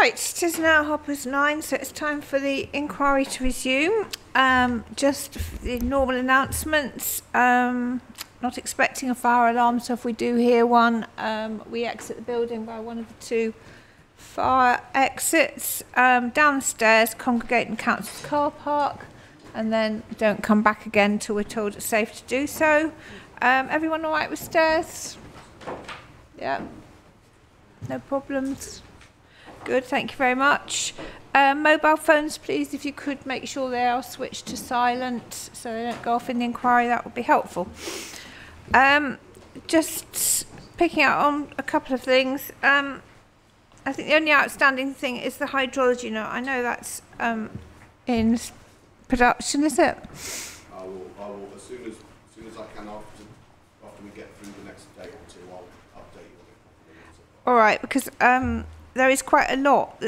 Right, it is now 9:30, so it's time for the inquiry to resume. Just the normal announcements. Not expecting a fire alarm, so if we do hear one, we exit the building by one of the two fire exits. Downstairs, congregate in Council's car park, and then don't come back again till we're told it's safe to do so. Everyone all right with stairs? Yeah. No problems? Good, thank you very much. Mobile phones, please, if you could make sure they are switched to silent so they don't go off in the inquiry, that would be helpful. Just picking out on a couple of things. I think the only outstanding thing is the hydrology note. I know that's in production, is it? I will as soon as I can after we get through the next day or two, I'll update you on it. All right, because there is quite a lot.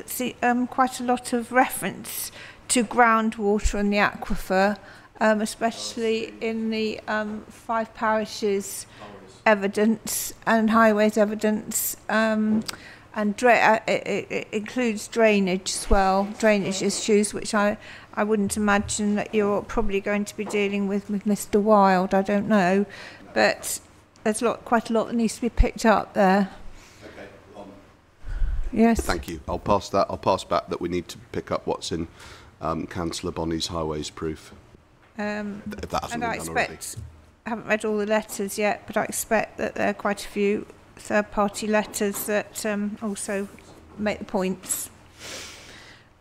Quite a lot of reference to groundwater and the aquifer, especially in the 5 parishes evidence and highways evidence, and it includes drainage as well, drainage issues, which I wouldn't imagine that you're probably going to be dealing with Mr. Wild. I don't know, but there's quite a lot that needs to be picked up there. Yes. Thank you. I'll pass back that we need to pick up what's in Councillor Bonnie's highways proof. If that hasn't been done already. I haven't read all the letters yet, but I expect that there are quite a few third-party letters that also make the points.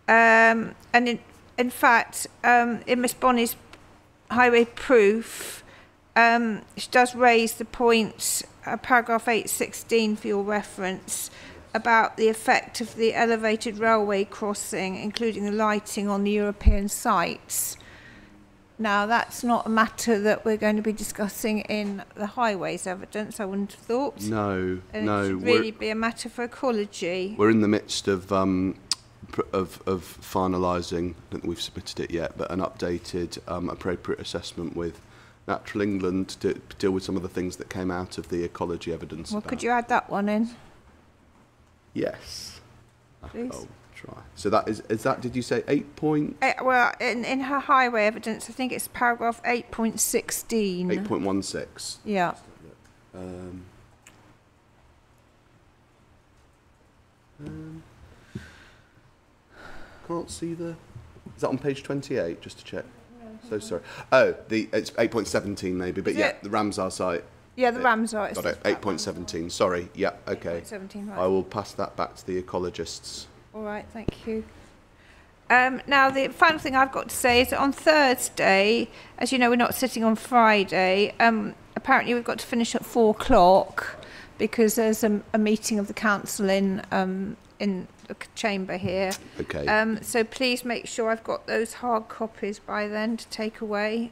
And in fact, in Miss Bonnie's highway proof, she does raise the point, paragraph 816 for your reference, about the effect of the elevated railway crossing, including the lighting on the European sites. Now, that's not a matter that we're going to be discussing in the highways evidence, I wouldn't have thought. No. It should really be a matter for ecology. We're in the midst of finalising, I don't think we've submitted it yet, but an updated appropriate assessment with Natural England to deal with some of the things that came out of the ecology evidence. Well, could you add that one in? Yes. Please. I'll try. So that is that, did you say 8 point? Well, in her highway evidence, I think it's paragraph 8.16. 8.16. Yeah. Can't see the... Is that on page 28, just to check? So sorry. Oh, it's 8.17 maybe, but yeah, the Ramsar site. Yeah, the Ramsar. Got it, 8.17, sorry, yeah, okay. 8.17, right. I will pass that back to the ecologists. All right, thank you. Now, the final thing I've got to say is that on Thursday, as you know, we're not sitting on Friday. Apparently, we've got to finish at 4 o'clock because there's a meeting of the council in the chamber here. Okay. So please make sure I've got those hard copies by then to take away.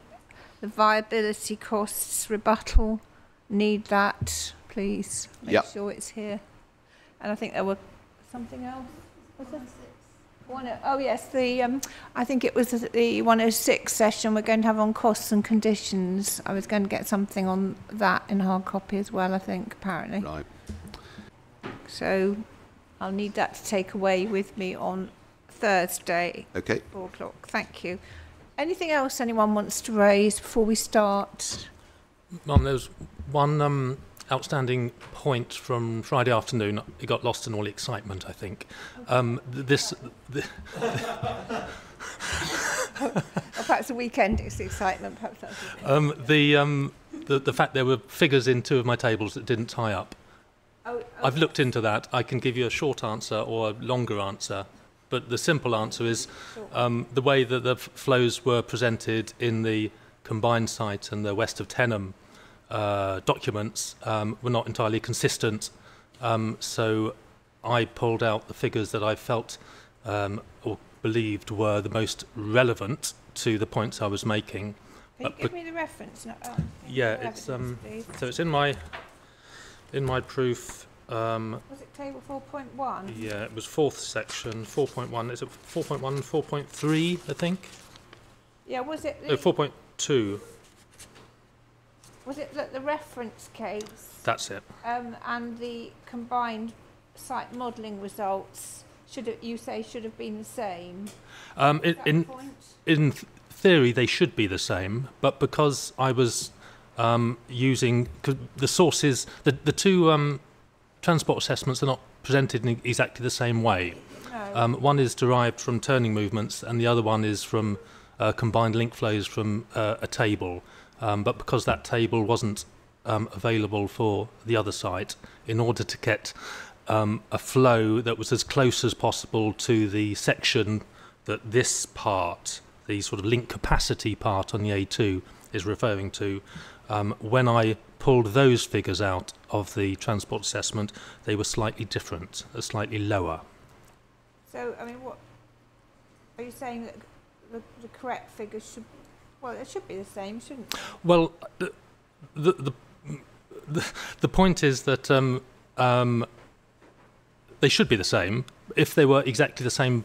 The viability costs rebuttal. Need that, please. Make sure it's here. And I think there was something else. Was there? Oh yes, I think it was the 106 session we're going to have on costs and conditions. I was going to get something on that in hard copy as well, I think, apparently. Right. So I'll need that to take away with me on Thursday. Okay. 4 o'clock. Thank you. Anything else anyone wants to raise before we start? Mum, there was one outstanding point from Friday afternoon. It got lost in all the excitement, I think. Perhaps the weekend is the excitement. Perhaps that's the fact there were figures in 2 of my tables that didn't tie up. I've looked into that. I can give you a short answer or a longer answer. But the simple answer is the way that the flows were presented in the combined site and the West of Tenham documents were not entirely consistent. So I pulled out the figures that I felt or believed were the most relevant to the points I was making. Can you give me the reference? Yeah, it's so it's in my proof. Was it table 4.1? Yeah, it was 4th section, 4.1. Is it 4.1 and 4.3, I think? Yeah, was it... 4.2. Was it the reference case? That's it. And the combined site modelling results you say should have been the same? In theory, they should be the same, but because I was using the sources, the two transport assessments are not presented in exactly the same way. No. One is derived from turning movements, and the other one is from combined link flows from a table. But because that table wasn't available for the other site, in order to get a flow that was as close as possible to the section that this part, the sort of link capacity part on the A2 is referring to, when I pulled those figures out of the transport assessment, they were slightly different, slightly lower. So, I mean, what are you saying, that the correct figures should, well, it should be the same, shouldn't it? Well, the point is that they should be the same if they were exactly the same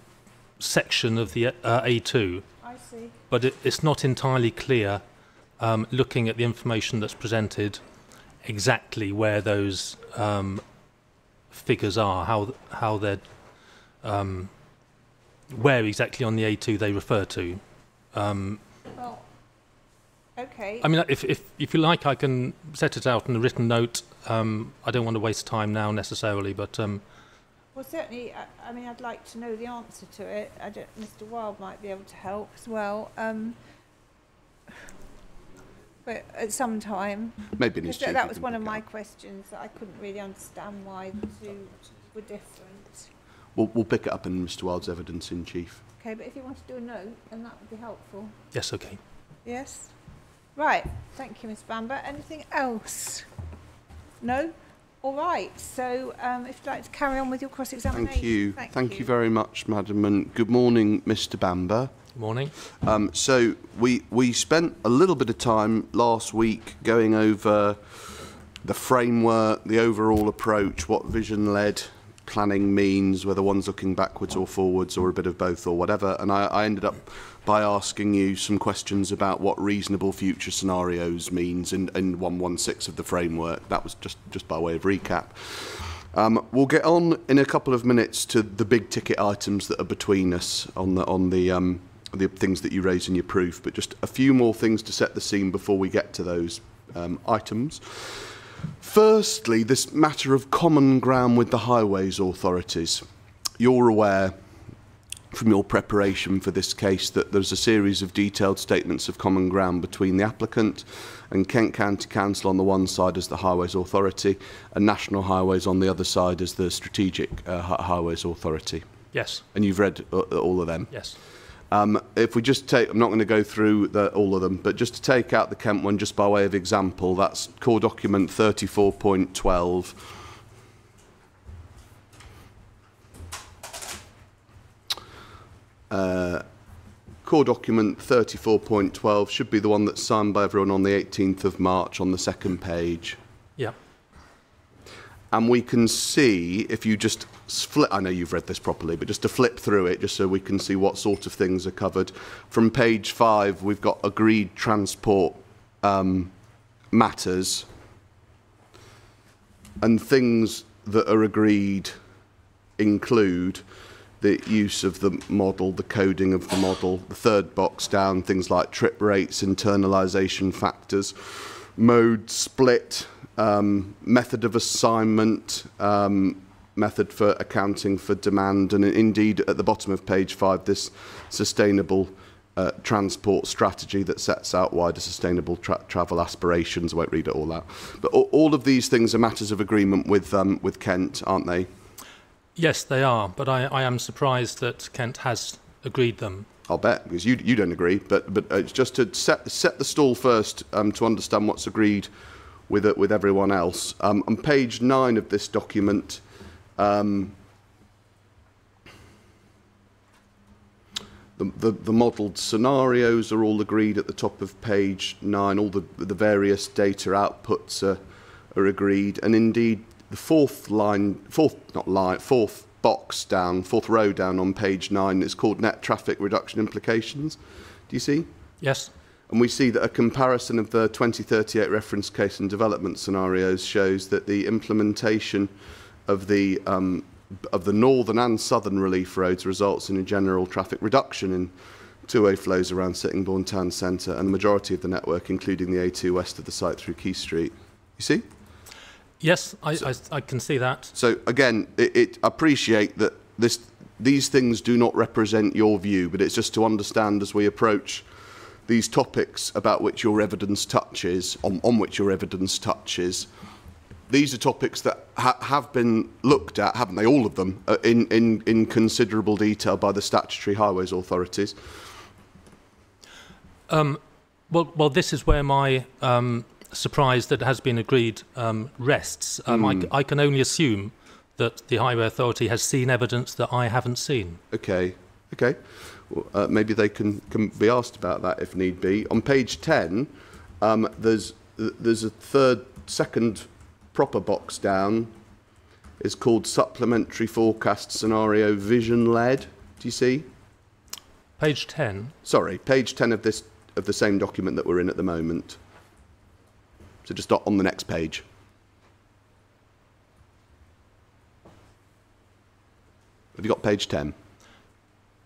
section of the A2. I see. But it's not entirely clear, looking at the information that's presented, exactly where those figures are, how they're, where exactly on the A2 they refer to. Well, okay. I mean, if you like, I can set it out in a written note. I don't want to waste time now necessarily, but well, certainly, I mean, I'd like to know the answer to it. Mr. Wilde might be able to help as well. But at some time, Maybe that was one of my questions, that I couldn't really understand why the two were different. We'll pick it up in Mr. Wilde's evidence in chief. Okay, but if you want to do a note, then that would be helpful. yes, okay. Yes? Right. Thank you, Ms. Bamber. Anything else? No? All right. So if you'd like to carry on with your cross-examination. Thank you. Thank you very much, Madam, and good morning, Mr. Bamber. Morning. So we spent a little bit of time last week going over the framework, the overall approach, what vision-led planning means, whether one's looking backwards or forwards or a bit of both or whatever. And I ended up by asking you some questions about what reasonable future scenarios means in 116 of the framework. That was just by way of recap. We'll get on in a couple of minutes to the big ticket items that are between us on the things that you raise in your proof, but just a few more things to set the scene before we get to those items. Firstly, this matter of common ground with the highways authorities. You're aware from your preparation for this case that there's a series of detailed statements of common ground between the applicant and Kent County Council on the one side as the Highways Authority and National Highways on the other side as the Strategic Highways Authority. Yes. And you've read all of them? Yes. If we just take, I'm not going to go through all of them, but just to take out the Kent one just by way of example, that's core document 34.12. Core document 34.12 should be the one that's signed by everyone on the 18th of March on the second page. Yeah. And we can see, if you just flip, I know you've read this properly, but just to flip through it, just so we can see what sort of things are covered. From page 5, we've got agreed transport matters and things that are agreed include the use of the model, the coding of the model, the third box down, things like trip rates, internalisation factors, mode split, method of assignment, method for accounting for demand, and indeed at the bottom of page 5, this sustainable transport strategy that sets out wider sustainable travel aspirations. I won't read it all out. But all of these things are matters of agreement with Kent, aren't they? Yes, they are, but I am surprised that Kent has agreed them. I'll bet, because you don't agree, but it's just to set the stall first to understand what's agreed with everyone else. On page 9 of this document, the modelled scenarios are all agreed at the top of page 9. All the various data outputs are agreed, and indeed the fourth box down, fourth row down on page 9 is called net traffic reduction implications. Do you see? Yes. And we see that a comparison of the 2038 reference case and development scenarios shows that the implementation of the of the northern and southern relief roads results in a general traffic reduction in two-way flows around Sittingbourne town centre and the majority of the network, including the A2 west of the site through Key Street. You see? Yes, I can see that. So again, I appreciate that these things do not represent your view, but it's just to understand as we approach these topics about which your evidence touches, on which your evidence touches. These are topics that have been looked at, haven't they, all of them, in considerable detail by the statutory highways authorities. Well, this is where my surprise that has been agreed rests. I can only assume that the Highway Authority has seen evidence that I haven't seen. Okay. Well, maybe they can be asked about that if need be. On page 10, there's a second proper box down. It's called Supplementary Forecast Scenario Vision Led. Do you see? Page 10? Sorry, page 10 of the same document that we're in at the moment. So just on the next page. Have you got page 10?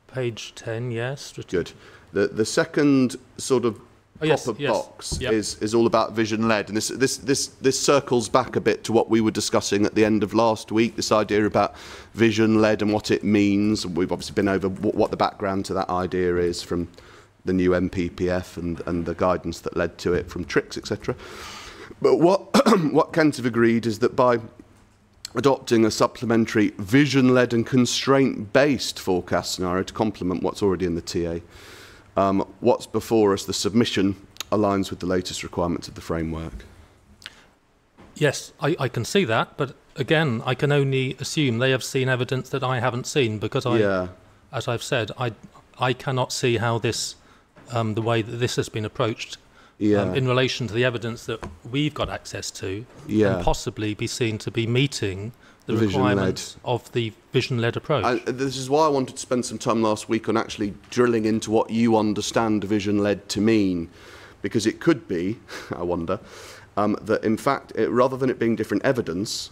Page 10, yes. Good. The second sort of proper box is all about vision led, and this circles back a bit to what we were discussing at the end of last week. This idea about vision led and what it means. We've obviously been over what the background to that idea is from the new MPPF and the guidance that led to it from TRICS, etc. But what Kent have agreed is that by adopting a supplementary vision-led and constraint-based forecast scenario to complement what's already in the TA, what's before us, the submission, aligns with the latest requirements of the framework. Yes, I can see that, but again, I can only assume they have seen evidence that I haven't seen, because as I've said, I cannot see how this, the way that this has been approached in relation to the evidence that we've got access to, can possibly be seen to be meeting the requirements of the vision-led approach. This is why I wanted to spend some time last week on actually drilling into what you understand vision-led to mean, because it could be, I wonder, that in fact, rather than it being different evidence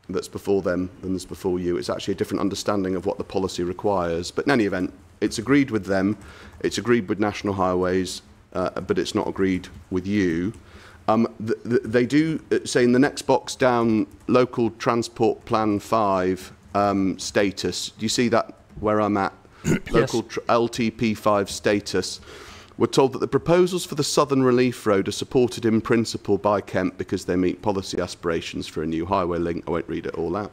that's before them than that's before you, it's actually a different understanding of what the policy requires. But in any event, it's agreed with them, it's agreed with National Highways, but it's not agreed with you. They do say in the next box down, Local Transport Plan 5 status. Do you see that where I'm at? Local LTP 5 status. We're told that the proposals for the Southern Relief Road are supported in principle by Kent because they meet policy aspirations for a new highway link. I won't read it all out.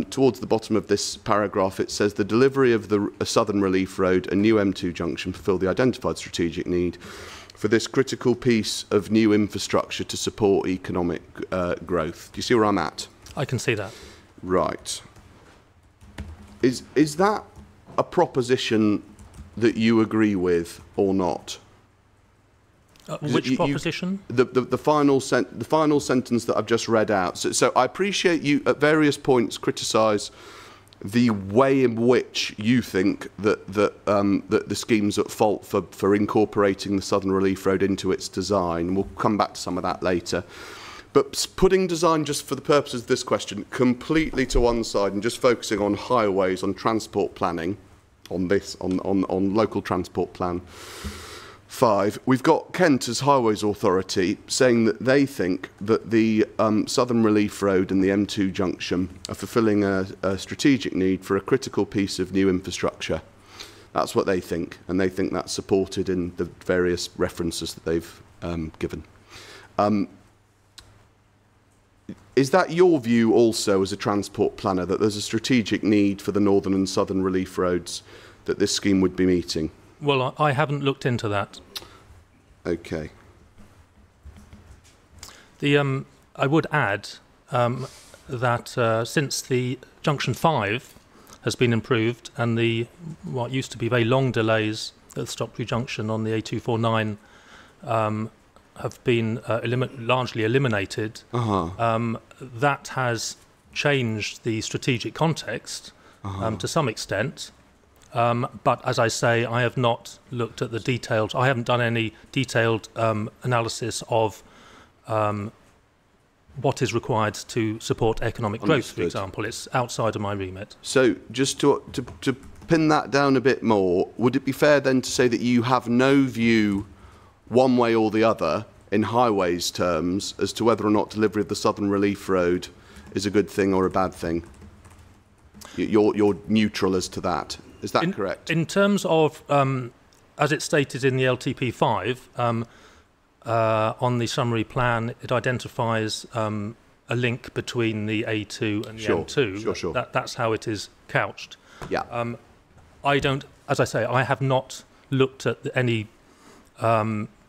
Towards the bottom of this paragraph, it says the delivery of the Southern Relief Road and new M2 junction fulfil the identified strategic need for this critical piece of new infrastructure to support economic growth. Do you see where I'm at? I can see that. Right. Is that a proposition that you agree with or not? Which proposition? The final sentence that I've just read out. So I appreciate you at various points criticise the way in which you think that the scheme's at fault for incorporating the Southern Relief Road into its design. We'll come back to some of that later. But putting design, just for the purposes of this question, completely to one side and just focusing on highways, on transport planning, on local transport plan 5, we've got Kent as Highways Authority saying that they think that the Southern Relief Road and the M2 junction are fulfilling a strategic need for a critical piece of new infrastructure. That's what they think, and they think that's supported in the various references that they've given. Is that your view also as a transport planner, that there's a strategic need for the Northern and Southern Relief Roads that this scheme would be meeting? Well, I haven't looked into that. Okay. I would add that since the Junction 5 has been improved and what used to be very long delays at Stockbury Junction on the A249 have been largely eliminated, that has changed the strategic context to some extent. But as I say, I have not looked at the details. I haven't done any detailed analysis of what is required to support economic growth, Understood. for example. It's outside of my remit. So just to pin that down a bit more, would it be fair then to say that you have no view one way or the other in highways terms as to whether or not delivery of the Southern Relief Road is a good thing or a bad thing? You're neutral as to that. Is that correct? In terms of, as it's stated in the LTP5, on the summary plan, it identifies a link between the A2 and the M2. Sure. That's how it is couched. Yeah. I don't, as I say, I have not looked at any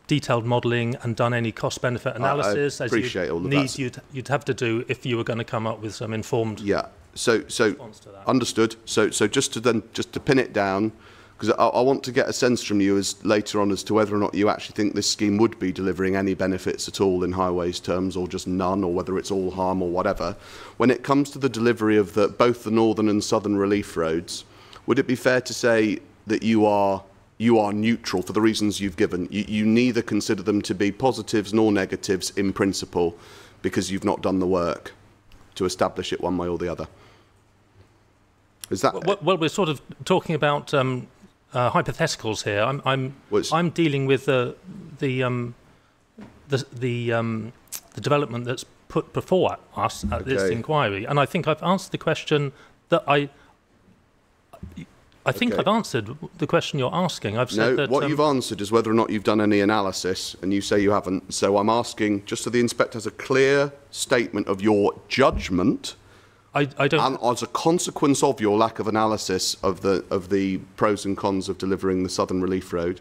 detailed modelling and done any cost-benefit analysis. I appreciate all of that. You'd have to do if you were going to come up with some informed response to that. Understood. So just to pin it down, because I want to get a sense from you as later on as to whether or not you actually think this scheme would be delivering any benefits at all in highways terms, or just none, or whether it's all harm or whatever. When it comes to the delivery of both the northern and southern relief roads, would it be fair to say that you are neutral for the reasons you've given? You neither consider them to be positives nor negatives in principle, because you've not done the work to establish it one way or the other. Is that well, we're sort of talking about hypotheticals here. I'm dealing with the development that's put before us at this inquiry, and I think I've answered the question that I think I've answered the question you're asking. I've said that what you've answered is whether or not you've done any analysis, and you say you haven't. So I'm asking, just so the inspector has a clear statement of your judgment. I don't. And as a consequence of your lack of analysis of the pros and cons of delivering the Southern Relief Road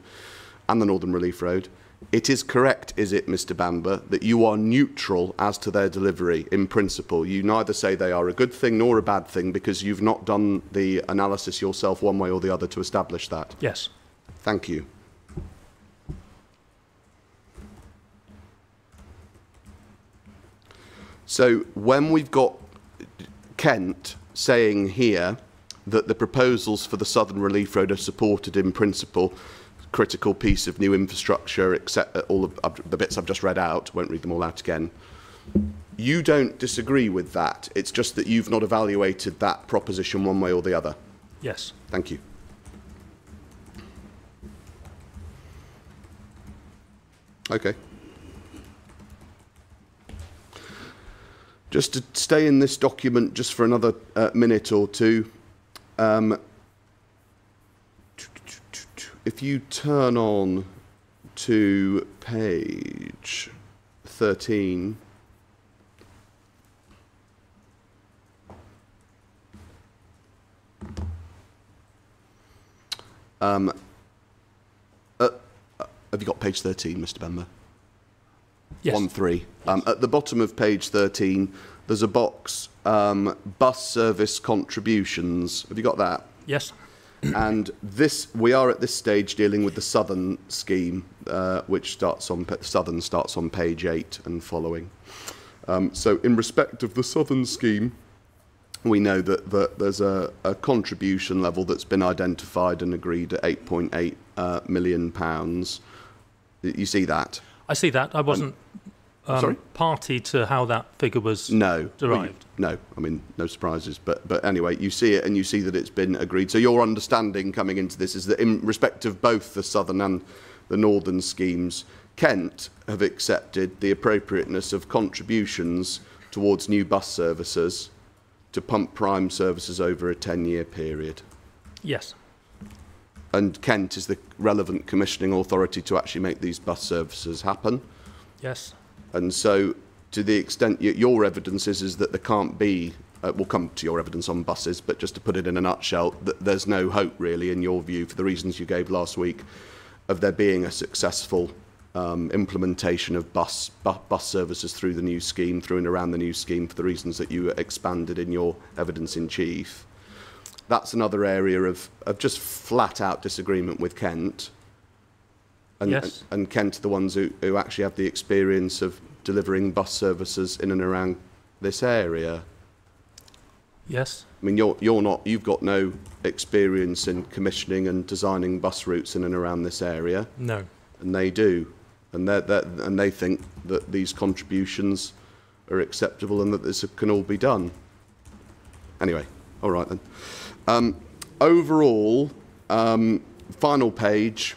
and the Northern Relief Road, it is correct, is it, Mr. Bamber, that you are neutral as to their delivery in principle? You neither say they are a good thing nor a bad thing because you've not done the analysis yourself one way or the other to establish that? Yes. Thank you. So when we've got Kent saying here that the proposals for the Southern Relief Road are supported in principle, critical piece of new infrastructure, except all of the bits I've just read out, won't read them all out again. You don't disagree with that. It's just that you've not evaluated that proposition one way or the other. Yes. Thank you. Okay. Just to stay in this document just for another minute or two, if you turn on to page 13, have you got page 13, Mr. Bamber? Yes. 1-3. At the bottom of page 13, there's a box, bus service contributions. Have you got that? Yes. And we are at this stage dealing with the Southern scheme, which starts on page 8 and following. So in respect of the Southern scheme, we know that there's a contribution level that's been identified and agreed at £8.8 million. You see that? I see that. I wasn't party to how that figure was derived. No, I mean, no surprises. But anyway, you see it and you see that it's been agreed. So your understanding coming into this is that in respect of both the Southern and the Northern schemes, Kent have accepted the appropriateness of contributions towards new bus services to pump prime services over a 10-year period. Yes. And Kent is the relevant commissioning authority to actually make these bus services happen. Yes. And so, to the extent your evidence is that there can't be, we'll come to your evidence on buses, but just to put it in a nutshell, that there's no hope really, in your view, for the reasons you gave last week, of there being a successful implementation of bus services through the new scheme, through and around the new scheme, for the reasons that you expanded in your evidence in chief. That's another area of just flat-out disagreement with Kent. And, yes. and Kent are the ones who actually have the experience of delivering bus services in and around this area. Yes. I mean, you've got no experience in commissioning and designing bus routes in and around this area. No. And they do. And they think that these contributions are acceptable and that this can all be done. Anyway, all right then. Overall, final page,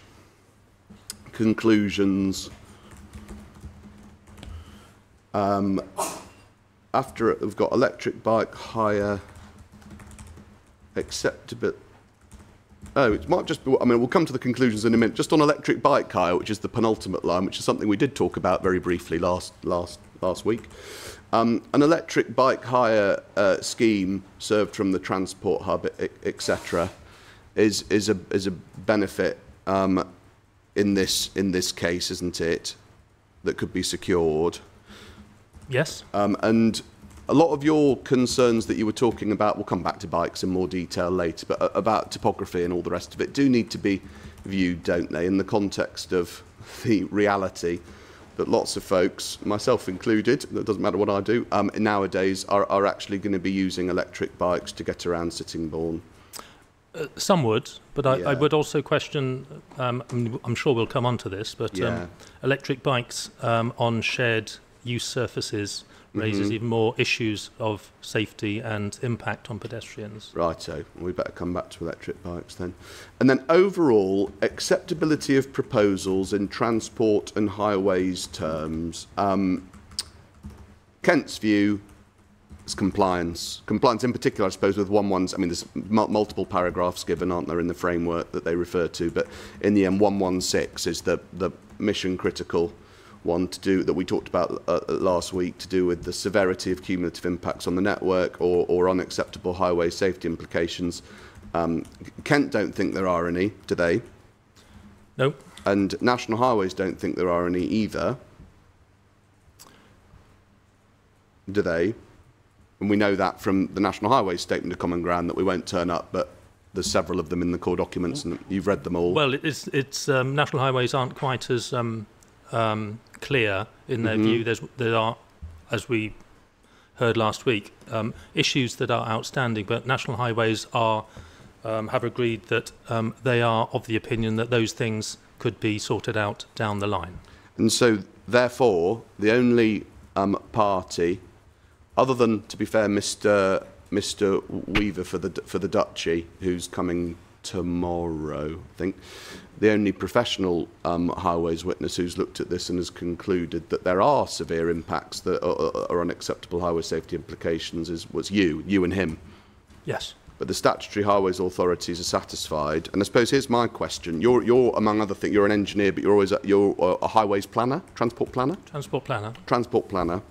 conclusions. After it, we've got electric bike hire, acceptable. Oh, it might just be, I mean, we'll come to the conclusions in a minute. Just on electric bike hire, which is the penultimate line, which is something we did talk about very briefly last week. An electric bike hire scheme served from the transport hub, etc., is a benefit in this case, isn't it? That could be secured. Yes. And a lot of your concerns that you were talking about, we'll come back to bikes in more detail later, but about topography and all the rest of it do need to be viewed, don't they, in the context of the reality that lots of folks, myself included, it doesn't matter what I do, nowadays are actually going to be using electric bikes to get around Sittingbourne. Some would, but I would also question, I'm sure we'll come on to this, but electric bikes on shared use surfaces raises even more issues of safety and impact on pedestrians. Righto, we better come back to electric bikes then. And then overall, acceptability of proposals in transport and highways terms. Kent's view is compliance. Compliance in particular, I suppose, with 1.1, I mean, there's multiple paragraphs given, aren't there, in the framework that they refer to, but in the end, 116 is the mission critical one to do that we talked about last week, to do with the severity of cumulative impacts on the network or unacceptable highway safety implications. Kent don't think there are any, do they? No. And National Highways don't think there are any either, do they? And we know that from the National Highways Statement of Common Ground that we won't turn up, but there's several of them in the core documents and you've read them all. Well, it's National Highways aren't quite as clear in their view. There are, as we heard last week, issues that are outstanding, but National Highways have agreed that they are of the opinion that those things could be sorted out down the line. And so, therefore, the only party, other than, to be fair, Mr. Weaver for the Duchy, who's coming tomorrow, I think, the only professional highways witness who's looked at this and has concluded that there are severe impacts that are unacceptable highway safety implications was you and him. Yes. But the statutory highways authorities are satisfied. And I suppose here's my question. You're among other things, you're an engineer, but you're a highways planner, transport planner? Transport planner. Transport planner.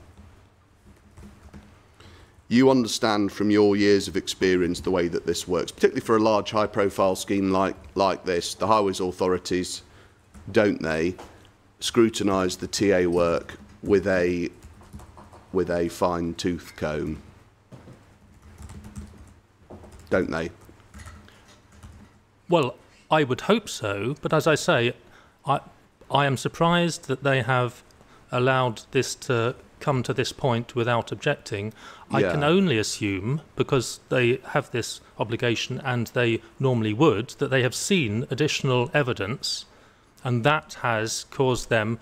You understand from your years of experience the way that this works, particularly for a large high-profile scheme like this. The highways authorities, don't they, scrutinise the TA work with a fine-tooth comb, don't they? Well, I would hope so, but as I say, I am surprised that they have allowed this to come to this point without objecting. I can only assume, because they have this obligation and they normally would, that they have seen additional evidence and that has caused them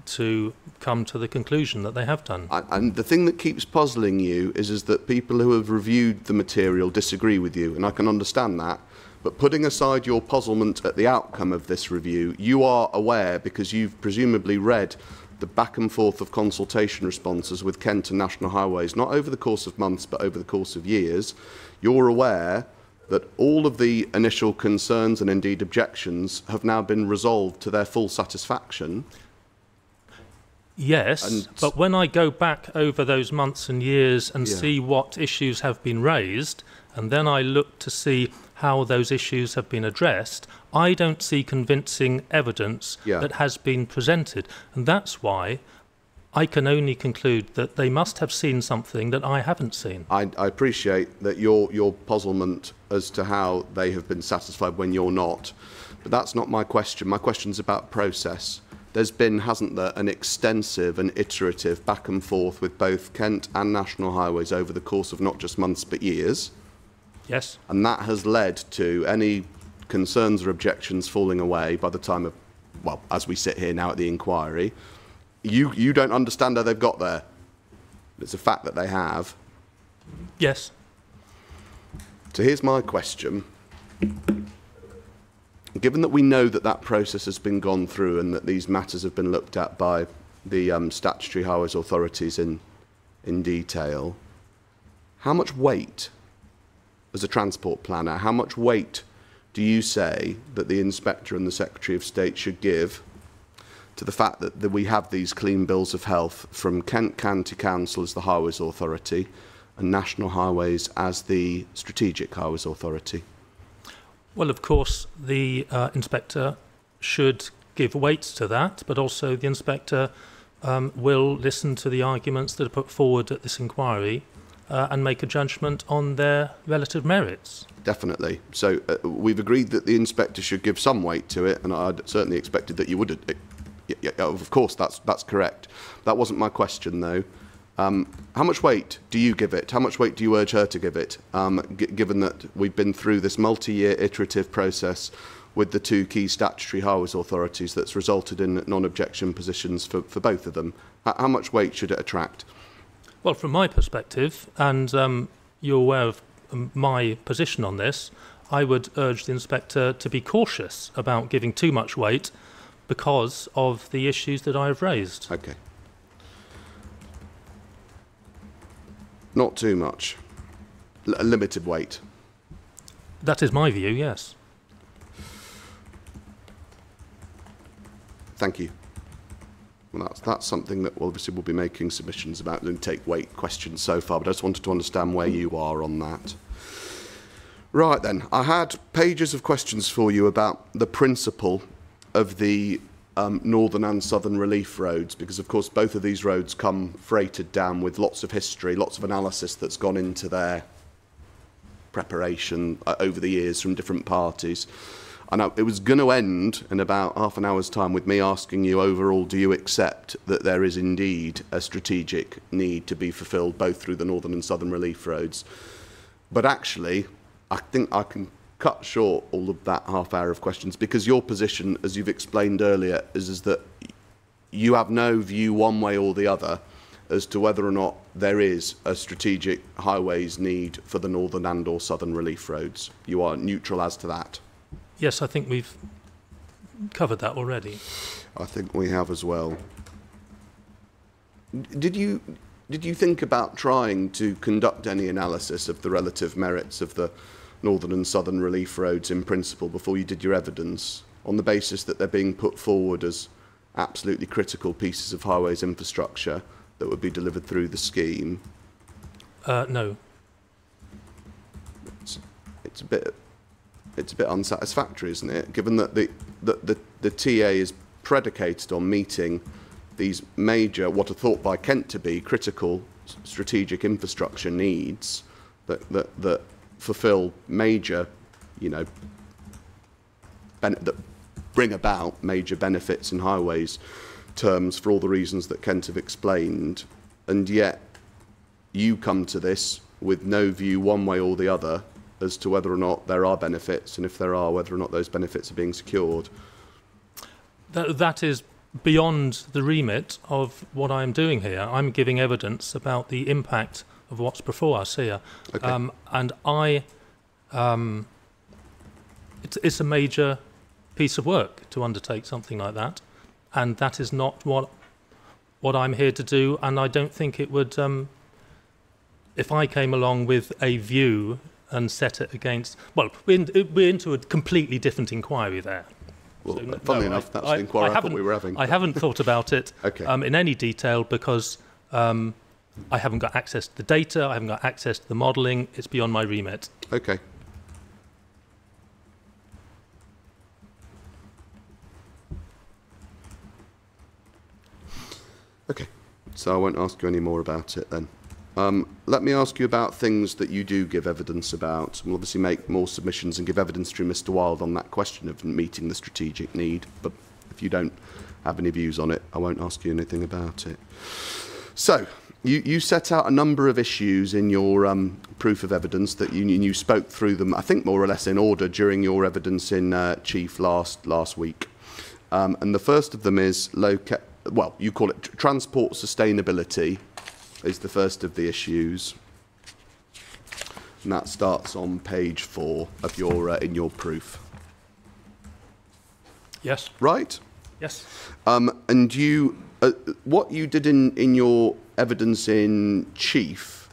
to come to the conclusion that they have done. And the thing that keeps puzzling you is that people who have reviewed the material disagree with you, and I can understand that. But putting aside your puzzlement at the outcome of this review, you are aware, because you've presumably read the back and forth of consultation responses with Kent and National Highways, not over the course of months, but over the course of years, you're aware that all of the initial concerns and indeed objections have now been resolved to their full satisfaction. Yes, but when I go back over those months and years and see what issues have been raised, and then I look to see how those issues have been addressed, I don't see convincing evidence that has been presented. And that's why I can only conclude that they must have seen something that I haven't seen. I appreciate that your puzzlement as to how they have been satisfied when you're not, but that's not my question. My question's about process. There's been, hasn't there, an extensive and iterative back and forth with both Kent and National Highways over the course of not just months but years. Yes. And that has led to any concerns or objections falling away by the time of, well, as we sit here now at the inquiry. You don't understand how they've got there. It's a fact that they have. Yes. So here's my question. Given that we know that that process has been gone through and that these matters have been looked at by the statutory highways authorities in detail, how much weight, as a transport planner, how much weight do you say that the Inspector and the Secretary of State should give to the fact that we have these clean bills of health from Kent County Council as the Highways Authority and National Highways as the Strategic Highways Authority? Well, of course, the Inspector should give weight to that, but also the Inspector will listen to the arguments that are put forward at this inquiry and make a judgment on their relative merits. Definitely. So we've agreed that the Inspector should give some weight to it, and I'd certainly expected that you would. Yeah, of course, that's correct. That wasn't my question, though. How much weight do you give it? How much weight do you urge her to give it, given that we've been through this multi-year iterative process with the two key statutory highways authorities that's resulted in non-objection positions for both of them? How much weight should it attract? Well, from my perspective, and you're aware of my position on this, I would urge the Inspector to be cautious about giving too much weight because of the issues that I have raised. Okay. Not too much. A limited weight. That is my view, yes. Thank you. Well, that's something that obviously we'll be making submissions about and take weight questions so far, but I just wanted to understand where you are on that. Right then, I had pages of questions for you about the principle of the northern and southern relief roads, because of course both of these roads come freighted down with lots of history, lots of analysis that's gone into their preparation over the years from different parties. And it was going to end in about half an hour's time with me asking you overall, do you accept that there is indeed a strategic need to be fulfilled both through the northern and southern relief roads? But actually, I think I can cut short all of that half hour of questions, because your position, as you've explained earlier, is that you have no view one way or the other as to whether or not there is a strategic highways need for the northern and or southern relief roads. You are neutral as to that. Yes, I think we've covered that already. I think we have as well. Did you think about trying to conduct any analysis of the relative merits of the northern and southern relief roads in principle before you did your evidence, on the basis that they're being put forward as absolutely critical pieces of highways infrastructure that would be delivered through the scheme? No. It's a bit unsatisfactory, isn't it? Given that the TA is predicated on meeting these major, what are thought by Kent to be critical strategic infrastructure needs that fulfil major, that bring about major benefits in highways terms for all the reasons that Kent have explained, and yet you come to this with no view one way or the other as to whether or not there are benefits, and if there are, whether or not those benefits are being secured. That is beyond the remit of what I'm doing here. I'm giving evidence about the impact of what's before us here. Okay. And it's a major piece of work to undertake something like that, and that is not what I'm here to do, and I don't think it would, if I came along with a view and set it against, well, we're into a completely different inquiry there. Well, so, funnily enough, that's the inquiry I thought we were having. I haven't thought about it okay. In any detail because I haven't got access to the data, I haven't got access to the modelling, it's beyond my remit. Okay. Okay, so I won't ask you any more about it then. Let me ask you about things that you do give evidence about. We'll obviously make more submissions and give evidence through Mr. Wilde on that question of meeting the strategic need, but if you don't have any views on it, I won't ask you anything about it. So, you set out a number of issues in your proof of evidence that you spoke through them, I think more or less in order, during your evidence in Chief last week. And the first of them is, you call it transport sustainability is the first of the issues. And that starts on page 4 of your in your proof. Yes. Right? Yes. And you, what you did in your evidence in chief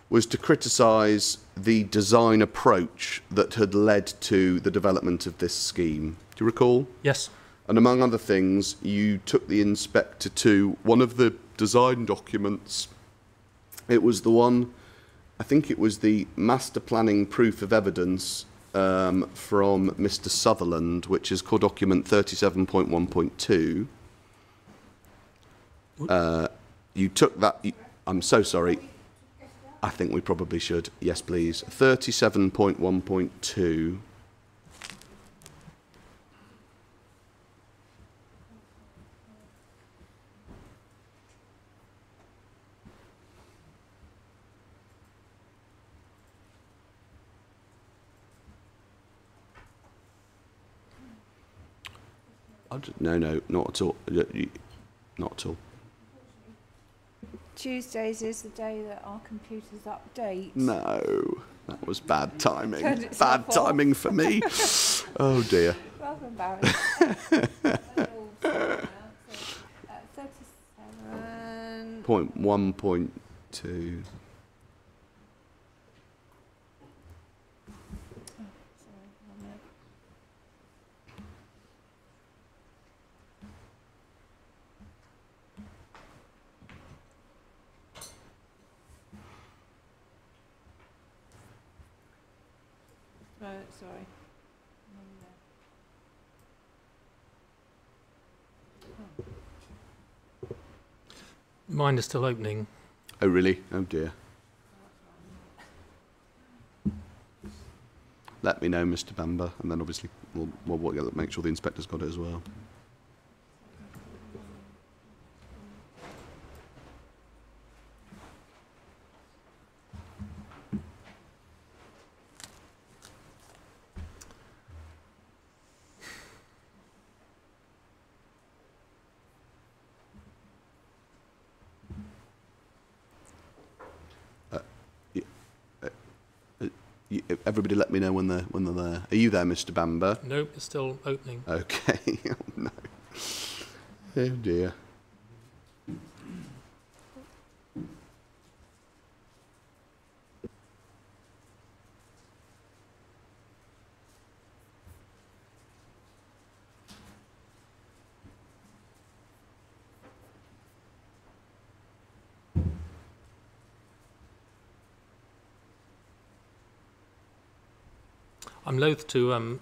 was to criticise the design approach that had led to the development of this scheme. Do you recall? Yes. And among other things, you took the inspector to one of the design documents. It was the one, I think it was the master planning proof of evidence from Mr. Sutherland, which is called document 37.1.2. You took that. I'm so sorry. I think we probably should. Yes, please. 37.1.2. No, not at all. Not at all. Tuesdays is the day that our computers update. No, that was bad timing. Turned itself Bad off. timing for me. Oh dear. Rather embarrassing. 37. Point 1.2. Sorry. Mine is still opening. Oh really? Oh dear. Let me know, Mr. Bamber, and then obviously we'll make sure the inspector's got it as well. Everybody let me know when they're there. Are you there, Mr. Bamber? Nope, it's still opening. Okay. Oh no. Oh dear. I'm loath to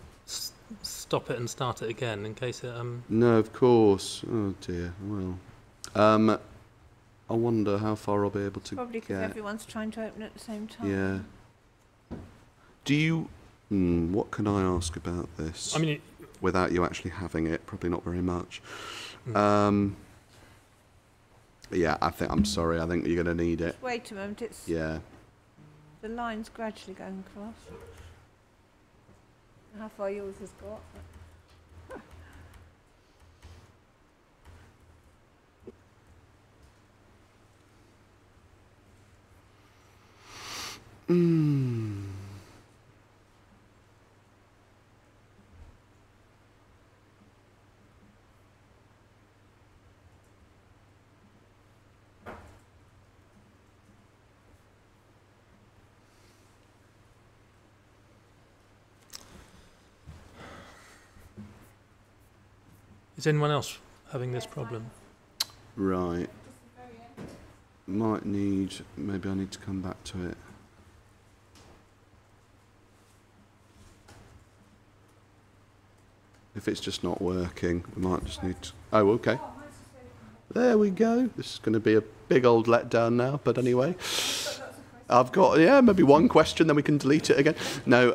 stop it and start it again in case it... No, of course. Oh dear. Well, I wonder how far I'll be able to Probably because everyone's trying to open at the same time. Yeah. Do you... what can I ask about this? I mean... Without you actually having it, probably not very much. Yeah, I'm sorry, I think you're going to need it. Just wait a moment, it's... Yeah. The line's gradually going across. How far yours has got. Is anyone else having this problem? Right. Maybe I need to come back to it. If it's just not working, we might just need to... Oh, okay. There we go. This is going to be a big old letdown now, but anyway. I've got, maybe one question, then we can delete it again. No,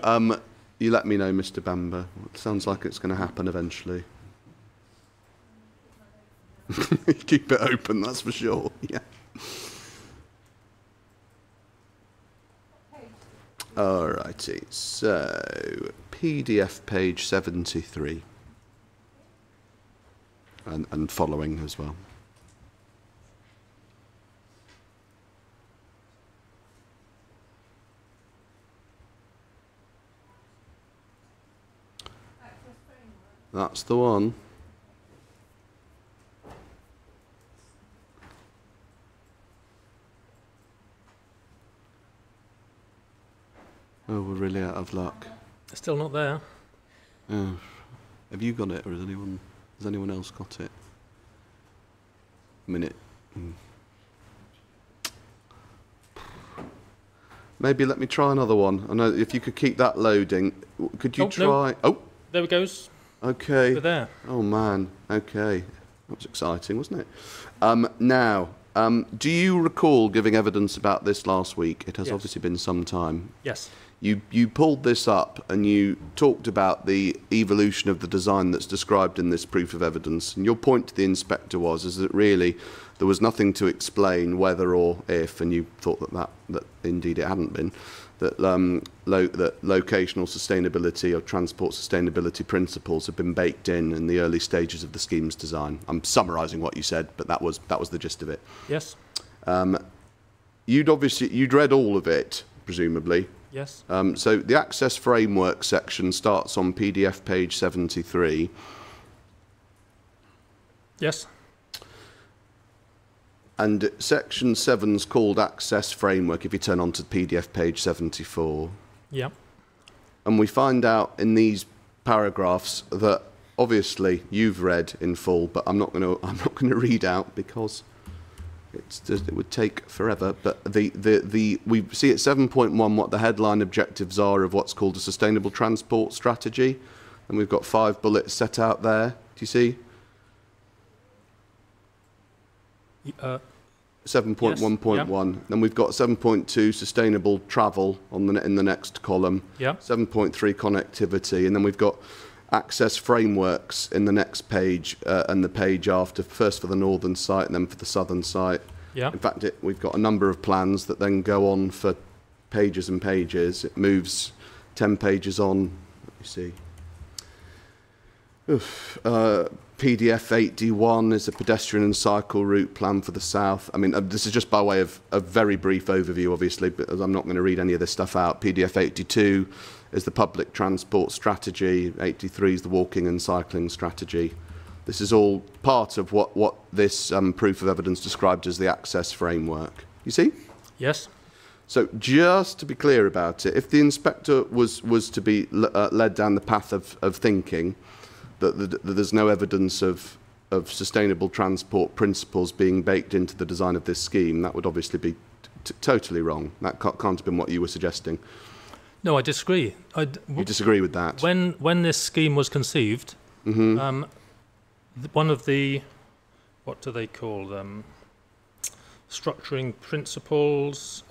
you let me know, Mr. Bamber. It sounds like it's going to happen eventually. Keep it open, that's for sure. Yeah. Alrighty, so PDF page 73 and following as well. That's the one. Oh, we're really out of luck. Still not there. Oh. Have you got it, or has anyone else got it? A minute. Maybe let me try another one. I know if you could keep that loading. Could you try? No. Oh, there it goes. Okay. We're there. Oh man. Okay. That was exciting, wasn't it? Now, do you recall giving evidence about this last week? It has obviously been some time. Yes. You pulled this up and you talked about the evolution of the design that's described in this proof of evidence. And your point to the inspector was that really there was nothing to explain whether or if, and you thought that indeed it hadn't been, that that locational sustainability or transport sustainability principles have been baked in the early stages of the scheme's design. I'm summarising what you said, but that was the gist of it. Yes. You'd read all of it, presumably. Yes. So the access framework section starts on PDF page 73. Yes. And section 7's called access framework if you turn on to PDF page 74. Yeah. And we find out in these paragraphs that obviously you've read in full, but I'm not going to read out because it would take forever. But we see at 7.1 what the headline objectives are of what's called a sustainable transport strategy, and we've got 5 bullets set out there. Do you see? 7.1.1. Yes, Then we've got 7.2 sustainable travel in the next column. Yeah. 7.3 connectivity, and then we've got access frameworks in the next page and the page after, first for the northern site and then for the southern site. Yeah. In fact, we've got a number of plans that then go on for pages and pages. It moves 10 pages on. Let me see. PDF 81 is a pedestrian and cycle route plan for the south. I mean, this is just by way of a very brief overview, obviously, but I'm not going to read any of this stuff out. PDF 82 is the public transport strategy. 83 is the walking and cycling strategy. This is all part of what this proof of evidence described as the access framework. You see? Yes. So just to be clear about it, if the inspector was to be led down the path of thinking that there's no evidence of sustainable transport principles being baked into the design of this scheme, that would obviously be totally wrong. That can't have been what you were suggesting. No, I disagree. You disagree with that? When this scheme was conceived, one of the, what do they call them? Structuring principles.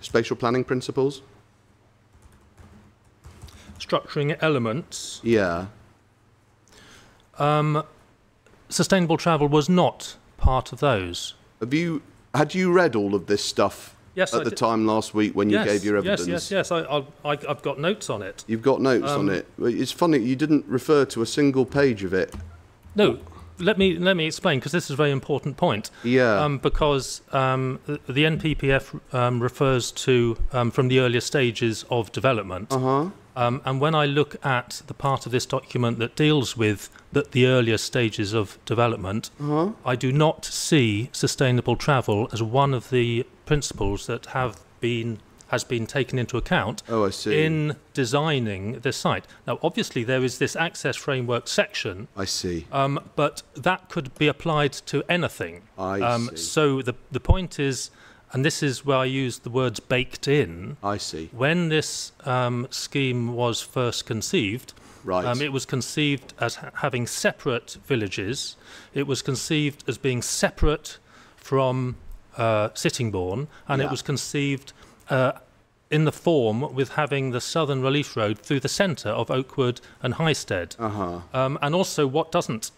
Spatial planning principles? Structuring elements. Yeah. Sustainable travel was not part of those. Had you read all of this stuff at the time last week when you gave your evidence? Yes. I've got notes on it. You've got notes on it. It's funny you didn't refer to a single page of it. No. Let me explain, because this is a very important point. Yeah. Because the NPPF refers to from the earlier stages of development. And when I look at the part of this document that deals with the earlier stages of development, I do not see sustainable travel as one of the principles that has been taken into account in designing this site. Now, obviously, there is this access framework section. I see. But that could be applied to anything. I see. So the point is, and this is where I use the words baked in. I see. When this scheme was first conceived, it was conceived as having separate villages. It was conceived as being separate from Sittingbourne, and it was conceived in the form with having the southern relief road through the centre of Oakwood and Highsted. And also what doesn't,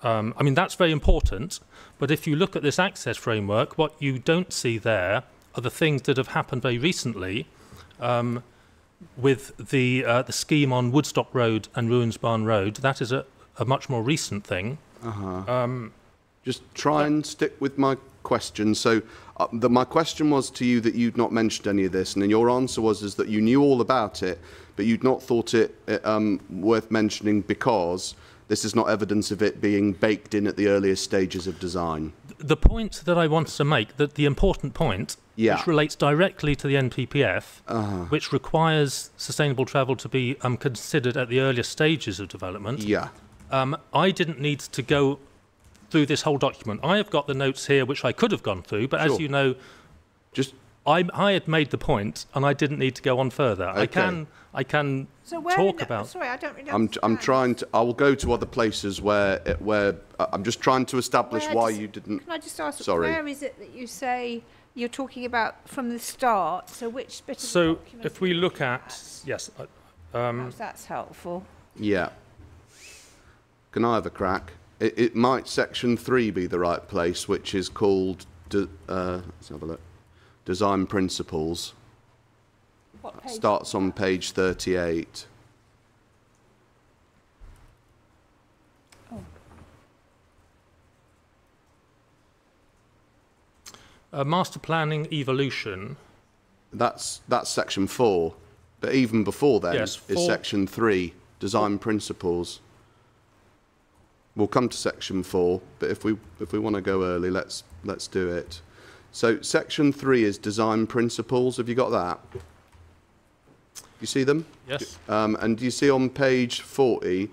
I mean, that's very important, but if you look at this access framework, what you don't see there are the things that have happened very recently with the scheme on Woodstock Road and Ruinsbarn Road. That is a much more recent thing. Just try and stick with my question. So My question was to you that you'd not mentioned any of this, and then your answer was is that you knew all about it, but you'd not thought it worth mentioning because this is not evidence of it being baked in at the earliest stages of design. The point that I wanted to make, that the important point, Yeah. which relates directly to the NPPF, which requires sustainable travel to be considered at the earliest stages of development, Yeah. I didn't need to go through this whole document. I have got the notes here, which I could have gone through, but Sure. as you know, Just I had made the point, and I didn't need to go on further. Okay. I can So where talk about. Sorry, I don't really I'm understand. trying to. I will go to other places where I'm just trying to establish Where why does- you didn't. Can I just ask, Sorry. where is it that you say you're talking about from the start? So which bit of the So document if are we you look looking at, yes, Perhaps that's helpful. Yeah. Can I have a crack? It might section 3 be the right place, which is called. Let's have a look. Design principles. What page? Starts on page 38. master planning evolution. That's section 4, but even before then Yes, is 4. section 3, design principles. We'll come to section 4, but if we want to go early, let's do it. So section 3 is design principles. Have you got that? You see them? Yes. And you see on page 40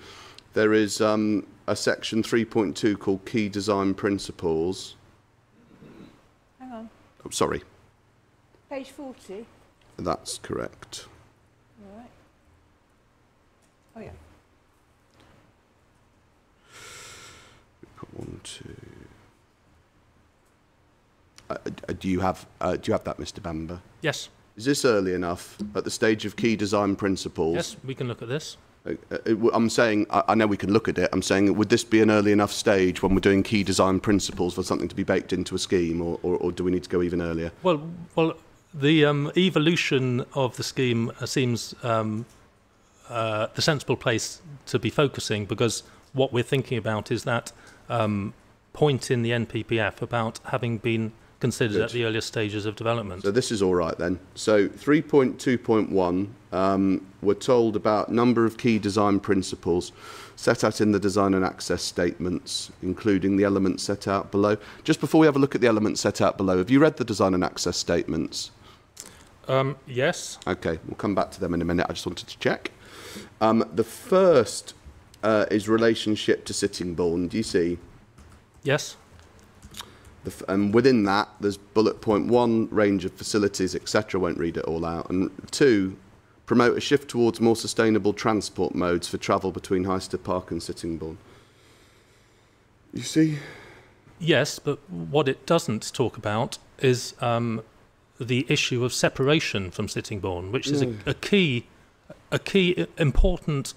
there is a section 3.2 called key design principles. Hang on. Oh, sorry, Page 40. that's correct. All right. Oh, yeah. Put 1, 2. Do you have that, Mr. Bamber? Yes. Is this early enough at the stage of key design principles? Yes, we can look at this. I'm saying, I know we can look at it, I'm saying, would this be an early enough stage when we're doing key design principles for something to be baked into a scheme, or do we need to go even earlier? Well, the evolution of the scheme seems the sensible place to be focusing, because what we're thinking about is that point in the NPPF about having been considered at the earliest stages of development. So this is all right then. So 3.2.1, we're told about number of key design principles set out in the design and access statements, including the elements set out below. Just before we have a look at the elements set out below, have you read the design and access statements? Yes. Okay, we'll come back to them in a minute. I just wanted to check. The first is relationship to Sittingbourne. Do you see? Yes. And within that, there's bullet point 1, range of facilities, etc. Won't read it all out. And 2, promote a shift towards more sustainable transport modes for travel between Highsted Park and Sittingbourne. You see? Yes, but what it doesn't talk about is the issue of separation from Sittingbourne, which is a key important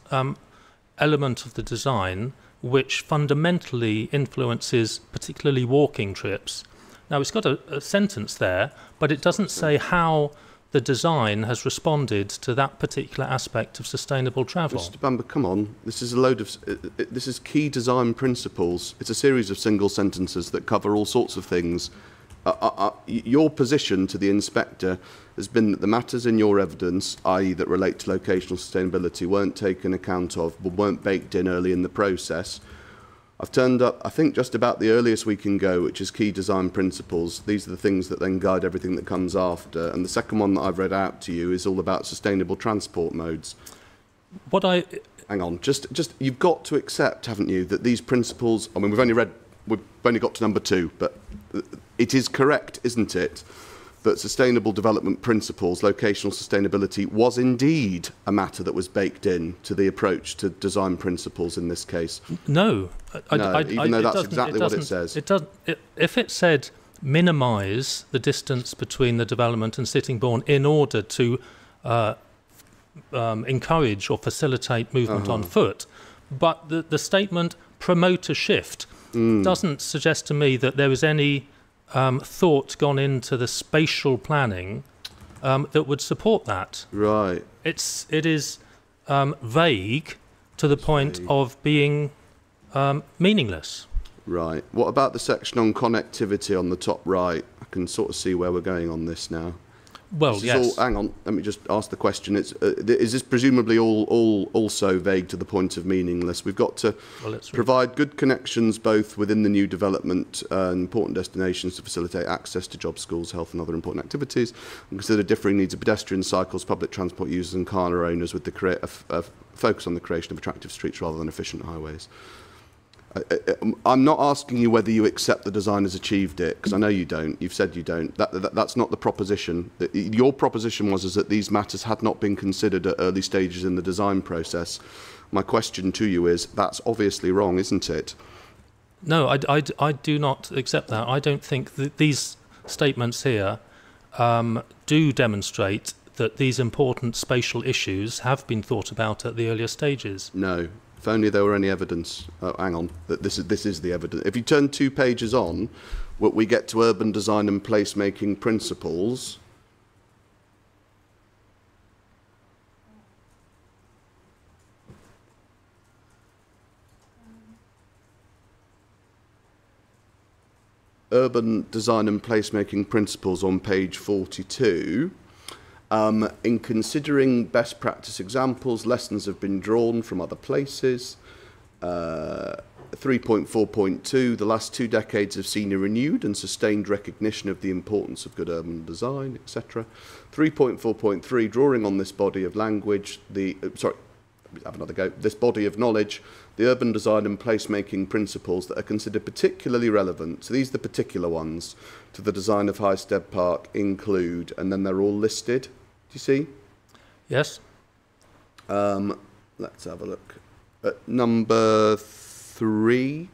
element of the design, which fundamentally influences particularly walking trips. Now, it's got a sentence there, but it doesn't say how the design has responded to that particular aspect of sustainable travel. Mr. Bamber, come on. This is a load of... this is key design principles. It's a series of single sentences that cover all sorts of things. Your position to the inspector has been that the matters in your evidence, i.e. that relate to locational sustainability, weren't taken account of, but weren't baked in early in the process. I've turned up, I think, just about the earliest we can go, which is key design principles. These are the things that then guide everything that comes after. And the second one that I've read out to you is all about sustainable transport modes. Hang on, just you've got to accept, haven't you, that these principles, I mean, we've only got to number 2, but it is correct, isn't it, that sustainable development principles, locational sustainability, was indeed a matter that was baked in to the approach to design principles in this case? No. Even though that's exactly what it says. If it said minimise the distance between the development and Sittingbourne in order to encourage or facilitate movement on foot, but the statement promote a shift doesn't suggest to me that there is any thought gone into the spatial planning that would support that. Right. It is vague to the point of being meaningless. Right. What about the section on connectivity on the top right? I can sort of see where we're going on this now. Well, This is yes. hang on, let me just ask the question. Is this presumably all also vague to the point of meaningless? We've got to provide good connections both within the new development and important destinations to facilitate access to jobs, schools, health and other important activities, and consider differing needs of pedestrians, cycles, public transport users and car owners with the focus on the creation of attractive streets rather than efficient highways. I'm not asking you whether you accept the design has achieved it, because I know you don't. You've said you don't. That's not the proposition. Your proposition was that these matters had not been considered at early stages in the design process. My question to you is, that's obviously wrong, isn't it? No, I do not accept that. I don't think that these statements here do demonstrate that these important spatial issues have been thought about at the earlier stages. No. If only there were any evidence. Oh, hang on, that this is the evidence. If you turn 2 pages on, what we get to urban design and placemaking principles. Urban design and placemaking principles on page 42. In considering best practice examples, lessons have been drawn from other places. 3.4.2, the last 2 decades have seen a renewed and sustained recognition of the importance of good urban design, etc. 3.4.3, drawing on this body of language, this body of knowledge, the urban design and placemaking principles that are considered particularly relevant, so these are the particular ones, to the design of Highsted Park include, and then they're all listed. Do you see? Yes. Let's have a look. At number 3,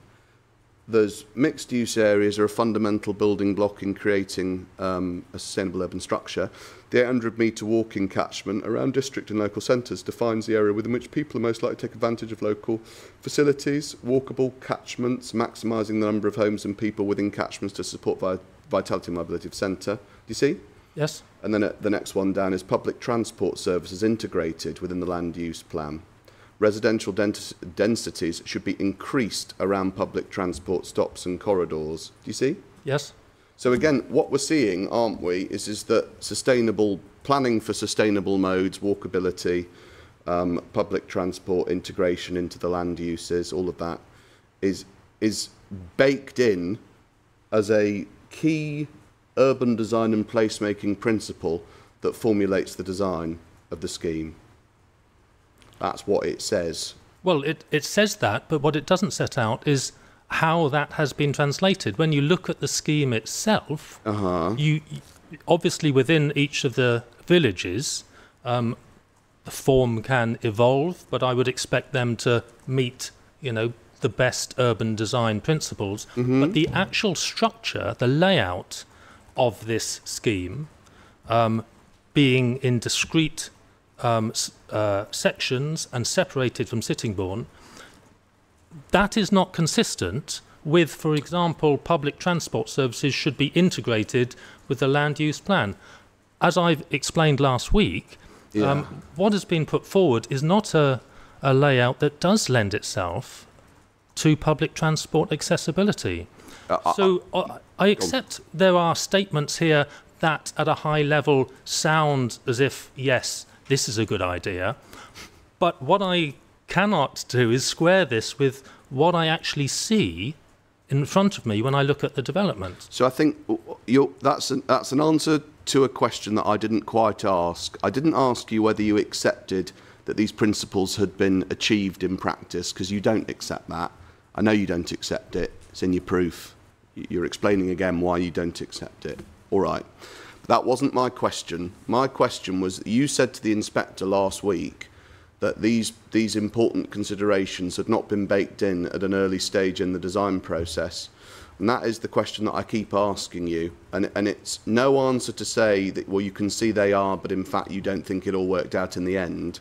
there's mixed-use areas are a fundamental building block in creating a sustainable urban structure. The 800-metre walking catchment around district and local centres defines the area within which people are most likely to take advantage of local facilities, walkable catchments, maximising the number of homes and people within catchments to support vitality and mobility of centre. Do you see? Yes. And then the next one down is public transport services integrated within the land use plan. Residential densities should be increased around public transport stops and corridors. Do you see? Yes. So again, what we're seeing, aren't we, is that sustainable planning for sustainable modes, walkability, public transport integration into the land uses, all of that is baked in as a key urban design and placemaking principle that formulates the design of the scheme. That's what it says. Well, it says that, but what it doesn't set out is how that has been translated. When you look at the scheme itself, you obviously within each of the villages, the form can evolve, but I would expect them to meet, the best urban design principles. But the actual structure, the layout of this scheme, being in discrete sections and separated from Sittingbourne, that is not consistent with, for example, public transport services should be integrated with the land use plan. As I've explained last week, what has been put forward is not a layout that does lend itself to public transport accessibility. I accept there are statements here that at a high level sound as if, yes, this is a good idea. But what I cannot do is square this with what I actually see in front of me when I look at the development. So I think that's an answer to a question that I didn't quite ask. I didn't ask you whether you accepted that these principles had been achieved in practice, because you don't accept that. I know you don't accept it. It's in your proof. You're explaining again why you don't accept it. All right. That wasn't my question. My question was, you said to the inspector last week that these important considerations had not been baked in at an early stage in the design process. And that is the question that I keep asking you. And it's no answer to say that, well, you can see they are, but in fact you don't think it all worked out in the end.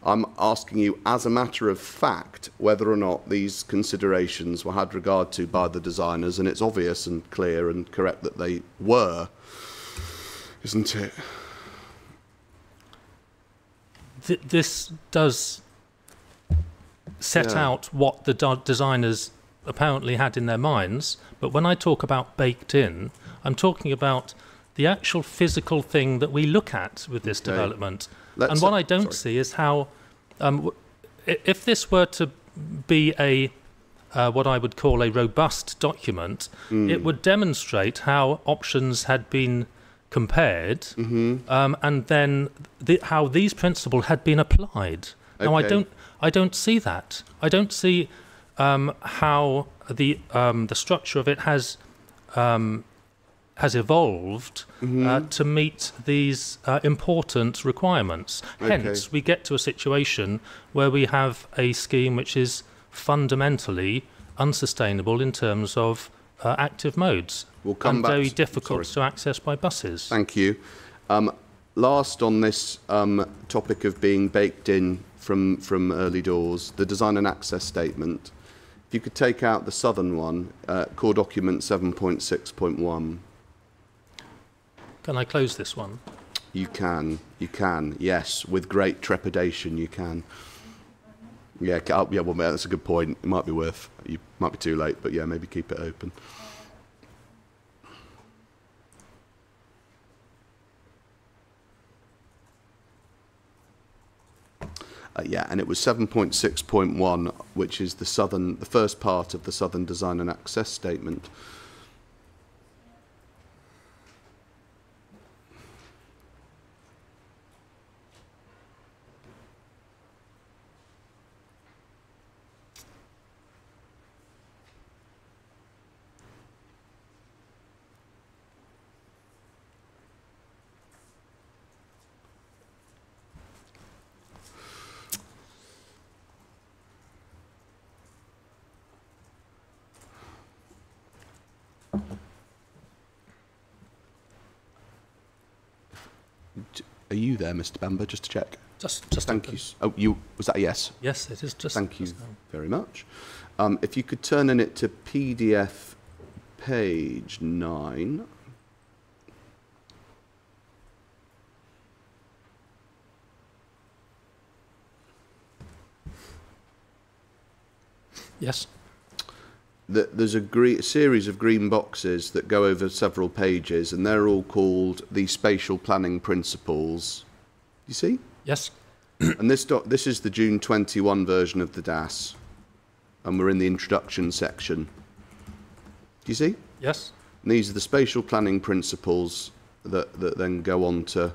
I'm asking you, as a matter of fact, whether or not these considerations were had regard to by the designers, and it's obvious and clear and correct that they were. Isn't it? This does set out what the designers apparently had in their minds, but when I talk about baked in, I'm talking about the actual physical thing that we look at with this development. And what I don't see is how, if this were to be a what I would call a robust document, it would demonstrate how options had been compared, and then how these principles had been applied. Now, I don't see that. I don't see how the structure of it has evolved to meet these important requirements. Hence, we get to a situation where we have a scheme which is fundamentally unsustainable in terms of active modes, and very difficult to access by buses. Thank you. Last on this topic of being baked in from early doors, the design and access statement. If you could take out the southern one, core document 7.6.1. Can I close this one? You can, yes, with great trepidation you can. Yeah, well, that's a good point. It might be too late, but yeah, maybe keep it open. Yeah, and it was 7.6.1, which is the first part of the Southern Design and Access Statement. Are you there, Mr. Bamber, just to check? Just Thank you. Oh, was that a yes? Yes, it is just. Thank you very much. If you could turn in it to PDF page 9. Yes. There's a series of green boxes that go over several pages, and they're all called the spatial planning principles. You see? Yes. And this is the June 21 version of the DAS, and we're in the introduction section. Do you see? Yes. And these are the spatial planning principles that then go on to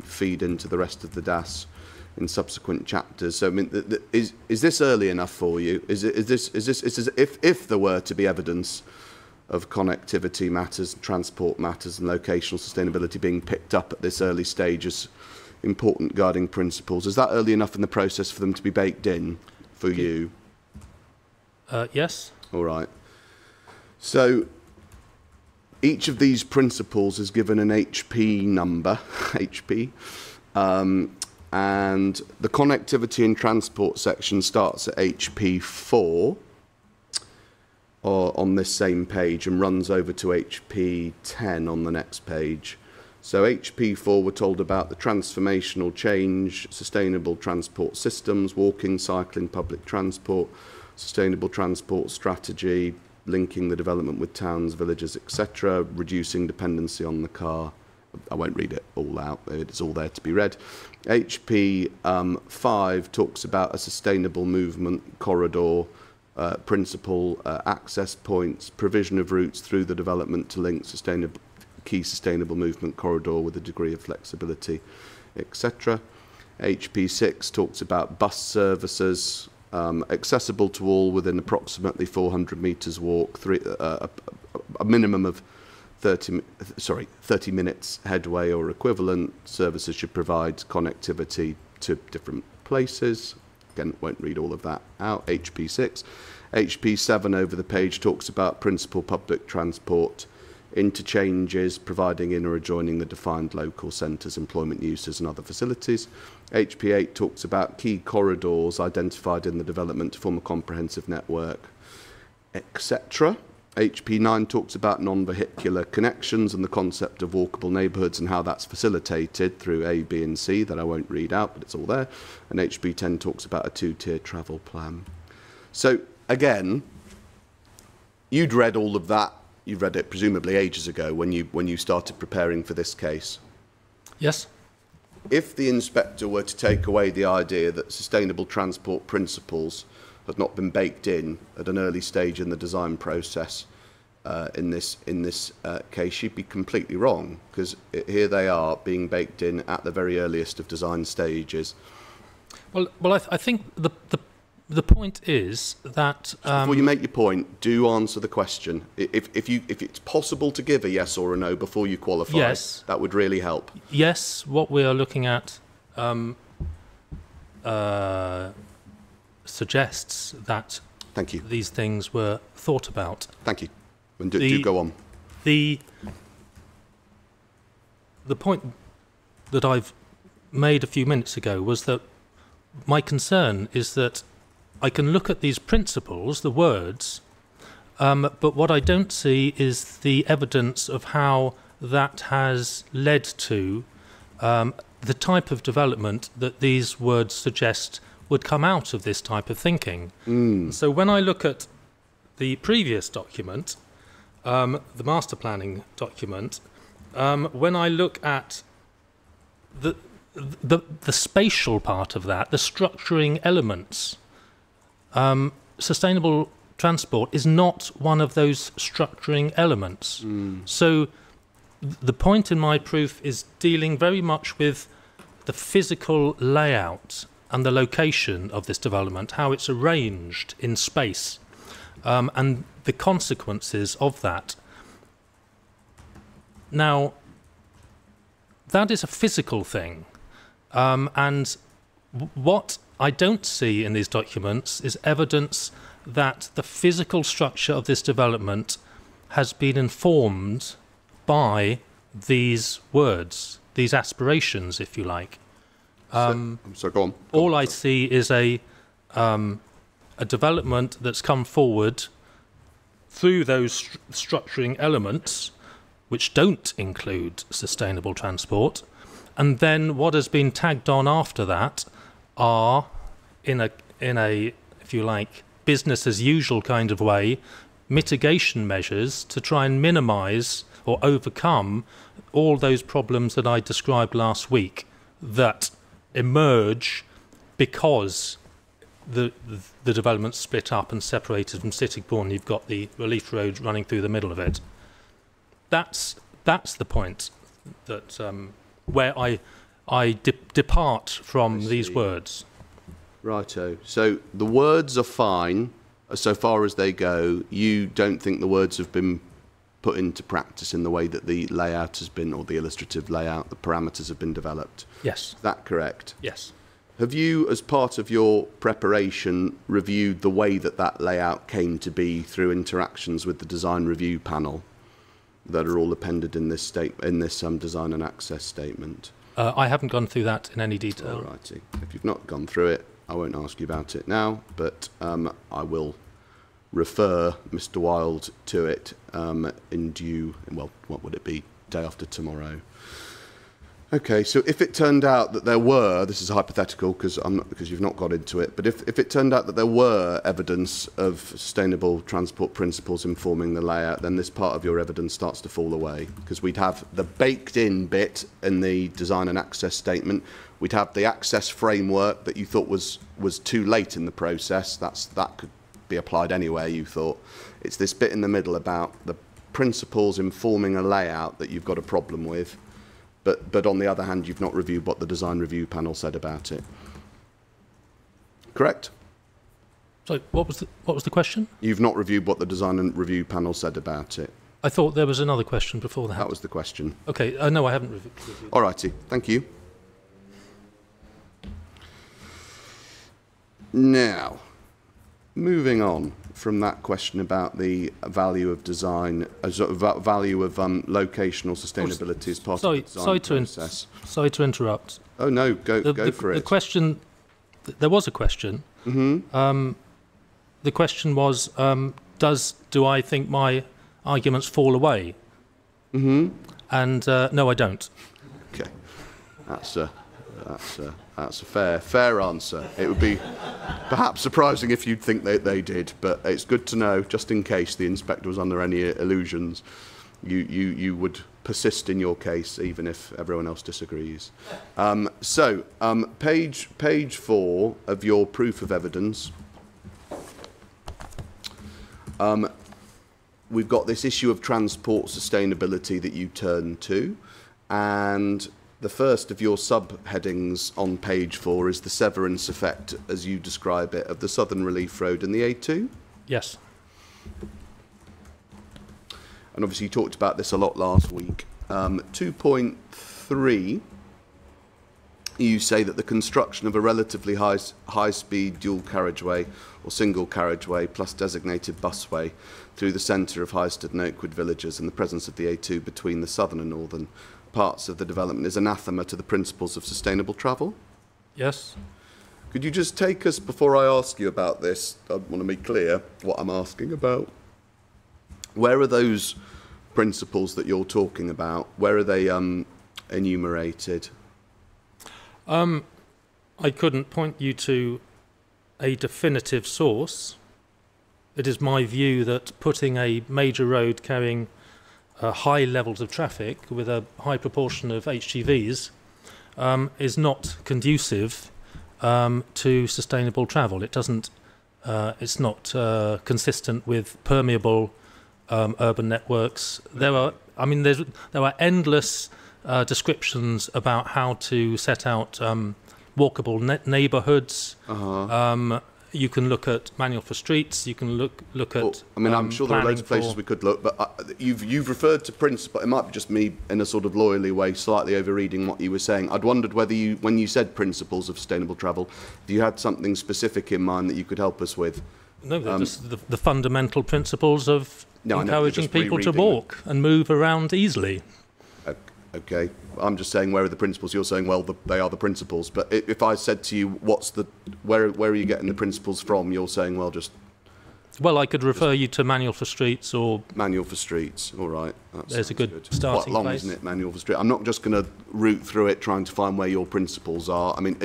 feed into the rest of the DAS in subsequent chapters. So, I mean, is this early enough for you? Is this if there were to be evidence of connectivity matters, transport matters, and locational sustainability being picked up at this early stage as important guiding principles, is that early enough in the process for them to be baked in for you? Yes. All right. So each of these principles is given an HP number, HP. And the connectivity and transport section starts at HP 4 on this same page and runs over to HP 10 on the next page. So HP 4, we're told about the transformational change, sustainable transport systems, walking, cycling, public transport, sustainable transport strategy, linking the development with towns, villages, etc., reducing dependency on the car. I won't read it all out, it's all there to be read. HP 5 talks about a sustainable movement corridor, principal access points, provision of routes through the development to link key sustainable movement corridor with a degree of flexibility, etc. HP 6 talks about bus services, accessible to all within approximately 400 metres walk, a minimum of 30 minutes headway or equivalent. Services should provide connectivity to different places. Again, won't read all of that out. HP 6. HP 7 over the page talks about principal public transport interchanges, providing in or adjoining the defined local centres, employment uses and other facilities. HP 8 talks about key corridors identified in the development to form a comprehensive network, etc. HP 9 talks about non-vehicular connections and the concept of walkable neighbourhoods and how that's facilitated through A, B and C that I won't read out, but it's all there. And HP 10 talks about a two-tier travel plan. So, again, you'd read all of that. You read it presumably ages ago when you started preparing for this case. Yes. If the inspector were to take away the idea that sustainable transport principles had not been baked in at an early stage in the design process, in this case, you'd be completely wrong, because here they are being baked in at the very earliest of design stages. Well, I think the point is that Before you make your point, do answer the question. If it's possible to give a yes or a no before you qualify, yes, that would really help. Yes, what we are looking at suggests that Thank you. These things were thought about. Thank you. And do go on. The point that I've made a few minutes ago was that my concern is that I can look at these principles, the words, but what I don't see is the evidence of how that has led to the type of development that these words suggest would come out of this type of thinking. So when I look at the previous document, the master planning document, when I look at the spatial part of that, the structuring elements, sustainable transport is not one of those structuring elements. So the point in my proof is dealing very much with the physical layout and the location of this development, how it's arranged in space, and the consequences of that. Now, that is a physical thing, and what I don't see in these documents is evidence that the physical structure of this development has been informed by these words, these aspirations, if you like. So go on. All I see is a development that's come forward through those structuring elements, which don't include sustainable transport, and then what has been tagged on after that are, in a if you like, business as usual kind of way, mitigation measures to try and minimise or overcome all those problems that I described last week that emerge because the development split up and separated from Sittingbourne. You've got the relief road running through the middle of it. That's the point that where I depart from these words. Righto. So the words are fine so far as they go. You don't think the words have been put into practice in the way that the layout has been, or the illustrative layout, the parameters have been developed? Yes. Is that correct? Yes. Have you, as part of your preparation, reviewed the way that layout came to be through interactions with the design review panel that are all appended in this design and access statement? I haven't gone through that in any detail. All righty. If you've not gone through it, I won't ask you about it now, but I will refer Mr. Wilde to it in due, well, what would it be, day after tomorrow. Okay, so if it turned out that there were, this is hypothetical because you've not got into it, but if it turned out that there were evidence of sustainable transport principles informing the layout, then this part of your evidence starts to fall away, because we'd have the baked-in bit in the design and access statement. We'd have the access framework that you thought was too late in the process. That could be applied anywhere, you thought. It's this bit in the middle about the principles informing a layout that you've got a problem with. But on the other hand, you've not reviewed what the design review panel said about it. Correct? So what was the question? You've not reviewed what the design and review panel said about it. I thought there was another question before that. That was the question. Okay, no, I haven't reviewed. All righty, thank you. Now, moving on from that question about the value of design, value of locational sustainability as part of the design process. Sorry to interrupt. Oh no, go for it. The question, there was a question. Mm-hmm. The question was, do I think my arguments fall away? Mm-hmm. And no, I don't. Okay, that's a That's a fair answer. It would be perhaps surprising if you'd think they did, but it's good to know, just in case the inspector was under any illusions, you would persist in your case, even if everyone else disagrees. Page 4 of your proof of evidence. We've got this issue of transport sustainability that you turn to, and the first of your subheadings on page 4 is the severance effect, as you describe it, of the Southern Relief Road and the A2? Yes. And obviously you talked about this a lot last week. 2.3, you say that the construction of a relatively high-speed dual carriageway or single carriageway plus designated busway through the centre of Highsted and Oakwood villages in the presence of the A2 between the southern and northern parts of the development is anathema to the principles of sustainable travel? Yes. Could you just take us, before I ask you about this, I want to be clear what I'm asking about. Where are those principles that you're talking about? Where are they enumerated? I couldn't point you to a definitive source. It is my view that putting a major road carrying high levels of traffic with a high proportion of HGVs is not conducive to sustainable travel. It doesn't. It's not consistent with permeable urban networks. There are endless descriptions about how to set out walkable neighbourhoods. You can look at manual for streets. You can look at. Well, I mean, I'm sure there are loads of places we could look, but you've referred to principle. It might be just me in a sort of lawyerly way, slightly overreading what you were saying. I'd wondered whether you, when you said principles of sustainable travel, if you had something specific in mind that you could help us with. No, they're just the fundamental principles of encouraging people to walk and move around easily. Okay, I'm just saying, where are the principles? You're saying, well, they are the principles. But if I said to you, where are you getting the principles from? You're saying, well, just. Well, I could refer you to Manual for Streets or. Manual for Streets. All right, there's a good starting quite long, place. isn't it? Manual for Streets. I'm not just going to root through it trying to find where your principles are. I mean,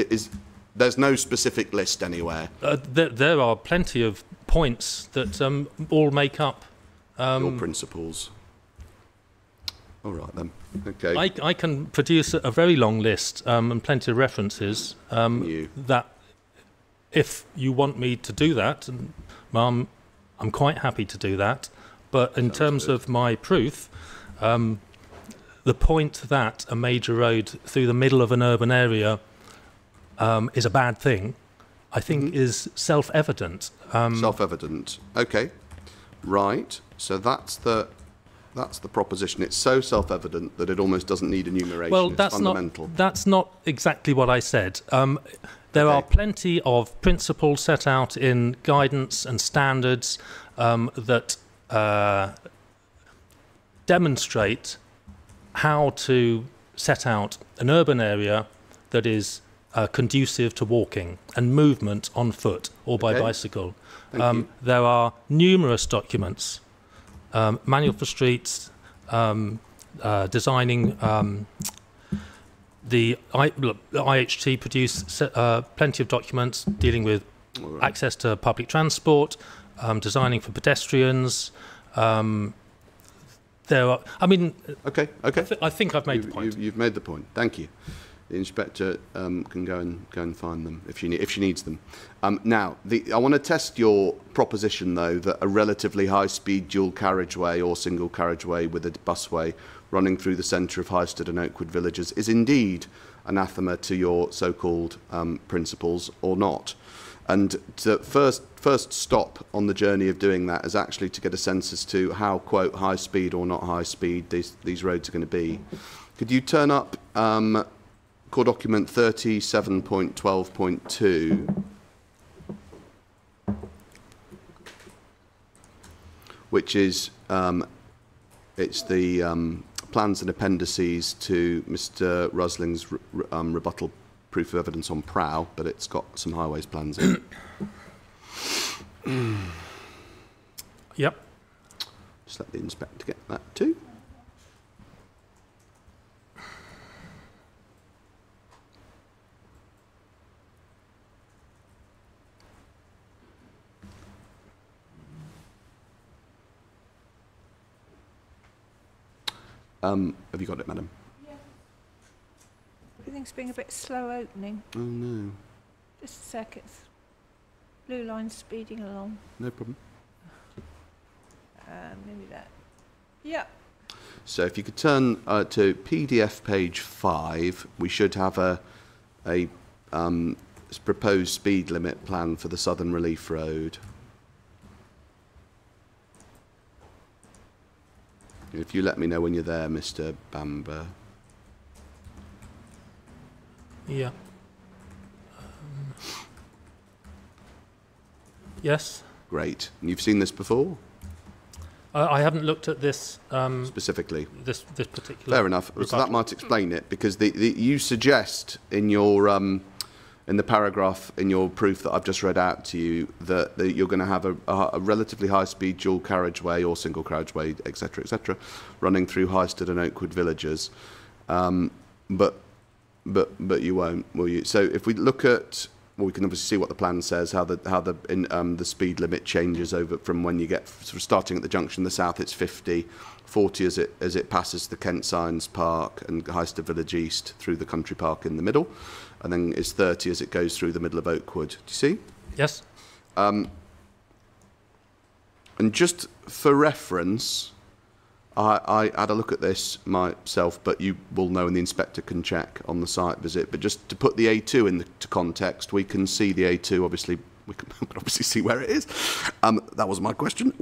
there's no specific list anywhere. There are plenty of points that all make up your principles. All right then. Okay. I can produce a very long list and plenty of references that, if you want me to do that, I'm quite happy to do that. But in terms of my proof, the point that a major road through the middle of an urban area is a bad thing, I think is self-evident. Self-evident. Okay. Right. So that's the proposition. It's so self-evident that it almost doesn't need enumeration. Well, it's fundamental. That's not exactly what I said. There are plenty of principles set out in guidance and standards that demonstrate how to set out an urban area that is conducive to walking and movement on foot or by bicycle. There are numerous documents. Manual for Streets, designing the IHT produced plenty of documents dealing with access to public transport, designing for pedestrians. There are. I mean. Okay. I think I've made the point. You've made the point. Thank you. The inspector can go and find them if she needs them. Now, I want to test your proposition, though, that a relatively high-speed dual carriageway or single carriageway with a busway running through the centre of Highsted and Oakwood villages is indeed anathema to your so-called principles or not. And the first stop on the journey of doing that is actually to get a sense as to how, quote, high speed or not high speed these roads are going to be. Could you turn up core document 37.12.2, which is it's the plans and appendices to Mr. Rusling's rebuttal proof of evidence on Prow, but it's got some highways plans in. Yep. Just let the inspector get that too. Have you got it, madam? Yeah. Everything's being a bit slow opening. Oh, no. Just a sec, it's blue line speeding along. No problem. Maybe that. Yeah. So if you could turn to PDF page 5, we should have a proposed speed limit plan for the Southern Relief Road. If you let me know when you're there, Mr. Bamber. Yeah. Yes. Great. And you've seen this before? I haven't looked at this Specifically. This particular. Fair enough. So that might explain it, because you suggest in your in the paragraph in your proof that I've just read out to you that you're going to have a relatively high-speed dual carriageway or single carriageway, etc., running through Highsted and Oakwood villages, but you won't, will you? So if we look at, well, we can obviously see what the plan says, how the speed limit changes over from when you get sort of starting at the junction in the south. It's 50, 40 as it passes the Kent Science Park and Highsted Village East through the country park in the middle, and then it's 30 as it goes through the middle of Oakwood. Do you see? Yes. And just for reference, I had a look at this myself, but you will know, and the inspector can check on the site visit. But just to put the A2 into context, we can see the A2. Obviously, we can obviously see where it is. That was my question.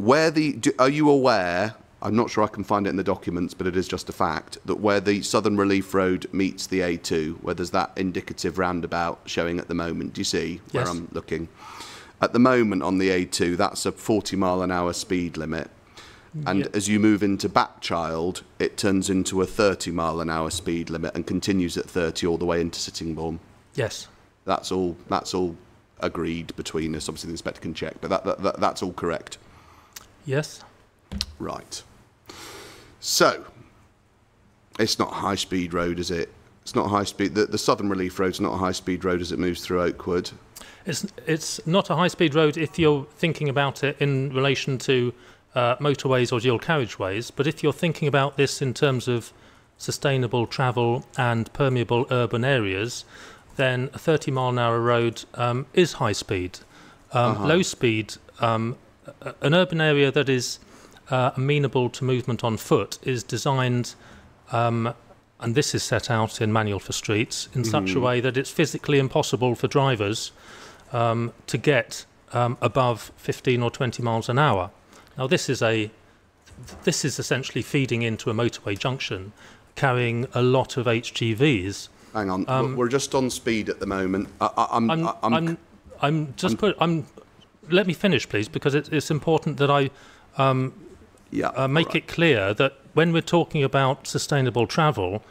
Are you aware? I'm not sure I can find it in the documents, but it is just a fact that where the Southern Relief Road meets the A2, where there's that indicative roundabout showing at the moment. Do you see where Yes. I'm looking? At the moment on the A2, that's a 40-mile-an-hour speed limit. And as you move into Backchild, it turns into a 30-mile-an-hour speed limit and continues at 30 all the way into Sittingbourne. Yes. That's all agreed between us. Obviously, the inspector can check, but that's all correct. Yes. Right. So, it's not a high-speed road, is it? It's not a high-speed. The Southern Relief Road's not a high-speed road as it moves through Oakwood. It's not a high-speed road if you're thinking about it in relation to motorways or dual carriageways, but if you're thinking about this in terms of sustainable travel and permeable urban areas, then a 30-mile-an-hour road is high speed. Low speed, an urban area that is amenable to movement on foot is designed, and this is set out in Manual for Streets, in such a way that it's physically impossible for drivers to get above 15 or 20 miles an hour. Now, this is essentially feeding into a motorway junction, carrying a lot of HGVs. Hang on, we're just on speed at the moment. Let me finish, please, because it's important that I make it clear that when we're talking about sustainable travel,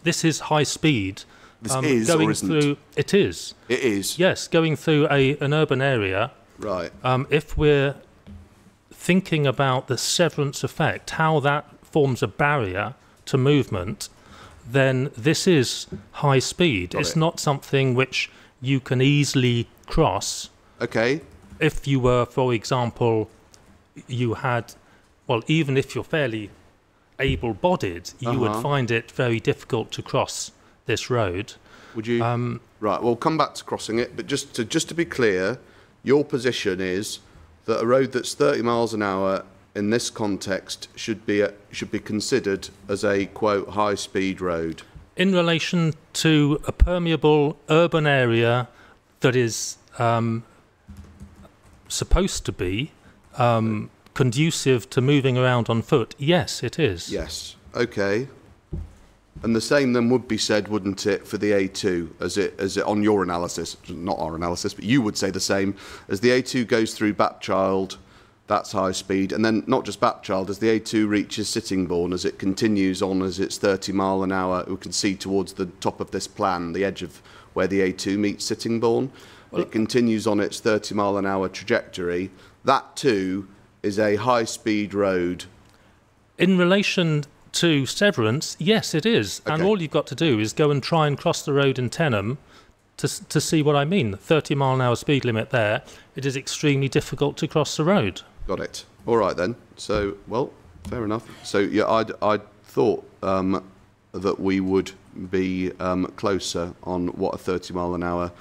this is high speed. This is going or isn't? through. It is. It is. Yes, going through an urban area. Right. If we're thinking about the severance effect, how that forms a barrier to movement, then this is high speed. It's not something which you can easily cross. Okay. If you were, for example, even if you're fairly able-bodied, you would find it very difficult to cross this road. Would you? Right. We'll come back to crossing it, but just to be clear, your position is that a road that's 30 miles an hour in this context should be considered as a, quote, high-speed road. In relation to a permeable urban area that is supposed to be conducive to moving around on foot, yes, it is. Yes. Okay. And the same then would be said, wouldn't it, for the A2, as it on your analysis, not our analysis, but you would say the same, as the A2 goes through Backchild, that's high speed, and then not just Backchild, as the A2 reaches Sittingbourne, as it continues on as it's 30 mile an hour, we can see towards the top of this plan, the edge of where the A2 meets Sittingbourne, it continues on its 30 mile an hour trajectory. That too is a high speed road. In relation to severance, yes, it is. Okay. And all you've got to do is go and try and cross the road in Tenham to see what I mean. 30 mile an hour speed limit there. It is extremely difficult to cross the road. Got it. All right then. So, well, fair enough. So, yeah, I'd thought that we would be closer on what a 30 mile an hour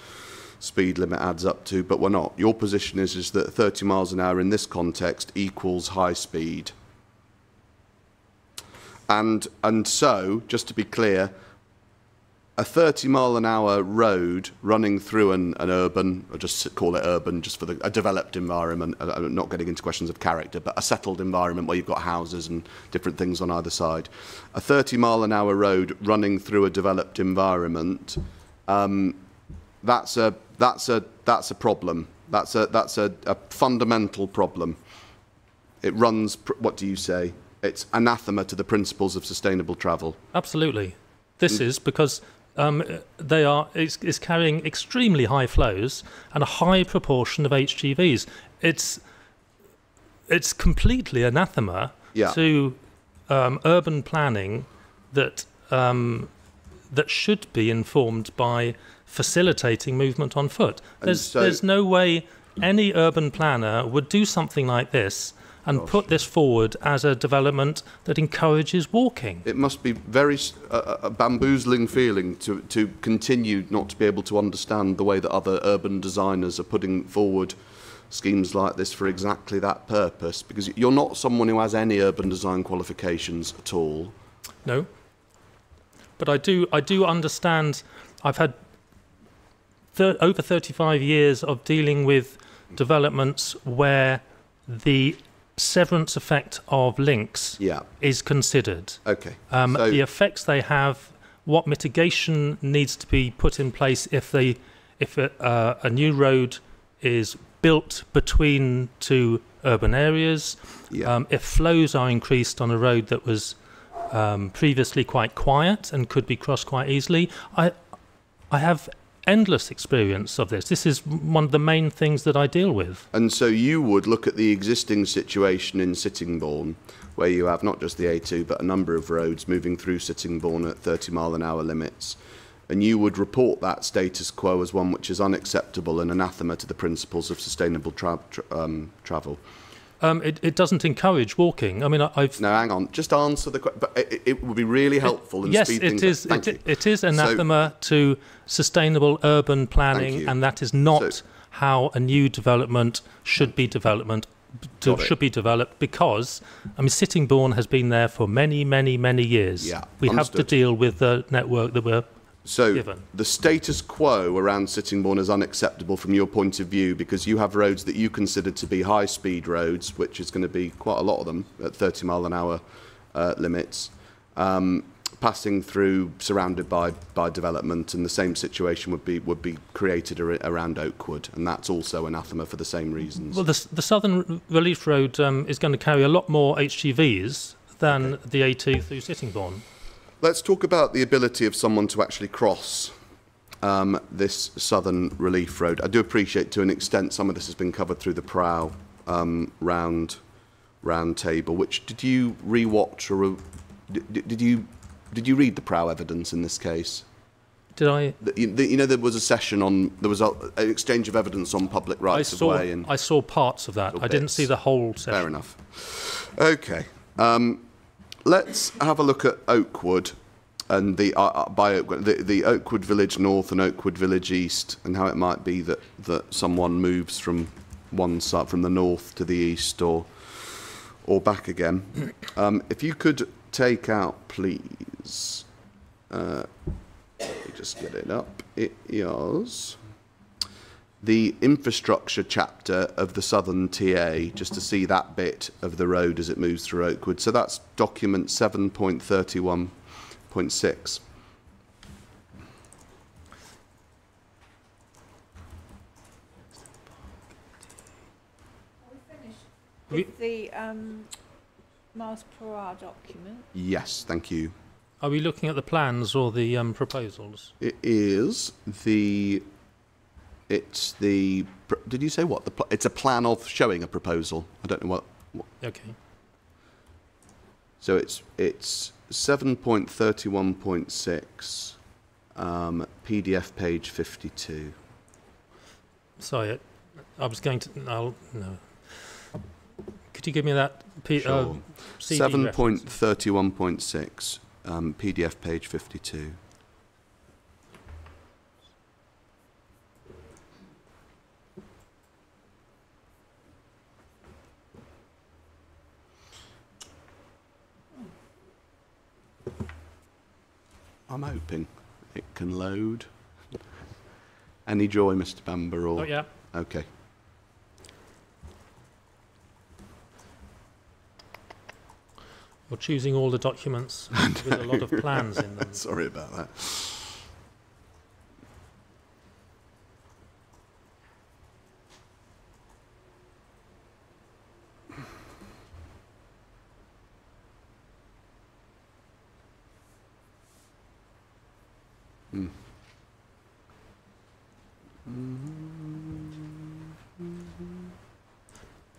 speed limit adds up to, but we're not. Your position is that 30 miles an hour in this context equals high speed. And so, just to be clear, a 30 mile an hour road running through an urban, or just call it urban, just for a developed environment, I'm not getting into questions of character, but a settled environment where you've got houses and different things on either side. A 30 mile an hour road running through a developed environment, that's a problem. That's a fundamental problem. It runs, what do you say? It's anathema to the principles of sustainable travel. Absolutely. This is because it's carrying extremely high flows and a high proportion of HGVs. It's completely anathema to urban planning that should be informed by facilitating movement on foot. There's no way any urban planner would do something like this and put this forward as a development that encourages walking. It must be very a bamboozling feeling to continue not to be able to understand the way that other urban designers are putting forward schemes like this for exactly that purpose, because you're not someone who has any urban design qualifications at all. No. But I do understand. I've had over 35 years of dealing with developments where the severance effect of links is considered. Okay. The effects they have, what mitigation needs to be put in place if a new road is built between two urban areas, if flows are increased on a road that was previously quite quiet and could be crossed quite easily. I have endless experience of this. This is one of the main things that I deal with. And so you would look at the existing situation in Sittingbourne, where you have not just the A2 but a number of roads moving through Sittingbourne at 30 mile an hour limits, and you would report that status quo as one which is unacceptable and anathema to the principles of sustainable travel. It doesn't encourage walking. I mean, I've... No, hang on. Just answer the question. But it would be really helpful and speed things up. It is anathema to sustainable urban planning, and that is not how a new development should be developed, because, I mean, Sittingbourne has been there for many, many, many years. Yeah, we have to deal with the network that we're given. The status quo around Sittingbourne is unacceptable from your point of view, because you have roads that you consider to be high-speed roads, which is going to be quite a lot of them at 30 mile an hour limits, passing through, surrounded by development, and the same situation would be created around Oakwood, and that's also anathema for the same reasons. Well, the Southern Relief Road is going to carry a lot more HGVs than the A2 through Sittingbourne. Let's talk about the ability of someone to actually cross this Southern Relief Road. I do appreciate, to an extent, some of this has been covered through the Prow round table. Which did you rewatch, or did you read the Prow evidence in this case? Did I? You know, there was a session on, there was an exchange of evidence on public rights of way. And I saw parts of that. I didn't see the whole session. Fair enough. Okay. Let's have a look at Oakwood and the Oakwood Village North and Oakwood Village East, and how it might be that someone moves from one side, from the north to the east, or back again. If you could take out, please. Let me just get it up. It is the infrastructure chapter of the Southern TA, just to see that bit of the road as it moves through Oakwood. So that's document 7.31.6. With the miles per hour document? Yes, thank you. Are we looking at the plans or the proposals? It is the... It's the... Did you say what? It's a plan of showing a proposal. I don't know what... Okay. So it's 7.31.6, PDF page 52. Sorry, I was going to... No. could you give me that Sure. CD reference? 7.31.6, PDF page 52. I'm hoping it can load. Any joy, Mr. Bamber? Or... Oh, yeah. Okay. You're choosing all the documents with a lot of plans in them. Sorry about that.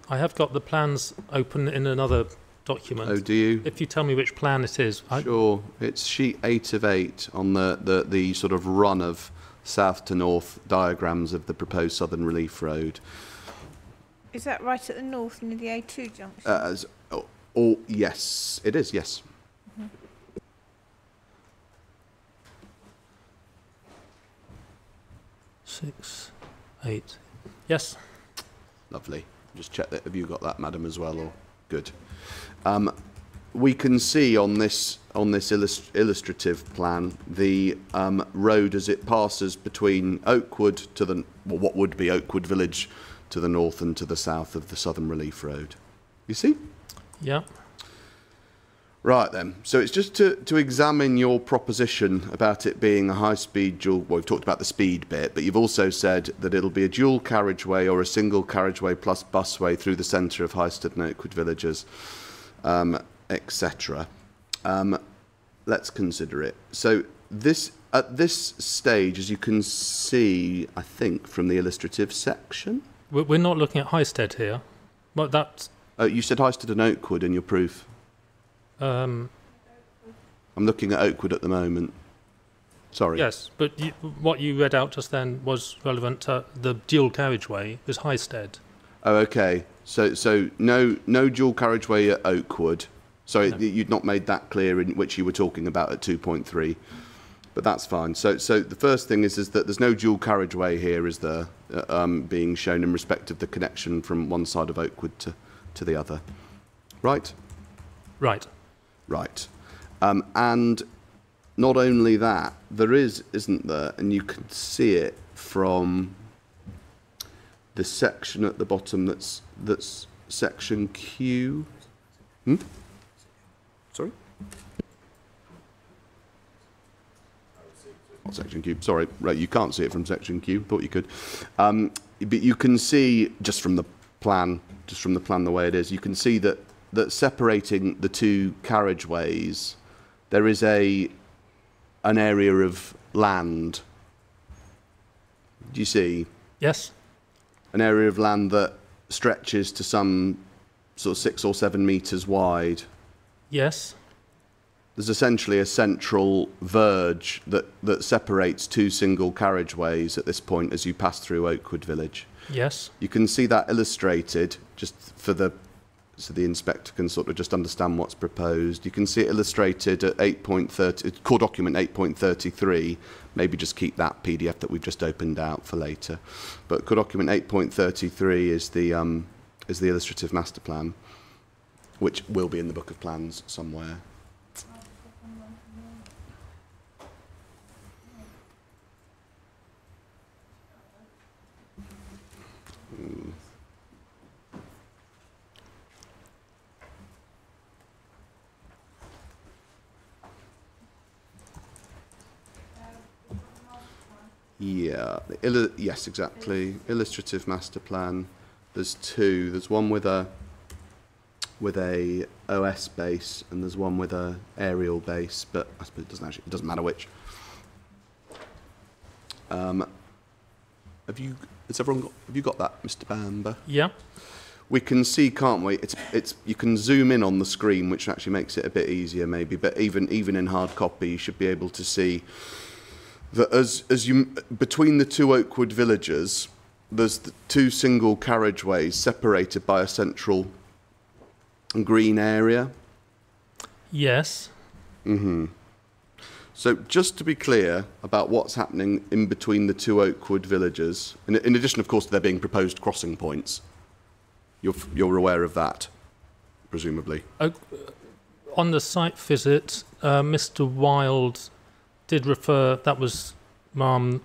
I have got the plans open in another document. Oh, do you? If you tell me which plan it is. Sure. It's sheet 8 of 8 on the sort of run of south to north diagrams of the proposed Southern Relief Road. Is that right at the north near the A2 junction? Yes, it is, yes. 6, 8. Yes. Lovely. Just check that. Have you got that, madam, as well? Or good. We can see on this illustrative plan the road as it passes between Oakwood to what would be Oakwood Village to the north and to the south of the Southern Relief Road. You see? Yeah. Right then. So it's just to examine your proposition about it being a high-speed dual... Well, we've talked about the speed bit, but you've also said that it'll be a dual carriageway or a single carriageway plus busway through the centre of Highsted and Oakwood villages, etc. Let's consider it. So at this stage, as you can see, I think, from the illustrative section... We're not looking at Highsted here. But that's... you said Highsted and Oakwood in your proof. I'm looking at Oakwood at the moment. Sorry. Yes, but what you read out just then was relevant to the dual carriageway is Highsted. Oh, okay. So no dual carriageway at Oakwood. Sorry, no. You'd not made that clear in which you were talking about at 2.3. But that's fine. So the first thing is that there's no dual carriageway here, is there, being shown in respect of the connection from one side of Oakwood to the other. Right? Right. Right. And not only that, there is, isn't there, and you can see it from the section at the bottom that's section Q. Sorry? Not section Q. Sorry, right, you can't see it from section Q. Thought you could. But you can see, just from the plan the way it is, you can see that separating the two carriageways, there is an area of land. Do you see? Yes. An area of land that stretches to some sort of 6 or 7 metres wide. Yes. There's essentially a central verge that separates two single carriageways at this point as you pass through Oakwood Village. Yes. You can see that illustrated just so the inspector can sort of just understand what's proposed. You can see it illustrated at 8.30, core document 8.33. Maybe just keep that PDF that we've just opened out for later. But core document 8.33 is the illustrative master plan, which will be in the book of plans somewhere. Yeah, yes, exactly. Illustrative master plan. There's two. There's one with a OS base, and there's one with a aerial base. But I suppose it doesn't matter which. Have you got that, Mr. Bamber? Yeah. We can see, can't we? You can zoom in on the screen, which actually makes it a bit easier, maybe. But even in hard copy, you should be able to see that as you between the two Oakwood villages, there's the two single carriageways separated by a central green area? Yes. So just to be clear about what's happening in between the two Oakwood villages, in addition, of course, to there being proposed crossing points, you're aware of that, presumably? On the site visit, Mr. Wild did refer, that was, Ma'am,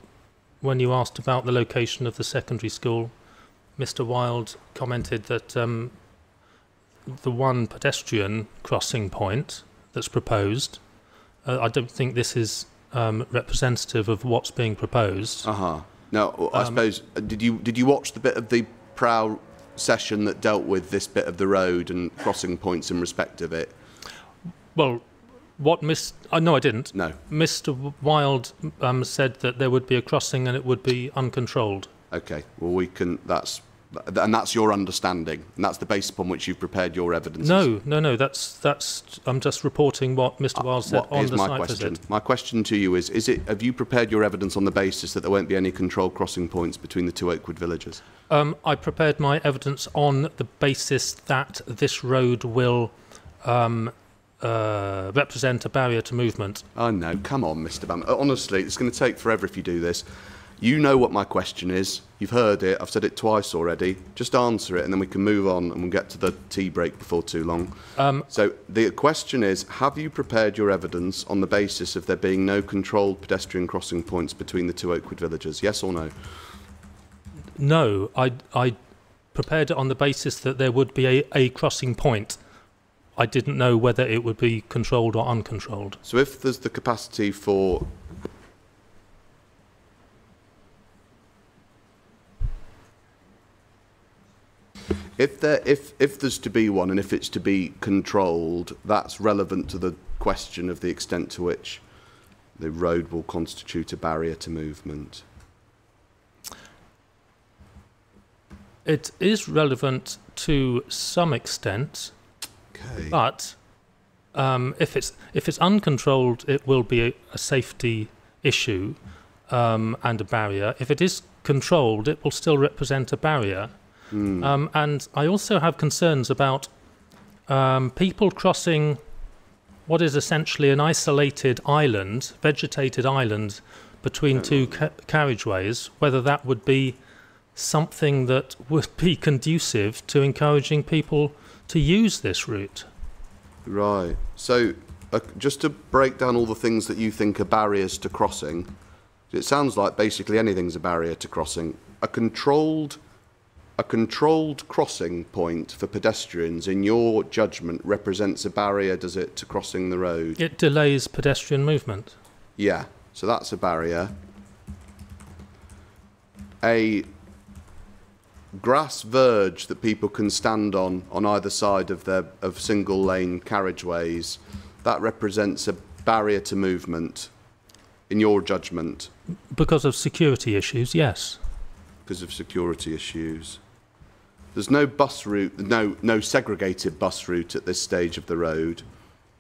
when you asked about the location of the secondary school, Mr. Wild commented that the one pedestrian crossing point that's proposed, I don't think this is representative of what's being proposed. Now, I suppose, did you watch the bit of the Prow session that dealt with this bit of the road and crossing points in respect of it? Well, what no, I didn't. No. Mr. Wild said that there would be a crossing and it would be uncontrolled. Okay. Well, that's your understanding, and that's the basis upon which you've prepared your evidence. No. That's. I'm just reporting what Mr. Wild said on the site visit. My question to you is have you prepared your evidence on the basis that there won't be any controlled crossing points between the two Oakwood villages? I prepared my evidence on the basis that this road will represent a barrier to movement. Oh no, come on, Mr. Bam. Honestly, it's going to take forever if you do this. You know what my question is. You've heard it. I've said it twice already. Just answer it and then we can move on and we'll get to the tea break before too long. So the question is, have you prepared your evidence on the basis of there being no controlled pedestrian crossing points between the two Oakwood villages? Yes or no? No, I prepared it on the basis that there would be a crossing point. I didn't know whether it would be controlled or uncontrolled. So if there's the capacity for... If there's to be one and if it's to be controlled, that's relevant to the question of the extent to which the road will constitute a barrier to movement. It is relevant to some extent, okay. But if it's uncontrolled, it will be a safety issue and a barrier. If it is controlled, it will still represent a barrier. And I also have concerns about people crossing what is essentially an isolated island, vegetated island, between two carriageways, whether that would be something that would be conducive to encouraging people to use this route. Right. So just to break down all the things that you think are barriers to crossing, it sounds like basically anything's a barrier to crossing. A controlled crossing point for pedestrians, in your judgment, represents a barrier, does it, to crossing the road? It delays pedestrian movement. Yeah, so that's a barrier. A grass verge that people can stand on either side of single lane carriageways, that represents a barrier to movement, in your judgment? Because of security issues, yes. Because of security issues. There's no bus route, no segregated bus route at this stage of the road.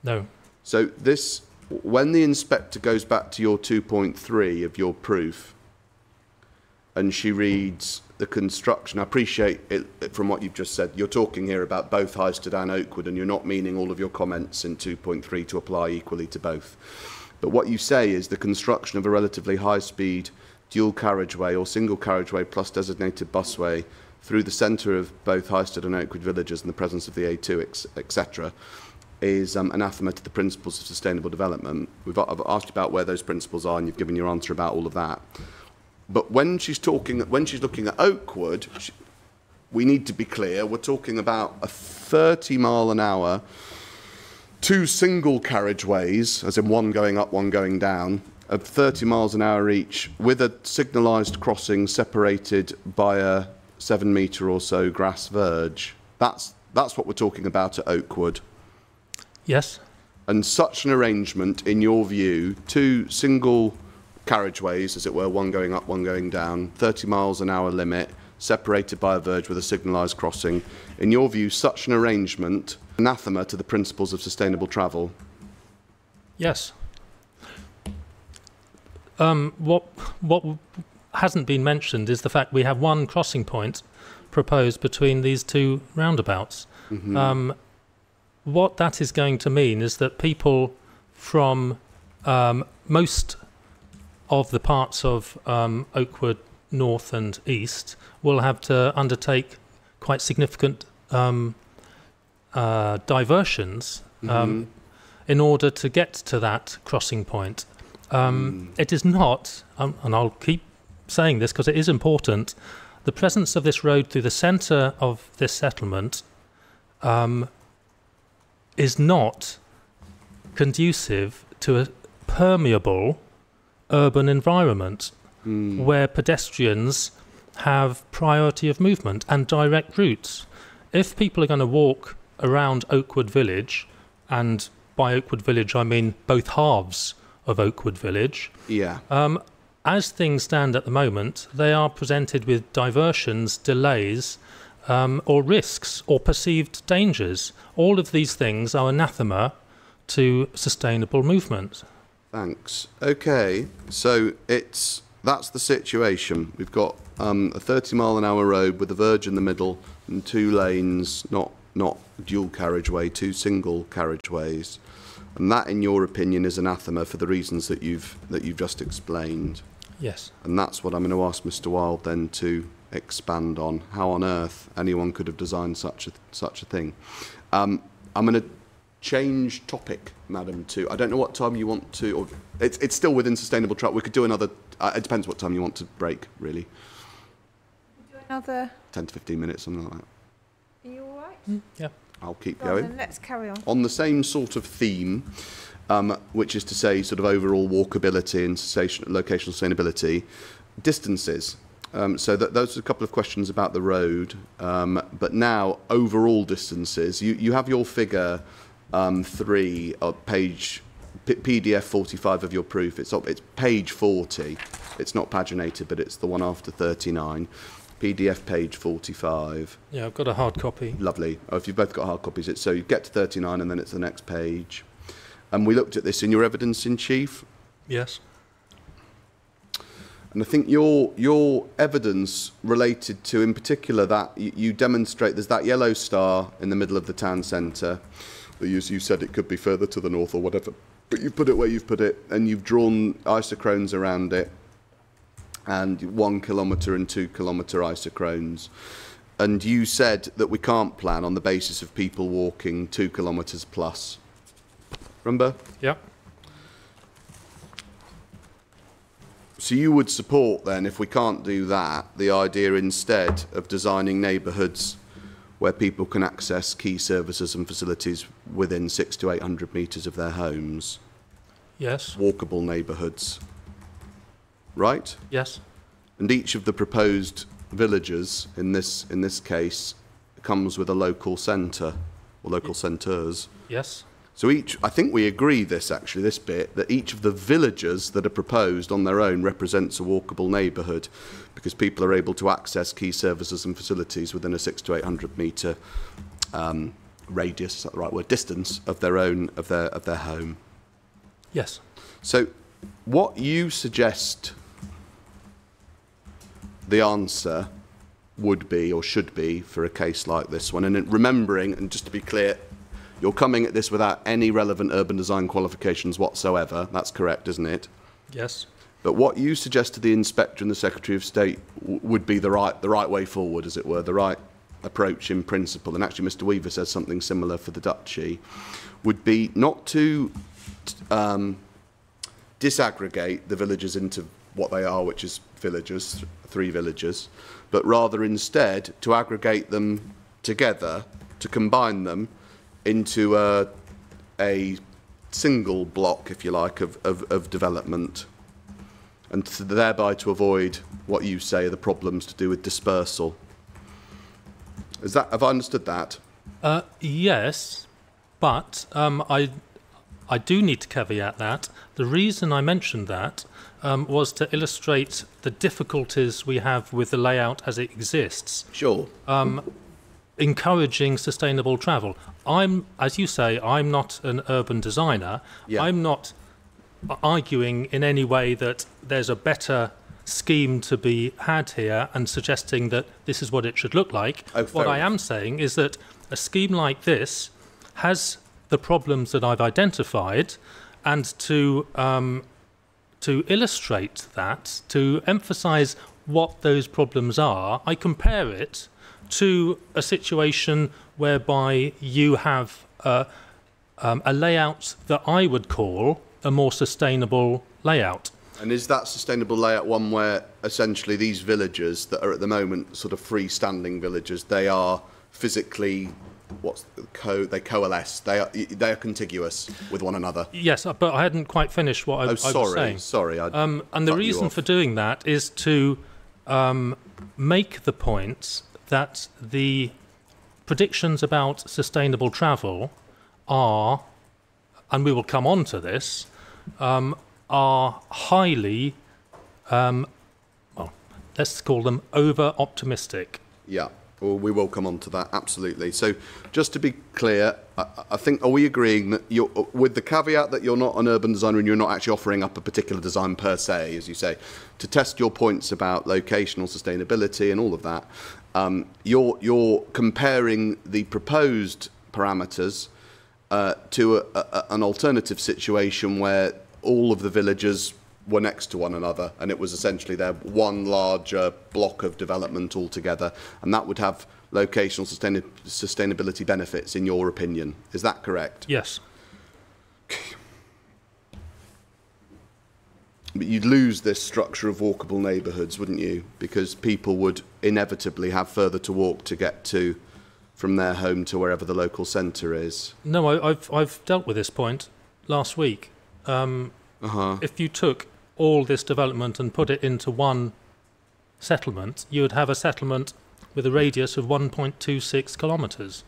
No. So this, when the inspector goes back to your 2.3 of your proof, and she reads the construction, I appreciate it from what you've just said. You're talking here about both Highsted and Oakwood, and you're not meaning all of your comments in 2.3 to apply equally to both. But what you say is the construction of a relatively high-speed dual carriageway or single carriageway plus designated busway through the centre of both Highsted and Oakwood villages in the presence of the A2, etc., is anathema to the principles of sustainable development. I've asked you about where those principles are, and you've given your answer about all of that. But when she's looking at Oakwood, we need to be clear. We're talking about a 30-mile-an-hour, two single carriageways, as in one going up, one going down, of 30 miles an hour each, with a signalised crossing separated by a 7-metre or so grass verge. That's what we're talking about at Oakwood. Yes. And such an arrangement, in your view, two single carriageways, as it were, one going up, one going down, 30 miles an hour limit, separated by a verge with a signalised crossing. In your view, such an arrangement, anathema to the principles of sustainable Yes. What hasn't been mentioned is the fact we have one crossing point proposed between these two roundabouts. what that is going to mean is that people from most of the parts of Oakwood North and East will have to undertake quite significant diversions in order to get to that crossing point. It is not, and I'll keep saying this because it is important, the presence of this road through the centre of this settlement is not conducive to a permeable urban environment where pedestrians have priority of movement and direct routes. If people are going to walk around Oakwood Village, and by Oakwood Village I mean both halves of Oakwood Village, as things stand at the moment, they are presented with diversions, delays, or risks, or perceived dangers. All of these things are anathema to sustainable movement. Thanks. Okay, so that's the situation. We've got a 30-mile-an-hour road with a verge in the middle and 2 lanes, not dual carriageway, 2 single carriageways. And that, in your opinion, is anathema for the reasons that you've just explained. Yes. And that's what I'm going to ask Mr. Wilde then to expand on. How on earth anyone could have designed such a thing? I'm going to change topic, madam, to, I don't know what time you want to, or it's still within sustainable travel. We could do another, it depends what time you want to break, really. Do another 10 to 15 minutes, something like that. Are you all right? Yeah. I'll keep Go on going. then, let's carry on. On the same sort of theme, which is to say sort of overall walkability and locational sustainability, distances. So those are a couple of questions about the road, but now overall distances. You have your figure 3 page PDF 45 of your proof. It's page 40. It's not paginated, but it's the one after 39. PDF page 45. Yeah, I've got a hard copy. Lovely. Oh, if you've both got hard copies, so you get to 39 and then it's the next page. And we looked at this in your evidence in chief. Yes. And I think your evidence related to, in particular, that you demonstrate there's that yellow star in the middle of the town centre. You said it could be further to the north or whatever, but you put it where you've put it, and you've drawn isochrones around it, and 1 kilometre and 2 kilometre isochrones. And you said that we can't plan on the basis of people walking 2 kilometres plus. Remember? Yeah. So you would support then, if we can't do that, the idea instead of designing neighbourhoods where people can access key services and facilities within 600 to 800 metres of their homes? Yes. Walkable neighbourhoods. Right? Yes. And each of the proposed villages in this case comes with a local centre or local centres. Yes. So I think we agree this bit, that each of the villages that are proposed on their own represents a walkable neighbourhood because people are able to access key services and facilities within a 600 to 800 metre radius, is that the right word, distance of their home. Yes. So what you suggest the answer would be or should be for a case like this one, and remembering, and just to be clear, you're coming at this without any relevant urban design qualifications whatsoever. That's correct, isn't it? Yes. But what you suggest to the Inspector and the Secretary of State would be the right way forward, as it were, the right approach in principle. And actually, Mr. Weaver says something similar for the Duchy, would be not to disaggregate the villages into what they are, which is villages, 3 villages, but rather instead to aggregate them together, to combine them into a single block, if you like, of development, and thereby to avoid what you say are the problems to do with dispersal. Have I understood that? Yes, but I do need to caveat that. The reason I mentioned that was to illustrate the difficulties we have with the layout as it exists. Sure. Encouraging sustainable travel. As you say, I'm not an urban designer. Yeah. I'm not arguing in any way that there's a better scheme to be had here and suggesting that this is what it should look like. Oh, what I am saying is that a scheme like this has the problems that I've identified, and to illustrate that, to emphasise what those problems are, I compare it to a situation whereby you have a layout that I would call a more sustainable layout. And is that sustainable layout one where essentially these villages that are at the moment sort of freestanding villages, they are physically they coalesce, they are contiguous with one another? Yes, but I hadn't quite finished what I was saying. Sorry. And the reason for doing that is to make the point that the predictions about sustainable travel are, and we will come on to this, are highly, let's call them over-optimistic. Yeah, well, we will come on to that, absolutely. So just to be clear, I think, are we agreeing that you're, with the caveat that you're not an urban designer and you're not actually offering up a particular design per se, as you say, to test your points about locational sustainability and all of that, you're comparing the proposed parameters to an alternative situation where all of the villages were next to one another and it was essentially their one larger block of development altogether, and that would have locational sustainability benefits, in your opinion. Is that correct? Yes. But you'd lose this structure of walkable neighbourhoods, wouldn't you? Because people would inevitably have further to walk to get to from their home to wherever the local centre is. No, I've dealt with this point last week. If you took all this development and put it into one settlement, you would have a settlement with a radius of 1.26 kilometres,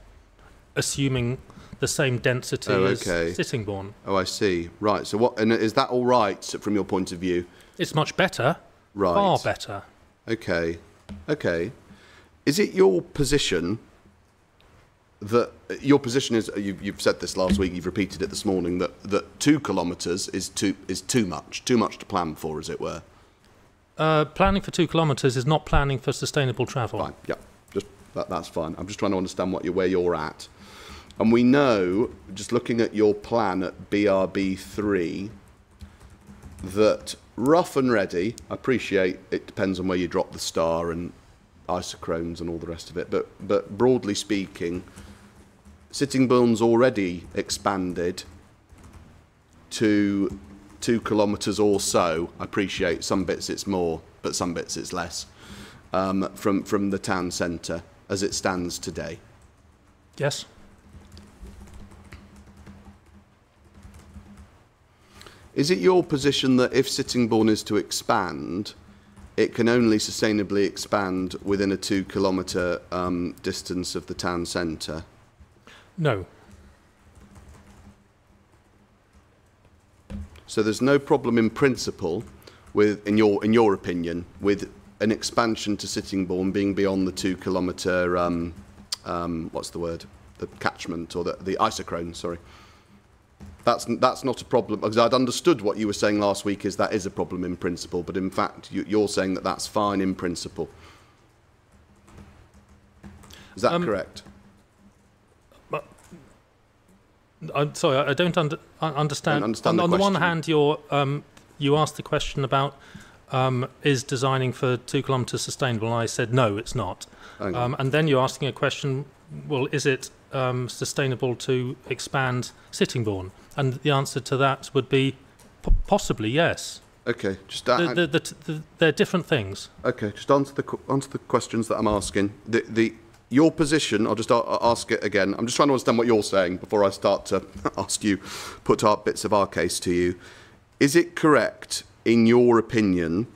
assuming the same density as Sittingbourne. Oh, I see. Right. So what? And is that all right from your point of view? It's much better. Right. Far better. Okay. Okay. Is it your position that your position is? You've said this last week. You've repeated it this morning. That 2 kilometres is too much to plan for, as it were. Planning for 2 kilometres is not planning for sustainable travel. Fine. Yeah. Just that's fine. I'm just trying to understand where you're at. And we know, just looking at your plan at BRB3, that rough and ready, I appreciate it depends on where you drop the star and isochrones and all the rest of it, but broadly speaking, Sittingbourne's already expanded to 2 kilometres or so. I appreciate some bits it's more, but some bits it's less, from the town centre as it stands today. Yes. Is it your position that if Sittingbourne is to expand, it can only sustainably expand within a 2 kilometre distance of the town centre? No. So there's no problem in principle with, in your opinion, with an expansion to Sittingbourne being beyond the 2 kilometre, what's the word? The catchment, or the isochrone, sorry. That's not a problem, because I'd understood what you were saying last week is that is a problem in principle, but in fact you're saying that that's fine in principle. Is that correct? I'm sorry, I don't understand. On the one hand, you asked the question about is designing for 2 kilometres sustainable, and I said no, it's not. And then you're asking a question, well, is it sustainable to expand Sittingbourne? And the answer to that would be possibly yes. Okay, just they're different things. Okay, just answer the questions that I'm asking. Your position, I'll just ask it again. I'm just trying to understand what you're saying before I start to put up bits of our case to you. Is it correct, in your opinion,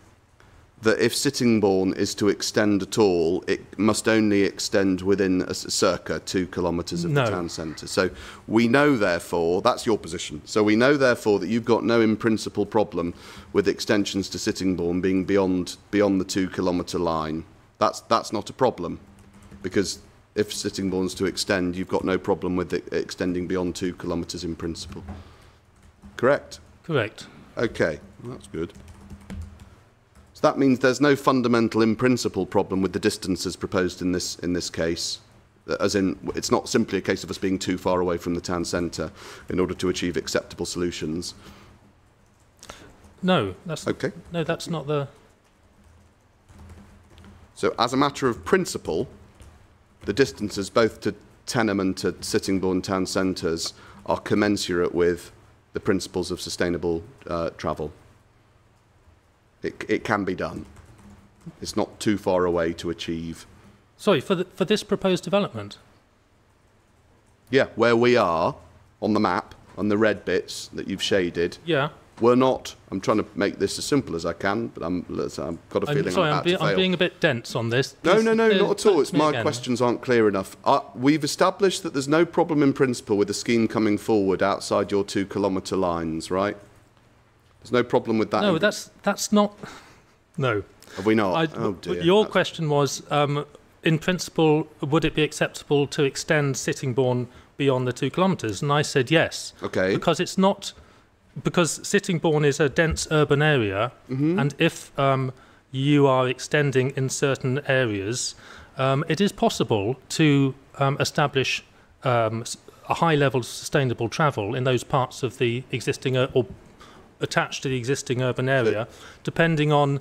that if Sittingbourne is to extend at all, it must only extend within a circa 2 kilometres of the town centre? So we know, therefore, that's your position. So we know, therefore, that you've got no in principle problem with extensions to Sittingbourne being beyond the 2 kilometre line. That's not a problem, because if Sittingbourne's to extend, you've got no problem with it extending beyond 2 kilometres in principle. Correct? Correct. Okay, well, that's good. So that means there's no fundamental in principle problem with the distances proposed in this case. As in, it's not simply a case of us being too far away from the town centre in order to achieve acceptable solutions. No, that's Okay. no, that's not the. So, as a matter of principle, the distances both to Tenham and to Sittingbourne town centres are commensurate with the principles of sustainable travel. It can be done. It's not too far away to achieve. Sorry, for this proposed development. Yeah, where we are on the map, on the red bits that you've shaded, Yeah. we're not. I'm trying to make this as simple as I can, but I've got a feeling Sorry, I'm about to fail. I'm being a bit dense on this. No, Please, not at all. It's me my again. questions aren't clear enough. We've established that there's no problem in principle with the scheme coming forward outside your 2 kilometre lines, right? There's no problem with that. No, that's not. No. Have we not? Oh dear. Your question was, in principle, would it be acceptable to extend Sittingbourne beyond the 2 kilometres? And I said yes. Okay. Because it's not. Because Sittingbourne is a dense urban area, and if you are extending in certain areas, it is possible to establish a high level of sustainable travel in those parts of the existing or attached to the existing urban area, depending on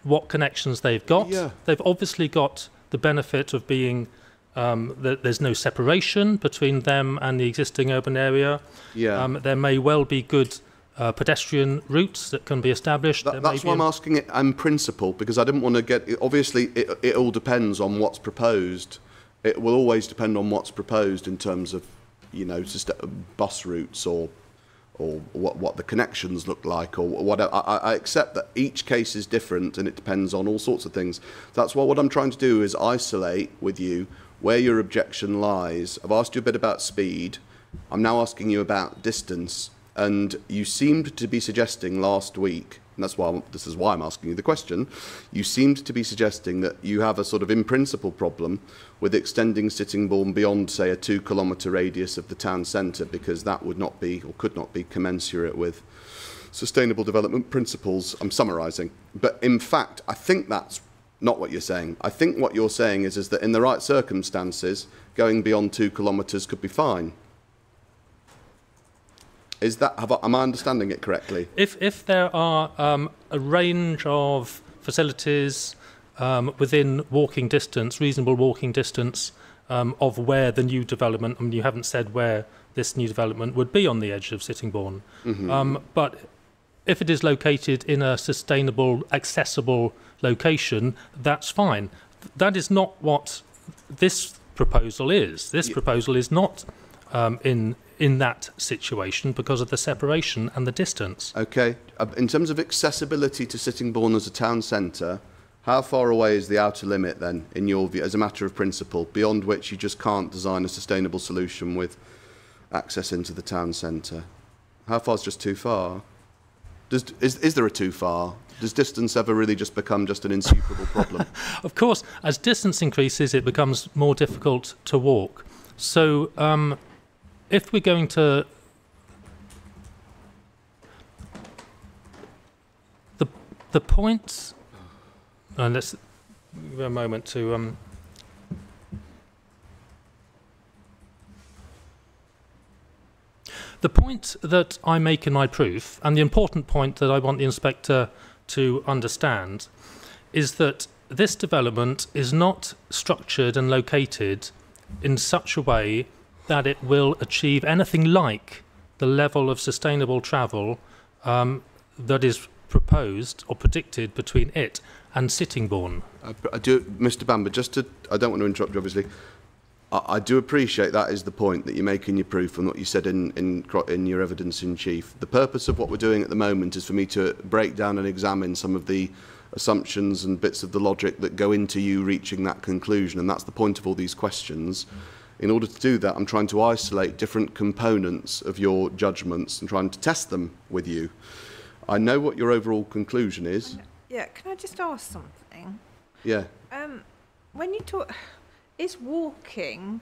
what connections they've got. Yeah. They've obviously got the benefit of being that there's no separation between them and the existing urban area. Yeah. There may well be good pedestrian routes that can be established. That's why I'm asking it in principle, because I didn't want to get. Obviously, it all depends on what's proposed. It will always depend on what's proposed in terms of, just bus routes or what the connections look like or whatever. I accept that each case is different and it depends on all sorts of things. That's why what I'm trying to do is isolate with you where your objection lies. I've asked you a bit about speed. I'm now asking you about distance. And you seemed to be suggesting last week, and this is why I'm asking you the question, you seemed to be suggesting that you have a sort of in principle problem with extending Sittingbourne beyond, say, a 2 kilometre radius of the town centre, because that would not be or could not be commensurate with sustainable development principles. I'm summarising. But in fact, I think that's not what you're saying. I think what you're saying is that in the right circumstances, going beyond 2 kilometres could be fine. Am I understanding it correctly? If there are a range of facilities within walking distance, reasonable walking distance of where the new development, I mean, you haven't said where this new development would be on the edge of Sittingbourne, but if it is located in a sustainable, accessible location, that's fine. That is not what this proposal is. This proposal is not in that situation because of the separation and the distance. Okay. In terms of accessibility to Sittingbourne as a town centre, how far away is the outer limit then, in your view, as a matter of principle, beyond which you just can't design a sustainable solution with access into the town centre? How far is just too far? Is there a too far? Does distance ever really just become just an insuperable problem? Of course, as distance increases, it becomes more difficult to walk. So if we're going to... The point... let's give a moment to... The point that I make in my proof, and the important point that I want the inspector to understand, is that this development is not structured and located in such a way that it will achieve anything like the level of sustainable travel that is proposed or predicted between it and Sittingbourne. I do, Mr. Bamber, I don't want to interrupt you, obviously. I do appreciate that is the point that you make in your proof and what you said in your evidence in chief. The purpose of what we're doing at the moment is for me to break down and examine some of the assumptions and bits of the logic that go into you reaching that conclusion, and that's the point of all these questions. In order to do that, I'm trying to isolate different components of your judgments and trying to test them with you. I know what your overall conclusion is. Yeah, can I just ask something? Yeah. When you talk... Is walking,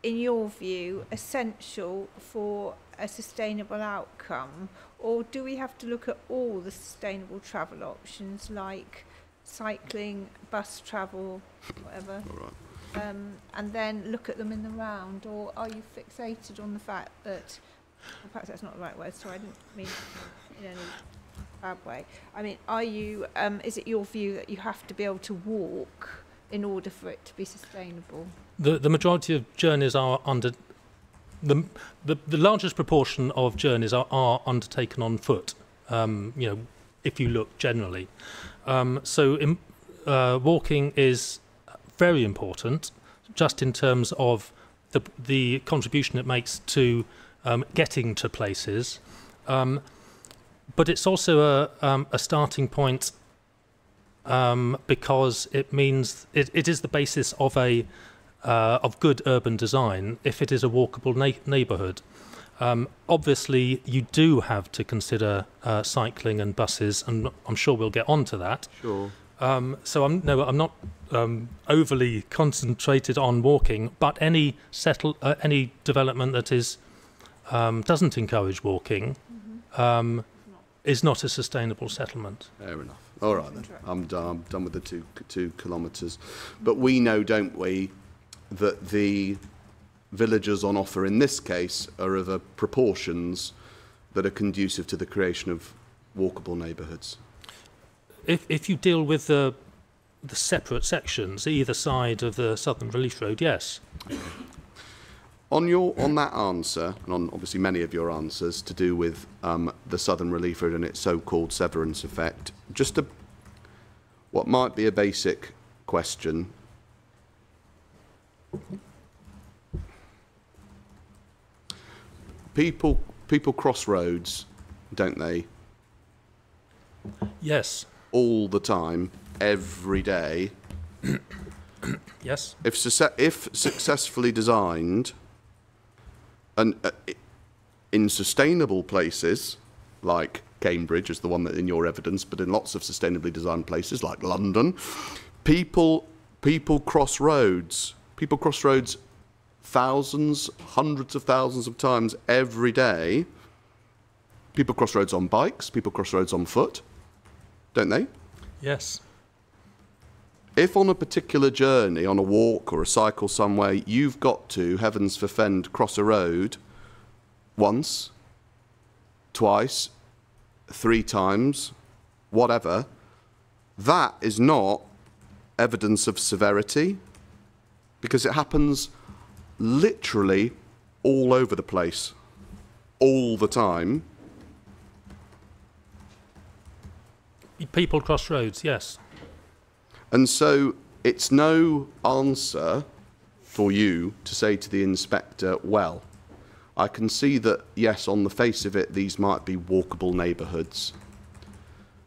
in your view, essential for a sustainable outcome, or do we have to look at all the sustainable travel options like cycling, bus travel, whatever. All right. And then look at them in the round, or are you fixated on the fact that, well, perhaps that's not the right word, sorry, I didn't mean in any bad way. I mean, are you, is it your view that you have to be able to walk in order for it to be sustainable? The majority of journeys are the largest proportion of journeys are undertaken on foot, if you look generally. Walking is very important, just in terms of the contribution it makes to getting to places, but it's also a starting point because it means it is the basis of good urban design if it is a walkable neighbourhood. Obviously, you do have to consider cycling and buses, and I'm sure we'll get on to that. Sure. So I'm not overly concentrated on walking, but any development that is doesn't encourage walking is not a sustainable settlement. Fair enough. All right then, I'm done with the 2 kilometres. But we know, don't we, that the villages on offer in this case are of a proportions that are conducive to the creation of walkable neighbourhoods. If you deal with the separate sections either side of the Southern Relief Road, yes. On that answer, and on obviously many of your answers to do with the Southern Relief Road and its so-called severance effect, just what might be a basic question. People cross roads, don't they? Yes. All the time, every day. Yes. If successfully designed, and in sustainable places, like Cambridge is the one that in your evidence, but in lots of sustainably designed places like London, people cross roads. People cross roads thousands, hundreds of thousands of times every day. People cross roads on bikes. People cross roads on foot, don't they? Yes. If on a particular journey, on a walk or a cycle somewhere, you've got to, heavens forfend, cross a road once, twice, 3 times, whatever, that is not evidence of severity, because it happens literally all over the place, all the time. People cross roads, yes. And so it's no answer for you to say to the inspector, well, I can see that, yes, on the face of it, these might be walkable neighbourhoods,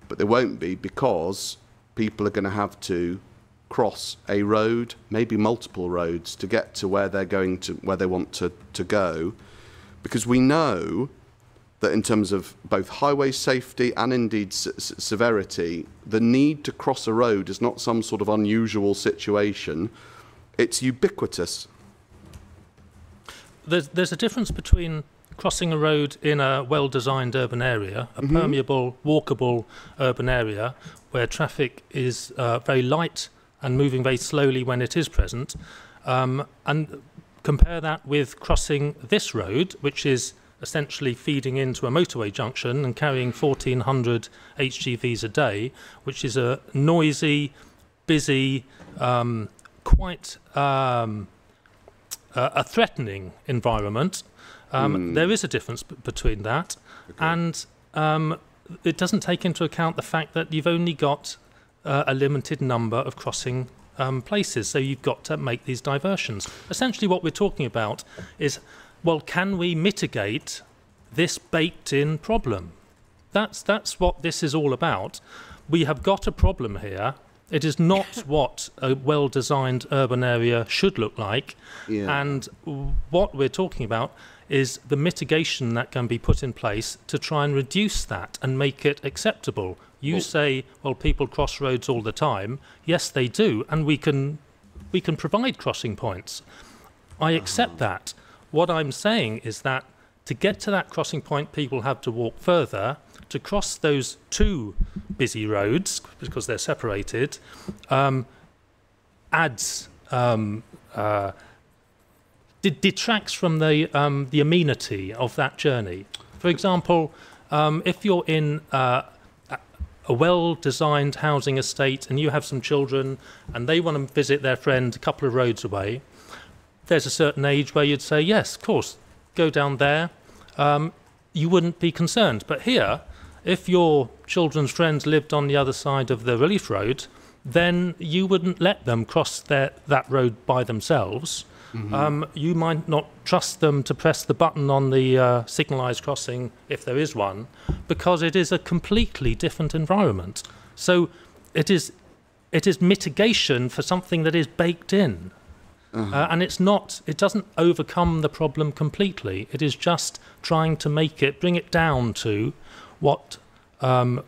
but they won't be because people are going to have to cross a road, maybe multiple roads, to get to where they're going to, where they want to go, because we know that in terms of both highway safety and indeed severity, the need to cross a road is not some sort of unusual situation. It's ubiquitous. There's a difference between crossing a road in a well-designed urban area, a permeable, walkable urban area, where traffic is very light and moving very slowly when it is present, and compare that with crossing this road, which is essentially feeding into a motorway junction and carrying 1,400 HGVs a day, which is a noisy, busy, quite a threatening environment. There is a difference between that, and it doesn't take into account the fact that you've only got a limited number of crossing places, so you've got to make these diversions. Essentially what we're talking about is, well, can we mitigate this baked-in problem? That's what this is all about. We have got a problem here. It is not what a well-designed urban area should look like. Yeah. And what we're talking about is the mitigation that can be put in place to try and reduce that and make it acceptable. You say, well, people cross roads all the time. Yes, they do, and we can provide crossing points. I accept that. What I'm saying is that to get to that crossing point, people have to walk further. To cross those two busy roads, because they're separated, detracts from the amenity of that journey. For example, if you're in a well-designed housing estate and you have some children and they want to visit their friend a couple of roads away, there's a certain age where you'd say, yes, of course, go down there. You wouldn't be concerned. But here, if your children's friends lived on the other side of the relief road, then you wouldn't let them cross that road by themselves. Mm-hmm. You might not trust them to press the button on the signalised crossing, if there is one, because it is a completely different environment. So it is mitigation for something that is baked in. Uh-huh. And it doesn't overcome the problem completely. It is just trying to bring it down to what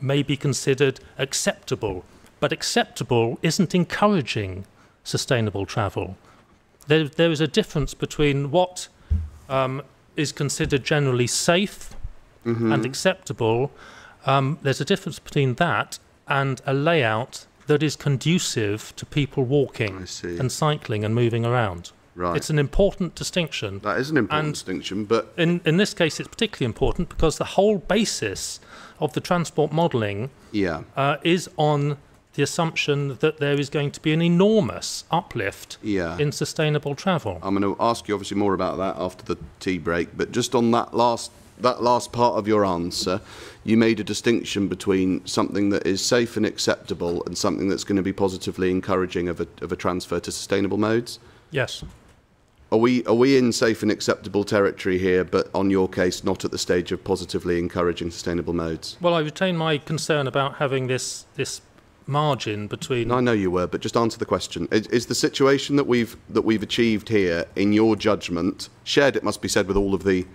may be considered acceptable. But acceptable isn't encouraging sustainable travel. There is a difference between what is considered generally safe mm-hmm. and acceptable. There's a difference between that and a layout that is conducive to people walking and cycling and moving around. Right. It's an important distinction. That is an important distinction, but in this case it's particularly important because the whole basis of the transport modelling is on the assumption that there is going to be an enormous uplift in sustainable travel. I'm going to ask you obviously more about that after the tea break, but just on that last part of your answer, you made a distinction between something that is safe and acceptable and something that's going to be positively encouraging of a transfer to sustainable modes. Yes. Are we in safe and acceptable territory here, but on your case, not at the stage of positively encouraging sustainable modes? Well, I retain my concern about having this margin between. I know you were, but just answer the question. Is the situation that we've achieved here, in your judgment, shared, it must be said, with all of the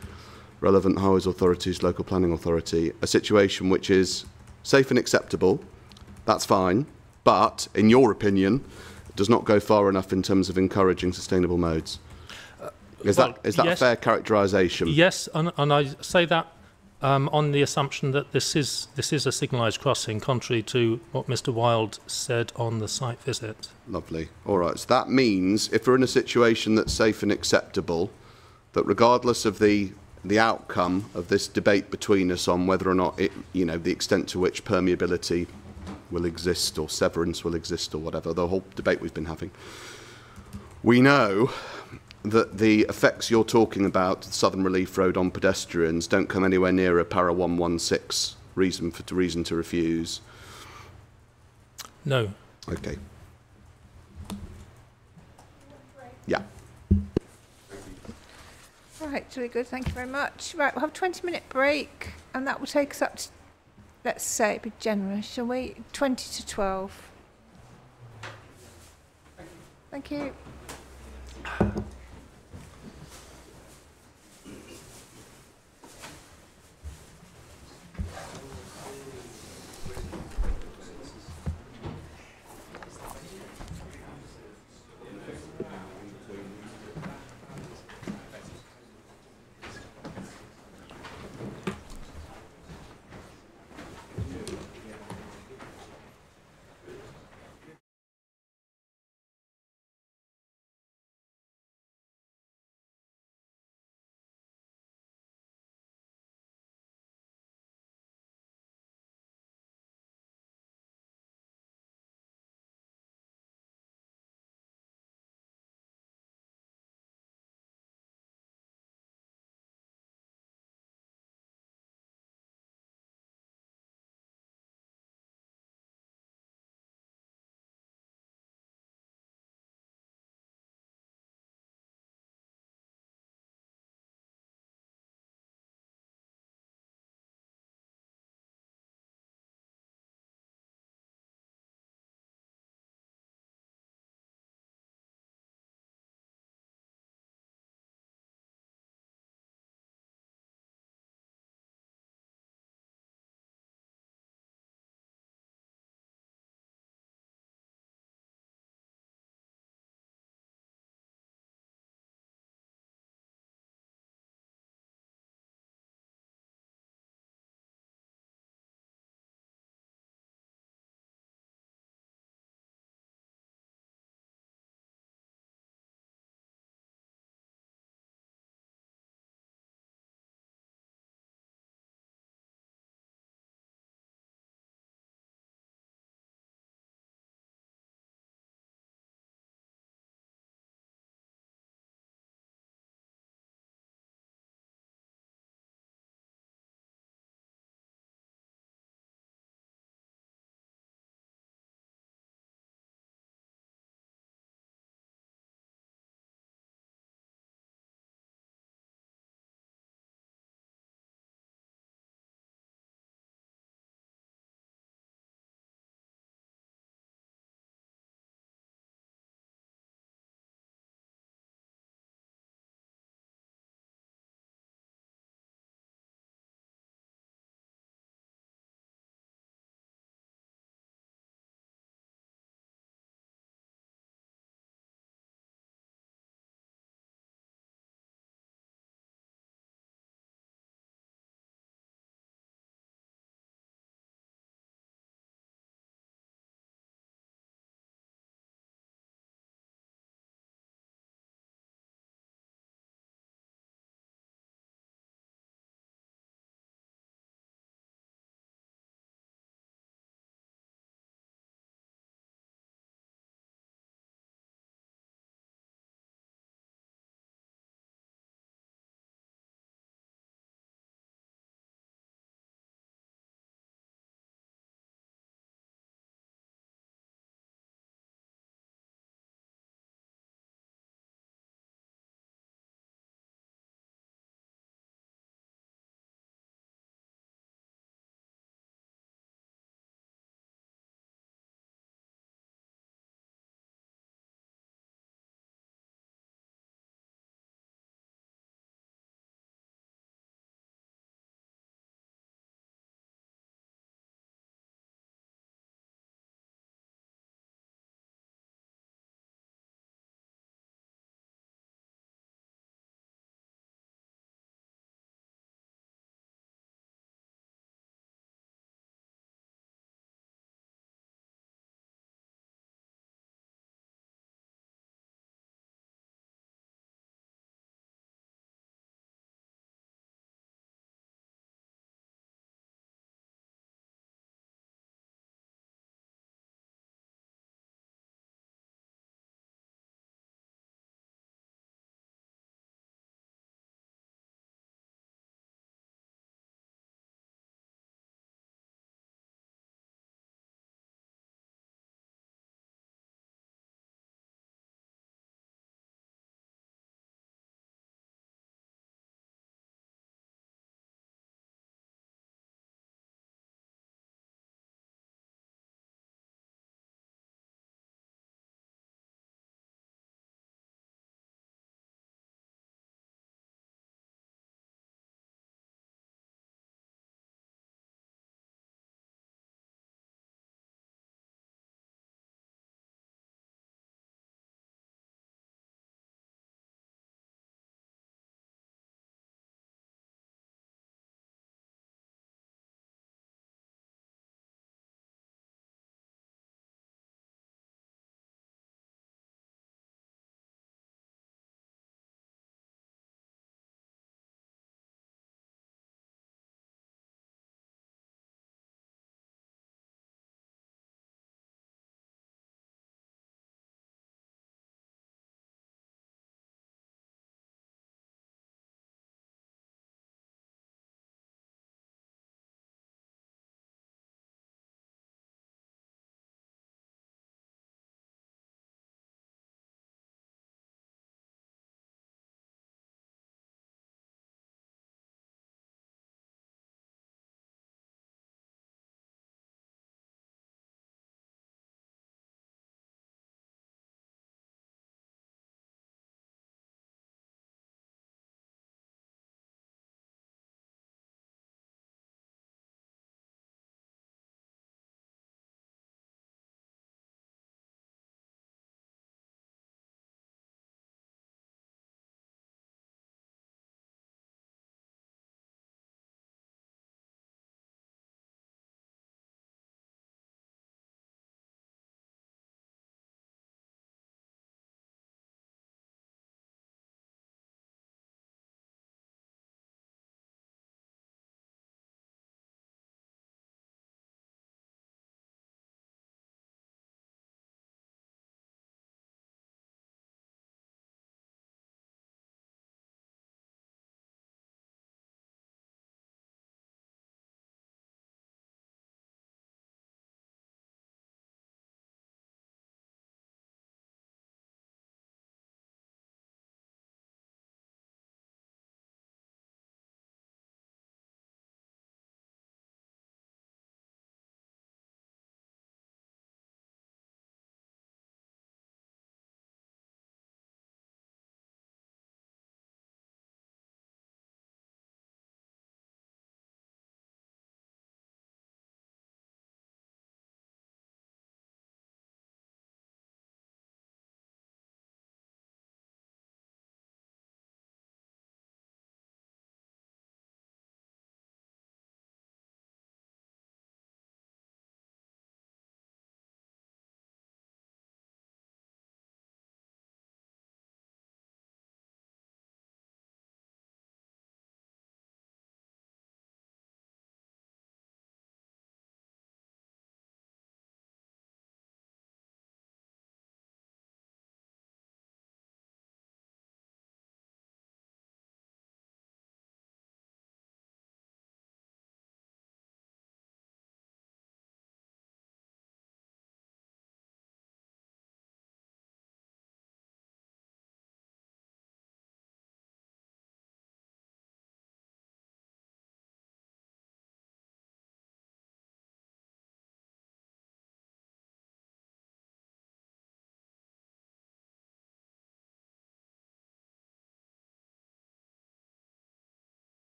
relevant highways authorities, local planning authority, a situation which is safe and acceptable? That's fine, but in your opinion, does not go far enough in terms of encouraging sustainable modes. Is that yes, a fair characterisation? Yes, and I say that on the assumption that this is a signalised crossing, contrary to what Mr. Wilde said on the site visit. Lovely. All right. So that means if we're in a situation that's safe and acceptable, that regardless of the outcome of this debate between us on whether or not the extent to which permeability will exist or severance will exist or whatever, the whole debate we've been having, we know that the effects you're talking about, the Southern Relief Road on pedestrians, don't come anywhere near a para 116 reason to refuse. No. Okay. Yeah. Right, really good. Thank you very much. Right, we'll have a 20-minute break, and that will take us up to, let's say, be generous, shall we? 20 to 12. Thank you.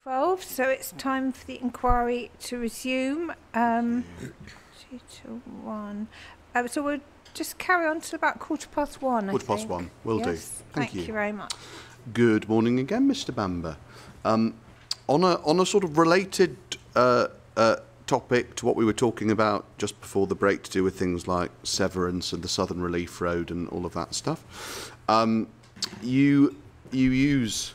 12, so it's time for the inquiry to resume. 2 to 1. So we'll just carry on till about 1:15. Quarter past one, will do. Thank you very much. Good morning again, Mr. Bamber. On a sort of related topic to what we were talking about just before the break, to do with things like severance and the Southern Relief Road and all of that stuff, you use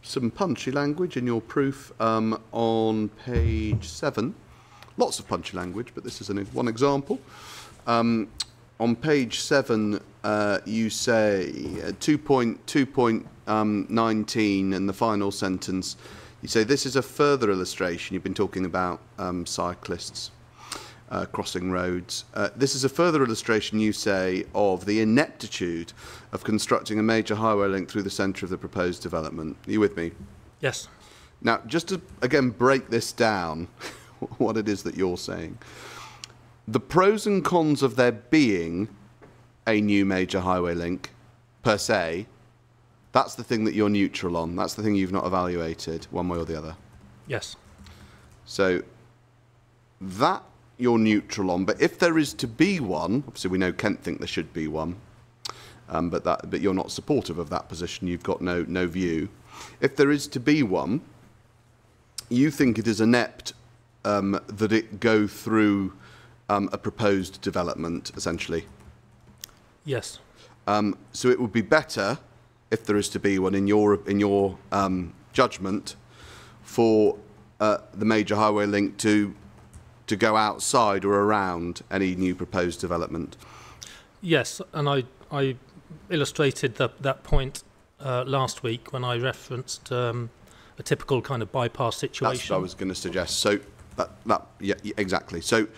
some punchy language in your proof on page 7. Lots of punchy language, but this is one example. On page 7, you say 2.19 in the final sentence. You say this is a further illustration. You've been talking about cyclists crossing roads. This is a further illustration, you say, of the ineptitude of constructing a major highway link through the centre of the proposed development. Are you with me? Yes. Now, just to, again, break this down, what it is that you're saying. The pros and cons of there being a new major highway link, per se, that's the thing that you're neutral on. That's the thing you've not evaluated one way or the other. Yes. So that you're neutral on. But if there is to be one, obviously we know Kent think there should be one, but you're not supportive of that position. You've got no view. If there is to be one, you think it is inept that it go through a proposed development, essentially. Yes. So it would be better, if there is to be one, in your judgment, for the major highway link to go outside or around any new proposed development. Yes, and I illustrated that point last week when I referenced a typical kind of bypass situation. That's what I was going to suggest. So yeah, exactly. So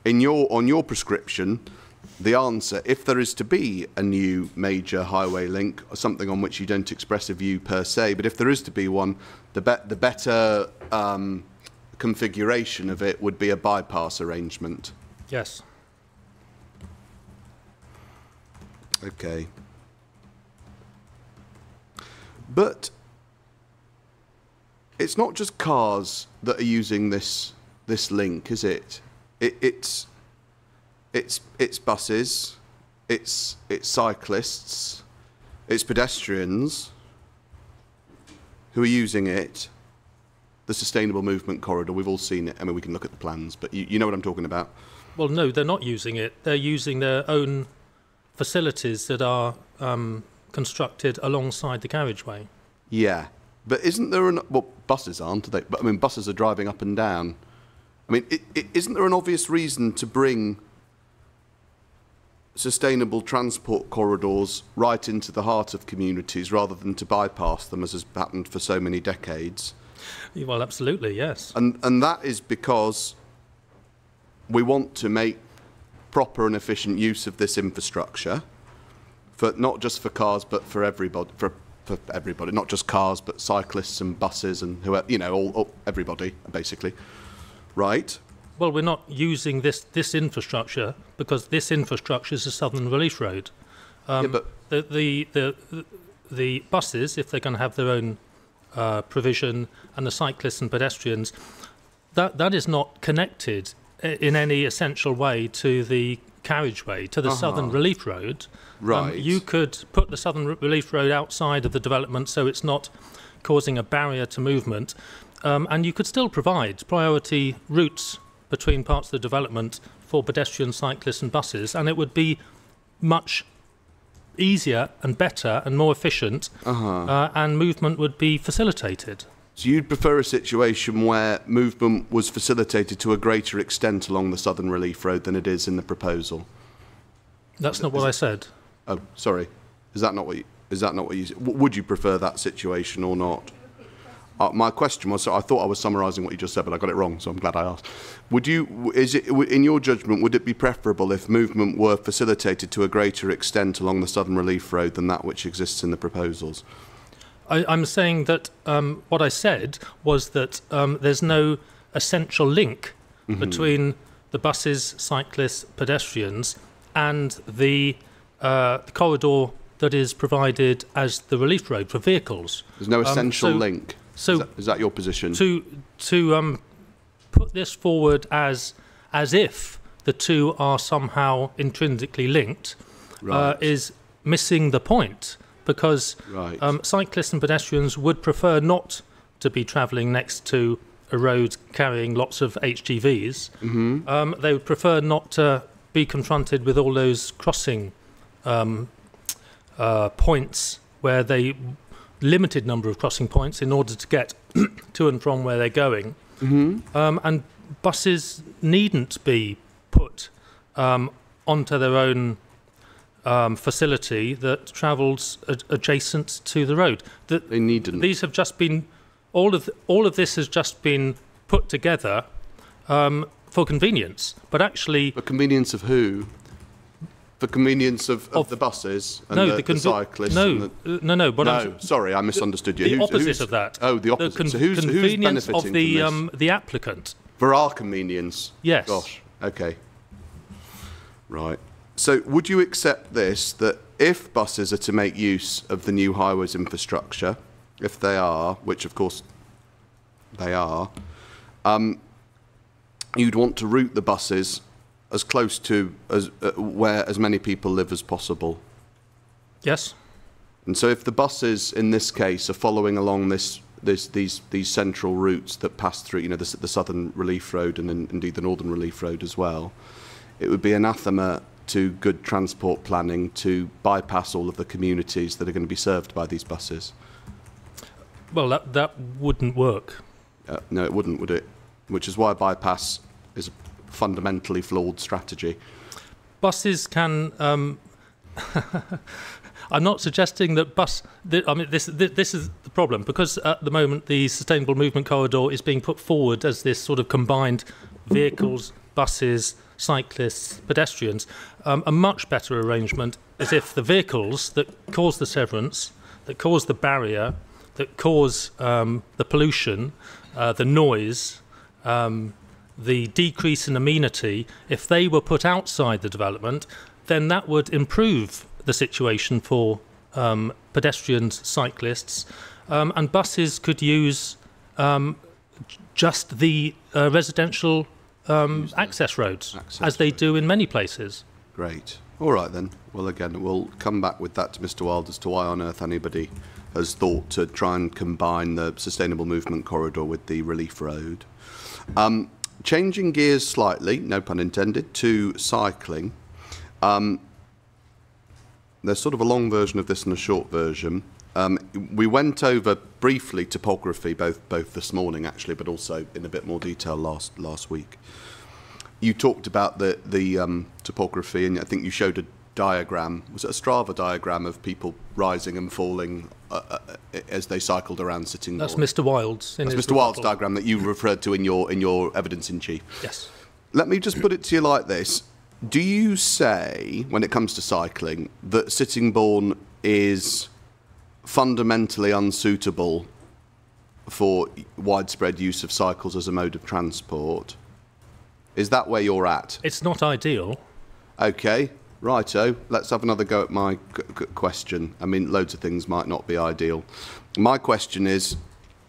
on your prescription, the answer, if there is to be a new major highway link, or something on which you don't express a view per se, but if there is to be one, the better configuration of it would be a bypass arrangement. Yes. Okay. But it's not just cars that are using this link, is it? It's buses, it's cyclists, it's pedestrians who are using it. The Sustainable Movement Corridor, we've all seen it. I mean, we can look at the plans, but you know what I'm talking about. Well, no, they're not using it. They're using their own facilities that are constructed alongside the carriageway. Yeah, but isn't there well, buses aren't, are they? But I mean, buses are driving up and down. I mean, isn't there an obvious reason to bring sustainable transport corridors right into the heart of communities rather than to bypass them, as has happened for so many decades? Well, absolutely, yes. And that is because we want to make proper and efficient use of this infrastructure, for not just for cars, but for everybody. For everybody, not just cars, but cyclists and buses and whoever, you know, all everybody, basically. Right? Well, we're not using this infrastructure because this infrastructure is a Southern Relief Road. Yeah, but the buses, if they're going to have their own provision, and the cyclists and pedestrians, that is not connected in any essential way to the carriageway, to the Southern Relief Road. Right. You could put the Southern Relief Road outside of the development so it's not causing a barrier to movement, and you could still provide priority routes between parts of the development for pedestrians, cyclists and buses, and it would be much easier and better and more efficient, and movement would be facilitated. So you'd prefer a situation where movement was facilitated to a greater extent along the Southern Relief Road than it is in the proposal? That's not what I said. Oh, sorry. Is that not what you said? Would you prefer that situation or not? My question was, I thought I was summarising what you just said, but I got it wrong, so I'm glad I asked. In your judgment, would it be preferable if movement were facilitated to a greater extent along the Southern Relief Road than that which exists in the proposals? I'm saying that what I said was that there's no essential link between the buses, cyclists, pedestrians, and the corridor that is provided as the relief road for vehicles. There's no essential link. So is that your position? To put this forward as if the two are somehow intrinsically linked is missing the point, because cyclists and pedestrians would prefer not to be travelling next to a road carrying lots of HGVs. Mm-hmm. They would prefer not to be confronted with all those crossing points where they limited number of crossing points in order to get to and from where they're going. Mm-hmm. And buses needn't be put onto their own facility that travels adjacent to the road. They needn't. These have just been all of this has just been put together for convenience, but actually for convenience of who? For convenience of the buses and the cyclists. No. Sorry, I misunderstood you. The opposite of that. Oh, the opposite. So who's convenience benefiting of the from this? the applicant. For our convenience. Yes. Gosh. Okay. Right. So would you accept this, that if buses are to make use of the new highways infrastructure, if they are, which of course they are, you'd want to route the buses as close to where as many people live as possible? Yes. And so if the buses in this case are following along these central routes that pass through, the Southern Relief Road and indeed the Northern Relief Road as well, it would be anathema to good transport planning to bypass all of the communities that are going to be served by these buses. Well, that wouldn't work. No, it wouldn't, would it? Which is why bypass is a fundamentally flawed strategy. Buses can... I'm not suggesting that this is the problem, because at the moment the Sustainable Movement Corridor is being put forward as this sort of combined vehicles, buses, cyclists, pedestrians. A much better arrangement is if the vehicles that cause the severance, that cause the barrier, that cause the pollution, the noise, the decrease in amenity, if they were put outside the development, then that would improve the situation for pedestrians, cyclists, and buses could use just the residential access roads, as they do in many places. Great. All right then. Well, again, we'll come back with that to Mr. Wild as to why on earth anybody has thought to try and combine the Sustainable Movement Corridor with the Relief Road. Changing gears slightly, no pun intended, to cycling. There's sort of a long version of this and a short version. We went over briefly topography, both this morning actually, but also in a bit more detail last week. You talked about the topography, and I think you showed a diagram. Was it a Strava diagram of people rising and falling as they cycled around Sittingbourne? That's Mr. Wild's. That's Mr. Wild's diagram that you referred to in your evidence in chief. Yes. Let me just put it to you like this. Do you say, when it comes to cycling, that Sittingbourne is fundamentally unsuitable for widespread use of cycles as a mode of transport? Is that where you're at? It's not ideal. Okay, righto. Let's have another go at my question. I mean, loads of things might not be ideal. My question is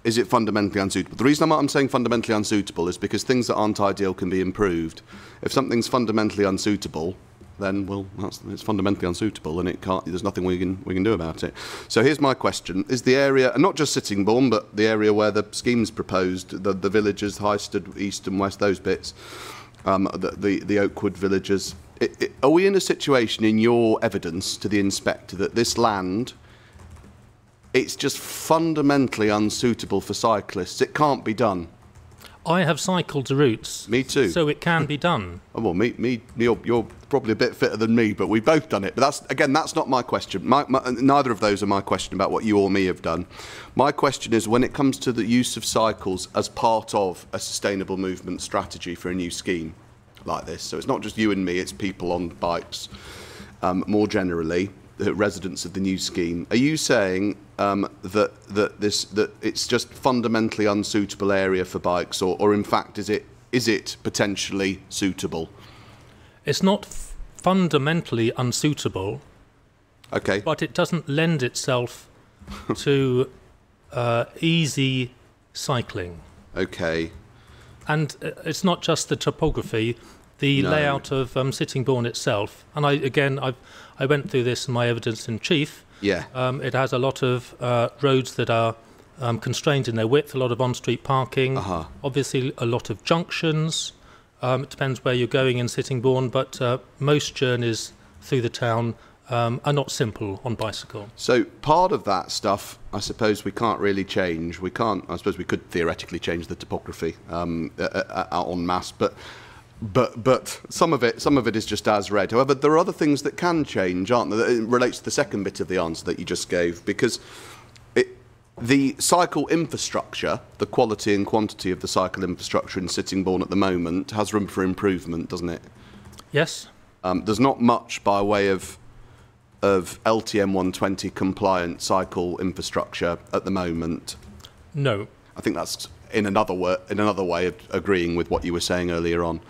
it fundamentally unsuitable? The reason I'm saying fundamentally unsuitable is because things that aren't ideal can be improved. If something's fundamentally unsuitable, then, well, it's fundamentally unsuitable, and there's nothing we can do about it. So here's my question. Is the area, and not just Sittingbourne, but the area where the scheme's proposed, the villages, Highsted, East and West, those bits, the Oakwood villages, are we in a situation in your evidence to the inspector that this land, it's just fundamentally unsuitable for cyclists? It can't be done. I have cycled the routes. Me too. So it can be done. Oh, well, you're probably a bit fitter than me, but we've both done it. But that's not my question. Neither of those are my question about what you or me have done. My question is, when it comes to the use of cycles as part of a sustainable movement strategy for a new scheme like this, so it's not just you and me, it's people on bikes more generally, the residents of the new scheme. Are you saying that it's just fundamentally unsuitable area for bikes, or in fact is it potentially suitable? It's not fundamentally unsuitable. Okay. But it doesn't lend itself to easy cycling. Okay. And it's not just the topography, the layout of Sittingbourne itself. And I went through this in my evidence in chief. Yeah. It has a lot of roads that are constrained in their width, a lot of on-street parking, obviously a lot of junctions. It depends where you're going in Sittingbourne, but most journeys through the town are not simple on bicycle. So part of that stuff, I suppose, we can't really change. I suppose we could theoretically change the topography en masse, but some of it is just as read. However, there are other things that can change, aren't there? It relates to the second bit of the answer that you just gave, because the cycle infrastructure, the quality and quantity of the cycle infrastructure in Sittingbourne at the moment has room for improvement, doesn't it? Yes. There's not much by way of LTM 120 compliant cycle infrastructure at the moment. No. I think that's in another way of agreeing with what you were saying earlier on.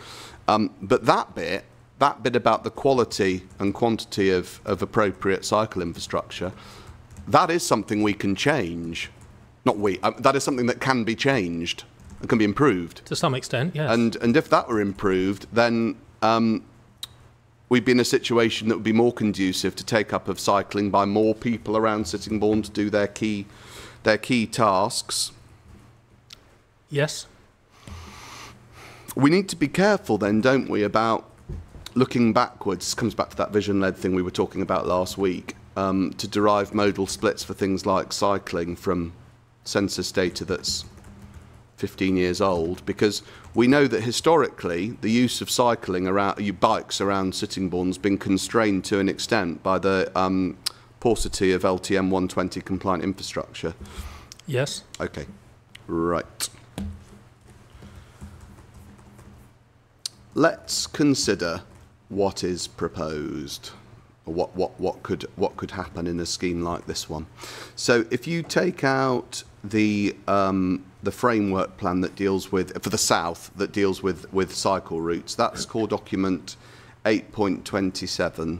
But that bit about the quality and quantity of appropriate cycle infrastructure, that is something we can change. That is something that can be changed and can be improved. To some extent, yes. And if that were improved, then we'd be in a situation that would be more conducive to take up of cycling by more people around Sittingbourne to do their key tasks. Yes. We need to be careful then, don't we, about looking backwards. This comes back to that vision-led thing we were talking about last week, to derive modal splits for things like cycling from census data that's 15 years old, because we know that historically the use of cycling bikes around Sittingbourne has been constrained to an extent by the paucity of LTM 120 compliant infrastructure. Yes. Okay. Right. Let's consider what is proposed, or what could happen in a scheme like this one. So if you take out the framework plan that deals with, for the south, that deals with cycle routes, that's core document 8.27.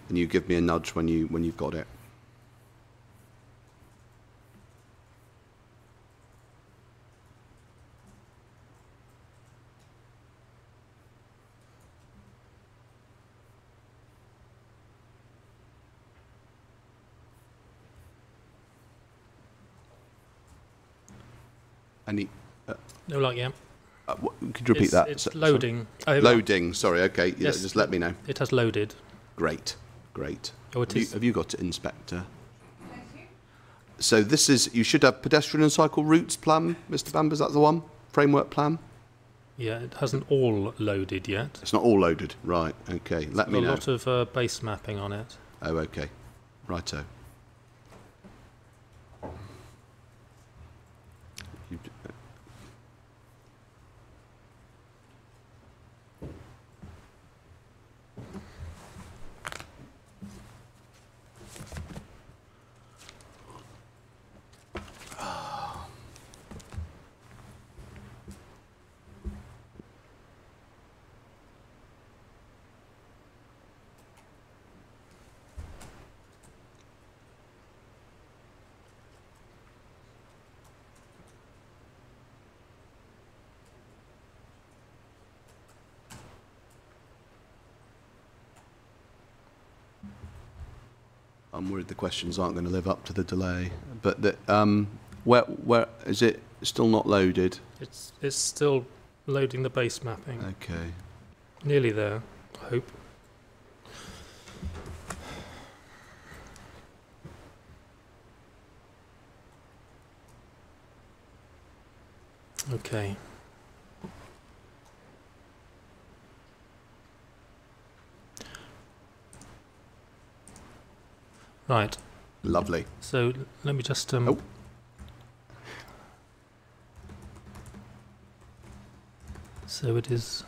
And you give me a nudge when you've got it. No, like, yeah. Could you repeat that? It's loading. Loading, sorry, okay. Yeah, Yes, just let me know. It has loaded. Great. Oh, it is. Have you got it, Inspector? So this is, you should have pedestrian and cycle routes plan, Mr. Bamber, is that the one? Framework plan? Yeah, it hasn't all loaded yet. It's not all loaded, right, okay, let me know. A lot of base mapping on it. Oh, okay, righto. I'm worried the questions aren't going to live up to the delay. But where is it still not loaded? It's still loading the base mapping. Okay. Nearly there, I hope. Okay. Right. Lovely. So let me just Oh. So it is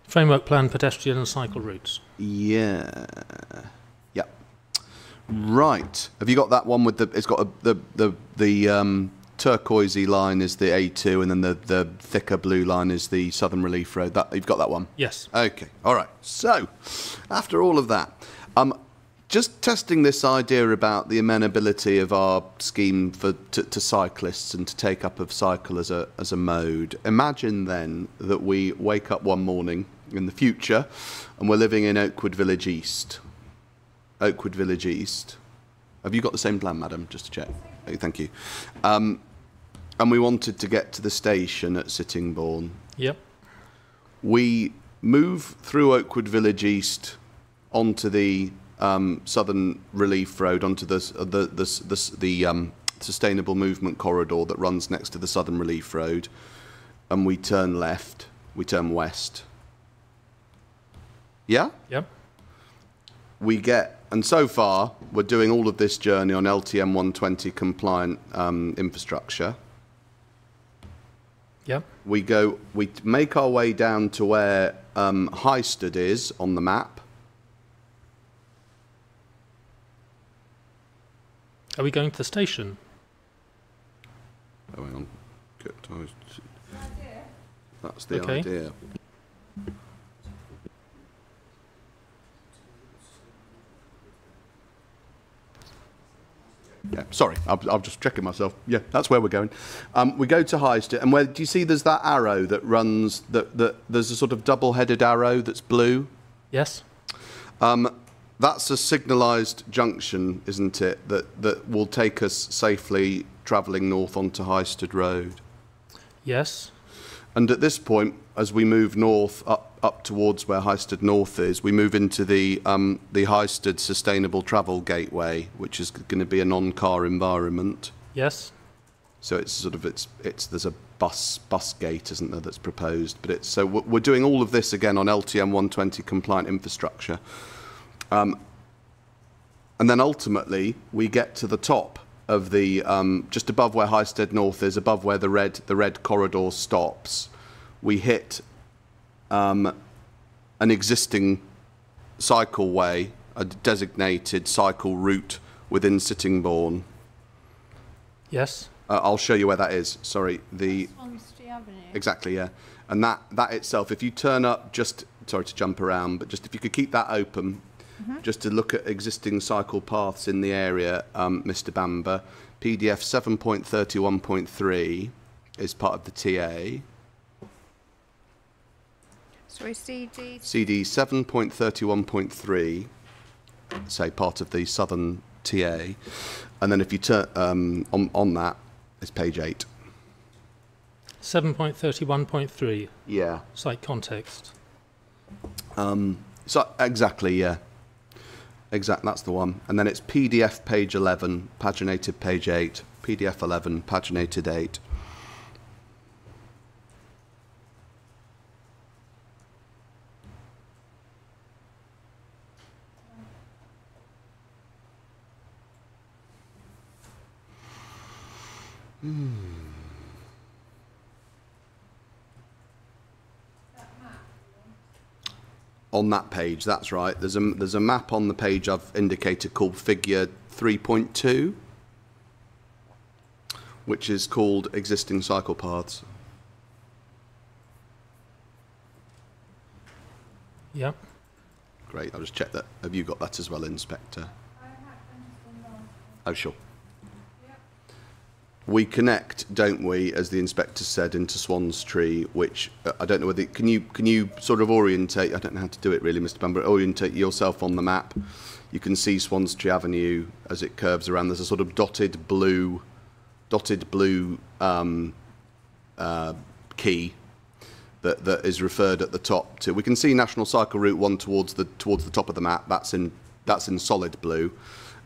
framework plan, pedestrian and cycle routes. Yeah. Yep. Right. Have you got that one with the? It's got the turquoisey line is the A2, and then the thicker blue line is the Southern Relief Road. That you've got that one? Yes. Okay. All right. So, after all of that, just testing this idea about the amenability of our scheme to cyclists and to take up of cycle as a mode. Imagine then that we wake up one morning in the future, and we're living in Oakwood Village East. Oakwood Village East. Have you got the same plan, madam? Just to check. Oh, thank you. And we wanted to get to the station at Sittingbourne. Yep. We move through Oakwood Village East onto the Southern Relief Road, onto the Sustainable Movement Corridor that runs next to the Southern Relief Road, and we turn left. We turn west. Yeah? Yep. And so far, we're doing all of this journey on LTM 120 compliant infrastructure. Yep. We make our way down to where Highsted is on the map. Are we going to the station? Oh, hang on. That's the idea. Yeah, sorry, I'm just checking myself. Yeah, that's where we're going. We go to Highsted, and where do you see there's that arrow that runs? There's a sort of double-headed arrow that's blue. Yes. That's a signalised junction, isn't it? That will take us safely travelling north onto Highsted Road. Yes. And at this point, as we move north up towards where Highsted North is, we move into the Highsted Sustainable Travel Gateway, which is going to be a non-car environment. Yes. So it's sort of there's a bus gate, isn't there, that's proposed? But so we're doing all of this again on LTM 120 compliant infrastructure, and then ultimately we get to the top of the just above where Highsted North is, above where the red corridor stops. We hit an existing cycleway, a designated cycle route within Sittingbourne. Yes. I'll show you where that is. Sorry, Swansea Avenue. Exactly, yeah. And that itself, if you turn up, sorry to jump around, but just if you could keep that open, just to look at existing cycle paths in the area, Mr. Bamber, PDF 7.31.3 is part of the TA. Sorry, CD. CD 7.31.3, say part of the Southern TA, and then if you turn on that, it's page 8. 7.31.3. Yeah. Site context. So exactly, yeah. That's the one. And then it's PDF page 11, paginated page 8, PDF 11, paginated 8. On that page, that's right. There's a map on the page I've indicated called figure 3.2, which is called existing cycle paths. Yeah. Great, I'll just check that. Have you got that as well, Inspector? Oh, sure. We connect, don't we, as the inspector said, into Swans Tree, which I don't know whether can you sort of orientate. I don't know how to do it really, Mr. Bamber. Orientate yourself on the map. You can see Swans Tree Avenue as it curves around. There's a sort of dotted blue key that is referred at the top to. We can see National Cycle Route 1 towards the top of the map. That's in solid blue.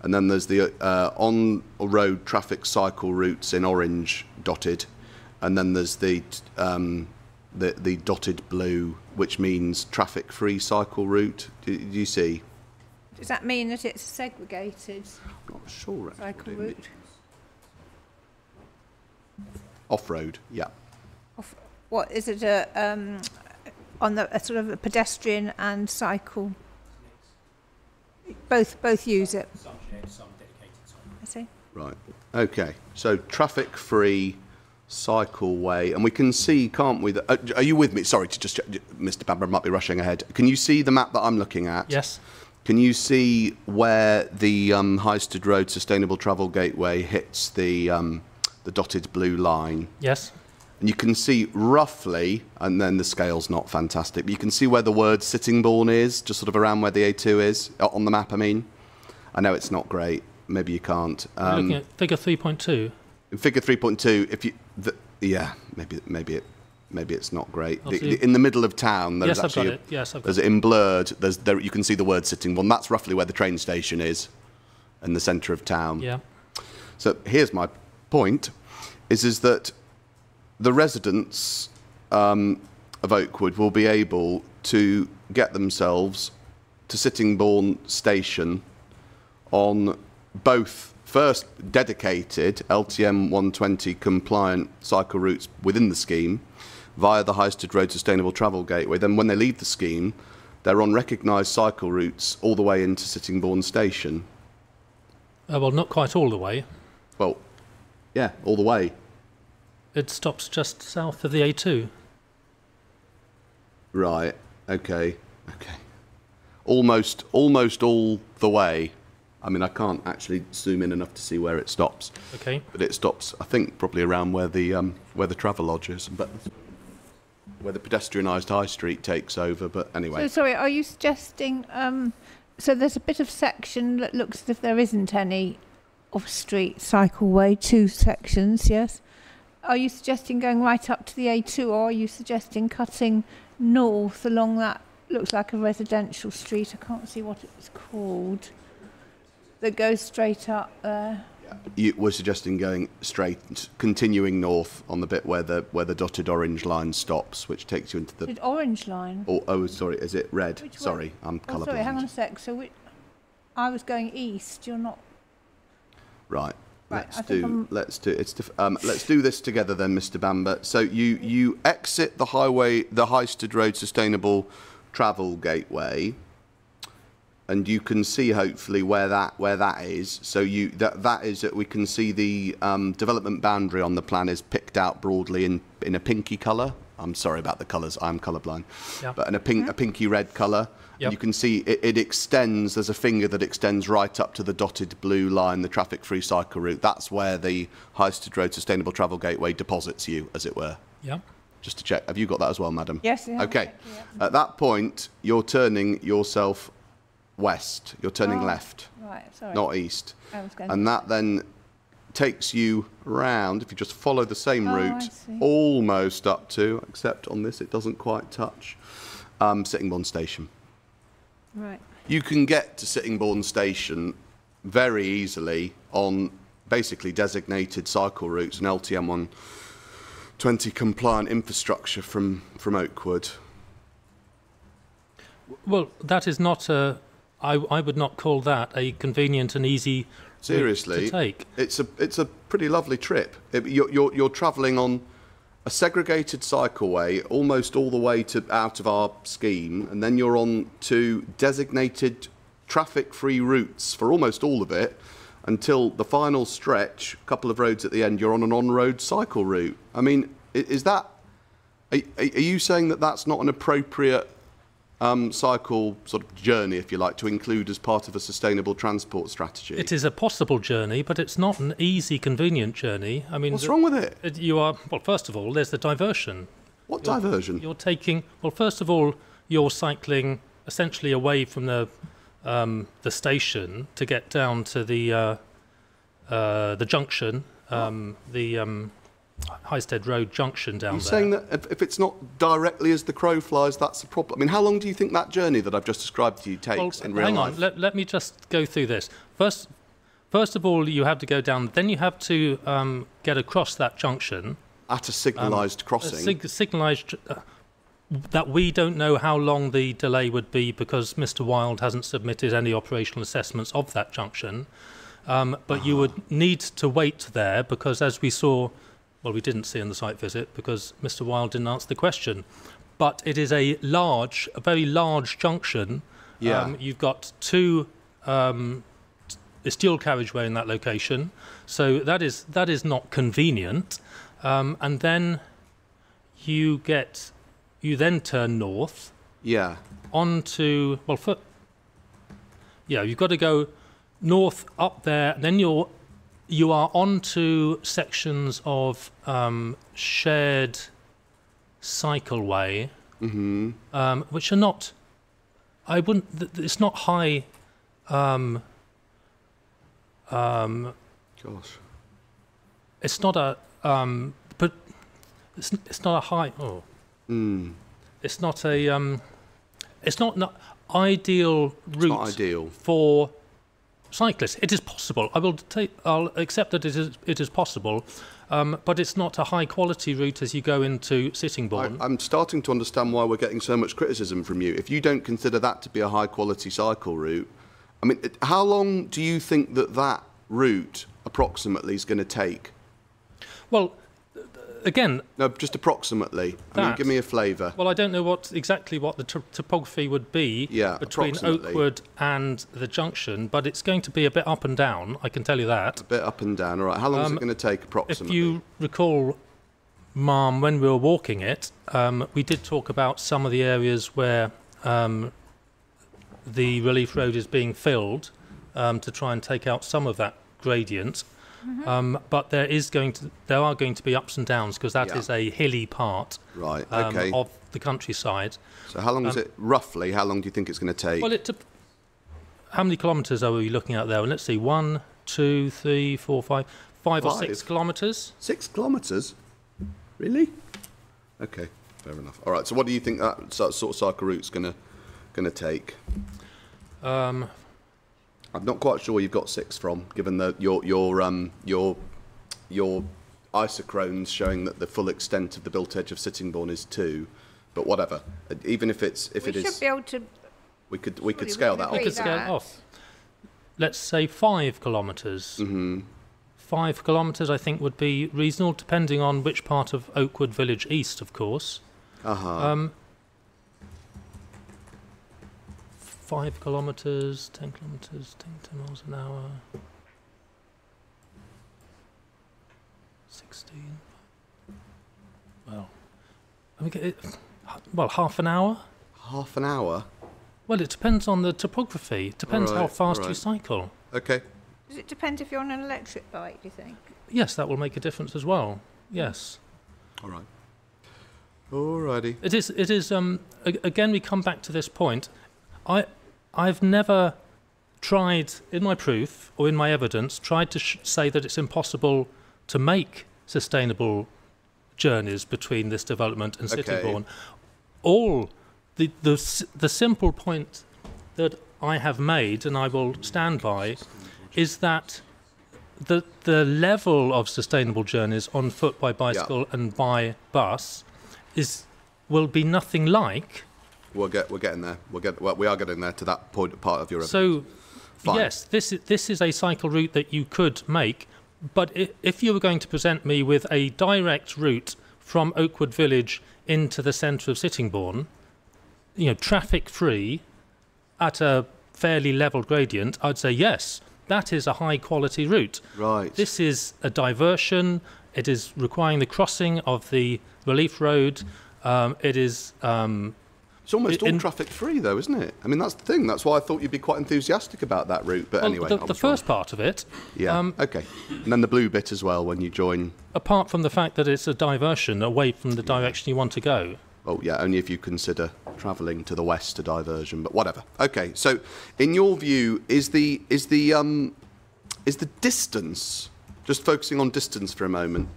And then there's the on-road traffic cycle routes in orange dotted, and then there's the dotted blue, which means traffic-free cycle route. Do you see? Does that mean that it's segregated I'm not sure. cycle route? Off-road, yeah. What is it? On a sort of a pedestrian and cycle. Both use it. shed, some dedicated time. I see. Right. Okay. So traffic-free cycleway, and we can see, can't we? That, are you with me? Sorry to just, Mr. Bamber might be rushing ahead. Can you see the map that I'm looking at? Yes. Can you see where the Highsted Road Sustainable Travel Gateway hits the dotted blue line? Yes. And you can see roughly, and then the scale's not fantastic, but you can see where the word Sittingbourne is, just sort of around where the A2 is, on the map, I mean. I know it's not great. Maybe you can't. You're looking at figure 3.2. In figure 3.2, if you... yeah, maybe it's not great. In the middle of town, there's yes, actually... I've got it. Yes, I've got there's it in blurred. You can see the word Sittingbourne. That's roughly where the train station is, in the centre of town. Yeah. So here's my point, is that the residents of Oakwood will be able to get themselves to Sittingbourne Station on both first dedicated LTM 120 compliant cycle routes within the scheme via the Highsted Road Sustainable Travel Gateway. Then when they leave the scheme, they're on recognised cycle routes all the way into Sittingbourne Station. Well, not quite all the way. Well, yeah, all the way. It stops just south of the A2. Right. Okay. Almost all the way. I mean, I can't actually zoom in enough to see where it stops. Okay. But it stops, I think, probably around where the Travelodge is, but where the pedestrianised high street takes over. But anyway. So sorry, are you suggesting? So there's a bit of section that looks as if there isn't any off-street cycleway. 2 sections, yes. Are you suggesting going right up to the A2, or are you suggesting cutting north along that, looks like a residential street, I can't see what it's called, that goes straight up there? You were suggesting going straight, continuing north on the bit where the dotted orange line stops, which takes you into the... The orange line? Oh, sorry, is it red? Which sorry, way? I'm colourblind. Sorry, hang on a sec. So I was going east, you're not... Right. Right, Let's do this together then, Mr. Bamber. So you exit the Highsted Road Sustainable Travel Gateway, and you can see hopefully where that is. So that is that we can see the development boundary on the plan is picked out broadly in a pinky colour. I'm sorry about the colours. I'm colourblind. Yeah. But in a pinky red colour. Yep. You can see it extends, there's a finger that extends right up to the dotted blue line, the traffic-free cycle route. That's where the Highsted Road Sustainable Travel Gateway deposits you, as it were. Yeah. Just to check. Have you got that as well, madam? Yes. Yeah, okay. At that point, you're turning yourself west. You're turning left. Right, sorry. Not east. And that then takes you round, if you just follow the same route, almost up to, except on this it doesn't quite touch, Sittingbourne Station. Right. You can get to Sittingbourne Station very easily on basically designated cycle routes and LTM 120 compliant infrastructure from Oakwood. Well, that is not I would not call that a convenient and easy Seriously, route to take. It's a pretty lovely trip. You're travelling on a segregated cycleway almost all the way to out of our scheme, and then you're on to designated traffic-free routes for almost all of it until the final stretch, a couple of roads at the end, you're on an on-road cycle route. I mean, is that... Are you saying that that's not an appropriate cycle sort of journey, if you like, to include as part of a sustainable transport strategy? It is a possible journey, but it's not an easy, convenient journey. I mean, what's wrong with it? You are, well, first of all, there's the diversion. What diversion? You're taking, well, first of all, you're cycling essentially away from the station to get down to the junction, the Highsted Road junction down there. You're saying that if it's not directly as the crow flies, that's a problem. I mean, how long do you think that journey that I've just described to you takes in real life? Hang on, let me just go through this. First of all, you have to go down, then you have to get across that junction. At a signalised crossing? Signalised, that we don't know how long the delay would be because Mr. Wild hasn't submitted any operational assessments of that junction. But you would need to wait there because, as we saw... Well, we didn't see in the site visit because Mr. Wild didn't answer the question. But it is a very large junction. Yeah. You've got two it's dual carriageway in that location, so that is not convenient. And then you then turn north. Yeah. Onto you've got to go north up there. Then you are onto sections of shared cycleway, which are not. I wouldn't. It's not high. Gosh. It's not a. But it's not a high. Oh. It's not a. It's not ideal route not ideal for cyclists. It is possible. I'll accept that it is possible, but it's not a high quality route as you go into Sittingbourne. I'm starting to understand why we're getting so much criticism from you. If you don't consider that to be a high quality cycle route, I mean, how long do you think that route approximately is going to take? Well, again... No, just approximately. I mean, give me a flavour. Well, I don't know exactly what the topography would be between Oakwood and the junction, but it's going to be a bit up and down, I can tell you that. A bit up and down, all right. How long is it going to take approximately? If you recall, Ma'am, when we were walking it, we did talk about some of the areas where the relief road is being filled to try and take out some of that gradient. But there are going to be ups and downs because that is a hilly part of the countryside. So how long is it, roughly, how long do you think it's going to take? Well, how many kilometres are we looking at there? And let's see, 1, 2, 3, 4, 5 or 6 kilometres. 6 kilometres? Really? Okay, fair enough. All right, so what do you think that sort of cycle route's going to take? I'm not quite sure where you've got 6 from, given that your isochrones showing that the full extent of the built edge of Sittingbourne is 2, but whatever. Even if it is, we should be able to. We could scale that off. We could scale it off. Let's say 5 kilometres. 5 kilometres, I think, would be reasonable, depending on which part of Oakwood Village East, of course. 5 kilometres, 10 kilometres, 10 miles an hour, 16. Well, half an hour. Half an hour? Well, it depends on the topography. It depends how fast you cycle. Okay. Does it depend if you're on an electric bike, do you think? Yes, that will make a difference as well. Yes. All right. Alrighty. It is. Again, we come back to this point. I've never tried, in my proof or in my evidence, tried to say that it's impossible to make sustainable journeys between this development and Sittingbourne. All the simple point that I have made, and I will stand by, is that the level of sustainable journeys on foot, by bicycle and by bus will be nothing like. We're getting there. We are getting there to that part of your evidence. So, yes, this is a cycle route that you could make, but if you were going to present me with a direct route from Oakwood Village into the centre of Sittingbourne, traffic-free, at a fairly level gradient, I'd say yes, that is a high-quality route. Right. This is a diversion. It is requiring the crossing of the relief road. It is... It's almost all traffic-free, though, isn't it? I mean, that's the thing. That's why I thought you'd be quite enthusiastic about that route. But anyway, the first part of it. Yeah. Okay. And then the blue bit as well when you join. Apart from the fact that it's a diversion away from the direction you want to go. Oh yeah, only if you consider travelling to the west a diversion. But whatever. Okay. So, in your view, is the distance? Just focusing on distance for a moment.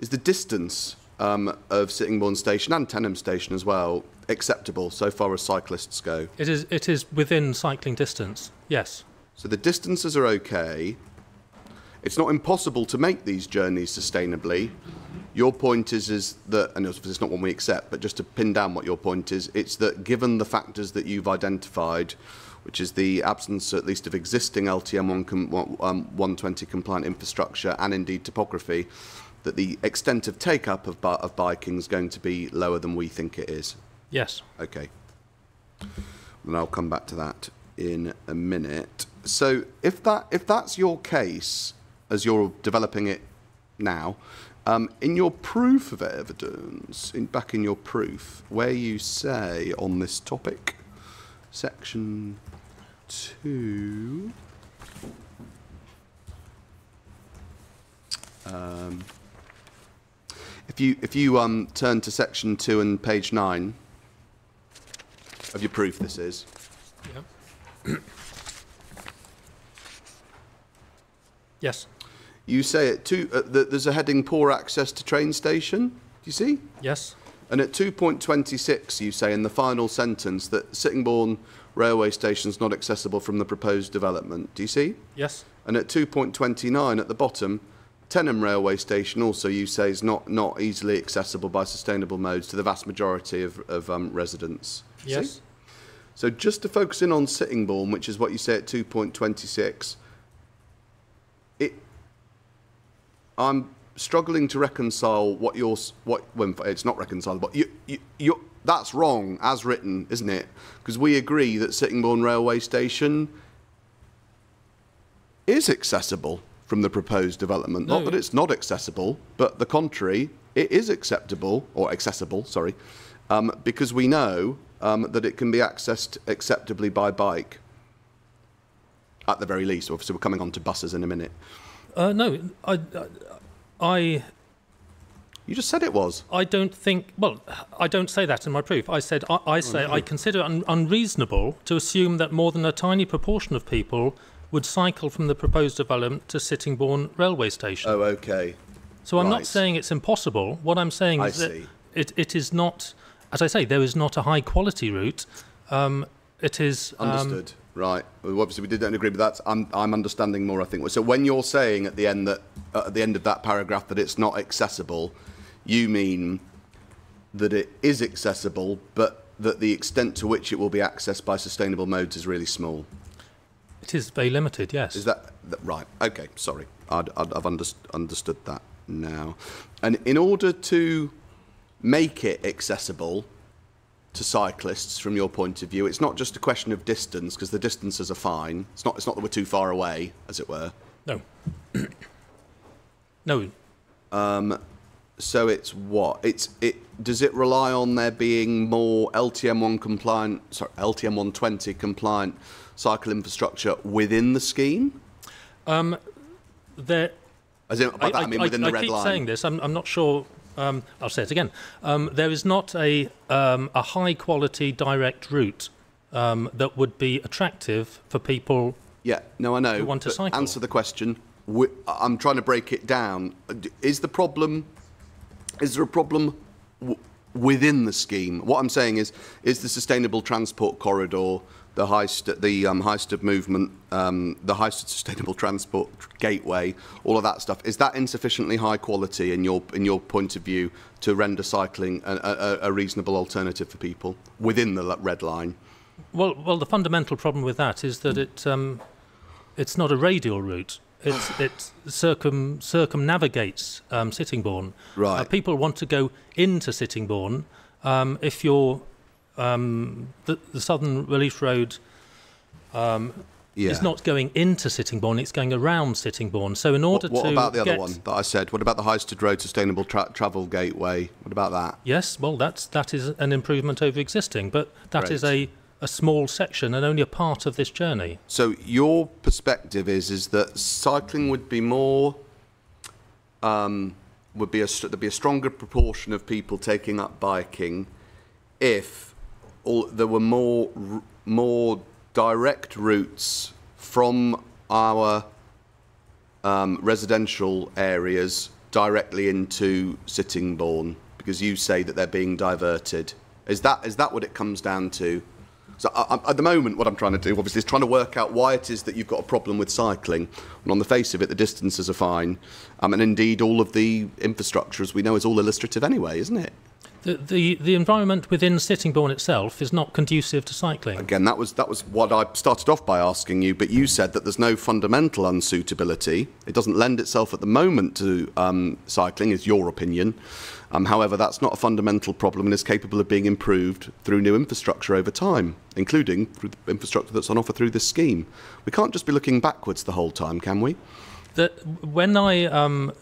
Is the distance of Sittingbourne Station and Tenham Station as well acceptable so far as cyclists go? It is within cycling distance, yes. So the distances are okay. It's not impossible to make these journeys sustainably. Your point is that, and it's not one we accept, but just to pin down what your point is, it's that given the factors that you've identified, which is the absence at least of existing LTM 120 compliant infrastructure and indeed topography, that the extent of take-up of biking is going to be lower than we think it is. Yes. Okay. And I'll come back to that. in a minute. So if that's your case, as you're developing it now, in your proof of evidence, back in your proof, where you say on this topic, section 2, if you turn to section 2 and page 9 of your proof, this is. Yep. Yes. You say at there's a heading poor access to train station. Do you see? Yes. And at 2.26, you say in the final sentence that Sittingbourne railway station is not accessible from the proposed development. Do you see? Yes. And at 2.29 at the bottom, Tenham railway station also you say is not easily accessible by sustainable modes to the vast majority of residents. Yes. See? So just to focus in on Sittingbourne, which is what you say at 2.26, I'm struggling to reconcile it's not reconcilable. That's wrong as written, isn't it? Because we agree that Sittingbourne railway station is accessible from the proposed development. No. Not that it's not accessible, but the contrary, it is accessible, because we know that it can be accessed acceptably by bike, at the very least. Obviously, we're coming on to buses in a minute. No, You just said it was. I don't think. Well, I don't say that in my proof. I said I consider it unreasonable to assume that more than a tiny proportion of people would cycle from the proposed development to Sittingbourne railway station. Oh, okay. So I'm Right. not saying it's impossible. What I'm saying is that it is not. As I say, there is not a high quality route. It is Understood. Right. Well, obviously, we didn't agree with that. I'm understanding more, I think. So when you're saying at the end of that paragraph that it's not accessible, you mean that it is accessible, but that the extent to which it will be accessed by sustainable modes is really small. It is very limited. Yes. Is that right? Okay. Sorry. I've understood that now. And in order to make it accessible to cyclists, from your point of view, it's not just a question of distance, because the distances are fine. It's not that we're too far away, as it were. No. No. So it's what? Does it rely on there being more LTM 120 compliant cycle infrastructure within the scheme? There. As in, by that I mean within the red line. I keep saying this. I'm not sure. I'll say it again. There is not a high quality direct route that would be attractive for people. Yeah. No, I know. Who want to cycle. Answer the question. I'm trying to break it down. Is there a problem within the scheme? What I'm saying is the sustainable transport corridor, the Highsted movement, the Highsted sustainable transport gateway, all of that stuff, is that insufficiently high quality in your point of view to render cycling a reasonable alternative for people within the red line? Well, the fundamental problem with that is that it's not a radial route. It circumnavigates Sittingbourne. Right. People want to go into Sittingbourne. If you're the Southern Relief Road is not going into Sittingbourne; it's going around Sittingbourne. So in order what to about the other one that I said? What about the Highsted Road Sustainable Travel Gateway? What about that? Yes, well, that is an improvement over existing, but that is Great. a small section and only a part of this journey. So your perspective is that cycling would be more, there'd be a stronger proportion of people taking up biking if there were more direct routes from our residential areas directly into Sittingbourne, because you say that they're being diverted. Is that what it comes down to? So at the moment, what I'm trying to do, obviously, is trying to work out why it is that you've got a problem with cycling. And on the face of it, the distances are fine. And indeed, all of the infrastructure, as we know, is all illustrative anyway, isn't it? The environment within Sittingbourne itself is not conducive to cycling. Again, that was what I started off by asking you, but you said that there's no fundamental unsuitability. It doesn't lend itself at the moment to cycling, is your opinion. However, that's not a fundamental problem and is capable of being improved through new infrastructure over time, including through the infrastructure that's on offer through this scheme. We can't just be looking backwards the whole time, can we? When I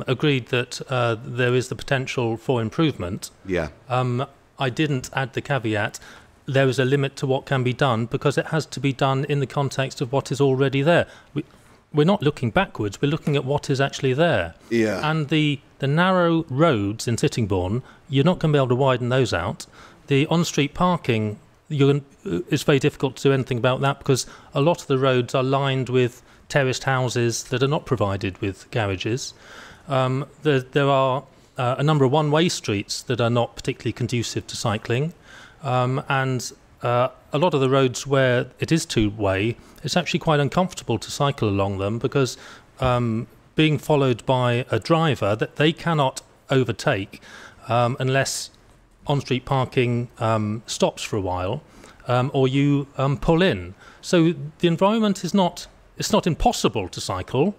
agreed that there is the potential for improvement, Yeah. I didn't add the caveat, there is a limit to what can be done, because it has to be done in the context of what is already there. We're not looking backwards, we're looking at what is actually there. Yeah. And the narrow roads in Sittingbourne, you're not going to be able to widen those out. The on-street parking, it's very difficult to do anything about that, because a lot of the roads are lined with terraced houses that are not provided with garages. There are a number of one-way streets that are not particularly conducive to cycling, and a lot of the roads where it is two-way, it's actually quite uncomfortable to cycle along them, because being followed by a driver that they cannot overtake unless on-street parking stops for a while, or you pull in. So the environment is not, it's not impossible to cycle.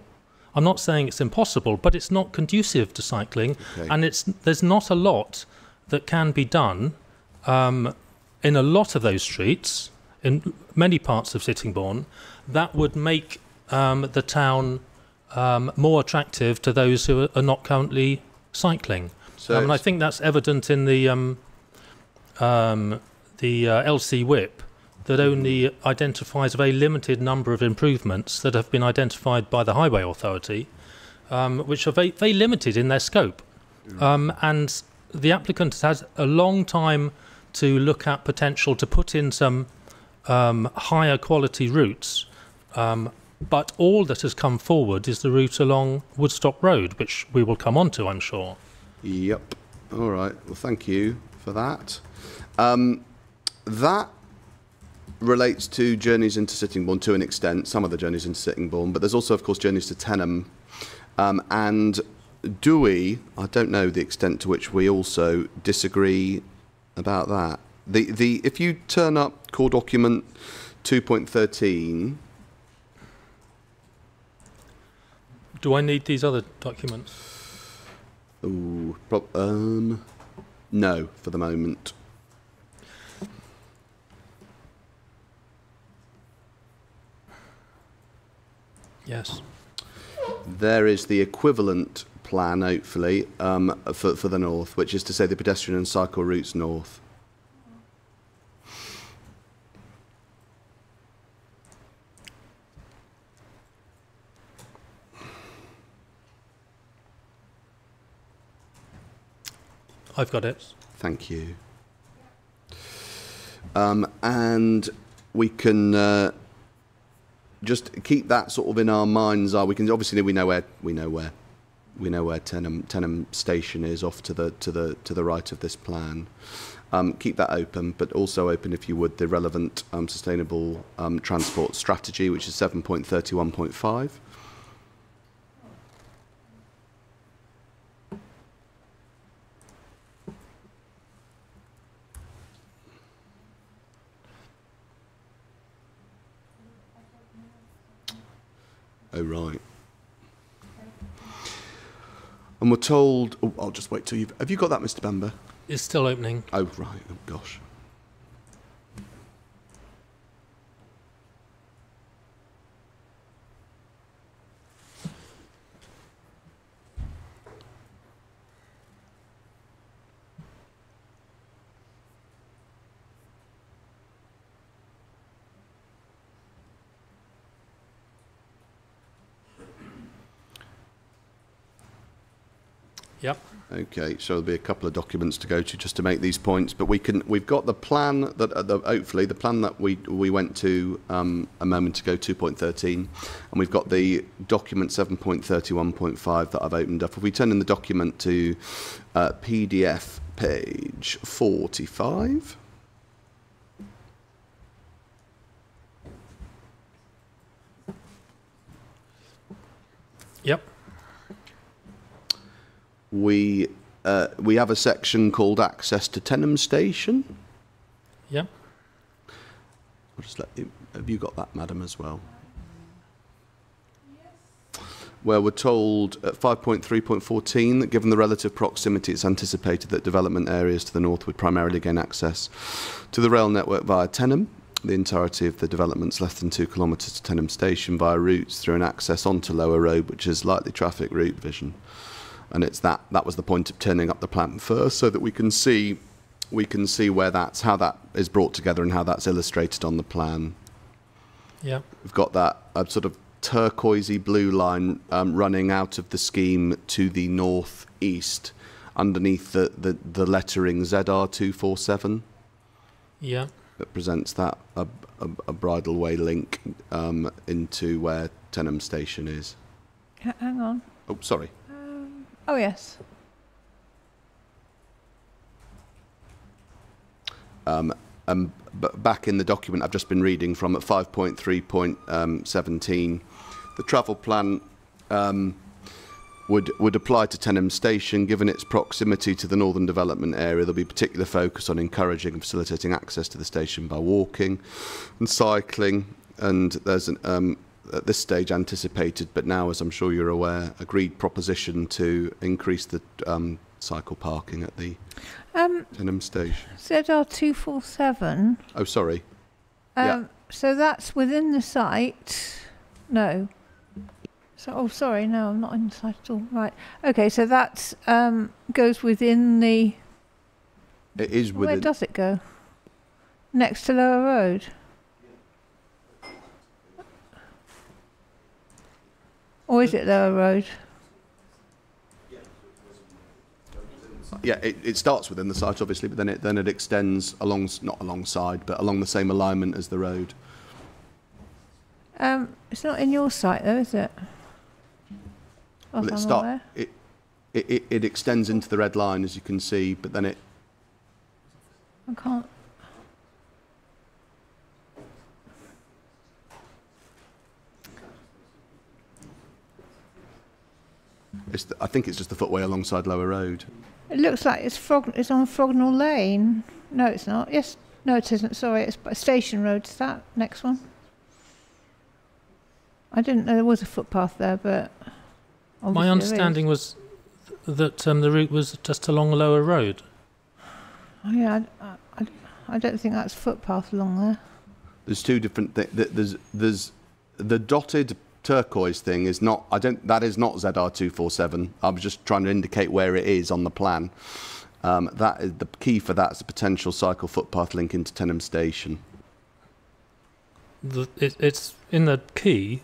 I'm not saying it's impossible, but it's not conducive to cycling, Okay. and there's not a lot that can be done in a lot of those streets, in many parts of Sittingbourne, that would make the town more attractive to those who are not currently cycling. So And I think that's evident in the LC whip, that only identifies a very limited number of improvements that have been identified by the Highway Authority, which are very, very limited in their scope. And the applicant has had a long time to look at potential to put in some higher quality routes, but all that has come forward is the route along Woodstock Road, which we will come on to, I'm sure. Yep. All right. Well, thank you for that. That relates to journeys into Sittingbourne to an extent, some of the journeys into Sittingbourne, but there's also, of course, journeys to Tenham. And do we, I don't know the extent to which we also disagree about that. If you turn up core document 2.13... Do I need these other documents? Ooh, no, for the moment. Yes. There is the equivalent plan, hopefully, for the north, which is to say the pedestrian and cycle routes north. I've got it. Thank you. And we can just keep that sort of in our mind's eye. We can obviously we know where Tenham Station is, off to the right of this plan. Keep that open, but also open, if you would, the relevant sustainable transport strategy, which is 7.31.5. Oh, right. And we're told... Oh, I'll just wait till you've... Have you got that, Mr. Bamber? It's still opening. Oh, right. Oh, gosh. Yep. Okay, so there'll be a couple of documents to go to just to make these points, but we've got the plan that hopefully the plan that we went to a moment ago, 2.13, and we've got the document 7.31.5 that I've opened up. If we turn in the document to PDF page 45. Yep. We we have a section called Access to Tenham Station. Yeah. I'll just let you, have you got that, madam, as well? Where we're told at 5.3.14 that given the relative proximity, it's anticipated that development areas to the north would primarily gain access to the rail network via Tenham. The entirety of the development's less than 2 kilometres to Tenham Station via routes through an access onto Lower Road, which is likely traffic route vision. And it's that was the point of turning up the plan first, so that we can see where that's, how that is brought together and how that's illustrated on the plan. Yeah. We've got that sort of turquoisey blue line running out of the scheme to the northeast underneath the lettering ZR247. Yeah. That presents that a bridleway link into where Tenham Station is. Hang on. Oh, sorry. Oh, yes. But back in the document I've just been reading from at 5.3.17, the travel plan would apply to Tenham Station. Given its proximity to the northern development area, there'll be particular focus on encouraging and facilitating access to the station by walking and cycling. And there's an at this stage anticipated, but now, as I'm sure you're aware, agreed proposition to increase the cycle parking at the Tenham Station. ZR247. Oh, sorry. Yeah. So that's within the site. No. So, oh, sorry. No, I'm not in the site at all. Right. Okay. So that goes within the. It is within. Where does it go? Next to Lower Road. Or is it Lower Road? Yeah, it starts within the site, obviously, but then it extends along, not alongside, but along the same alignment as the road. It's not in your site, though, is it? Well, it extends into the red line, as you can see, but then it. I can't. I think it's just the footway alongside Lower Road. It looks like it's on Frognall Lane. No, it's not. Yes, no, it isn't. Sorry, it's Station Road. Is that next one? I didn't know there was a footpath there, but my understanding was that the route was just along Lower Road. Oh, yeah, I don't think that's a footpath along there. There's two different things. There's the dotted turquoise thing is not. That is not ZR247. I was just trying to indicate where it is on the plan. That is the key for that is a potential cycle footpath link into Tenham Station. It's in the key.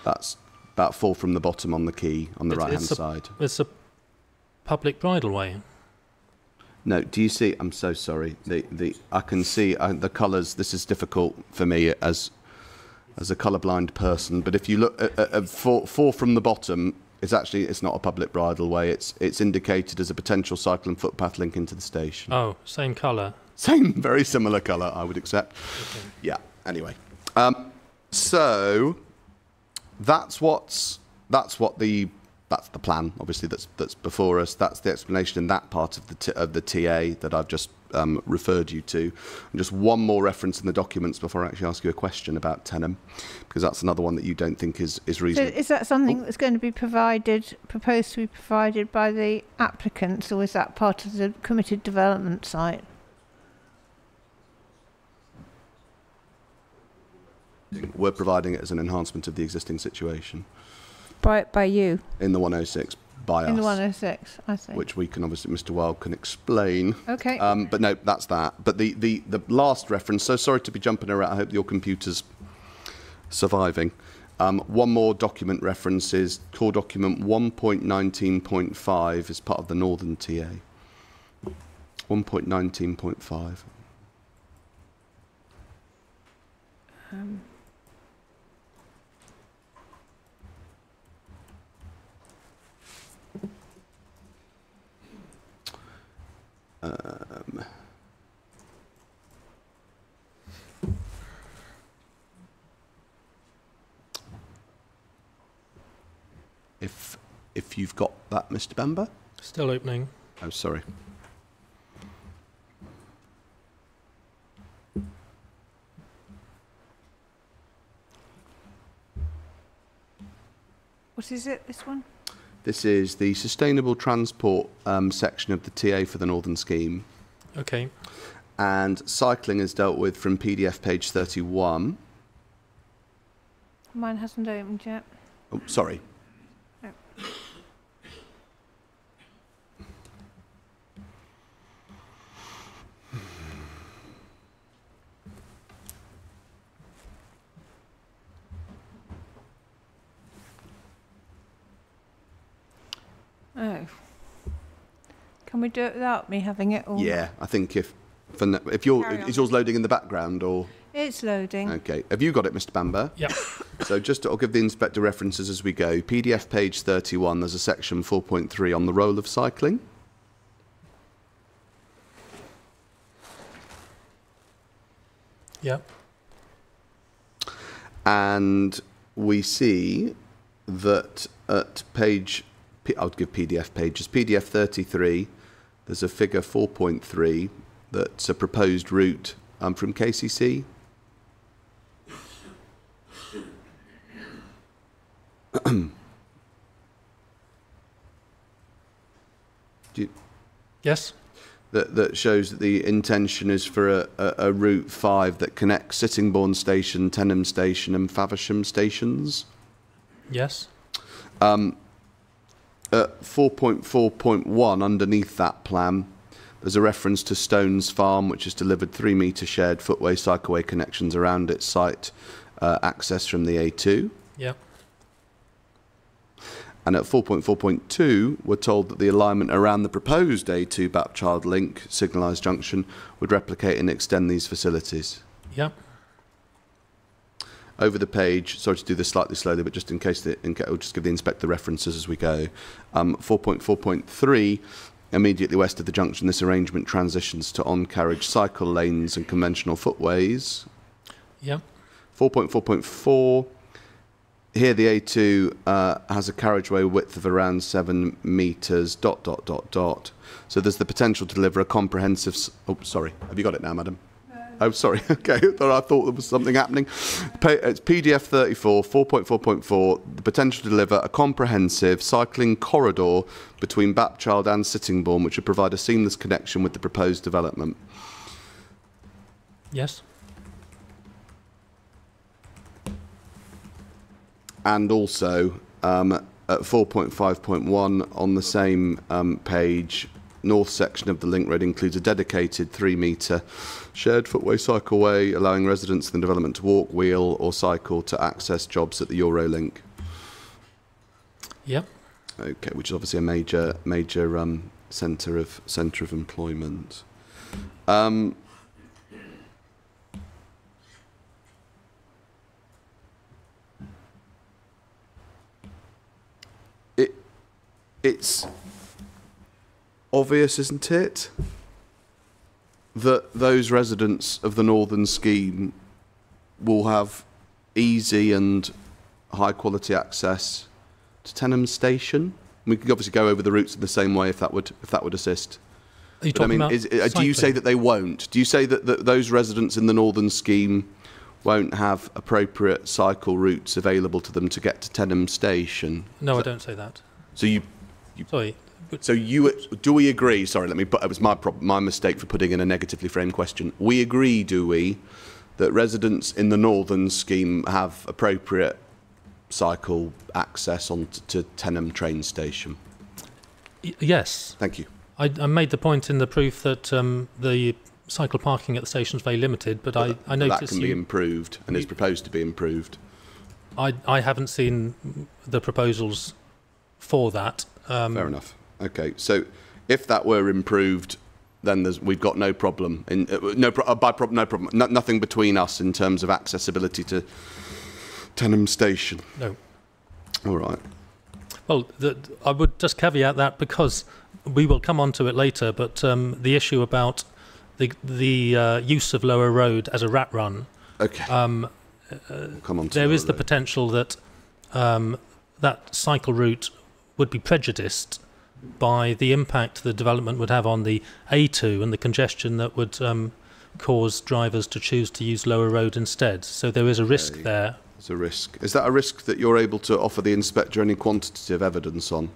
That's about 4 from the bottom on the key on the right-hand side. It's a public bridleway. No, do you see? I'm so sorry. I can see the colours. This is difficult for me as a colourblind person. But if you look at 4 from the bottom, it's not a public bridleway. It's indicated as a potential cycle and footpath link into the station. Oh, same colour. Same, very similar colour, I would accept. Okay. Yeah. Anyway, so that's the plan. Obviously, that's before us. That's the explanation in that part of the TA that I've just referred you to. And just one more reference in the documents before I actually ask you a question about Tenham, because that's another one that you don't think is reasonable. So is that something that's going to be proposed to be provided by the applicants, or is that part of the committed development site? We're providing it as an enhancement of the existing situation. By you? In the 106, by us. In the 106, I see. Which we can obviously, Mr. Wild can explain. Okay. But no, that's that. But the last reference, so sorry to be jumping around, I hope your computer's surviving. One more document reference is core document 1.19.5 is part of the Northern TA. 1.19.5. If you've got that, Mr. Bamber. Still opening. Oh, sorry. What is it, this one? This is the sustainable transport section of the TA for the Northern Scheme. Okay. And cycling is dealt with from PDF page 31. Mine hasn't opened yet. Oh, sorry. Oh. Oh. Can we do it without me having it all? Yeah, I think if you're, Carry on. is yours loading in the background or? It's loading. Okay, have you got it, Mr. Bamber? Yep. So I'll give the inspector references as we go. PDF page 31, there's a section 4.3 on the role of cycling. Yep. And we see that at page, I'll give PDF pages, PDF 33, there's a figure 4.3 that's a proposed route from KCC. Yes. That shows that the intention is for a route 5 that connects Sittingbourne Station, Tenham Station and Faversham stations. Yes. At 4.4.1 underneath that plan, there's a reference to Stones Farm, which has delivered 3-metre shared footway cycleway connections around its site, access from the A2. Yep. And at 4.4.2, we're told that the alignment around the proposed A2 Bapchild link signalised junction would replicate and extend these facilities. Yep. Over the page, sorry to do this slightly slowly, but just in case, we'll just give the inspector references as we go. 4.4.3, immediately west of the junction, this arrangement transitions to on-carriage cycle lanes and conventional footways. Yep. 4.4.4, here the A2 has a carriageway width of around 7 metres, ... So there's the potential to deliver a comprehensive... Oh, sorry. Have you got it now, madam? No. Oh, sorry. Okay. I thought there was something happening. It's PDF 34, 4.4.4, the potential to deliver a comprehensive cycling corridor between Bapchild and Sittingbourne, which would provide a seamless connection with the proposed development. Yes. And also, at 4.5.1 on the same page, north section of the link road includes a dedicated 3-metre shared footway cycleway, allowing residents in the development to walk, wheel or cycle to access jobs at the Eurolink. Yep. Okay, which is obviously a major centre of employment. It's obvious, isn't it, that those residents of the Northern Scheme will have easy and high-quality access to Tenham Station? We could obviously go over the routes in the same way if that would assist. Are you talking about do you say that they won't? Do you say that those residents in the Northern Scheme won't have appropriate cycle routes available to them to get to Tenham Station? No, I don't say that. So Sorry. So do we agree? Sorry, it was my mistake for putting in a negatively framed question. We agree, do we, that residents in the Northern Scheme have appropriate cycle access to Tenham train station? Yes. Thank you. I made the point in the proof that the cycle parking at the station is very limited, but I noticed that can be improved and is proposed to be improved. I haven't seen the proposals for that. Fair enough. Okay, so if that were improved, then we've got no problem. No problem. Nothing between us in terms of accessibility to Tenham Station. No. All right. Well, I would just caveat that because we will come on to it later. But the issue about the use of Lower Road as a rat run. Okay. Come on to there is the road. potential that that cycle route would be prejudiced by the impact the development would have on the A2 and the congestion that would cause drivers to choose to use Lower Road instead. So there is a risk there. There's a risk. Is that a risk that you're able to offer the inspector any quantitative evidence on?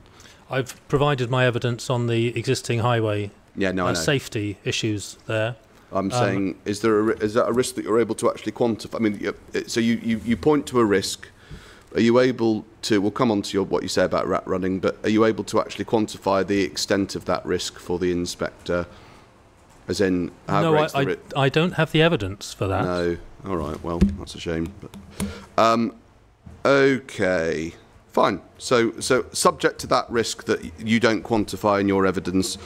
I've provided my evidence on the existing highway I know. safety issues there. I'm saying, is that a risk that you're able to actually quantify? I mean, so you point to a risk. Are you able to? We'll come on to what you say about rat running, but are you able to actually quantify the extent of that risk for the inspector? As in, how great's the risk? I don't have the evidence for that. No. All right. Well, that's a shame. But, okay. Fine. So subject to that risk that you don't quantify in your evidence,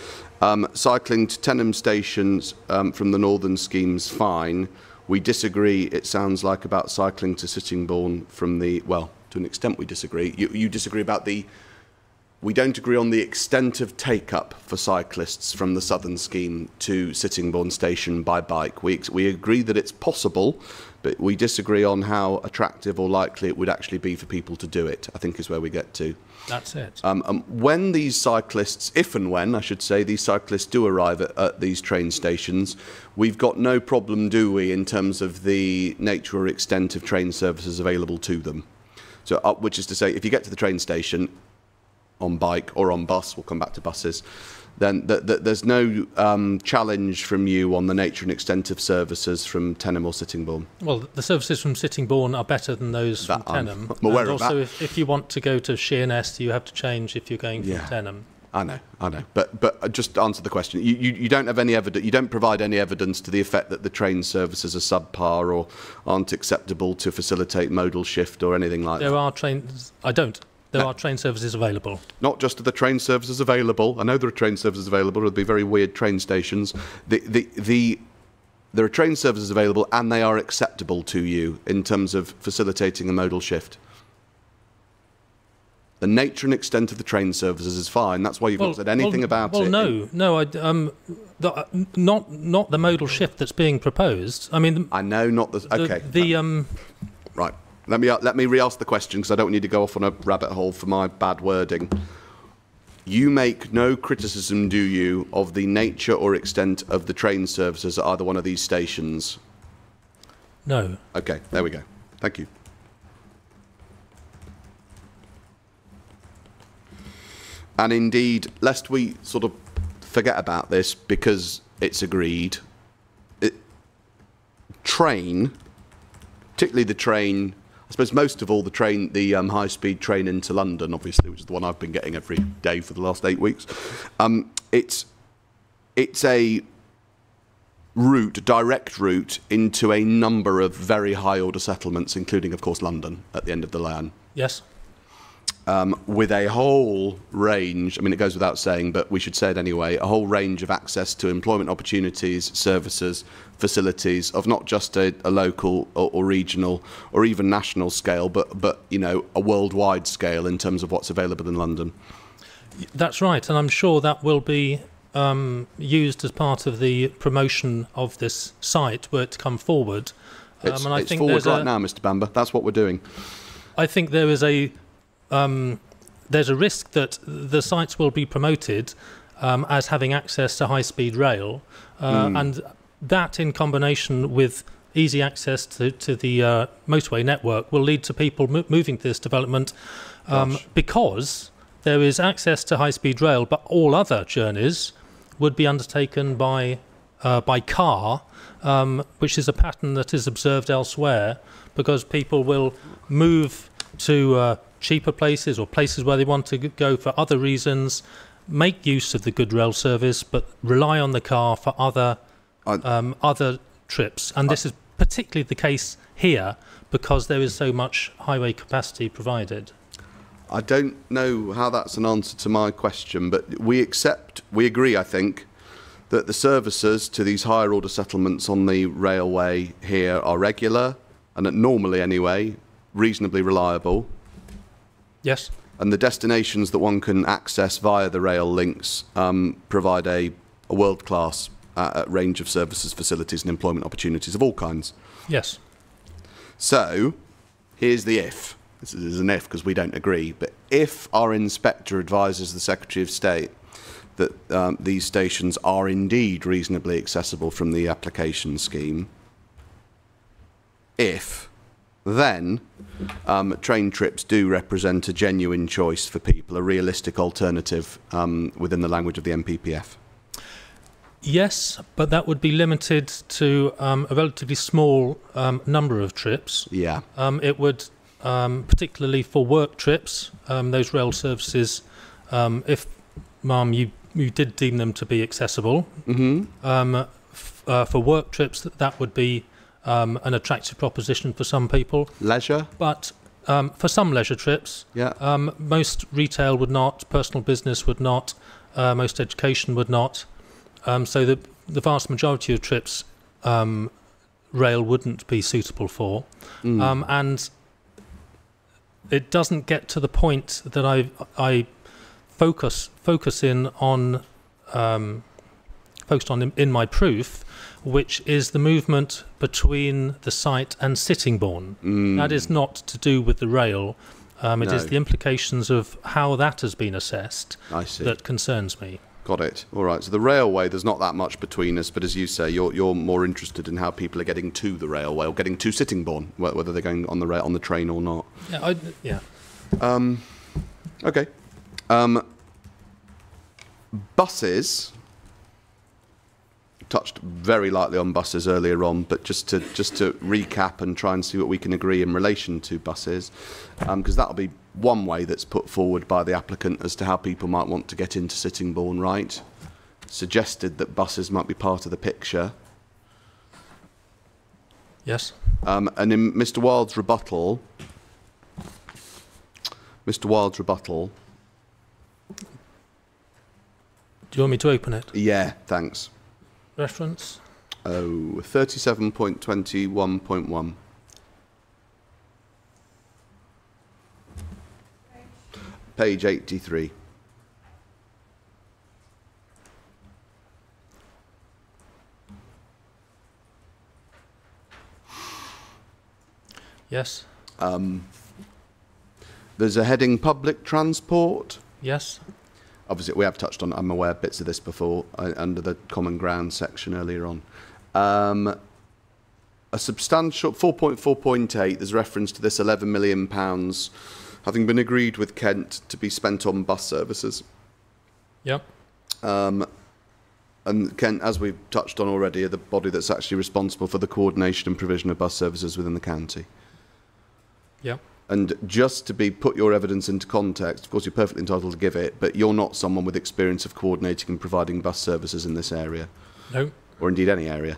cycling to Tenham stations from the northern scheme's fine. We disagree, it sounds like, about cycling to Sittingbourne from the... Well, to an extent we disagree. You disagree about the... We don't agree on the extent of take-up for cyclists from the southern scheme to Sittingbourne station by bike. We agree that it's possible, but we disagree on how attractive or likely it would actually be for people to do it, I think is where we get to. That's it. When these cyclists, if and when, I should say, these cyclists do arrive at these train stations, we've got no problem, do we, in terms of the nature or extent of train services available to them? So, which is to say, if you get to the train station on bike or on bus, we'll come back to buses, then there's no challenge from you on the nature and extent of services from Tenham or Sittingbourne. Well, the services from Sittingbourne are better than those from Tenham. I'm aware and of also, that. if you want to go to Sheerness, you have to change if you're going from Tenham. I know. But just answer the question. You don't have any evidence. You don't provide any evidence to the effect that the train services are subpar or aren't acceptable to facilitate modal shift or anything like that. There are trains. I don't. There are train services available. Not just are the train services available. I know there are train services available. There'll be very weird train stations. There are train services available, and they are acceptable to you in terms of facilitating a modal shift. The nature and extent of the train services is fine. That's why you've not said anything about it. No. Not the modal shift that's being proposed. I mean, I know, not the. Okay. Right. Let me re-ask the question, because I don't need to go off on a rabbit hole for my bad wording. You make no criticism, do you, of the nature or extent of the train services at either one of these stations? No. Okay, there we go. Thank you. And indeed, lest we sort of forget about this because it's agreed, train, particularly the train, I suppose most of all the high-speed train into London, obviously, which is the one I've been getting every day for the last 8 weeks. It's a direct route into a number of very high-order settlements, including, of course, London at the end of the line. Yes. With a whole range, I mean, it goes without saying, but we should say it anyway, a whole range of access to employment opportunities, services, facilities of not just a local or regional or even national scale, but you know, a worldwide scale in terms of what's available in London. That's right, and I'm sure that will be used as part of the promotion of this site were it to come forward. It's forward right now, Mr. Bamber. That's what we're doing. I think there is there's a risk that the sites will be promoted as having access to high-speed rail, and that in combination with easy access to the motorway network will lead to people moving to this development because there is access to high-speed rail, but all other journeys would be undertaken by car, which is a pattern that is observed elsewhere, because people will move to cheaper places or places where they want to go for other reasons, make use of the good rail service, but rely on the car for other trips. And this is particularly the case here because there is so much highway capacity provided. I don't know how that's an answer to my question, but we agree, I think, that the services to these higher order settlements on the railway here are regular and normally anyway reasonably reliable. Yes. And the destinations that one can access via the rail links provide a world-class range of services, facilities and employment opportunities of all kinds. Yes. So, here's the if. this is an if because we don't agree, but if our inspector advises the Secretary of State that these stations are indeed reasonably accessible from the application scheme, then train trips do represent a genuine choice for people, a realistic alternative within the language of the MPPF. Yes, but that would be limited to a relatively small number of trips. Yeah. It would, particularly for work trips, those rail services, if, Ma'am, you did deem them to be accessible, for work trips, that would be an attractive proposition for some people. Leisure? But for some leisure trips, most retail would not, personal business would not, most education would not. So the vast majority of trips rail wouldn't be suitable for. And it doesn't get to the point that I focused on in my proof, which is the movement between the site and Sittingbourne. That is not to do with the rail. It is the implications of how that has been assessed that concerns me. Got it. All right. So the railway, there's not that much between us, but as you say, you're more interested in how people are getting to the railway or getting to Sittingbourne, whether they're going on the train or not. Yeah. Okay. Buses. Touched very lightly on buses earlier on, but just to recap and try and see what we can agree in relation to buses, because that'll be one way that's put forward by the applicant as to how people might want to get into Sittingbourne, right? Suggested that buses might be part of the picture. Yes. And in Mr. Wilde's rebuttal, do you want me to open it? Yeah, thanks. Reference? 37.21.1. Page 83. Yes. There's a heading public transport. Yes. Obviously, we have touched on, I'm aware, bits of this before, under the common ground section earlier on. A substantial, 4.4.8, there's reference to this £11 million having been agreed with Kent to be spent on bus services. Yep. And Kent, as we've touched on already, are the body that's actually responsible for the coordination and provision of bus services within the county. Yep. And just to put your evidence into context, of course you're perfectly entitled to give it, but you're not someone with experience of coordinating and providing bus services in this area. No. Or indeed any area.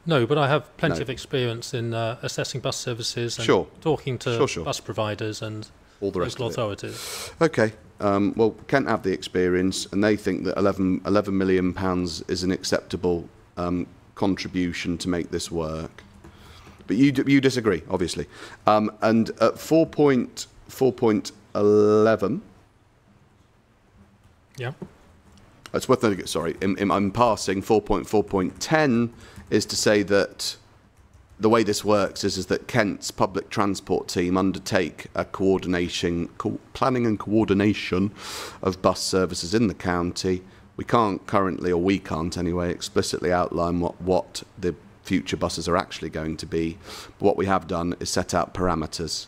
No, but I have plenty of experience in assessing bus services and talking to bus providers and all the rest local of authorities. Okay. Well, Kent have the experience, and they think that £11 million is an acceptable contribution to make this work. But you disagree, obviously. And at 4.11... Yeah. It's worth noting, sorry, I'm passing 4.4.10 is to say that the way this works is that Kent's public transport team undertake a planning and coordination of bus services in the county. We can't currently, or we can't anyway, explicitly outline what the future buses are actually going to be. But what we have done is set out parameters,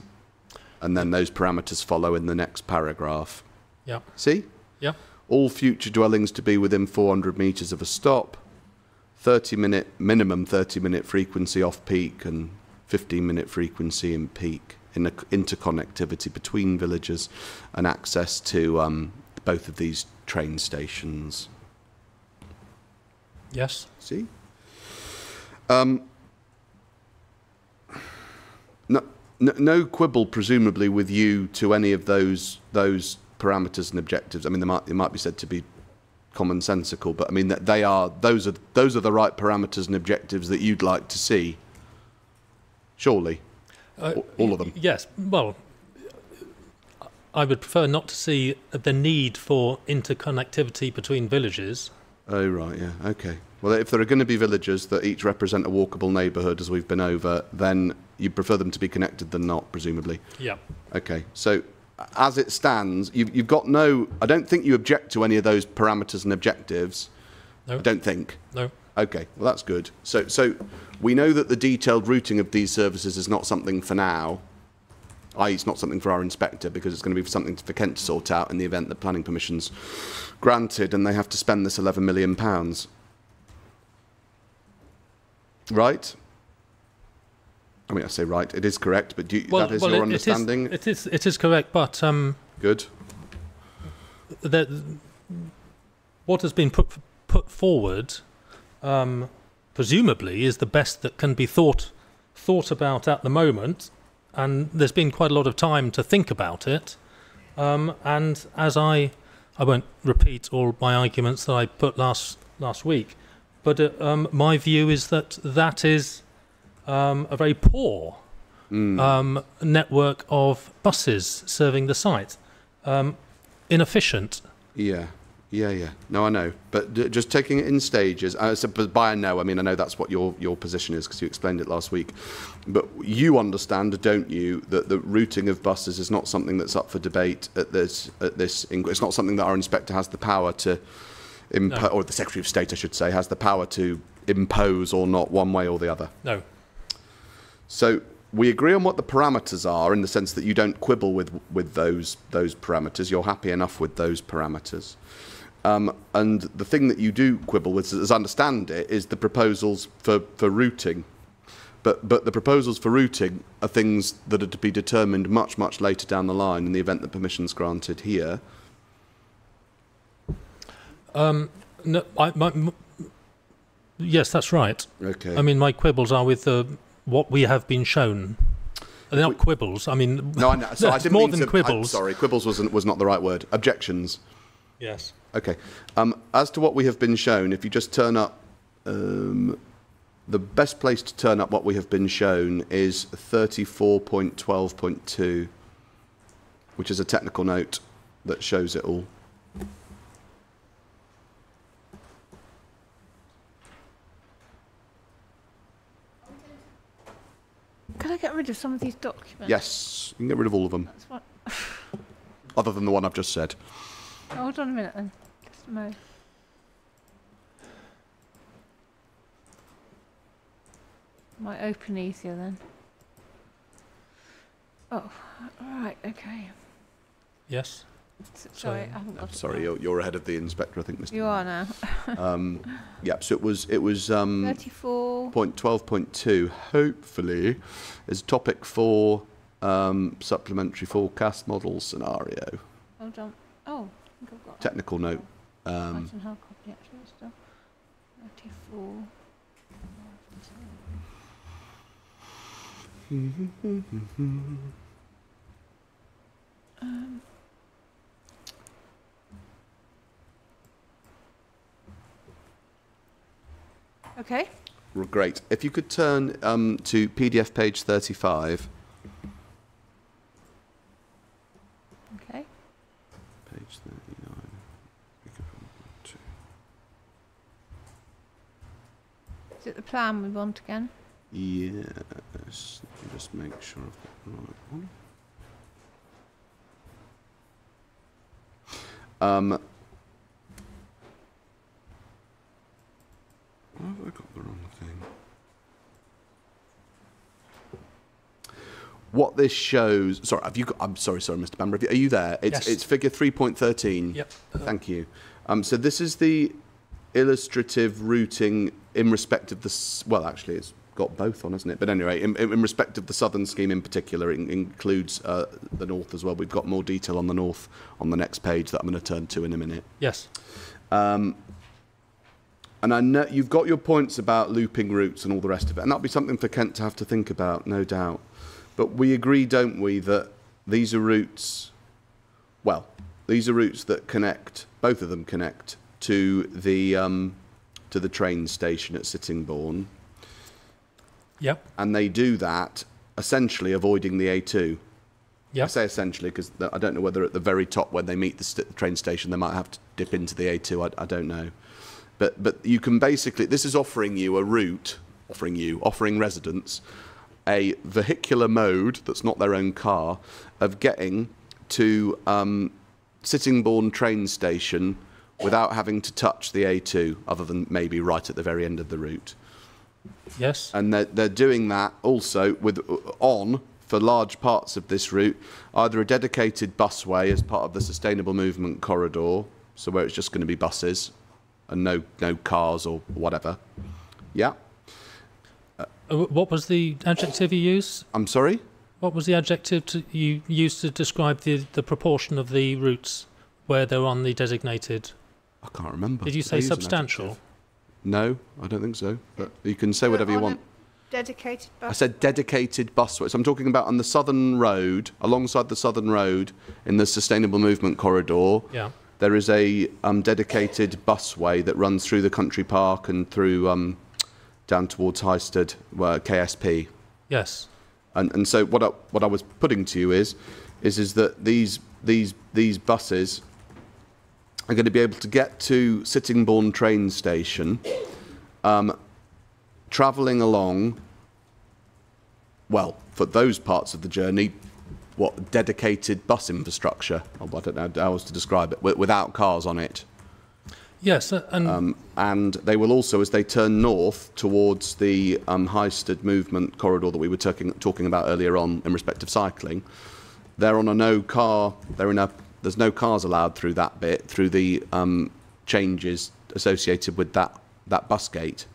and then those parameters follow in the next paragraph. Yeah. See? Yeah. All future dwellings to be within 400 metres of a stop, minimum 30-minute frequency off-peak and 15-minute frequency in peak, in interconnectivity between villages and access to both of these train stations. Yes. See? No quibble, presumably, with you to any of those parameters and objectives. I mean, it might be said to be commonsensical, but I mean that those are the right parameters and objectives that you'd like to see. Surely, all of them. Yes. Well, I would prefer not to see the need for interconnectivity between villages. Oh, right, yeah, okay. Well, if there are going to be villages that each represent a walkable neighbourhood, as we've been over, then you prefer them to be connected than not, presumably? Yeah. Okay, so as it stands, you've got no... I don't think you object to any of those parameters and objectives. No. I don't think. No. Okay, well, that's good. So we know that the detailed routing of these services is not something for now, i.e. it's not something for our inspector, because it's going to be something for Kent to sort out in the event that planning permission's granted and they have to spend this £11 million. Right? I mean, I say right, it is correct, but that is your understanding? It is correct, but... Good. What has been put forward, presumably, is the best that can be thought about at the moment, and there's been quite a lot of time to think about it. And as I won't repeat all my arguments that I put last week, but my view is that is a very poor network of buses serving the site, inefficient. Yeah. No, I know. But just taking it in stages, but by I know that's what your position is, because you explained it last week. But you understand, don't you, that the routing of buses is not something that's up for debate at this. It's not something that our inspector has the power to impose, or the Secretary of State, I should say, has the power to impose or not, one way or the other. No. So we agree on what the parameters are, in the sense that you don't quibble with those parameters. You're happy enough with those parameters. And the thing that you do quibble with, as I understand it, is the proposals for routing. But the proposals for routing are things that are to be determined much, much later down the line in the event that permission's granted here. No, yes, that's right. Okay. I mean, my quibbles are with what we have been shown. They're not quibbles. I mean, no, I know. So I didn't more mean than quibbles. Sorry, quibbles was not the right word. Objections. Yes. Okay. As to what we have been shown, if you just turn up, the best place to turn up what we have been shown is 34.12.2, which is a technical note that shows it all. Can I get rid of some of these documents? Yes, you can get rid of all of them. That's what... Other than the one I've just said. Hold on a minute then. Just a moment. Might open easier then. Oh, right, okay. Yes. Sorry, I haven't got it. Sorry, you're ahead of the inspector, I think, Mr. You are now. Yeah, so it was 34. 12.2, hopefully, is topic for supplementary forecast model scenario. Hold on. Oh, I think I've got Technical note. I can hard copy actually still. 34. Okay. Great. If you could turn to PDF page 35. Okay. Page 39. Is it the plan we want again? Yes. Let me just make sure I've got the right one. Why have I got the wrong thing? What this shows... Sorry, have you got... I'm sorry, Mr. Bamber. Are you there? Yes. It's figure 3.13. Yep. Thank you. So this is the illustrative routing in respect of the... Well, actually, it's got both on, hasn't it? But anyway, in respect of the southern scheme in particular, it includes the north as well. We've got more detail on the north on the next page that I'm going to turn to in a minute. Yes. And I know you've got your points about looping routes and all the rest of it, and that'll be something for Kent to have to think about, no doubt. But we agree, don't we, that these are routes... Well, these are routes that connect, both of them connect, to the train station at Sittingbourne. Yep. And they do that essentially avoiding the A2. Yep. I say essentially because I don't know whether at the very top when they meet the train station they might have to dip into the A2. I don't know. But you can basically, this is offering you a route, offering residents a vehicular mode that's not their own car of getting to Sittingbourne train station without having to touch the A2, other than maybe right at the very end of the route. Yes. And they're doing that also for large parts of this route, either a dedicated busway as part of the Sustainable Movement Corridor, so where it's just going to be buses and no cars or whatever. Yeah. What was the adjective you used? I'm sorry? What was the adjective you used to describe the proportion of the routes where they're on the designated? I can't remember. Did you say substantial? No, I don't think so. But you can say whatever you want. Dedicated bus. I said dedicated busway. So I'm talking about on the southern road, alongside the southern road in the Sustainable Movement Corridor. Yeah. There is a dedicated busway that runs through the country park and through down towards Highsted, KSP. Yes. And so what I was putting to you is that these buses are going to be able to get to Sittingbourne train station, travelling along, well, for those parts of the journey, dedicated bus infrastructure. I don't know how else to describe it, without cars on it. Yes, and they will also, as they turn north towards the Highsted movement corridor that we were talking about earlier on in respect of cycling, they're on a no-car, there's no cars allowed through that bit, through the changes associated with that bus gate.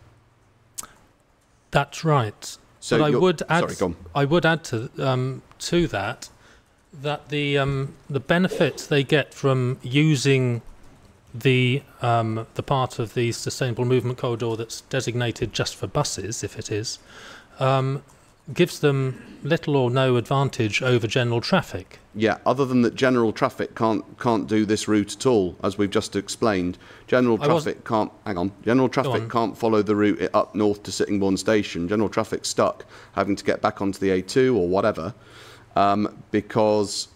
That's right. So but I would add, sorry, go on. I would add to that the benefits they get from using the part of the Sustainable Movement Corridor that's designated just for buses, if it is, gives them little or no advantage over general traffic. Yeah, other than that general traffic can't do this route at all, as we've just explained. General traffic can't follow the route up north to Sittingbourne Station. General traffic's stuck, having to get back onto the A2 or whatever, because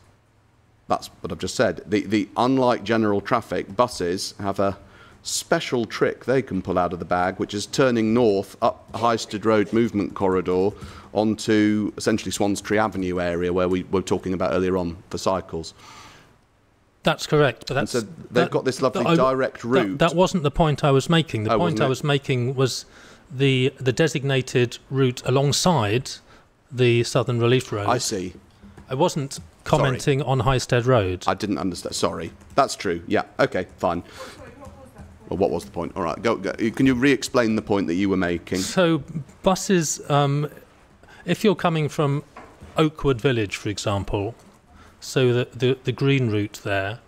that's what I've just said. The unlike general traffic, buses have a special trick they can pull out of the bag, which is turning north up Highsted Road movement corridor onto essentially Swanstree Avenue area where we were talking about earlier on for cycles. That's correct, but so they've got this lovely direct route. That wasn't the point I was making. The point I was making was the designated route alongside the Southern Relief Road. I see. I wasn't commenting on Highsted Road. I didn't understand. Sorry. That's true. Yeah. Okay. Fine. Well, what was the point? All right. Go. Can you re-explain the point that you were making? So buses, if you're coming from Oakwood Village, for example, so the green route there,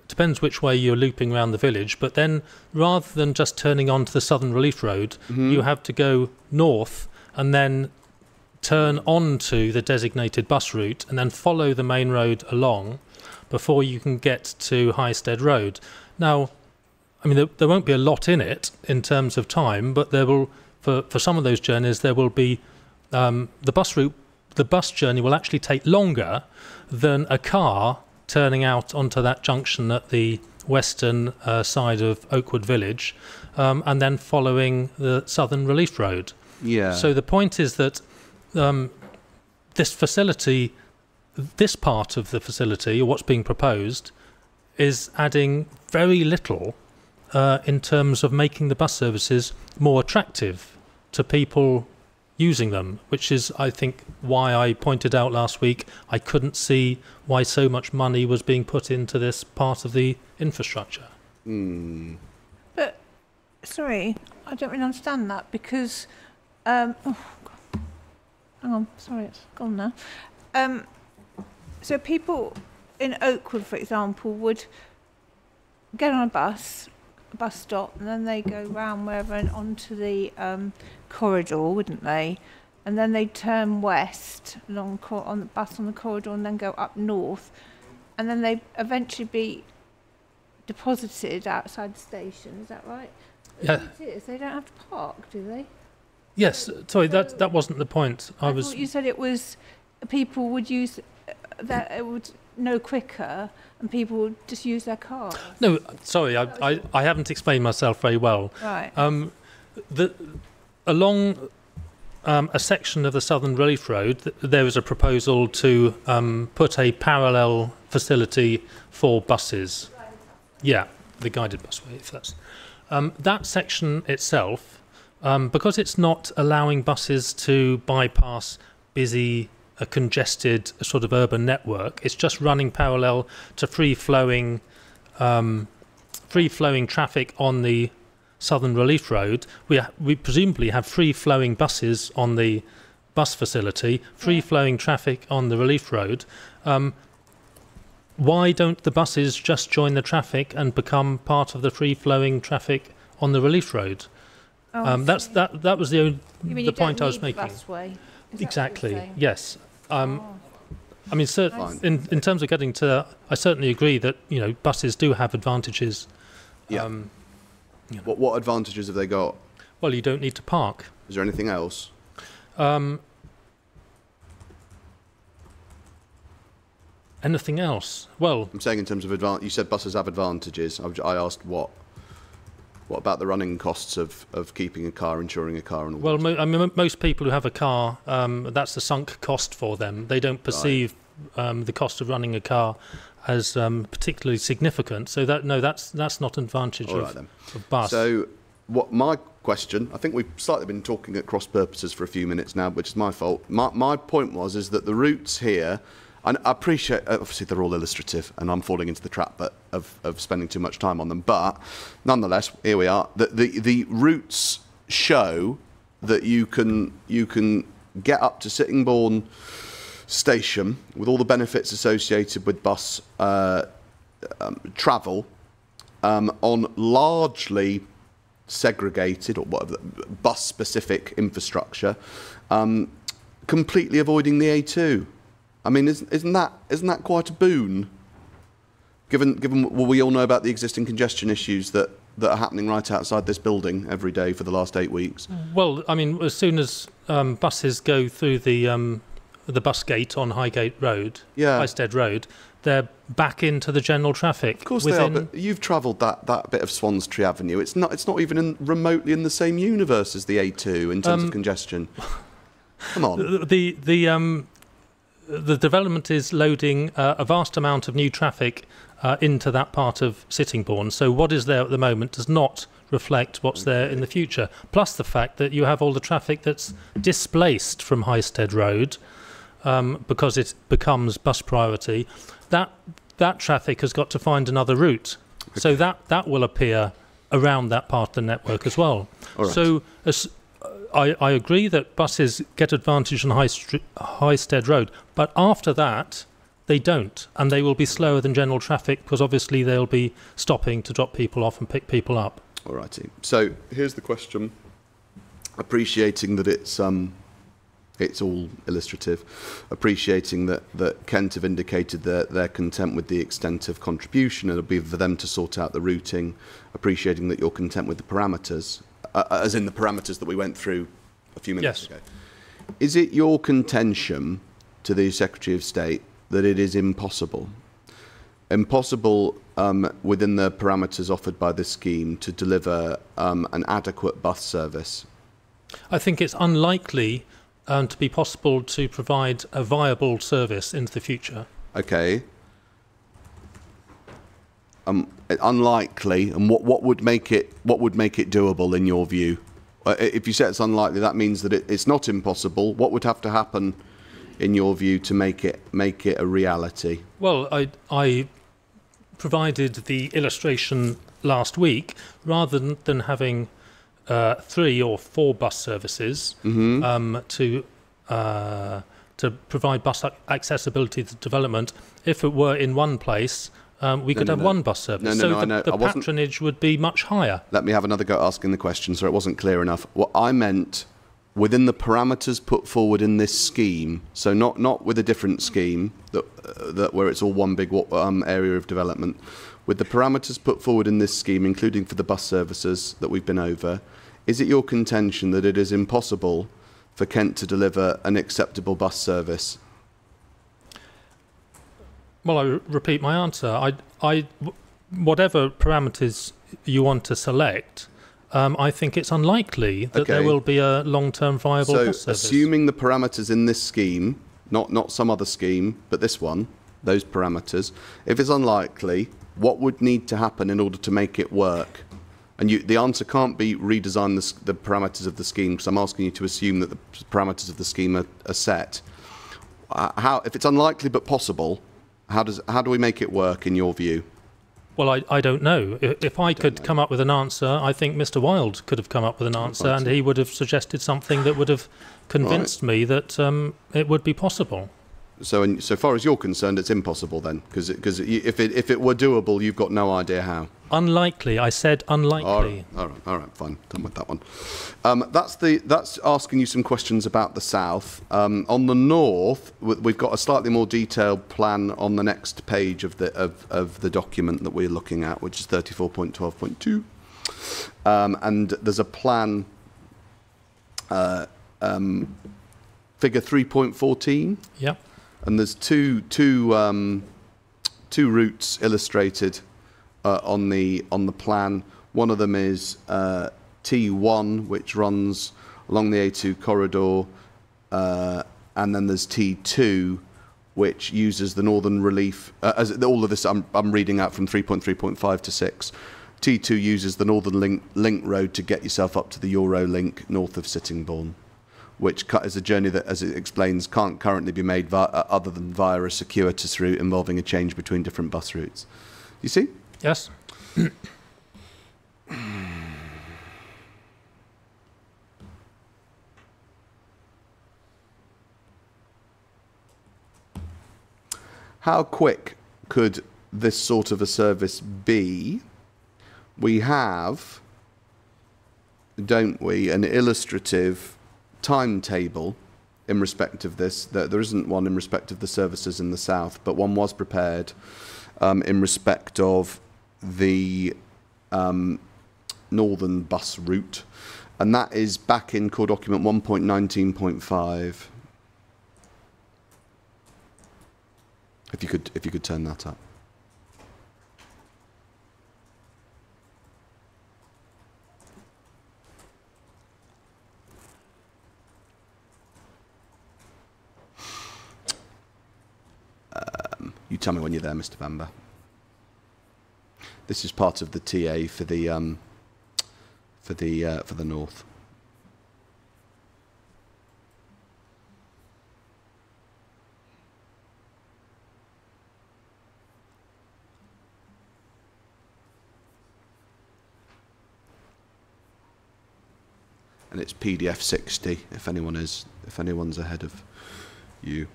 depends which way you're looping around the village, but then rather than just turning onto the Southern Relief Road, you have to go north and then turn onto the designated bus route and then follow the main road along before you can get to Highsted Road. Now, I mean, there won't be a lot in it in terms of time, but there will, for some of those journeys, there will be the bus journey will actually take longer than a car turning out onto that junction at the western side of Oakwood Village and then following the Southern Relief Road. Yeah. So the point is that this facility, this part of the facility, or what's being proposed, is adding very little in terms of making the bus services more attractive to people using them, which is, I think, why I pointed out last week I couldn't see why so much money was being put into this part of the infrastructure. But, sorry, I don't really understand that because... hang on, sorry, it's gone now. So people in Oakwood, for example, would get on a bus stop, and then they go round wherever and onto the corridor, wouldn't they? And then they turn west along on the bus on the corridor, and then go up north, and then they eventually be deposited outside the station. Is that right? Yeah. It is. They don't have to park, do they? Yes. Sorry, that wasn't the point. I thought you said it was people would use that it would no quicker and people will just use their cars. No, sorry, I haven't explained myself very well. Right. Along a section of the Southern Relief Road, there is a proposal to put a parallel facility for buses. Yeah, the guided busway, if that's... that section itself, because it's not allowing buses to bypass busy, congested sort of urban network, it's just running parallel to free-flowing traffic on the Southern Relief Road. We presumably have free-flowing buses on the bus facility, free-flowing traffic on the Relief Road. Why don't the buses just join the traffic and become part of the free-flowing traffic on the Relief Road? That was the point I was making. Busway? Exactly. Yes. I mean, in terms of getting to, I certainly agree that buses do have advantages. Yeah. What advantages have they got? Well, you don't need to park. Is there anything else? Anything else? Well, I'm saying in terms of advantage. You said buses have advantages. I asked what. What about the running costs of keeping a car, insuring a car, and all that? Well, most people who have a car, that's a sunk cost for them. They don't perceive the cost of running a car as particularly significant. So that's not an advantage of bus. So, what my question? I think we've slightly been talking at cross purposes for a few minutes now, which is my fault. My point is that the routes here. And I appreciate, obviously, they're all illustrative, and I'm falling into the trap of spending too much time on them. But nonetheless, here we are. The routes show that you can get up to Sittingbourne Station with all the benefits associated with bus travel on largely segregated or whatever bus-specific infrastructure, completely avoiding the A2. I mean, isn't that quite a boon? Given we all know about the existing congestion issues that are happening right outside this building every day for the last 8 weeks. Well, I mean, as soon as buses go through the bus gate on Highgate Road, Highsted Road, they're back into the general traffic. Of course they are, but you've travelled that bit of Swanstree Avenue. It's not even remotely in the same universe as the A2 in terms of congestion. Come on. The development is loading a vast amount of new traffic into that part of Sittingbourne. So what is there at the moment does not reflect what's there in the future. Plus the fact that you have all the traffic that's displaced from Highsted Road because it becomes bus priority. That traffic has got to find another route. Okay. So that will appear around that part of the network as well. All right. So I agree that buses get advantage on Highsted Road, but after that, they don't, and they will be slower than general traffic because obviously they'll be stopping to drop people off and pick people up. All righty. So here's the question. Appreciating that it's all illustrative, appreciating that Kent have indicated their content with the extent of contribution, it'll be for them to sort out the routing, appreciating that you're content with the parameters. As in the parameters that we went through a few minutes ago. Is it your contention to the Secretary of State that it is impossible within the parameters offered by this scheme to deliver an adequate bus service? I think it's unlikely to be possible to provide a viable service into the future. Okay. Unlikely, and what would make it doable in your view? If you say it's unlikely, that means that it's not impossible. What would have to happen, in your view, to make it a reality? Well, I provided the illustration last week. Rather than having 3 or 4 bus services to provide bus accessibility to development, if it were in one place. We could have one bus service, the patronage would be much higher. Let me have another go asking the question, so it wasn't clear enough. What I meant, within the parameters put forward in this scheme, so not with a different scheme that where it's all one big area of development, with the parameters put forward in this scheme, including for the bus services that we've been over, is it your contention that it is impossible for Kent to deliver an acceptable bus service? Well, I repeat my answer. Whatever parameters you want to select, I think it's unlikely that there will be a long-term viable bus service. So, assuming the parameters in this scheme, not some other scheme, but this one, those parameters, if it's unlikely, what would need to happen in order to make it work? And the answer can't be redesign the parameters of the scheme, because I'm asking you to assume that the parameters of the scheme are set. If it's unlikely but possible, how do we make it work in your view? Well, I don't know. If I could come up with an answer, I think Mr. Wilde could have come up with an answer, and he would have suggested something that would have convinced me that it would be possible. So, so far as you're concerned, it's impossible then, because if it were doable, you've got no idea how. Unlikely. I said unlikely. All right, fine. Done with that one. That's asking you some questions about the south. On the north, we've got a slightly more detailed plan on the next page of the document that we're looking at, which is 34.12.2, and there's a plan. Figure 3.14. Yep. And there's two routes illustrated on the plan. One of them is T1, which runs along the A2 corridor, and then there's T2, which uses the northern relief. All of this I'm reading out from 3.3.5 to 6. T2 uses the northern link road to get yourself up to the Eurolink north of Sittingbourne, which is a journey that, as it explains, can't currently be made other than via a circuitous route involving a change between different bus routes. You see? Yes. How quick could this sort of a service be? We have, don't we, an illustrative timetable in respect of this. There isn't one in respect of the services in the south, but one was prepared in respect of the northern bus route, and that is back in core document 1.19.5. If you could turn that up. You tell me when you're there, Mr. Bamber. This is part of the TA for the north. And it's PDF 60 if anyone's ahead of you.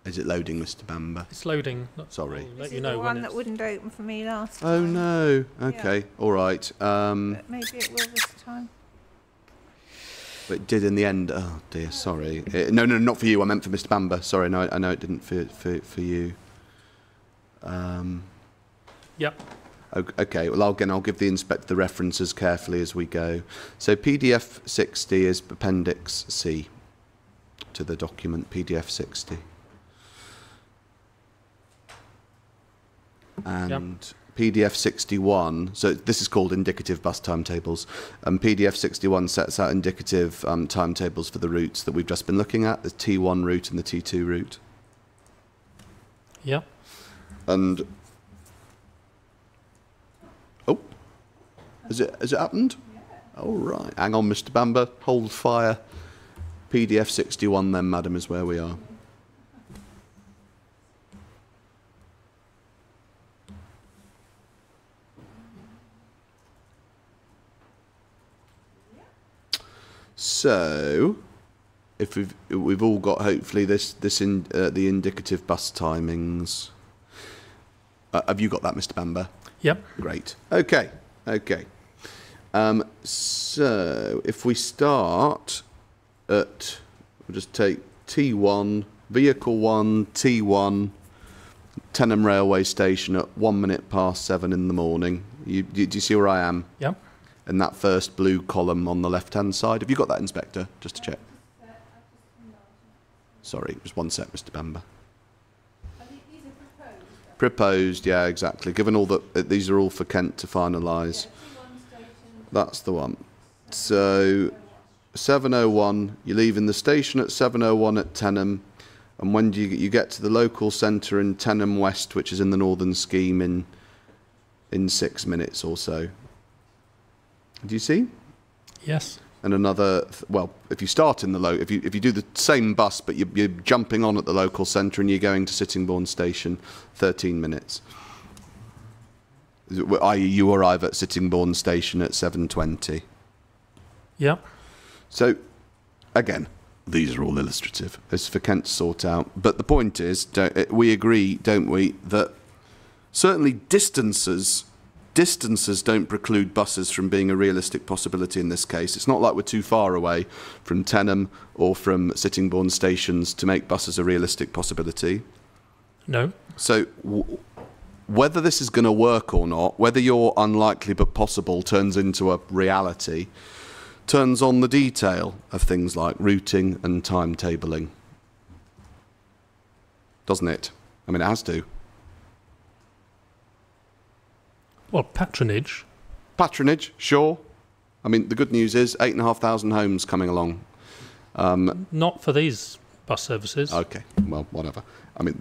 Is it loading, Mr. Bamber? It's loading. Sorry. I'll let This you is know the when one that wouldn't open for me last time. Oh no. Okay. Yeah. All right. But maybe it will this time. But it did in the end. Oh dear. Sorry. No, not for you. I meant for Mr. Bamber. Sorry. No, I know it didn't for you. Yep. Okay. Well, I'll give the inspector the references carefully as we go. So PDF 60 is Appendix C to the document. PDF 60. And PDF 61, so this is called indicative bus timetables, and PDF 61 sets out indicative timetables for the routes that we've just been looking at, the T1 route and the T2 route. Yeah. And, oh, has it happened? Yeah. All right, hang on, Mr. Bamber, hold fire. PDF 61 then, madam, is where we are. So, if we've all got hopefully the indicative bus timings. Have you got that, Mr. Bamber? Yep. Great. Okay. So if we start at, we'll just take T1 Vehicle 1, T1, Tenham Railway Station at 1 minute past 7 in the morning. Do you see where I am? Yeah. In that first blue column on the left-hand side. Have you got that, Inspector? Just to check. Sorry, just one sec, Mr. Bamber. These are proposed. Proposed, yeah, exactly. Given all that, these are all for Kent to finalise. That's the one. So, 7:01. You're leaving the station at 7:01 at Tenham, and when do you get to the local centre in Tenham West, which is in the Northern Scheme, in 6 minutes or so. Do you see? Yes. And another, well, if you start in the if you do the same bus, but you're jumping on at the local centre and you're going to Sittingbourne Station, 13 minutes. I.e., you arrive at Sittingbourne Station at 7:20. Yeah. So, again, these are all illustrative. It's for Kent to sort out. But the point is, we agree, don't we, that certainly distances don't preclude buses from being a realistic possibility in this case. It's not like we're too far away from Tenham or from Sittingbourne stations to make buses a realistic possibility. No. So whether this is going to work or not, whether your unlikely but possible turns into a reality, turns on the detail of things like routing and timetabling. Doesn't it? I mean, it has to. Well, patronage. Patronage, sure. I mean, the good news is 8,500 homes coming along. Not for these bus services. Okay, well, whatever. I mean,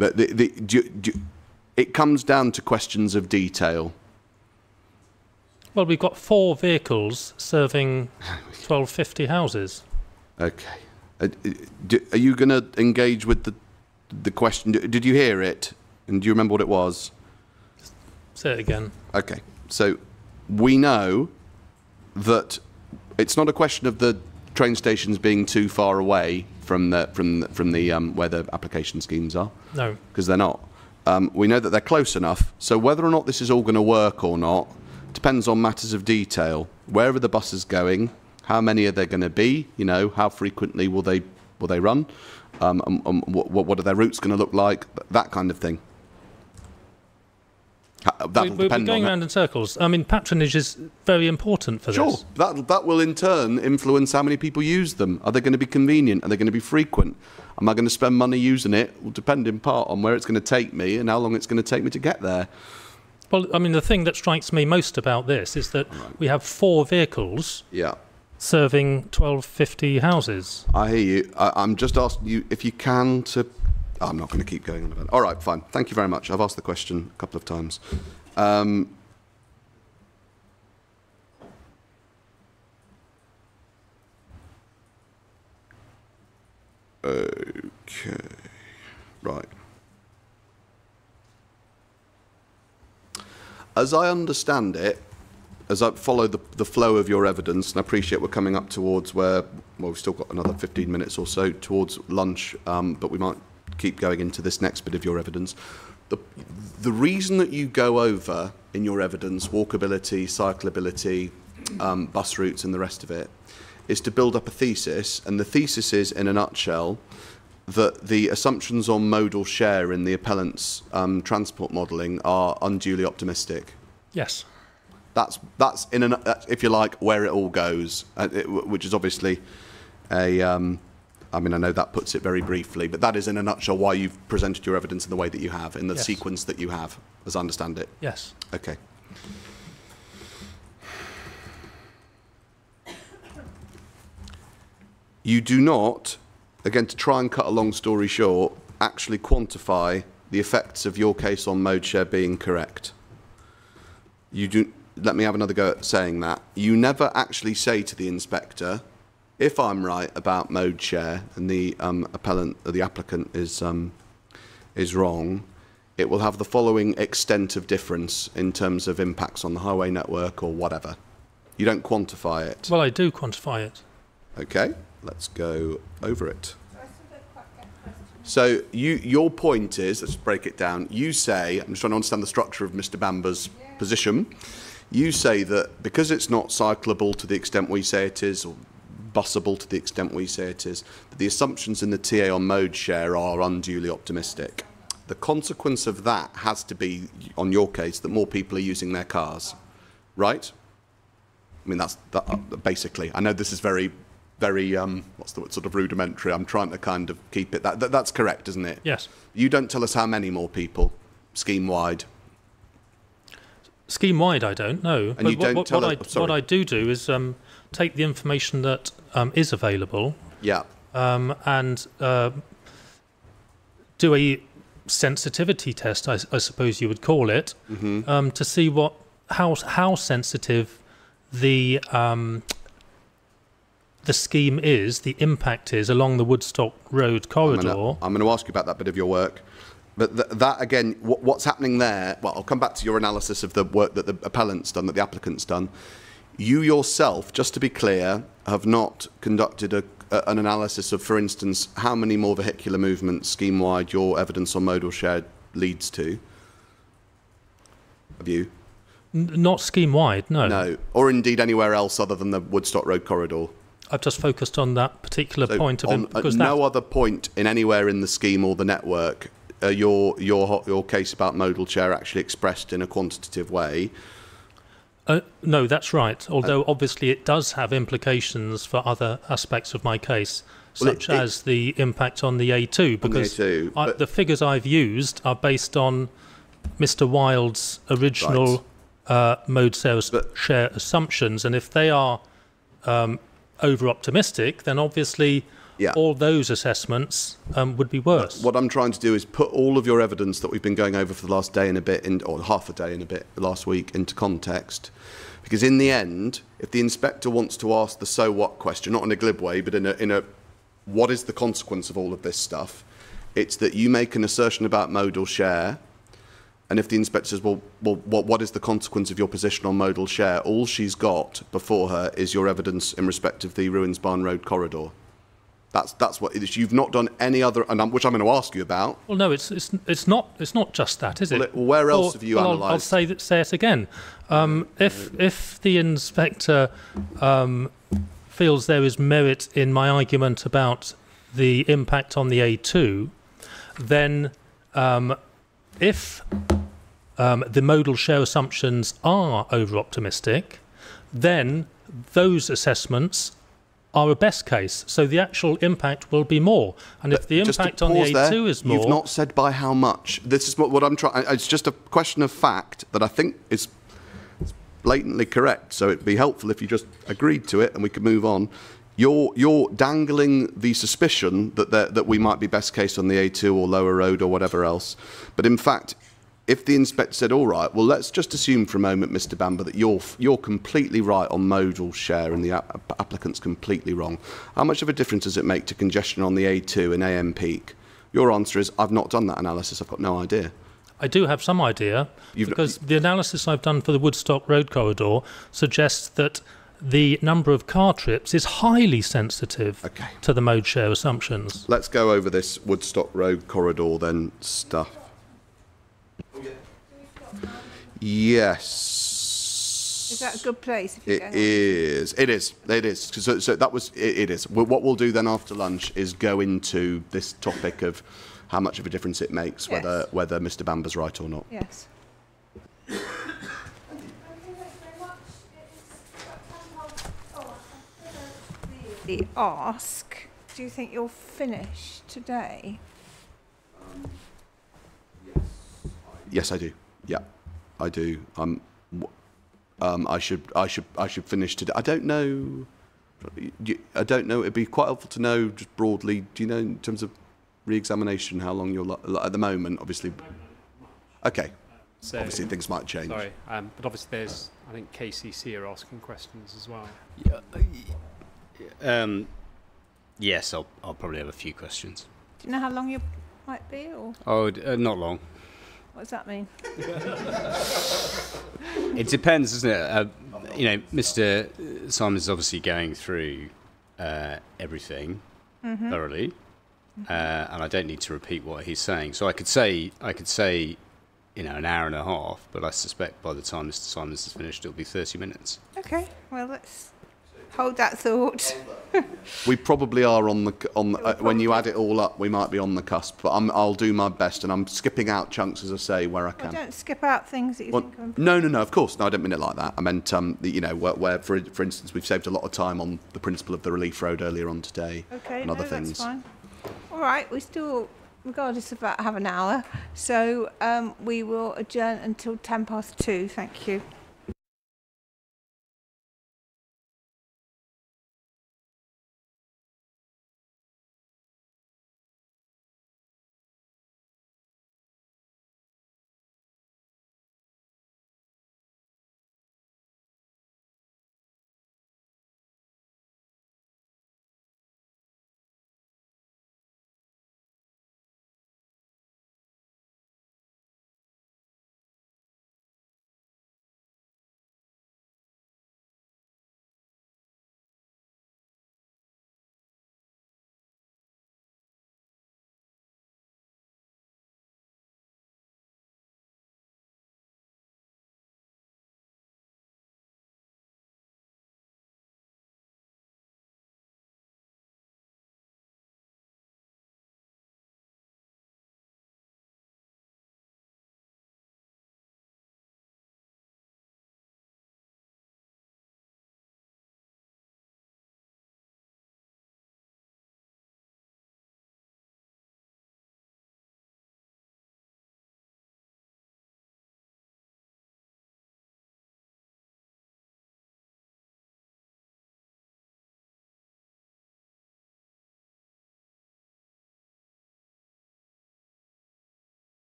it comes down to questions of detail. Well, we've got 4 vehicles serving 1250 houses. Okay. Are you going to engage with the question? Did you hear it? And do you remember what it was? Say it again. Okay. So we know that it's not a question of the train stations being too far away from the where the application schemes are. No. Because they're not. We know that they're close enough. So whether or not this is all going to work or not depends on matters of detail. Where are the buses going? How many are there going to be? You know, how frequently will they run? What are their routes going to look like? That kind of thing. We're going around in circles. I mean, patronage is very important for this. Sure, that will in turn influence how many people use them. Are they going to be convenient? Are they going to be frequent? Am I going to spend money using it? Will depend in part on where it's going to take me and how long it's going to take me to get there. Well, I mean, the thing that strikes me most about this is that we have 4 vehicles serving 1250 houses. I hear you. I'm just asking you if you can to... I'm not going to keep going on about it. All right, fine. Thank you very much. I've asked the question a couple of times. Okay. Right. As I understand it, as I follow the flow of your evidence, and I appreciate we're coming up towards where, well, we've still got another 15 minutes or so towards lunch, but we might keep going into this next bit of your evidence. The reason that you go over in your evidence walkability, cyclability, bus routes and the rest of it is to build up a thesis, and the thesis is, in a nutshell, that the assumptions on modal share in the appellant's transport modelling are unduly optimistic. Yes. That's if you like, where it all goes, which is obviously a... I mean, I know that puts it very briefly, but that is in a nutshell why you've presented your evidence in the way that you have, in the sequence that you have, as I understand it. Yes. Okay. You do not, again, to try and cut a long story short, actually quantify the effects of your case on mode share being correct. You do. Let me have another go at saying that. You never actually say to the inspector, if I'm right about mode share and the appellant or the applicant is wrong, it will have the following extent of difference in terms of impacts on the highway network or whatever. You don't quantify it. Well, I do quantify it. Okay, let's go over it. So your point is, let's break it down. You say, I'm just trying to understand the structure of Mr. Bamber's position. You say that because it's not cyclable to the extent we say it is, or busable to the extent we say it is, that the assumptions in the TA on mode share are unduly optimistic. The consequence of that has to be, on your case, that more people are using their cars, right? I mean, that's basically. I know this is very, what's the word, sort of rudimentary. I'm trying to kind of keep it. That's correct, isn't it? Yes. You don't tell us how many more people, scheme-wide. Scheme-wide, I don't know. And you don't tell us. What I do is take the information that is available. Yeah. And do a sensitivity test, I suppose you would call it, to see how sensitive the scheme is, the impact is along the Woodstock Road corridor. I'm going to ask you about that bit of your work. But that, again, what's happening there, well, I'll come back to your analysis of the work that the appellant's done, that the applicant's done. You yourself, just to be clear, have not conducted an analysis of, for instance, how many more vehicular movements scheme-wide your evidence on modal share leads to. Have you? Not scheme-wide, no. No, or indeed anywhere else other than the Woodstock Road corridor. I've just focused on that particular point of it. Because no other point in anywhere in the scheme or the network, your case about modal share actually expressed in a quantitative way. No, that's right. Although obviously it does have implications for other aspects of my case, such as the impact on the A2, because the figures I've used are based on Mr. Wild's original mode share assumptions, and if they are over-optimistic, then obviously all those assessments would be worse. What I'm trying to do is put all of your evidence that we've been going over for the last day and a bit, or half a day and a bit last week, into context. Because in the end, if the inspector wants to ask the so what question, not in a glib way, but in a what is the consequence of all of this stuff, it's that you make an assertion about modal share, and if the inspector says, well, what is the consequence of your position on modal share, all she's got before her is your evidence in respect of the Ruinsbarn Road corridor. That's what it is. You've not done any other, which I'm going to ask you about. Well, no, it's not just that, is it? Well, where else have you analysed? I'll say it again. If the inspector feels there is merit in my argument about the impact on the A2, then if the modal share assumptions are over-optimistic, then those assessments are a best case, so the actual impact will be more. And if the impact on the A2 is more... You've not said by how much. This is what I'm trying... It's just a question of fact that I think is blatantly correct, so it'd be helpful if you just agreed to it and we could move on. You're dangling the suspicion that we might be best case on the A2 or lower road or whatever else. But in fact, if the inspector said, all right, well, let's just assume for a moment, Mr. Bamber, that you're completely right on modal share and the applicant's completely wrong. How much of a difference does it make to congestion on the A2 in AM peak? Your answer is, I've not done that analysis. I've got no idea. I do have some idea, because the analysis I've done for the Woodstock Road corridor suggests that the number of car trips is highly sensitive to the mode share assumptions. Let's go over this Woodstock Road corridor then stuff. Yes. Is that a good place? It is. It is. It is. So that was. It is. What we'll do then after lunch is go into this topic of how much of a difference it makes, whether Mr. Bamber's right or not. Yes. Ask. Do you think you'll finish today? Yes, I do. Yeah, I do. I should finish today. I don't know. It'd be quite helpful to know just broadly. Do you know in terms of re-examination how long you're at the moment? Obviously. Okay. So, obviously things might change. Sorry, but obviously there's. I think KCC are asking questions as well. Yes, I'll probably have a few questions. Do you know how long you might be, or? Oh, not long. What does that mean? It depends, doesn't it? Mr. Simon's obviously going through everything thoroughly, and I don't need to repeat what he's saying. So I could say, an hour and a half, but I suspect by the time Mr. Simons has finished, it'll be 30 minutes. Okay. Well, let's Hold that thought. We probably are on the when you add it all up, we might be on the cusp. But I'll do my best, and I'm skipping out chunks, as I say, where I can. Well, don't skip out things that you think are important. No, of course, no, I don't mean it like that. I meant, where for instance, we've saved a lot of time on the principle of the relief road earlier on today, Okay, and other no, things. that's fine. All right, we still, regardless of that, have an hour. So we will adjourn until 2:10. Thank you.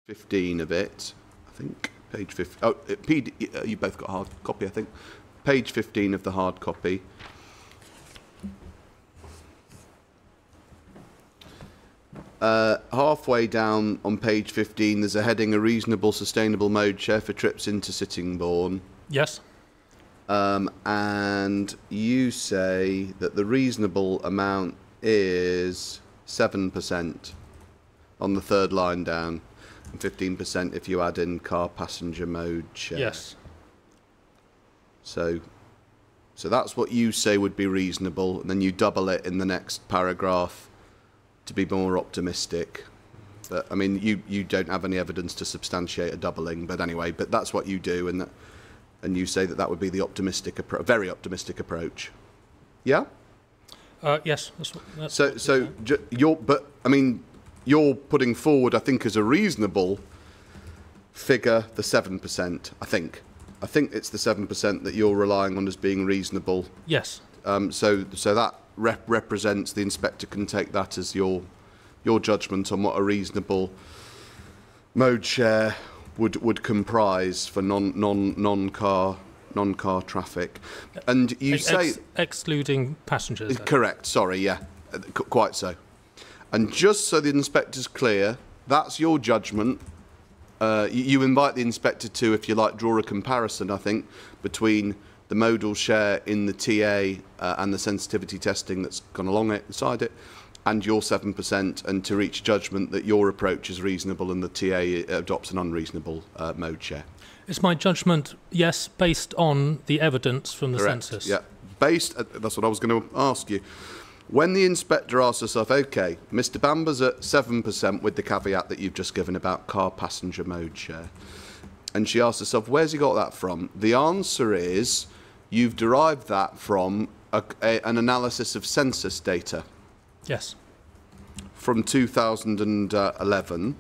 15 of it, I think. Page 15. Oh, you both got a hard copy, I think. Page 15 of the hard copy. Halfway down on page 15, there's a heading, a reasonable sustainable mode share for trips into Sittingbourne. Yes. And you say that the reasonable amount is 7% on the third line down, and 15% if you add in car passenger mode share. Yes. So that's what you say would be reasonable, and then you double it in the next paragraph to be more optimistic. But I mean, you don't have any evidence to substantiate a doubling, but anyway, but that's what you do, and you say that would be the very optimistic approach. Yeah. Yes. You're putting forward, I think, as a reasonable figure the 7%. I think it's the 7% that you're relying on as being reasonable. Yes. So that represents, the inspector can take that as your judgment on what a reasonable mode share would comprise for non-car traffic. And you say excluding passengers. Correct. Sorry. Yeah. Quite so. And just so the inspector's clear, that's your judgment. You invite the inspector to, if you like, draw a comparison, I think, between the modal share in the TA and the sensitivity testing that's gone alongside it, and your 7%, and to reach judgment that your approach is reasonable and the TA adopts an unreasonable mode share. It's my judgment, yes, based on the evidence from the Correct. census. Yeah, that's what I was going to ask you. When the inspector asks herself, OK, Mr Bamber's at 7% with the caveat that you've just given about car passenger mode share, and she asks herself, where's he got that from? The answer is, you've derived that from an analysis of census data. Yes. From 2011.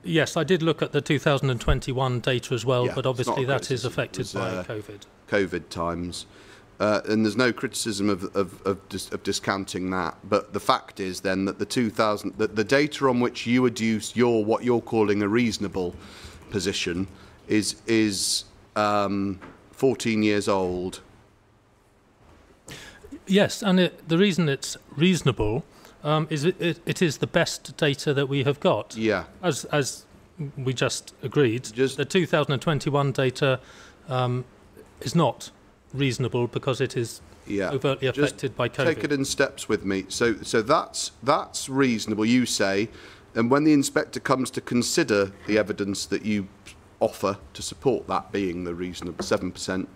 Yes, I did look at the 2021 data as well, Yeah, but obviously that is criticism. affected It by was, COVID. COVID times. And there's no criticism of discounting that, but the fact is then that the data on which you adduce what you're calling a reasonable position is 14 years old. Yes, and the reason it's reasonable is it is the best data that we have got. Yeah. As we just agreed, the 2021 data is not reasonable because it is overtly affected by COVID. Take it in steps with me. So that's reasonable, you say, and when the inspector comes to consider the evidence that you offer to support that being the reasonable 7%,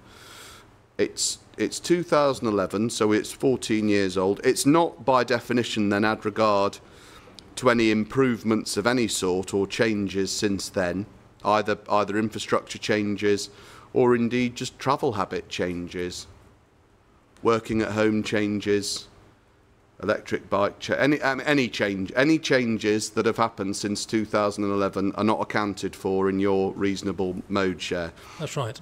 it's 2011, so it's 14 years old. It's not by definition then add regard to any improvements of any sort or changes since then, either infrastructure changes or indeed just travel habit changes, working at home changes, electric bike any changes that have happened since 2011 are not accounted for in your reasonable mode share. That's right.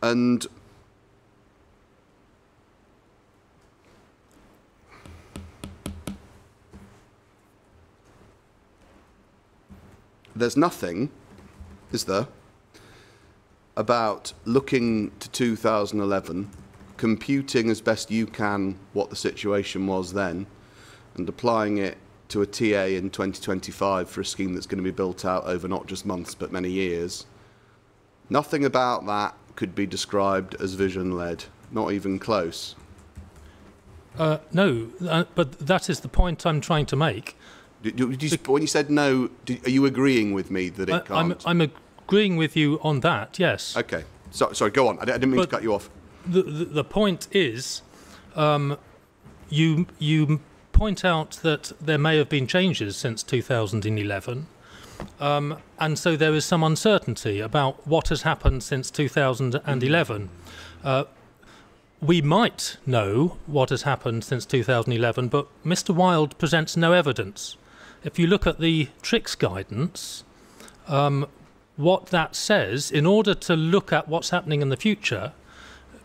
And there's nothing, is there, about looking to 2011, computing as best you can what the situation was then, and applying it to a TA in 2025 for a scheme that's going to be built out over not just months but many years. Nothing about that could be described as vision-led, not even close. No, but that is the point I'm trying to make. When you said no, are you agreeing with me that it can't? I'm agreeing with you on that, yes. Okay. Sorry, go on. I didn't mean to cut you off. The point is, you point out that there may have been changes since 2011, and so there is some uncertainty about what has happened since 2011. We might know what has happened since 2011, but Mr. Wilde presents no evidence. If you look at the TRICS guidance, what that says, in order to look at what's happening in the future,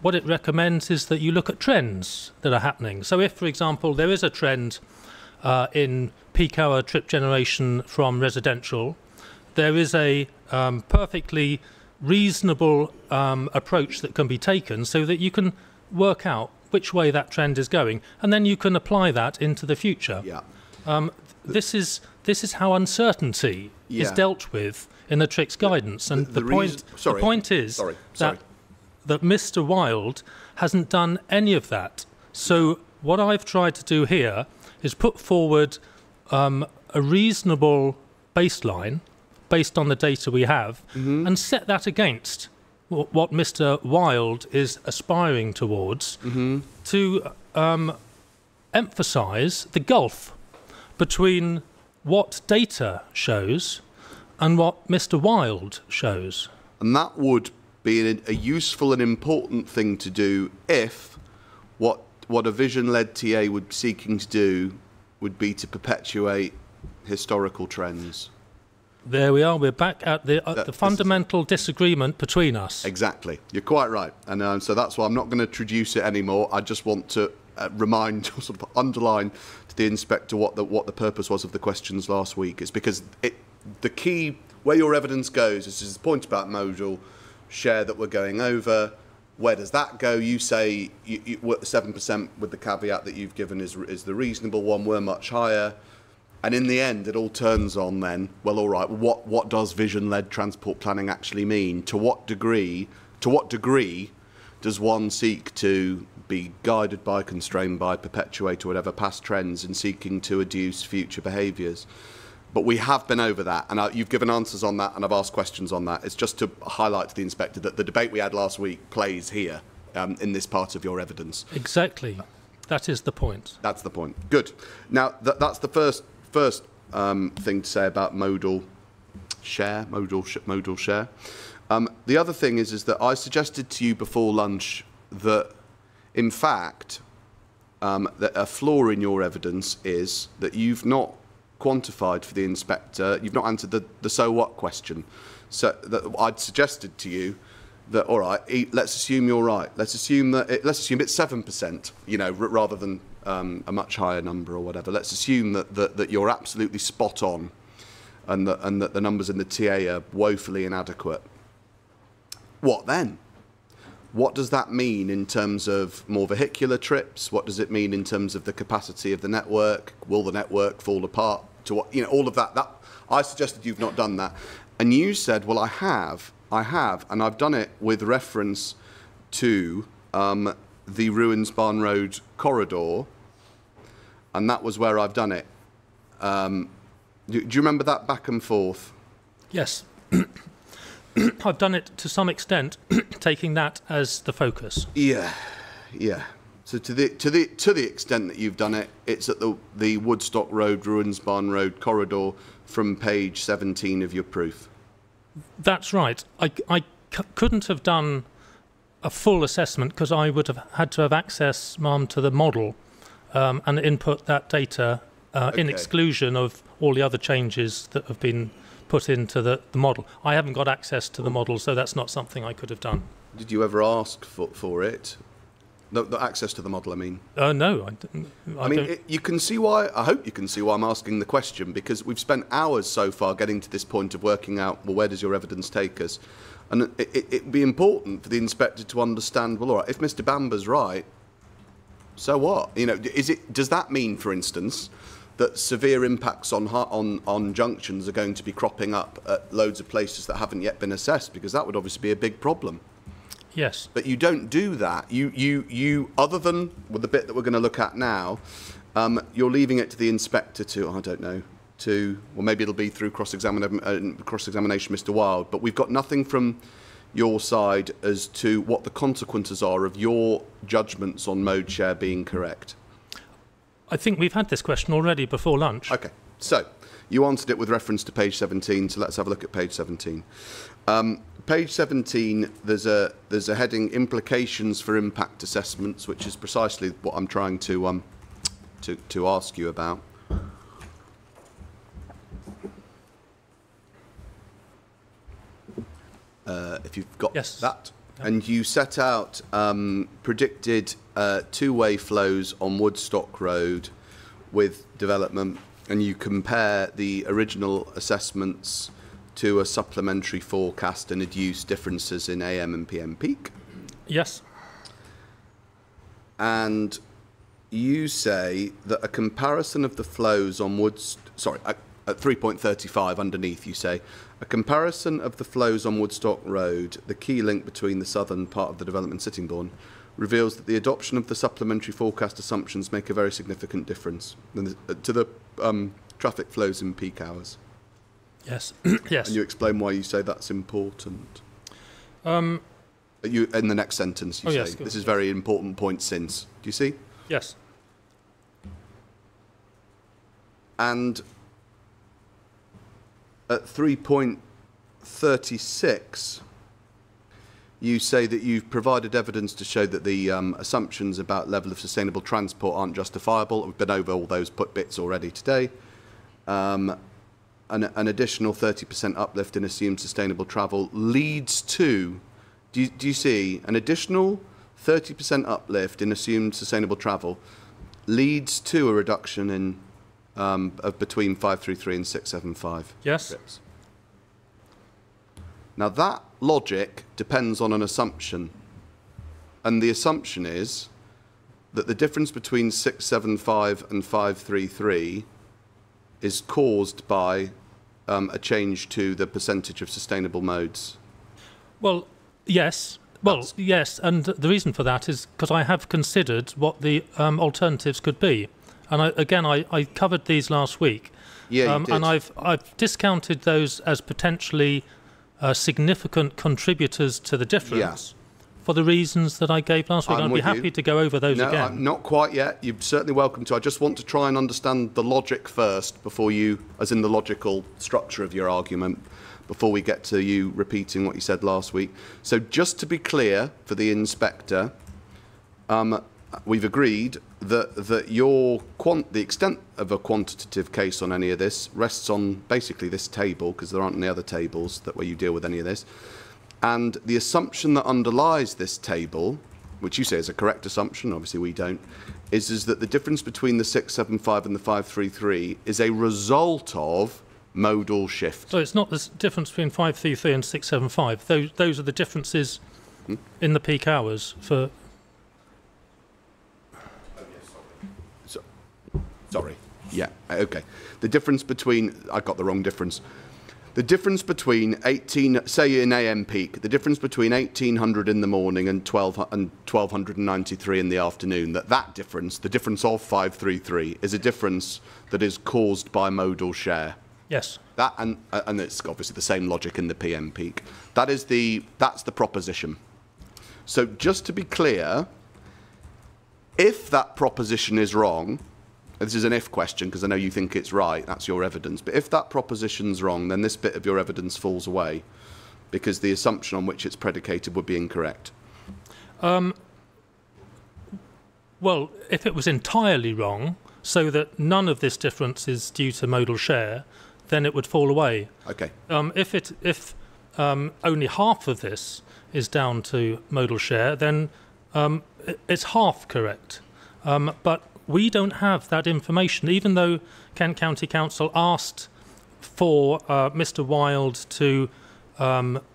what it recommends is that you look at trends that are happening. So if, for example, there is a trend in peak hour trip generation from residential, there is a perfectly reasonable approach that can be taken so that you can work out which way that trend is going, and then you can apply that into the future. Yeah. This is how uncertainty is dealt with in the TRICS guidance, and the point is that Mr. Wilde hasn't done any of that. So what I've tried to do here is put forward a reasonable baseline based on the data we have, and set that against what Mr. Wilde is aspiring towards, to emphasise the gulf between what data shows and what Mr. Wilde shows. And that would be a useful and important thing to do if what a vision-led TA would be seeking to do would be to perpetuate historical trends. There we are. We're back at the fundamental disagreement between us. Exactly. You're quite right. And so that's why I'm not going to introduce it anymore. I just want to remind, sort of underline to the inspector what the purpose was of the questions last week. It's because the key, where your evidence goes, is the point about modal share that we're going over. Where does that go? You say 7% with the caveat that you've given is the reasonable one. We're much higher. And in the end, it all turns on then, well, all right, what does vision-led transport planning actually mean? To what degree does one seek to be guided by, constrained by, perpetuate or whatever past trends in seeking to adduce future behaviours? But we have been over that, and you've given answers on that, and I've asked questions on that. It's just to highlight to the inspector that the debate we had last week plays here in this part of your evidence. Exactly. That is the point. That's the point. Good. Now, that's the first thing to say about modal share. The other thing is that I suggested to you before lunch that, in fact, that a flaw in your evidence is that you've not quantified for the inspector, you've not answered the so what question. So that I'd suggested to you that, all right, let's assume you're right. Let's assume it's 7%, rather than a much higher number or whatever. Let's assume that you're absolutely spot on, and that the numbers in the TA are woefully inadequate. What then? What does that mean in terms of more vehicular trips? What does it mean in terms of the capacity of the network? Will the network fall apart? To what, all of that. That I suggested you've not done that, and you said, well, I have, and I've done it with reference to the Ruinsbarn Road corridor, and that was where I've done it. Do you remember that back and forth? Yes. I've done it to some extent, taking that as the focus. Yeah. So to the extent that you've done it, it's at the Woodstock Road, Ruinsbarn Road corridor from page 17 of your proof. That's right. I couldn't have done a full assessment because I would have had to have access, Ma'am, to the model and input that data in exclusion of all the other changes that have been put into the model. I haven't got access to the model, so that's not something I could have done. Did you ever ask for it? The access to the model, I mean. No, I didn't. You can see why. I hope you can see why I'm asking the question, because we've spent hours so far getting to this point of working out, well, where does your evidence take us? And it'd be important for the inspector to understand, well, all right, if Mr. Bamber's right, so what? Does that mean, for instance, that severe impacts on junctions are going to be cropping up at loads of places that haven't yet been assessed? Because that would obviously be a big problem. Yes. But you don't do that. You other than with the bit that we're going to look at now, you're leaving it to the inspector well, maybe it'll be through cross-examination, Mr. Wilde, but we've got nothing from your side as to what the consequences are of your judgments on mode share being correct. I think we've had this question already before lunch. Okay, so you answered it with reference to page 17, so let's have a look at page 17. Page 17, there's a heading, Implications for Impact Assessments, which is precisely what I'm trying to ask you about. If you've got that. Yep. And you set out predicted two-way flows on Woodstock Road with development and you compare the original assessments to a supplementary forecast and deduce differences in AM and PM peak. Yes. And you say that a comparison of the flows on at 3.35 underneath, you say, a comparison of the flows on Woodstock Road, the key link between the southern part of the development and Sittingbourne, reveals that the adoption of the supplementary forecast assumptions make a very significant difference to the traffic flows in peak hours. Yes. Yes. And you explain why you say that's important. In the next sentence, you say, yes, this is very important point since. Do you see? Yes. And at 3.36, you say that you've provided evidence to show that the assumptions about level of sustainable transport aren't justifiable. We've been over all those bits already today. An additional 30% uplift in assumed sustainable travel leads to, do you see, an additional 30% uplift in assumed sustainable travel leads to a reduction in of between 533 and 675. Yes. Trips. Now that logic depends on an assumption, and the assumption is that the difference between 675 and 533 is caused by a change to the percentage of sustainable modes. Well, yes. Well, yes, and the reason for that is because I have considered what the alternatives could be. And I covered these last week. Yeah, you did. And I've discounted those as potentially significant contributors to the difference for the reasons that I gave last week. I'd be happy to go over those again. No, not quite yet. You're certainly welcome to. I just want to try and understand the logic first before you, as in the logical structure of your argument, before we get to you repeating what you said last week. So just to be clear for the inspector, we've agreed that the extent of a quantitative case on any of this rests on basically this table, because there aren't any other tables where you deal with any of this. And the assumption that underlies this table, which you say is a correct assumption, obviously we don't, is that the difference between the 675 and the 533 is a result of modal shift. So it's not the difference between 533 and 675. Those are the differences in the peak hours for... Sorry. Yeah, okay. The difference between... I got the wrong difference. The difference between 18... Say in AM peak, the difference between 1800 in the morning and 1293 in the afternoon, that difference, the difference of 533, is a difference that is caused by modal share. Yes. That and it's obviously the same logic in the PM peak. That's the proposition. So just to be clear, if that proposition is wrong... This is an if question, because I know you think it's right, that's your evidence. But if that proposition's wrong, then this bit of your evidence falls away, because the assumption on which it's predicated would be incorrect. Well, if it was entirely wrong, so that none of this difference is due to modal share, then it would fall away. Okay. If only half of this is down to modal share, then it's half correct. But we don't have that information, even though Kent County Council asked for Mr. Wild to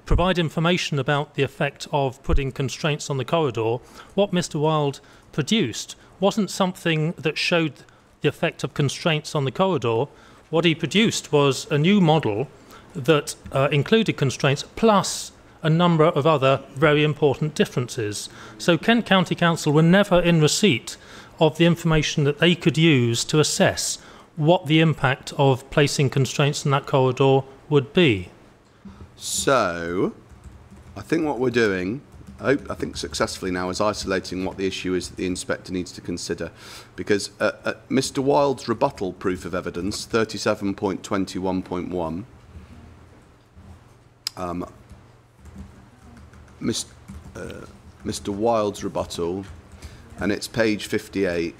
provide information about the effect of putting constraints on the corridor. What Mr. Wild produced wasn't something that showed the effect of constraints on the corridor. What he produced was a new model that included constraints plus a number of other very important differences. So Kent County Council were never in receipt of the information that they could use to assess what the impact of placing constraints in that corridor would be. So, I think what we're doing, I think successfully now, is isolating what the issue is that the inspector needs to consider. Because Mr. Wild's rebuttal proof of evidence, 37.21.1, Mr. Wild's rebuttal, and it's page 58.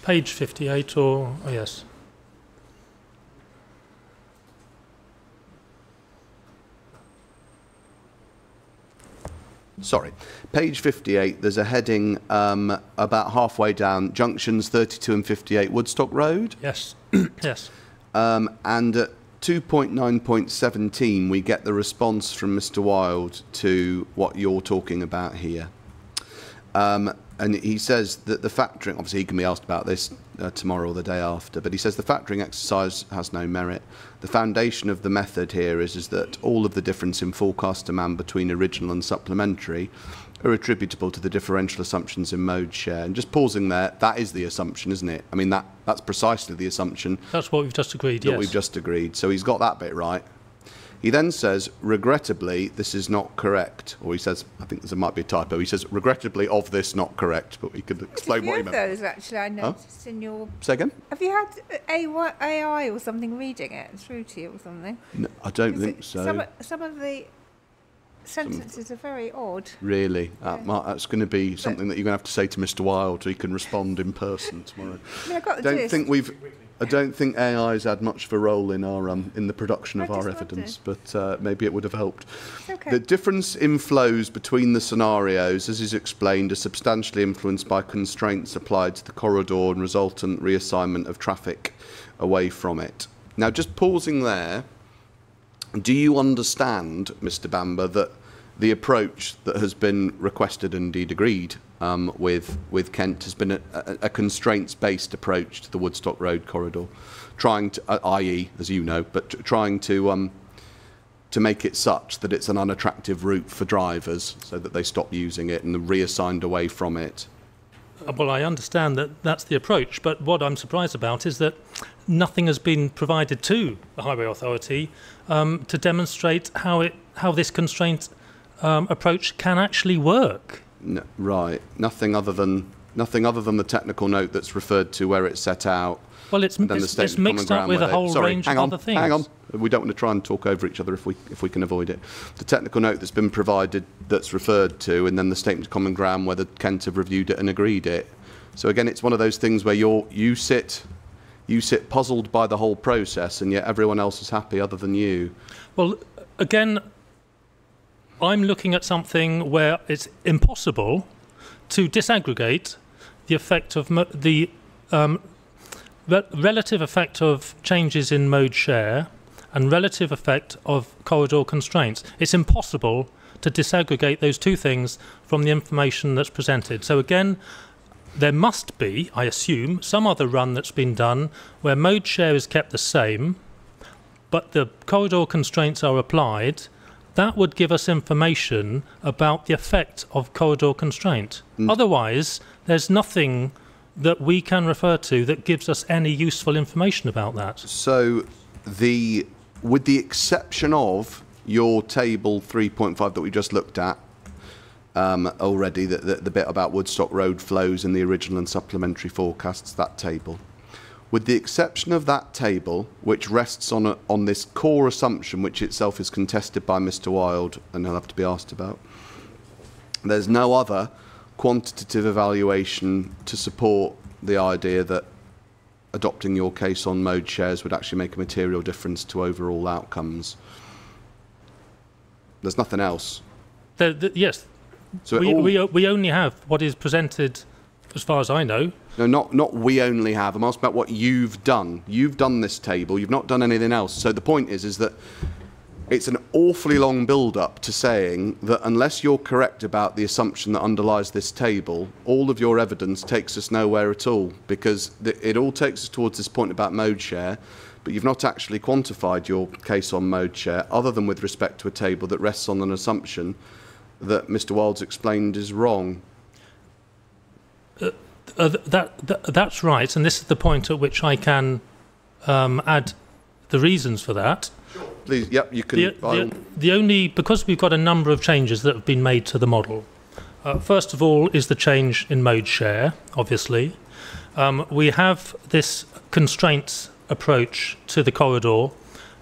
Page 58, or oh yes. sorry, page 58, there's a heading about halfway down, junctions 32 and 58 Woodstock Road. Yes. Yes. And at 2.9.17, we get the response from Mr. Wild to what you're talking about here. And he says that the factoring, obviously he can be asked about this tomorrow or the day after, but he says the factoring exercise has no merit. The foundation of the method here is that all of the difference in forecast demand between original and supplementary are attributable to the differential assumptions in mode share. And just pausing there, that is the assumption, isn't it? I mean, that's precisely the assumption. That's what we've just agreed, that yes. We've just agreed. So he's got that bit right. He then says, regrettably, this is not correct. Or he says, I think there might be a typo. He says, regrettably, of this not correct. But we could explain what he meant. Those actually I noticed in your... Say again? Have you had AI or something reading it through to you or something? No, I don't think so. Some of the sentences are very odd. Really? That's going to be something that you're going to have to say to Mr. Wild so he can respond in person tomorrow. I mean, I got the gist. I don't think AI's had much of a role in our in the production of our evidence, but maybe it would have helped. Okay. The difference in flows between the scenarios, as is explained, are substantially influenced by constraints applied to the corridor and resultant reassignment of traffic away from it. Now, just pausing there, do you understand, Mr. Bamber, that the approach that has been requested and indeed agreed with Kent has been a constraints-based approach to the Woodstock Road corridor, trying to, i.e., as you know, but trying to make it such that it's an unattractive route for drivers, so that they stop using it and are reassigned away from it. Well, I understand that that's the approach, but what I'm surprised about is that nothing has been provided to the Highway Authority to demonstrate how this constraint approach can actually work. No, right. Nothing other than the technical note that's referred to where it's set out. Well, it's mixed up with a whole range of other things. Hang on. We don't want to try and talk over each other if we can avoid it. The technical note that's been provided that's referred to, and then the statement of common ground whether Kent have reviewed it and agreed it. So again, it's one of those things where you sit puzzled by the whole process, and yet everyone else is happy other than you. Well, again, I'm looking at something where it's impossible to disaggregate the effect of the relative effect of changes in mode share and relative effect of corridor constraints. It's impossible to disaggregate those two things from the information that's presented. So again, there must be, I assume, some other run that's been done where mode share is kept the same, but the corridor constraints are applied. That would give us information about the effect of corridor constraint. Otherwise, there's nothing that we can refer to that gives us any useful information about that. So, with the exception of your table 3.5 that we just looked at already, the bit about Woodstock Road flows in the original and supplementary forecasts, that table. With the exception of that table, which rests on this core assumption, which itself is contested by Mr. Wild, and he'll have to be asked about, there's no other quantitative evaluation to support the idea that adopting your case on mode shares would actually make a material difference to overall outcomes. There's nothing else. Yes. So we only have what is presented, as far as I know. No, not we only have. I'm asking about what you've done. You've done this table. You've not done anything else. So the point is that it's an awfully long build-up to saying that unless you're correct about the assumption that underlies this table, all of your evidence takes us nowhere at all, because it all takes us towards this point about mode share, but you've not actually quantified your case on mode share, other than with respect to a table that rests on an assumption that Mr. Wild's explained is wrong. That's right, and this is the point at which I can add the reasons for that. Sure. Please, yep, you can. Because we've got a number of changes that have been made to the model. First of all is the change in mode share, obviously. We have this constraints approach to the corridor.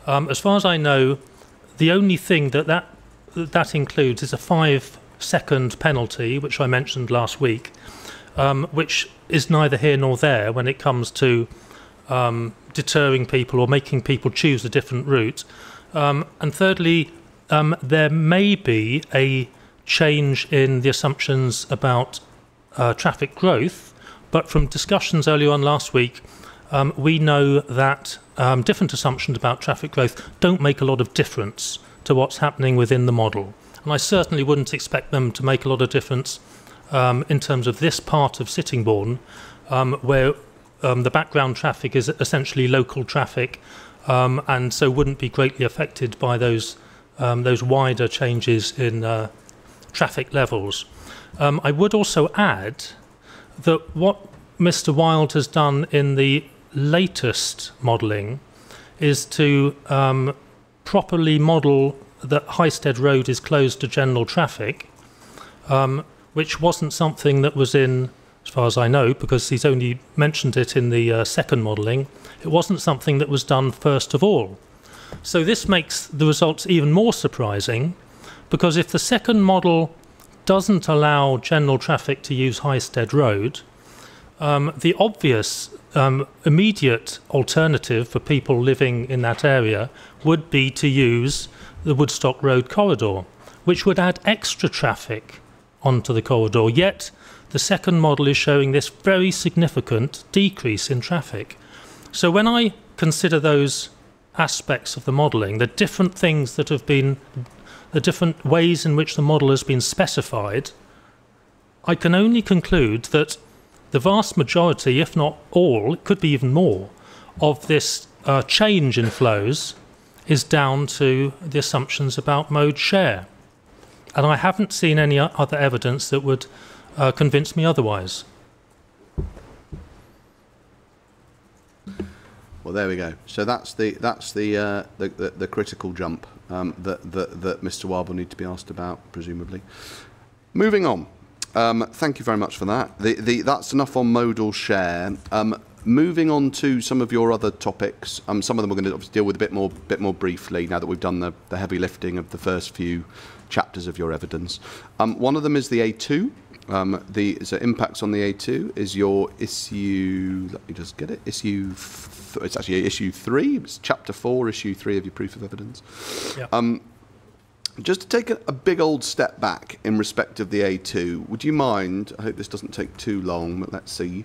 As far as I know, the only thing that includes is a 5-second penalty, which I mentioned last week, which is neither here nor there when it comes to deterring people or making people choose a different route. And thirdly, there may be a change in the assumptions about traffic growth, but from discussions earlier on last week, we know that different assumptions about traffic growth don't make a lot of difference to what's happening within the model. And I certainly wouldn't expect them to make a lot of difference in terms of this part of Sittingbourne, where the background traffic is essentially local traffic, and so wouldn't be greatly affected by those wider changes in traffic levels. I would also add that what Mr. Wild has done in the latest modelling is to properly model that Highsted Road is closed to general traffic, which wasn't something that was in, as far as I know, because he's only mentioned it in the second modelling, it wasn't something that was done first of all. So this makes the results even more surprising, because if the second model doesn't allow general traffic to use Highsted Road, the obvious immediate alternative for people living in that area would be to use the Woodstock Road corridor, which would add extra traffic onto the corridor. Yet the second model is showing this very significant decrease in traffic. So when I consider those aspects of the modelling, the different things that have been, the different ways in which the model has been specified, I can only conclude that the vast majority, if not all, it could be even more, of this change in flows is down to the assumptions about mode share. And I haven't seen any other evidence that would convince me otherwise. Well, there we go. So that's the critical jump that Mr. Wild will need to be asked about, presumably. Moving on. Thank you very much for that. That's enough on modal share. Moving on to some of your other topics. Some of them we're going to obviously deal with a bit more briefly now that we've done the heavy lifting of the first few chapters of your evidence. One of them is the A2. So impacts on the A2 is your issue. Let me just get it. It's actually issue 3. It's chapter 4, issue 3 of your proof of evidence. Yep. Just to take a big old step back in respect of the A2, would you mind, I hope this doesn't take too long, but let's see,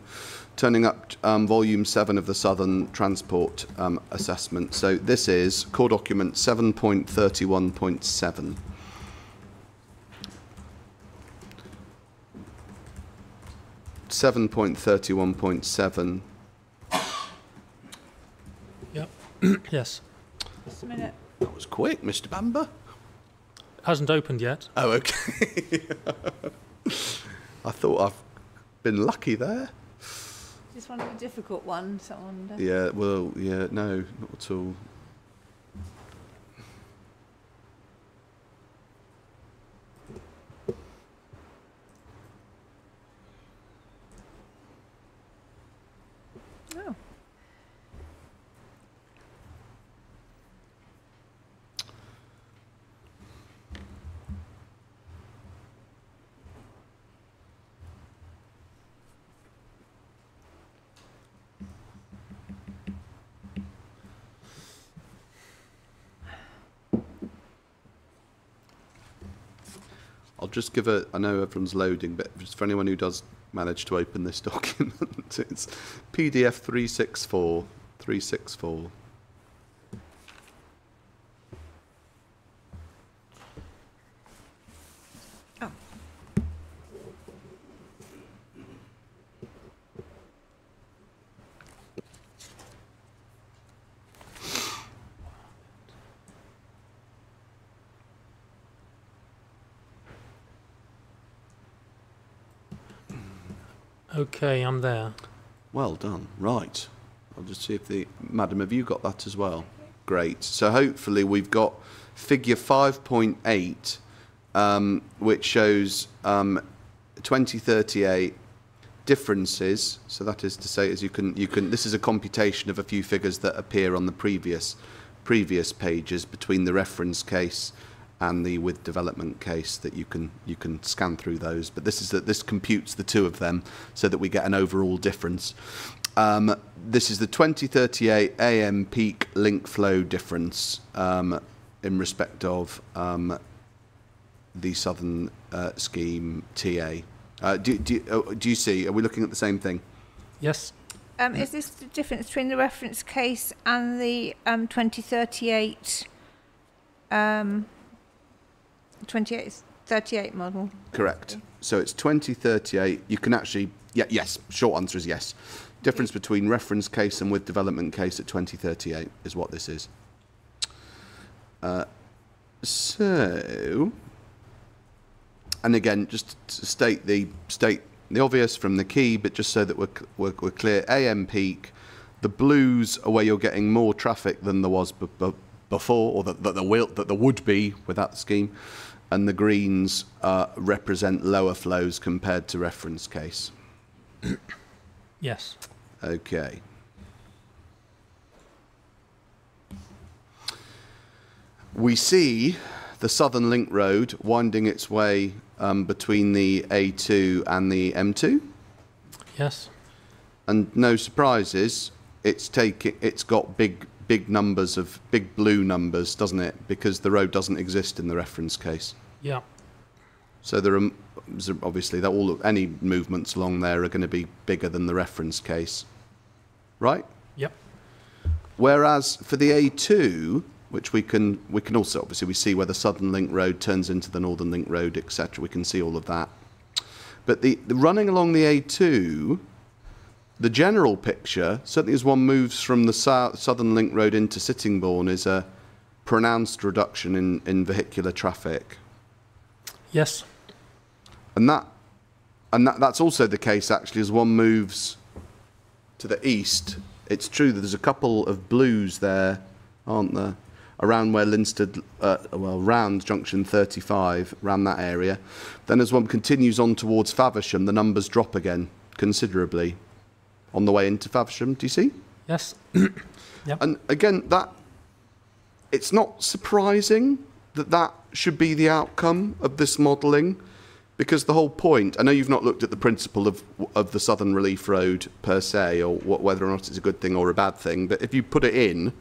turning up volume 7 of the Southern Transport Assessment. So this is core document 7.31.7. .31.7. Yep. Yes. Just a minute. That was quick, Mr. Bamber. Hasn't opened yet. Oh, okay. I thought I've been lucky there. Just one of the difficult ones, I wonder. Yeah, well, yeah, no, not at all. Oh. I'll just give I know everyone's loading, but just for anyone who does manage to open this document, it's PDF 364. 364. Oh. Okay, I'm there. Well done. Right. I'll just see if Madam, have you got that as well? Great. So hopefully we've got figure 5.8, which shows 2038 differences. So that is to say, as you can. This is a computation of a few figures that appear on the previous pages between the reference case and the with development case, that you can scan through those. But this computes the two of them so that we get an overall difference. This is the 2038 AM peak link flow difference in respect of the Southern scheme TA. Do you see? Are we looking at the same thing? Yes. Is this the difference between the reference case and the 2038 2038 model? Correct. So it's 2038. You can actually, yes. Short answer is yes. Difference between reference case and with development case at 2038 is what this is. So, and again, just to state the obvious from the key, but just so that we're clear, AM peak, the blues are where you're getting more traffic than there was before, or that there would be without the scheme, and the greens represent lower flows compared to reference case. Yes. Okay. We see the Southern Link Road winding its way between the A2 and the M2. Yes. And no surprises, it's got big numbers of big blue numbers, doesn't it? Because the road doesn't exist in the reference case. Yeah. So there are obviously any movements along there are going to be bigger than the reference case, right? Yep. Whereas for the A2, which we can also obviously we see where the Southern Link Road turns into the Northern Link Road, etc. We can see all of that. But the running along the A2, the general picture, certainly as one moves from the Southern Link Road into Sittingbourne, is a pronounced reduction in vehicular traffic. Yes. And that's also the case actually as one moves to the east. It's true that there's a couple of blues there, aren't there, around where Linstead, round junction 35, around that area. Then as one continues on towards Faversham, the numbers drop again considerably on the way into Faversham. Do you see? Yes. Yep. And again, it's not surprising that should be the outcome of this modelling, because the whole point, I know you've not looked at the principle of the Southern Relief Road per se, or whether or not it's a good thing or a bad thing, but if you put it in,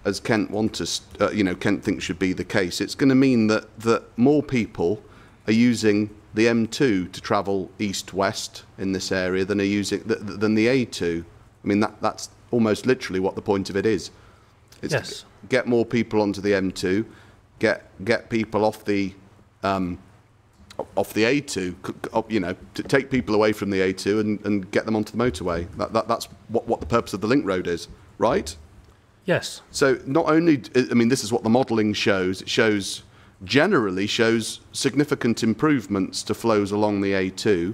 as Kent Kent thinks should be the case, it's going to mean that more people are using the M2 to travel east-west in this area than the A2. I mean, that's almost literally what the point of it is. It's yes. To get more people onto the M2, get people off the A2, to take people away from the A2 and get them onto the motorway. That's what the purpose of the link road is, right? Yes. So not only, I mean, this is what the modelling shows. It generally shows significant improvements to flows along the A2.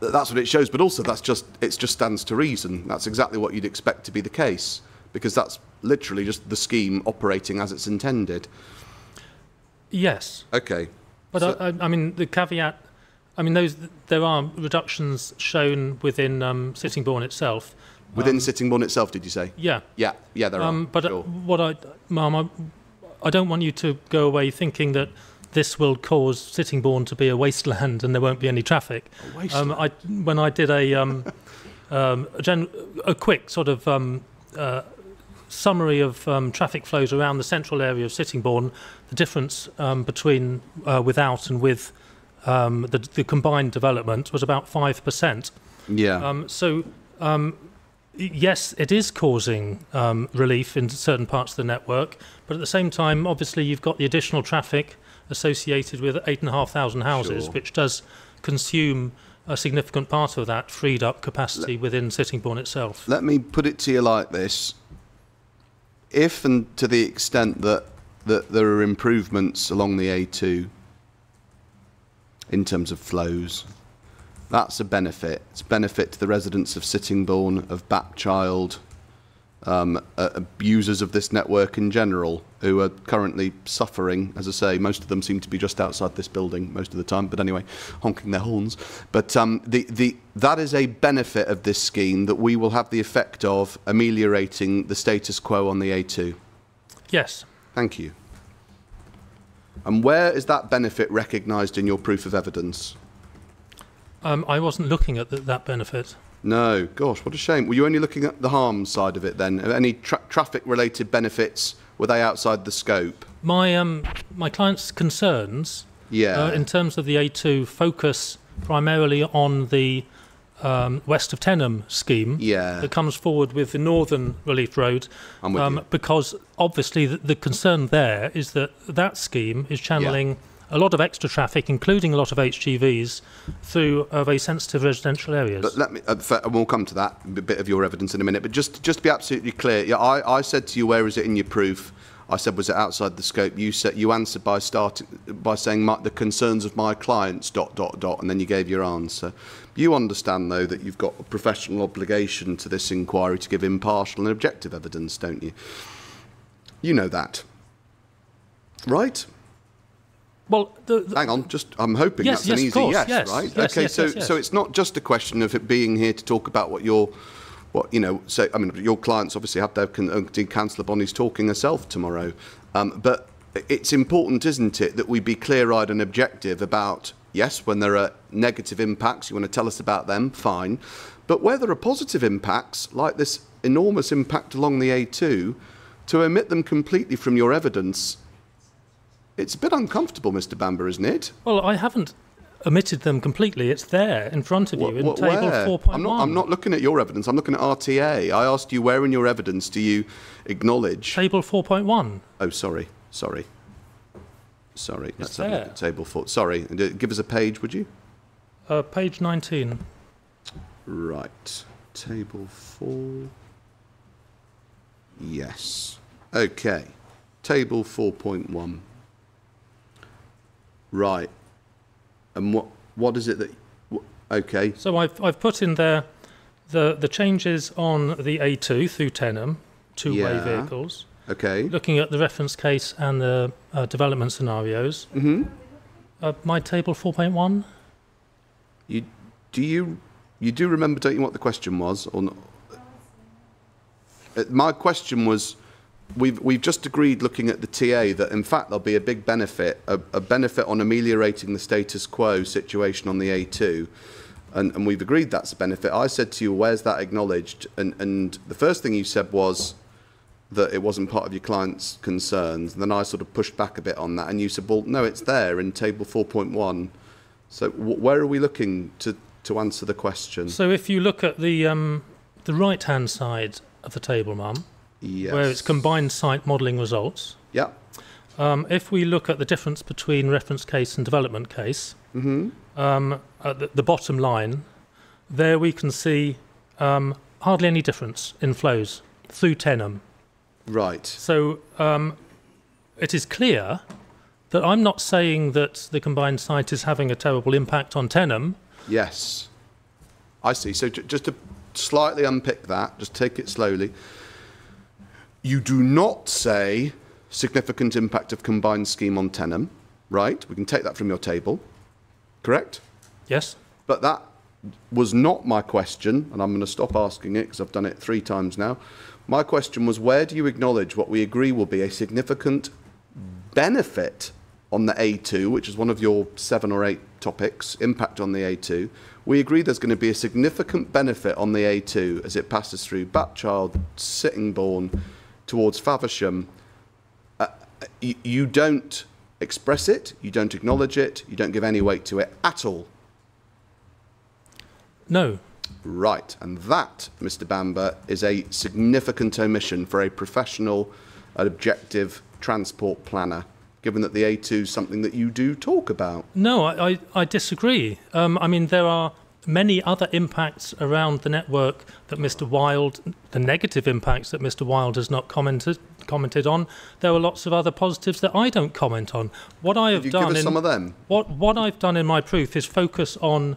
That's what it shows, but also it just stands to reason. That's exactly what you'd expect to be the case, because that's literally just the scheme operating as it's intended. Yes. Okay. But so, I mean, the caveat, there are reductions shown within Sittingbourne itself. Within Sittingbourne itself, did you say? Yeah. Yeah, there are. But sure. I don't want you to go away thinking that this will cause Sittingbourne to be a wasteland and there won't be any traffic. A wasteland? When I did a quick sort of summary of traffic flows around the central area of Sittingbourne, the difference between without and with the combined development was about 5%. Yeah. Yes, it is causing relief in certain parts of the network, but at the same time, obviously, you've got the additional traffic associated with 8,500 houses, Sure. which does consume a significant part of that freed up capacity within Sittingbourne itself. Let me put it to you like this. If and to the extent that there are improvements along the A2 in terms of flows, that's a benefit. It's a benefit to the residents of Sittingbourne, of Bapchild, users of this network in general, who are currently suffering. As I say, most of them seem to be just outside this building most of the time, but anyway, honking their horns. But that is a benefit of this scheme, that we will have the effect of ameliorating the status quo on the A2. Yes. Thank you. And where is that benefit recognised in your proof of evidence? I wasn't looking at that benefit. No, gosh, what a shame. Were you only looking at the harm side of it then? Any traffic-related benefits, were they outside the scope? my client's concerns Yeah. in terms of the A2 focus primarily on the west of Tenham scheme Yeah. that comes forward with the Northern Relief Road, I'm with you. because obviously the concern there is that that scheme is channeling a lot of extra traffic, including a lot of HGVs, through very sensitive residential areas. But let me, we'll come to that bit of your evidence in a minute. But just to be absolutely clear, yeah, I said to you, where is it in your proof? I said, was it outside the scope? You answered by saying the concerns of my clients, ... and then you gave your answer. You understand, though, that you've got a professional obligation to this inquiry to give impartial and objective evidence, don't you? You know that, right? Well, hang on, I'm hoping yes, that's an yes, easy of course, yes, yes, right? yes, Okay, yes, yes, yes. so it's not just a question of it being here to talk about your clients obviously have to have Councillor Bonnie's talking herself tomorrow, but it's important, isn't it, that we be clear-eyed and objective about, yes, when there are negative impacts, you want to tell us about them, fine, but where there are positive impacts, like this enormous impact along the A2, to omit them completely from your evidence. It's a bit uncomfortable, Mr. Bamber, isn't it? Well, I haven't omitted them completely. It's there in front of you in table where? 4.1. I'm not looking at your evidence. I'm looking at RTA. I asked you where in your evidence do you acknowledge... Table 4.1. Oh, sorry. Let's have a look there. at table 4. Sorry. Give us a page, would you? Page 19. Right. Table 4. Yes. Okay. Table 4.1. Right. And what is it that... Okay. So I've put in there the changes on the A2 through Tenham, two-way vehicles. Okay. Looking at the reference case and the development scenarios. Mm-hmm. My table 4.1. You do remember, don't you, what the question was? Or not? My question was, we've just agreed, looking at the TA, that in fact there'll be a big benefit, a benefit on ameliorating the status quo situation on the A2, and we've agreed that's a benefit. I said to you, where's that acknowledged? And the first thing you said was that it wasn't part of your client's concerns, and then I sort of pushed back a bit on that, and you said, well, no, it's there in table 4.1. So where are we looking to answer the question? So if you look at the right-hand side of the table, Mum, yes, where it's combined site modelling results. Yeah. If we look at the difference between reference case and development case, Mm-hmm. at the bottom line, there we can see hardly any difference in flows through Tenham. Right. So it is clear that I'm not saying that the combined site is having a terrible impact on Tenham. Yes. I see. So just to slightly unpick that, just take it slowly. You do not say significant impact of combined scheme on Tenham, right? We can take that from your table, correct? Yes. But that was not my question, and I'm going to stop asking it because I've done it 3 times now. My question was, where do you acknowledge what we agree will be a significant benefit on the A2, which is one of your 7 or 8 topics, impact on the A2. We agree there's going to be a significant benefit on the A2 as it passes through Batchild, Sittingbourne, towards Faversham. You don't express it, you don't acknowledge it, you don't give any weight to it at all. No. Right, and that, Mr. Bamber, is a significant omission for a professional, objective transport planner, given that the A2 is something that you do talk about. No, I disagree. I mean, there are many other impacts around the network that Mr. Wild, the negative impacts that Mr. Wild has not commented on. There are lots of other positives that I don't comment on. What I have done, give us some of them? What I've done in my proof is focus on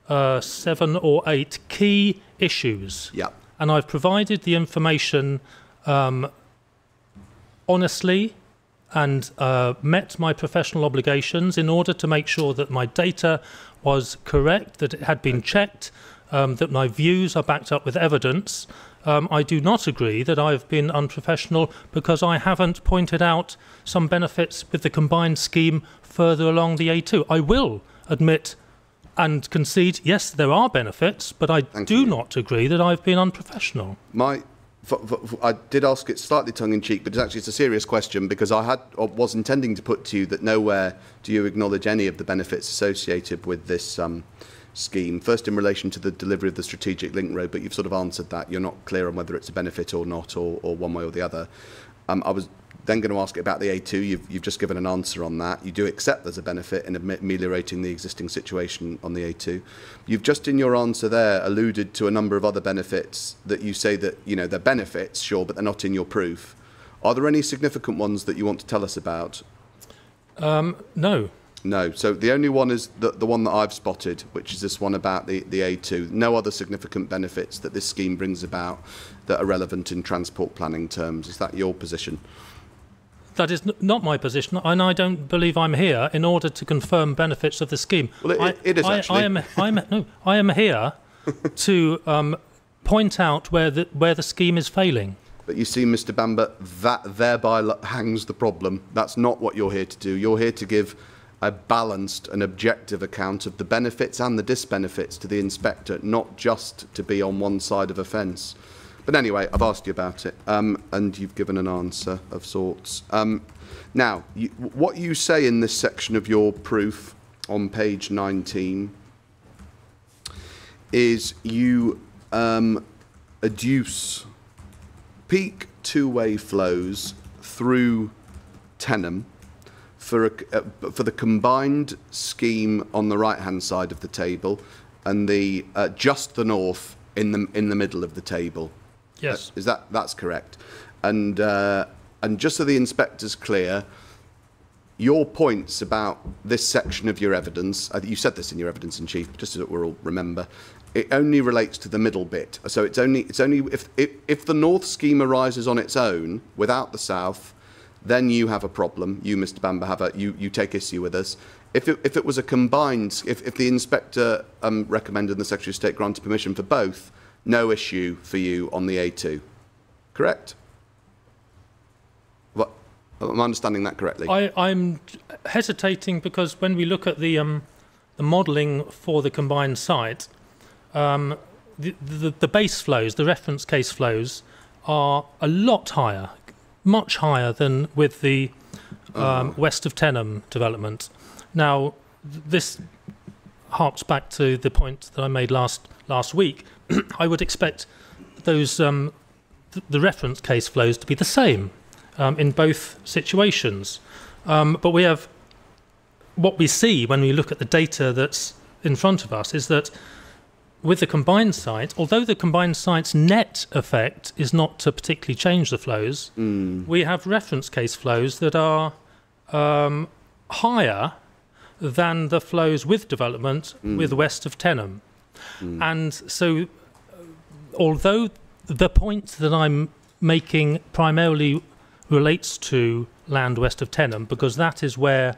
7 or 8 key issues. Yeah. And I've provided the information honestly and met my professional obligations in order to make sure that my data was correct, that it had been checked, that my views are backed up with evidence. I do not agree that I've been unprofessional because I haven't pointed out some benefits with the combined scheme further along the A2. I will admit and concede, yes, there are benefits, but I do not agree that I've been unprofessional. I did ask it slightly tongue-in-cheek, but it's a serious question, because I was intending to put to you that nowhere do you acknowledge any of the benefits associated with this scheme. First, in relation to the delivery of the strategic link road, but you've sort of answered that. You're not clear on whether it's a benefit or not, or one way or the other. I was then going to ask it about the A2. You've just given an answer on that. You do accept there's a benefit in ameliorating the existing situation on the A2. You've just in your answer there alluded to a number of other benefits that you say that, they're benefits, sure, but they're not in your proof. Are there any significant ones that you want to tell us about? No. No. So the only one is the one that I've spotted, which is this one about the A2. No other significant benefits that this scheme brings about that are relevant in transport planning terms. Is that your position? That is not my position, and I don't believe I'm here in order to confirm benefits of the scheme. Well, it is actually. I am here to point out where the scheme is failing. But you see, Mr. Bamber, that thereby hangs the problem. That's not what you're here to do. You're here to give a balanced and objective account of the benefits and the disbenefits to the inspector, not just to be on one side of a fence. But anyway, I've asked you about it, and you've given an answer of sorts. Now, what you say in this section of your proof on page 19 is you adduce peak two-way flows through Tenham for the combined scheme on the right-hand side of the table, and the just the north in the middle of the table. Yes. That's correct? And just so the inspector's clear, your points about this section of your evidence, you said this in your evidence in chief, just so that we'll all remember, it only relates to the middle bit. So it's only if the north scheme arises on its own without the south, then you have a problem. You, Mr. Bamber, you take issue with us. If it was a combined, if the inspector recommended and the Secretary of State granted permission for both, no issue for you on the A2. Correct? What, am I understanding that correctly? I'm hesitating because when we look at the modelling for the combined site, the base flows, the reference case flows, are a lot higher, much higher than with the west of Tenham development. Now, this harks back to the point that I made last week. I would expect those the reference case flows to be the same in both situations. But we have what we see when we look at the data that's in front of us is that with the combined site, although the combined site's net effect is not to particularly change the flows, we have reference case flows that are higher than the flows with development with west of Tenham. And so, although the point that I'm making primarily relates to land west of Tenham, because that is where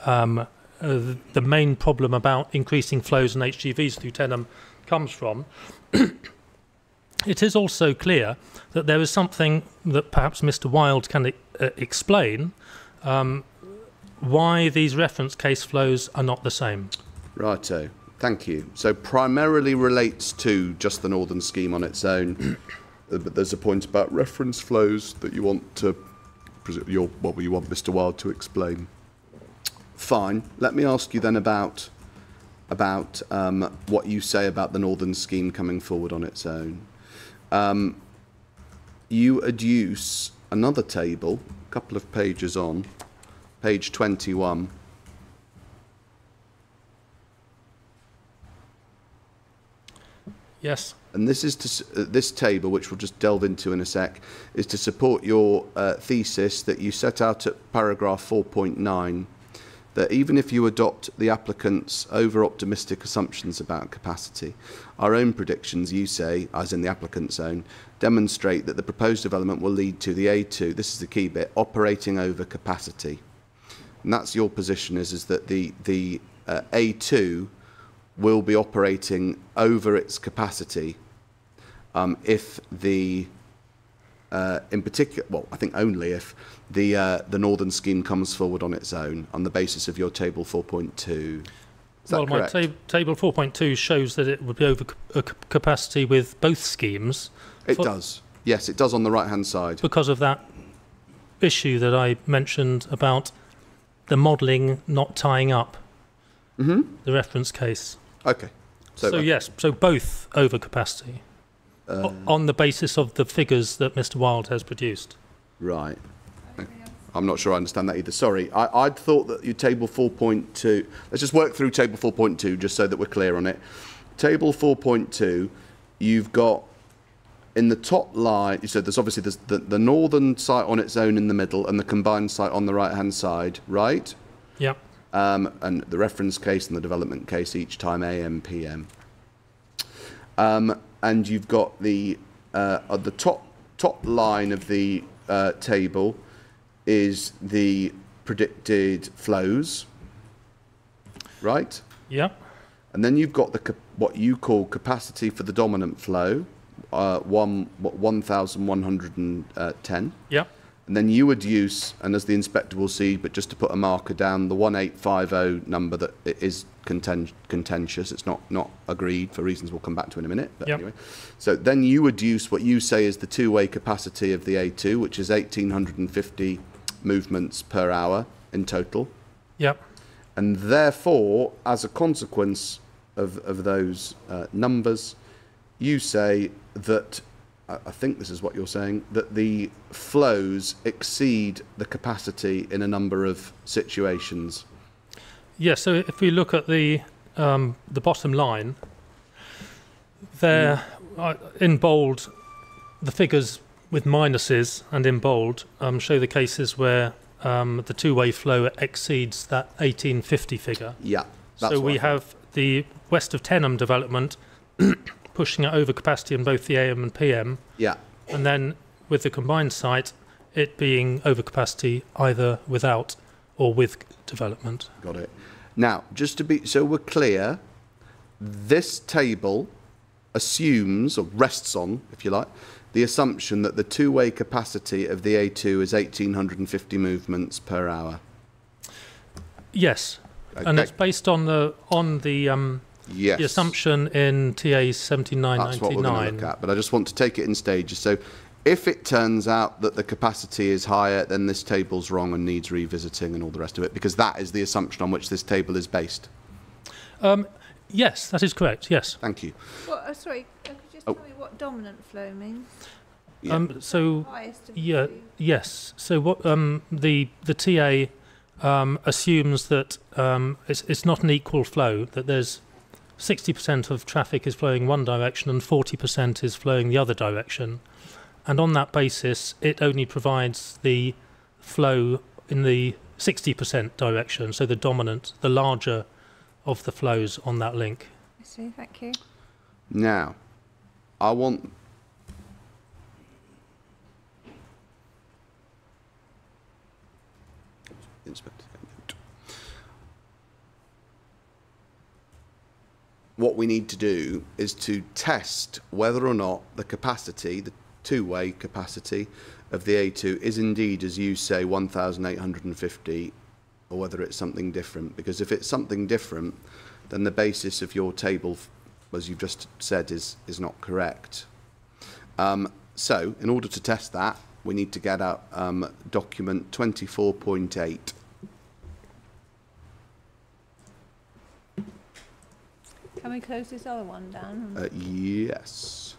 the main problem about increasing flows and HGVs through Tenham comes from, it is also clear that there is something that perhaps Mr. Wild can explain, why these reference case flows are not the same. Righto. Thank you. So primarily relates to just the northern scheme on its own, but there's a point about reference flows that you want to, you want Mr. Wild to explain. Fine. Let me ask you then about what you say about the northern scheme coming forward on its own. You adduce another table, a couple of pages on, page 21. Yes. And this is this table, which we'll just delve into in a sec, is to support your thesis that you set out at paragraph 4.9, that even if you adopt the applicant's over-optimistic assumptions about capacity, our own predictions, you say, as in the applicant's own, demonstrate that the proposed development will lead to the A2, this is the key bit, operating over capacity. And that's your position, is that the A2 will be operating over its capacity if the, in particular, well, I think only if the northern scheme comes forward on its own on the basis of your table 4.2. Well, my table 4.2 shows that it would be over capacity with both schemes. It does. Yes, it does on the right-hand side. because of that issue that I mentioned about the modelling not tying up the reference case. Okay. So yes, so both overcapacity on the basis of the figures that Mr. Wild has produced. Right. I'm not sure I understand that either. Sorry. I'd thought that your table 4.2... Let's just work through table 4.2 just so that we're clear on it. Table 4.2, you've got in the top line... So there's obviously the northern site on its own in the middle and the combined site on the right-hand side, right? Yep. And the reference case and the development case each time AM, PM. And you've got the at the top line of the table is the predicted flows, right? Yep. And then you've got what you call capacity for the dominant flow, 1,110. Yep. And then you would use, and as the inspector will see, but just to put a marker down, the 1850 number that is contentious. It's not agreed for reasons we'll come back to in a minute. But Yep. anyway, so then you would use what you say is the two-way capacity of the A2, which is 1,850 movements per hour in total. Yep. And therefore, as a consequence of those numbers, you say that, I think this is what you're saying, that the flows exceed the capacity in a number of situations. Yes, so if we look at the bottom line, there in bold, the figures with minuses and in bold show the cases where the two-way flow exceeds that 1850 figure. Yeah. So we have the west of Tenham development pushing it over capacity in both the AM and PM. Yeah. And then with the combined site, it being over capacity either without or with development. Got it. Now, just to be so we're clear, this table assumes, or rests on, if you like, the assumption that the two-way capacity of the A2 is 1,850 movements per hour. Yes, Okay. and it's based on the Yes. the assumption in TA That's what we're going to 7999. look at, but I just want to take it in stages. So if it turns out that the capacity is higher, then this table's wrong and needs revisiting and all the rest of it, because that is the assumption on which this table is based. Yes, that is correct. Yes. Thank you. Well, sorry, could you just tell me what dominant flow means? Yeah. So Highest of yeah, the two. yes. So what the TA assumes that it's not an equal flow. That there's 60% of traffic is flowing one direction and 40% is flowing the other direction, and on that basis, it only provides the flow in the 60% direction. So the dominant, the larger of the flows on that link. I see, thank you. Now, I want... Inspector. What we need to do is to test whether or not the capacity, the two-way capacity of the A2 is indeed, as you say, 1,850, or whether it's something different. Because if it's something different, then the basis of your table, as you've just said, is not correct. So, in order to test that, we need to get out document 24.8. Can we close this other one down? Yes.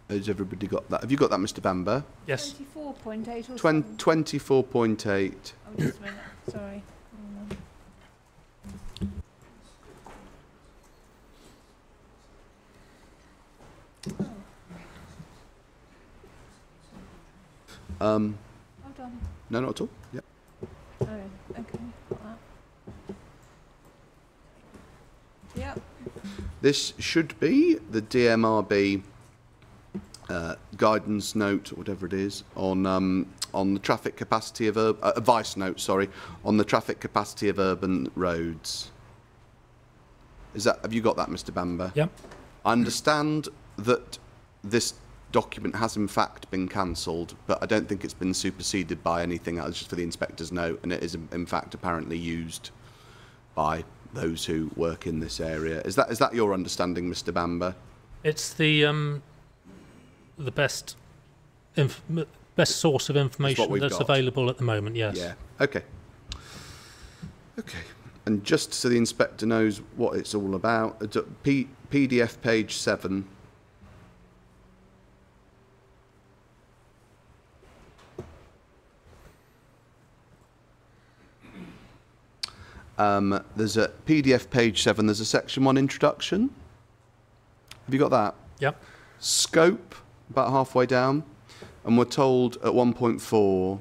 Has everybody got that? Have you got that, Mr. Bamber? Yes. 24.8 or 24.8. Oh, just a minute, sorry. Um, Hold on. no, not at all. Yep. Oh, okay, got that. Yep. This should be the DMRB guidance note, whatever it is, on the traffic capacity of advice note, sorry, on the traffic capacity of urban roads. Have you got that, Mr. Bamber? Yep. I understand that this document has in fact been cancelled, but I don't think it's been superseded by anything else, just for the inspector's note, and it is in fact apparently used by those who work in this area. Is that your understanding, Mr. Bamber? It's the best source of information that's available at the moment. Yes. Yeah. Okay. Okay. And just so the inspector knows what it's all about, PDF page 7. There's a PDF page 7. There's a section 1 introduction. Have you got that? Yep. Scope, about halfway down. And we're told at 1.4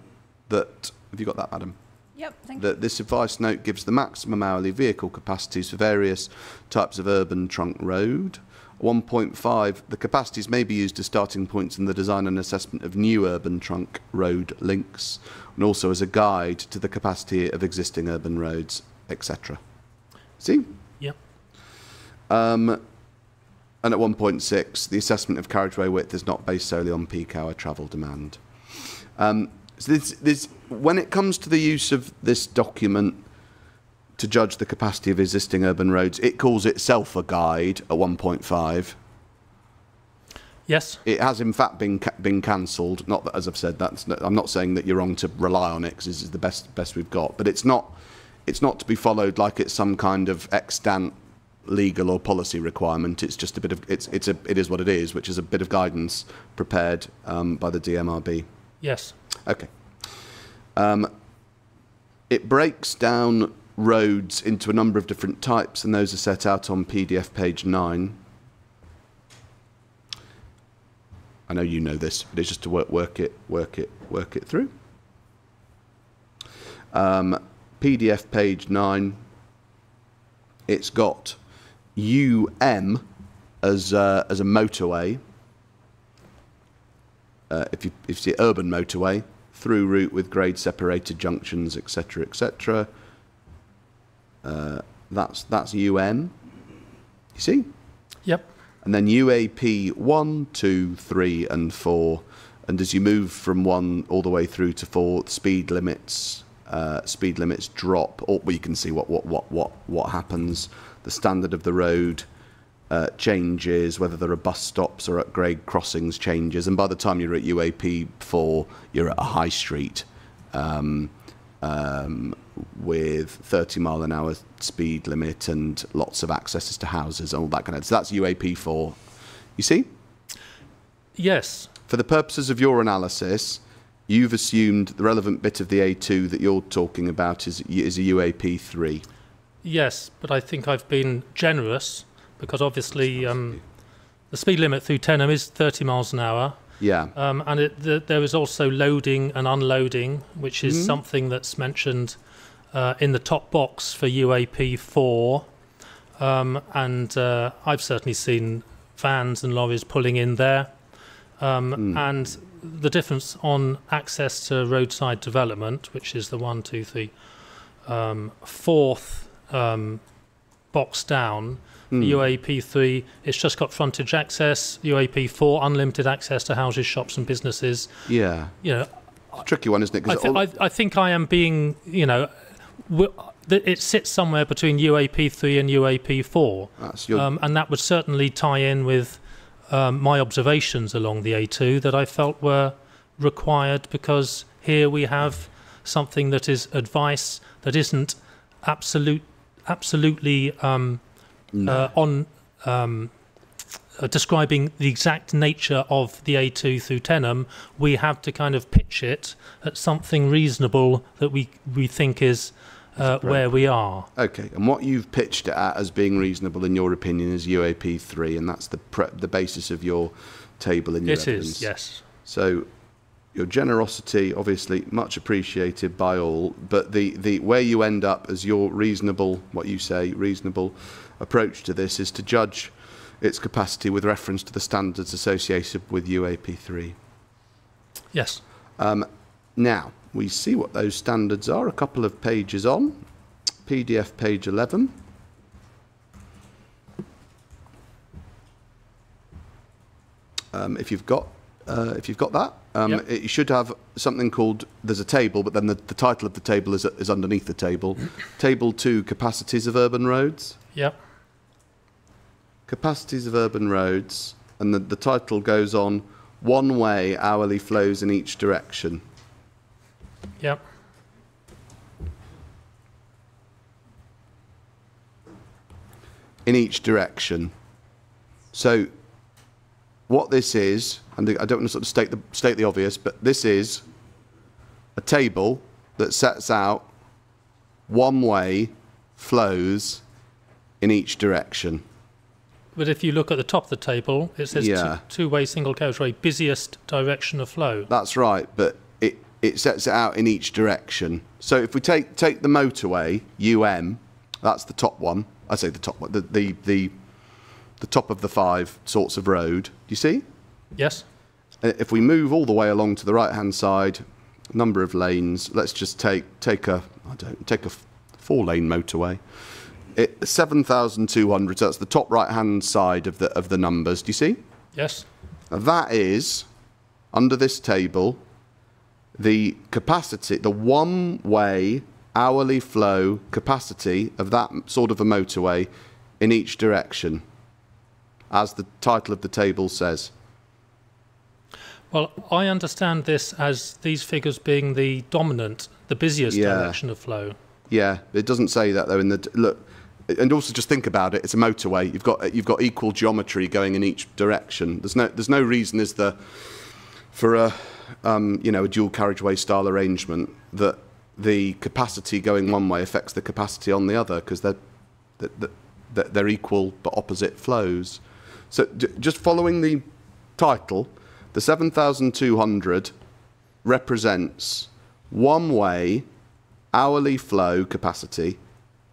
that, have you got that, madam? Yep, thank you. That this advice note gives the maximum hourly vehicle capacities for various types of urban trunk road. 1.5, the capacities may be used as starting points in the design and assessment of new urban trunk road links, and also as a guide to the capacity of existing urban roads, etc. See? Yep. And at 1.6, the assessment of carriageway width is not based solely on peak hour travel demand. So when it comes to the use of this document to judge the capacity of existing urban roads, it calls itself a guide at 1.5. Yes. It has in fact been cancelled. Not that, as I've said, I'm not saying that you're wrong to rely on it, because this is the best we've got. But it's not to be followed like it's some kind of extant legal or policy requirement. It's just a bit of it is what it is, which is a bit of guidance prepared by the DMRB. Yes. Okay. It breaks down roads into a number of different types, and those are set out on PDF page 9. I know you know this, but it's just to work it through. PDF page 9. It's got UM as a motorway. If you see urban motorway, through route with grade separated junctions, etc., etc. That's UM. You see? Yep. And then UAP 1, 2, 3, and 4. And as you move from 1 all the way through to 4, speed limits drop. Or you can see what happens. The standard of the road changes, whether there are bus stops or at grade crossings changes, and by the time you're at UAP 4, you're at a high street with 30 mile an hour speed limit and lots of accesses to houses and all that kind of. So that's UAP 4. You see? Yes. For the purposes of your analysis, you've assumed the relevant bit of the A2 that you're talking about is a UAP 3. Yes, but I think I've been generous, because obviously the speed limit through Tenham is 30 miles an hour. Yeah. And there is also loading and unloading, which is something that's mentioned in the top box for UAP 4. And I've certainly seen vans and lorries pulling in there. And the difference on access to roadside development, which is the 1, 2, 3, fourth box down. UAP 3, it's just got frontage access. UAP 4, unlimited access to houses, shops, and businesses. Yeah. You know, it's a tricky one, isn't it? I think I am being, it sits somewhere between UAP 3 and UAP 4. And that would certainly tie in with my observations along the A2 that I felt were required, because here we have something that is advice that isn't absolutely describing the exact nature of the A2 through Tenham. We have to kind of pitch it at something reasonable that we think is where we are. Okay, and what you've pitched it at as being reasonable, in your opinion, is UAP 3, and that's the basis of your table in your evidence. It is, yes. So your generosity, obviously, much appreciated by all, but the where you end up as your reasonable, what you say, reasonable approach to this is to judge its capacity with reference to the standards associated with UAP3. Yes. Now, we see what those standards are a couple of pages on. PDF page 11. If you've got that, Yep. it should have something called, there's a table, but then the title of the table is underneath the table. Table 2, capacities of urban roads. Yep. Capacities of urban roads, and the title goes on, one-way hourly flows in each direction. Yep. In each direction. So what this is, and I don't want to sort of state the obvious, but this is a table that sets out one-way flows in each direction. But if you look at the top of the table, it says Yeah. two-way single carriageway, busiest direction of flow. That's right, but it sets it out in each direction. So if we take the motorway, UM, that's the top one. I say the top one, the top of the 5 sorts of road. Do you see? Yes. If we move all the way along to the right-hand side, number of lanes. Let's just take a 4-lane motorway. 7,200. So that's the top right-hand side of the numbers. Do you see? Yes. Now that is under this table the capacity, the one-way hourly flow capacity of that sort of a motorway in each direction, as the title of the table says. Well, I understand this as these figures being the dominant, the busiest direction of flow. Yeah, it doesn't say that though. Look, and also just think about it. It's a motorway. You've got equal geometry going in each direction. There's no reason, is there, for a dual carriageway style arrangement that the capacity going one way affects the capacity on the other, because they're equal but opposite flows. So just following the title, the 7,200 represents one-way hourly flow capacity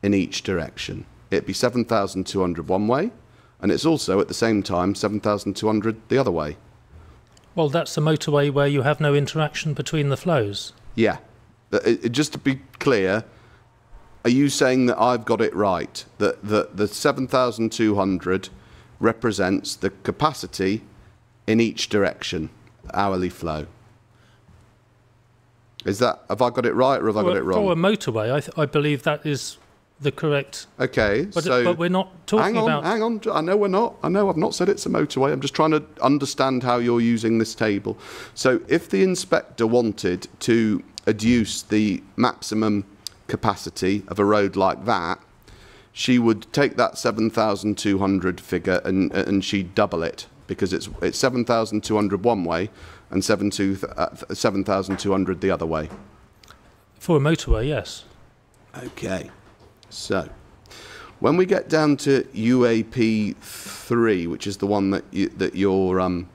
in each direction. It'd be 7,200 one way, and it's also at the same time 7,200 the other way. Well, that's a motorway where you have no interaction between the flows. Yeah. Just to be clear, are you saying that I've got it right? That the 7,200 represents the capacity in each direction, hourly flow? Have I got it right, or have I got it wrong? For a motorway, I believe that is the correct. Okay, but we're not talking about. Hang on. I know we're not. I know I've not said it's a motorway. I'm just trying to understand how you're using this table. So if the inspector wanted to adduce the maximum capacity of a road like that, she would take that 7,200 figure and she'd double it, because it's 7,200 one way and 7,200 the other way. For a motorway, yes. Okay, so when we get down to UAP3, which is the one that you're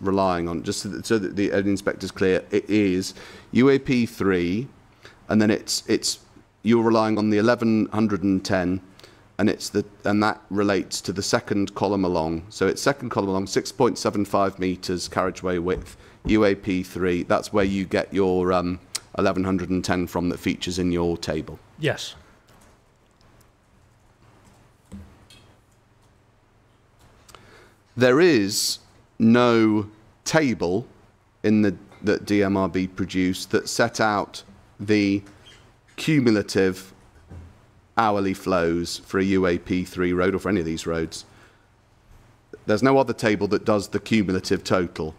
relying on, just so that the inspector's clear, it is UAP3, and then it's you're relying on the 1110, and that relates to the second column along. So it's second column along, 6.75 metres carriageway width, UAP3. That's where you get your 1110 from, that features in your table. Yes. There is no table that DMRB produced that set out the cumulative hourly flows for a UAP3 road, or for any of these roads. There's no other table that does the cumulative total.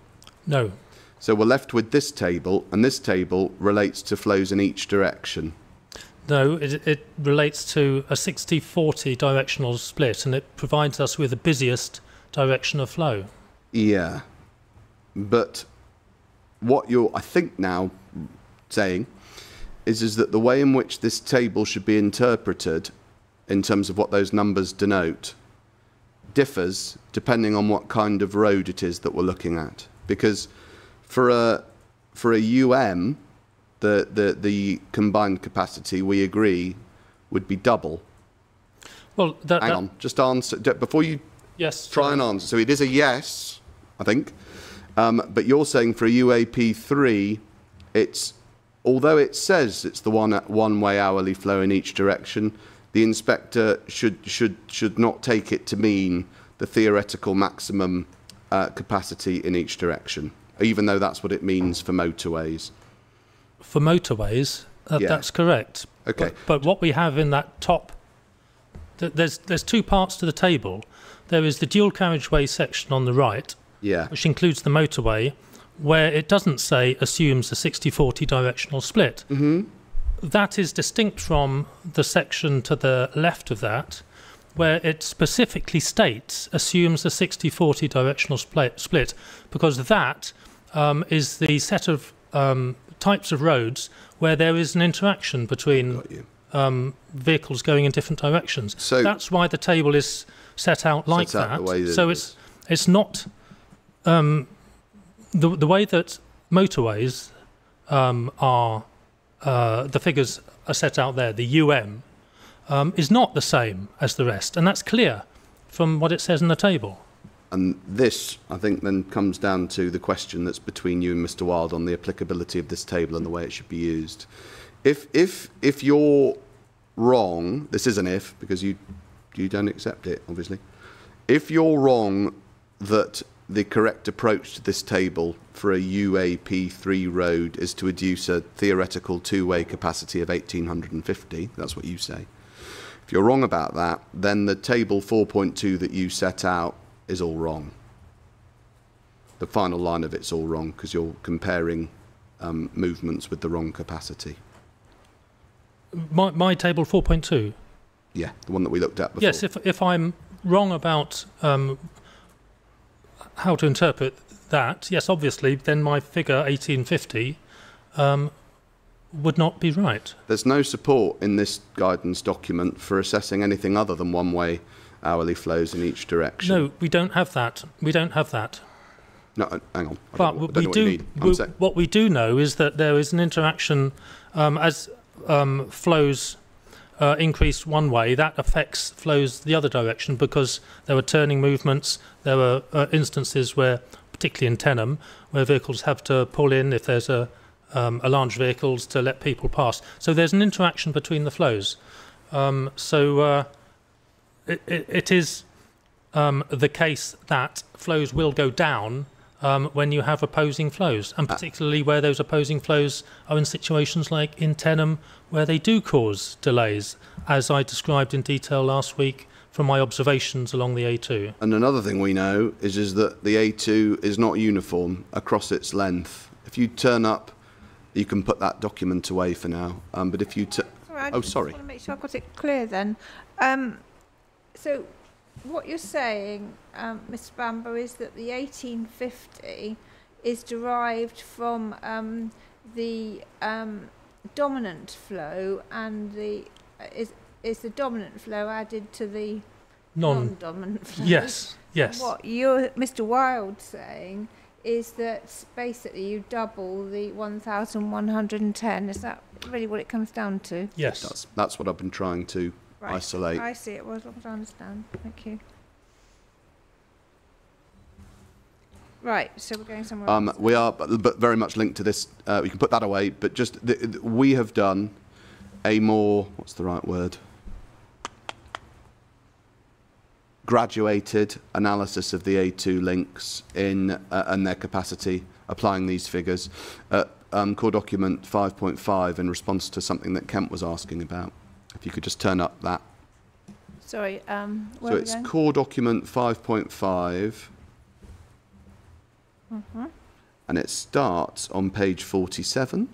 No. So we're left with this table, and this table relates to flows in each direction. No, it relates to a 60-40 directional split, and it provides us with the busiest direction of flow. Yeah. But what you're, I think, now saying is that the way in which this table should be interpreted in terms of what those numbers denote differs depending on what kind of road it is that we're looking at. Because for for a UM, the combined capacity, we agree, would be double. Well, Hang on, just answer before you try and answer. So it is a yes, I think. But you're saying for a UAP3, although it says it's the one-way hourly flow in each direction, the inspector should not take it to mean the theoretical maximum capacity in each direction, even though that's what it means for motorways. For motorways, that's correct. Okay. But what we have in that top, there's two parts to the table. There is the dual carriageway section on the right, which includes the motorway, where it doesn't say assumes a 60-40 directional split. Mm-hmm. That is distinct from the section to the left of that, where it specifically states assumes a 60-40 directional split, because that is the set of types of roads where there is an interaction between vehicles going in different directions. So that's why the table is set out like that. So it's not the way that motorways are. The figures are set out there. The UM is not the same as the rest, and that's clear from what it says in the table. And this, I think, then comes down to the question that's between you and Mr. Wilde on the applicability of this table and the way it should be used. If you're wrong, this is an if, because you don't accept it, obviously. If you're wrong that the correct approach to this table for a UAP3 road is to adduce a theoretical two-way capacity of 1,850, that's what you say. If you're wrong about that, then the table 4.2 that you set out is all wrong. The final line of it's all wrong because you're comparing movements with the wrong capacity. My table 4.2? Yeah, the one that we looked at before. Yes, if I'm wrong about how to interpret that, yes, obviously, then my figure 1850 would not be right. There's no support in this guidance document for assessing anything other than one-way hourly flows in each direction. No, we don't have that. We don't have that. No, hang on. But what we do know is that there is an interaction as flows increase one way, that affects flows the other direction because there were turning movements. There were instances where, particularly in Tenham, where vehicles have to pull in if there's a large vehicles to let people pass. So there's an interaction between the flows. It is the case that flows will go down when you have opposing flows, and particularly where those opposing flows are in situations like in Tenham, where they do cause delays, as I described in detail last week from my observations along the A2. And another thing we know is that the A2 is not uniform across its length. If you turn up, you can put that document away for now. But if you sorry. I just want to make sure I've got it clear then. So what you're saying, Mr. Bamber, is that the 1850 is derived from the dominant flow, and is the dominant flow added to the non-dominant flow? Yes, yes. What you're, Mr. Wilde, saying is that basically you double the 1,110. Is that really what it comes down to? Yes. That's what I've been trying to isolate. I see it. Well, as long as I understand. Thank you. Right, so we're going somewhere else. We are, but very much linked to this. We can put that away, but just we have done a more, what's the right word? Graduated analysis of the A2 links in and their capacity, applying these figures. Core document 5.5 in response to something that Kent was asking about. If you could just turn up that. Sorry, so it's core document 5.5. Mm-hmm. And it starts on page 47.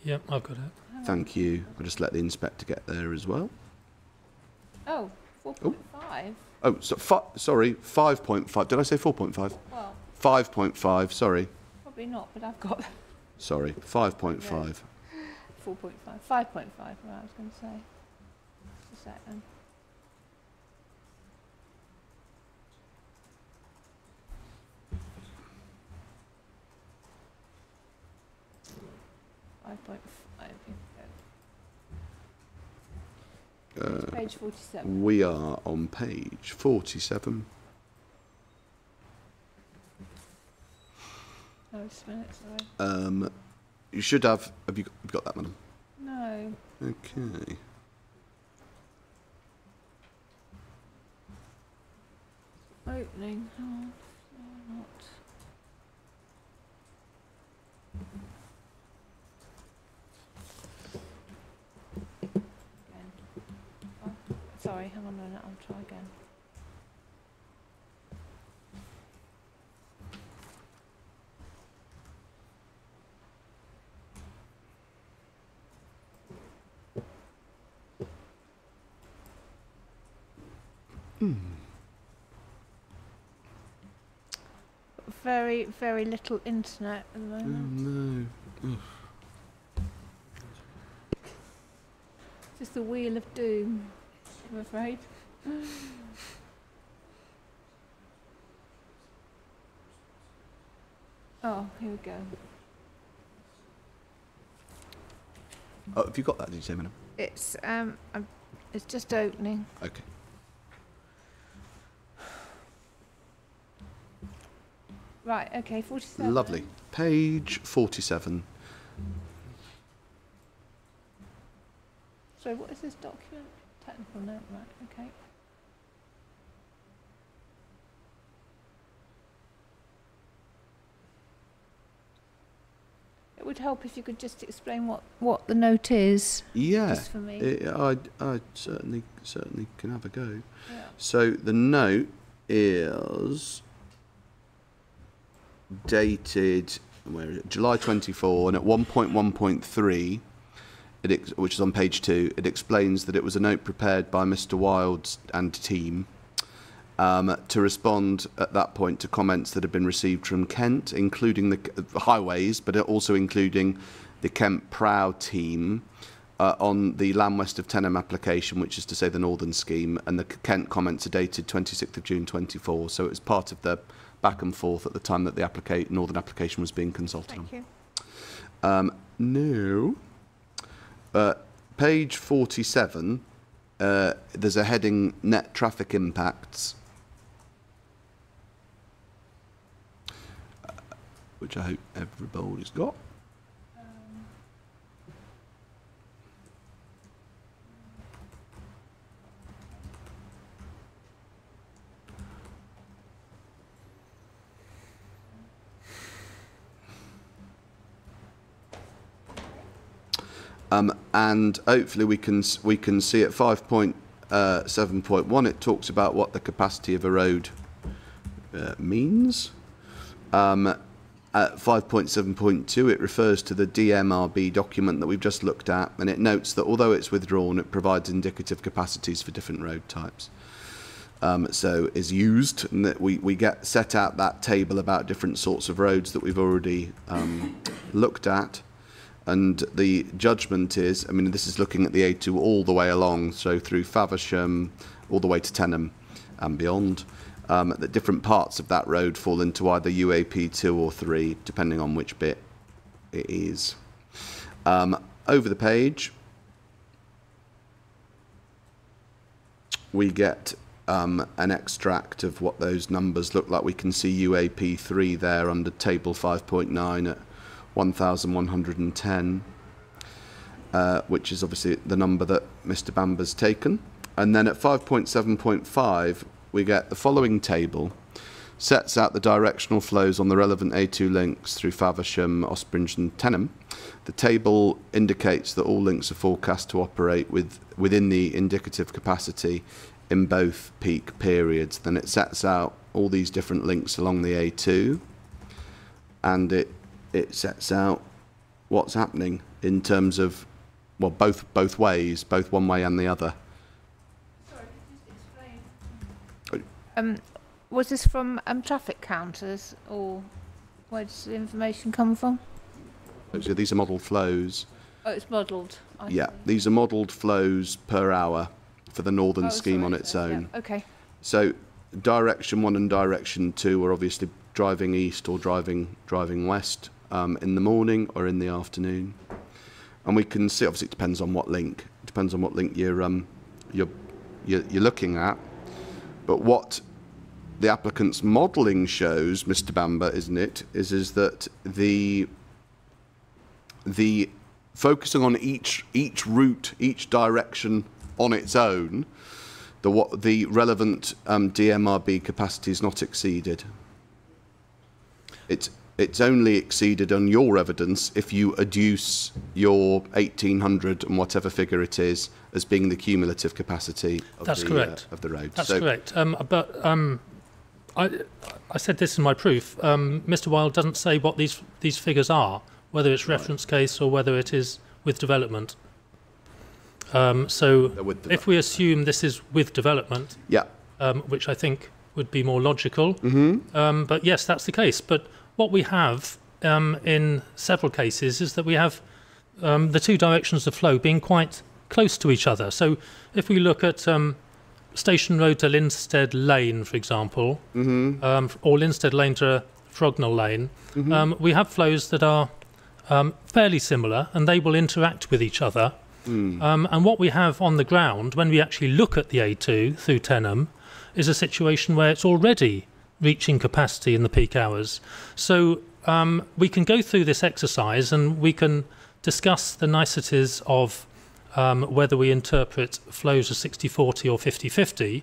Yep, I've got it. Thank you. I'll just let the inspector get there as well. Oh, 4.5. Oh, so sorry, 5.5. Did I say 4.5? Well, 5.5, sorry. probably not, but I've got Sorry, 5.5. 4.5. 5.5. Right, I was going to say. Just a second. Page 47. We are on page 47. Oh, just a minute, sorry. You should have you got that, madam? No. Okay. Opening. Oh, not. Again. Oh, sorry, hang on a minute, I'll try again. Very, very little internet at the moment. No. Just the wheel of doom, I'm afraid. Oh, here we go. Oh, have you got that? Did you say, madam? It's just opening. Okay. Right, okay, 47. Lovely. Page 47. Sorry, what is this document? Technical note, right, okay. It would help if you could just explain what the note is. Yeah. Just for me. I certainly can have a go. Yeah. So the note is dated, where is it? July 24, and at 1.1.3, which is on page 2, it explains that it was a note prepared by Mr. Wilds and team to respond at that point to comments that had been received from Kent, including the highways, but also including the Kent Prow team on the Land West of Tenham application, which is to say the Northern scheme, and the Kent comments are dated 26th of June 24, so it was part of the back and forth at the time that the Northern application was being consulted Thank on. you. Page 47, there's a heading, net traffic impacts, which I hope everybody's got. And hopefully we can see at 5.7.1 it talks about what the capacity of a road means. At 5.7.2 it refers to the DMRB document that we've just looked at, and it notes that although it's withdrawn, it provides indicative capacities for different road types. So is used, and that we get set out that table about different sorts of roads that we've already looked at. And the judgment is, I mean, this is looking at the A2 all the way along, so through Faversham, all the way to Tenham and beyond, that different parts of that road fall into either UAP 2 or 3, depending on which bit it is. Over the page, we get an extract of what those numbers look like. We can see UAP 3 there under table 5.9 at 1,110, which is obviously the number that Mr. Bamber's taken. And then at 5.7.5, we get the following table, sets out the directional flows on the relevant A2 links through Faversham, Ospringe and Tenham. The table indicates that all links are forecast to operate within the indicative capacity in both peak periods. Then it sets out all these different links along the A2, and it sets out what's happening in terms of, well, both ways, both one way and the other. Sorry, could you just Was this from traffic counters, or where does the information come from? So these are modelled flows. Oh, it's modelled. Yeah, these are modelled flows per hour for the northern scheme sorry, on its own. Yeah. Okay. So direction 1 and direction 2 are obviously driving east or driving west in the morning or in the afternoon. And we can see, obviously it depends on what link. It depends on what link you're looking at. But what the applicant's modelling shows, Mr. Bamber, isn't it, is that the focusing on each route, each direction on its own, the relevant DMRB capacity is not exceeded. It's only exceeded on your evidence if you adduce your 1,800 and whatever figure it is as being the cumulative capacity of the road. That's correct. I said this in my proof. Mr. Wilde doesn't say what these figures are, whether it's reference case or whether it is with development. If we assume this is with development, which I think would be more logical, but yes, that's the case. But what we have in several cases is that we have the two directions of flow being quite close to each other. So if we look at Station Road to Linstead Lane, for example, or Linstead Lane to Frognall Lane, we have flows that are fairly similar, and they will interact with each other. And what we have on the ground, when we actually look at the A2 through Tenham, is a situation where it's already reaching capacity in the peak hours. So we can go through this exercise and we can discuss the niceties of whether we interpret flows as 60-40 or 50-50.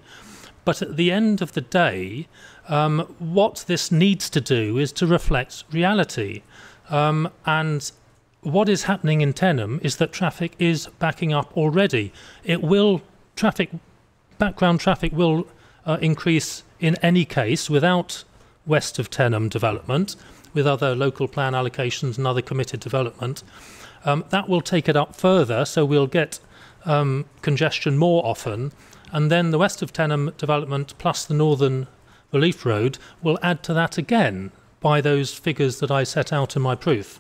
But at the end of the day, what this needs to do is to reflect reality. And what is happening in Tenham is that traffic is backing up already. Background traffic will increase in any case without west of Tenham development, with other local plan allocations and other committed development. That will take it up further, so we'll get congestion more often, and then the west of Tenham development plus the northern relief road will add to that again by those figures that I set out in my proof.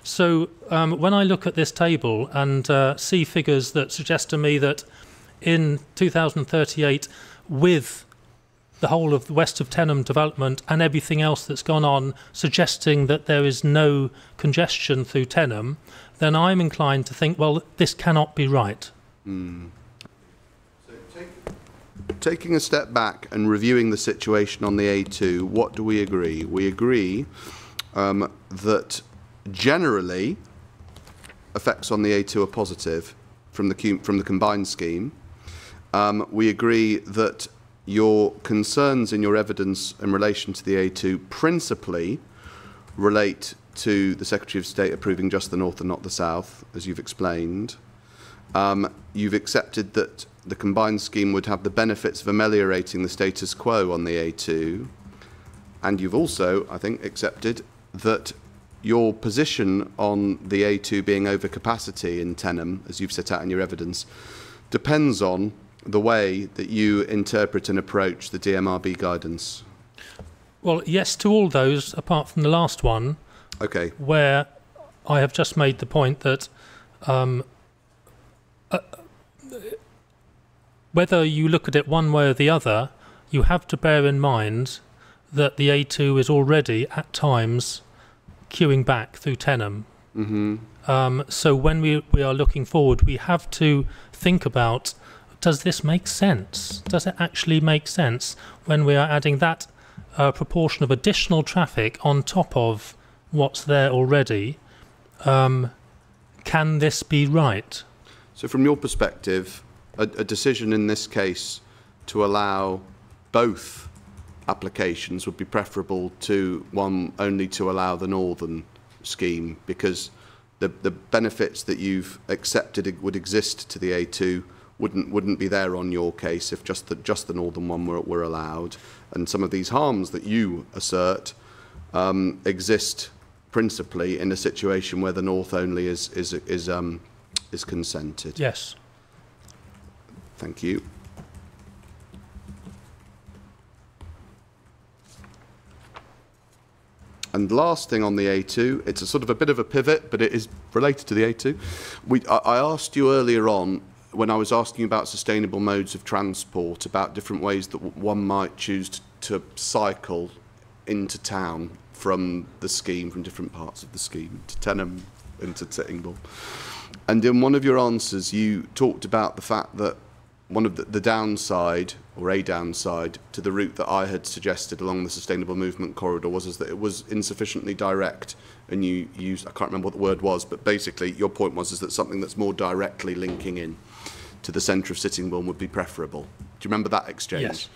So when I look at this table and see figures that suggest to me that in 2038, with the whole of the west of Tenham development and everything else that's gone on, suggesting that there is no congestion through Tenham, then I'm inclined to think, well, this cannot be right. So taking a step back and reviewing the situation on the A2, what do we agree? We agree that generally effects on the A2 are positive from the combined scheme. We agree that your concerns in your evidence in relation to the A2 principally relate to the Secretary of State approving just the north and not the south, as you've explained. You've accepted that the combined scheme would have the benefits of ameliorating the status quo on the A2. And you've also, I think, accepted that your position on the A2 being over capacity in Tenham, as you've set out in your evidence, depends on the way that you interpret and approach the DMRB guidance. Well, yes to all those, apart from the last one, okay, where I have just made the point that whether you look at it one way or the other, you have to bear in mind that the A2 is already, at times, queuing back through Tenham. So when we are looking forward, we have to think about, does this make sense? Does it actually make sense when we are adding that proportion of additional traffic on top of what's there already? Can this be right? So from your perspective, a decision in this case to allow both applications would be preferable to one only to allow the northern scheme, because the benefits that you've accepted would exist to the A2 wouldn't be there on your case if just the northern one were allowed, and some of these harms that you assert exist principally in a situation where the north only is consented. Yes. Thank you. And last thing on the A2, it's a sort of a bit of a pivot, but it is related to the A2. I asked you earlier on, when I was asking about sustainable modes of transport, about different ways that one might choose to cycle into town from the scheme, from different parts of the scheme, to Tenham, into Sittingbourne. And in one of your answers, you talked about the fact that one of the downside, or a downside, to the route that I had suggested along the Sustainable Movement Corridor was that it was insufficiently direct. And you used, I can't remember what the word was, but basically your point was that something that's more directly linking in to the centre of Sittingbourne would be preferable. Do you remember that exchange? Yes.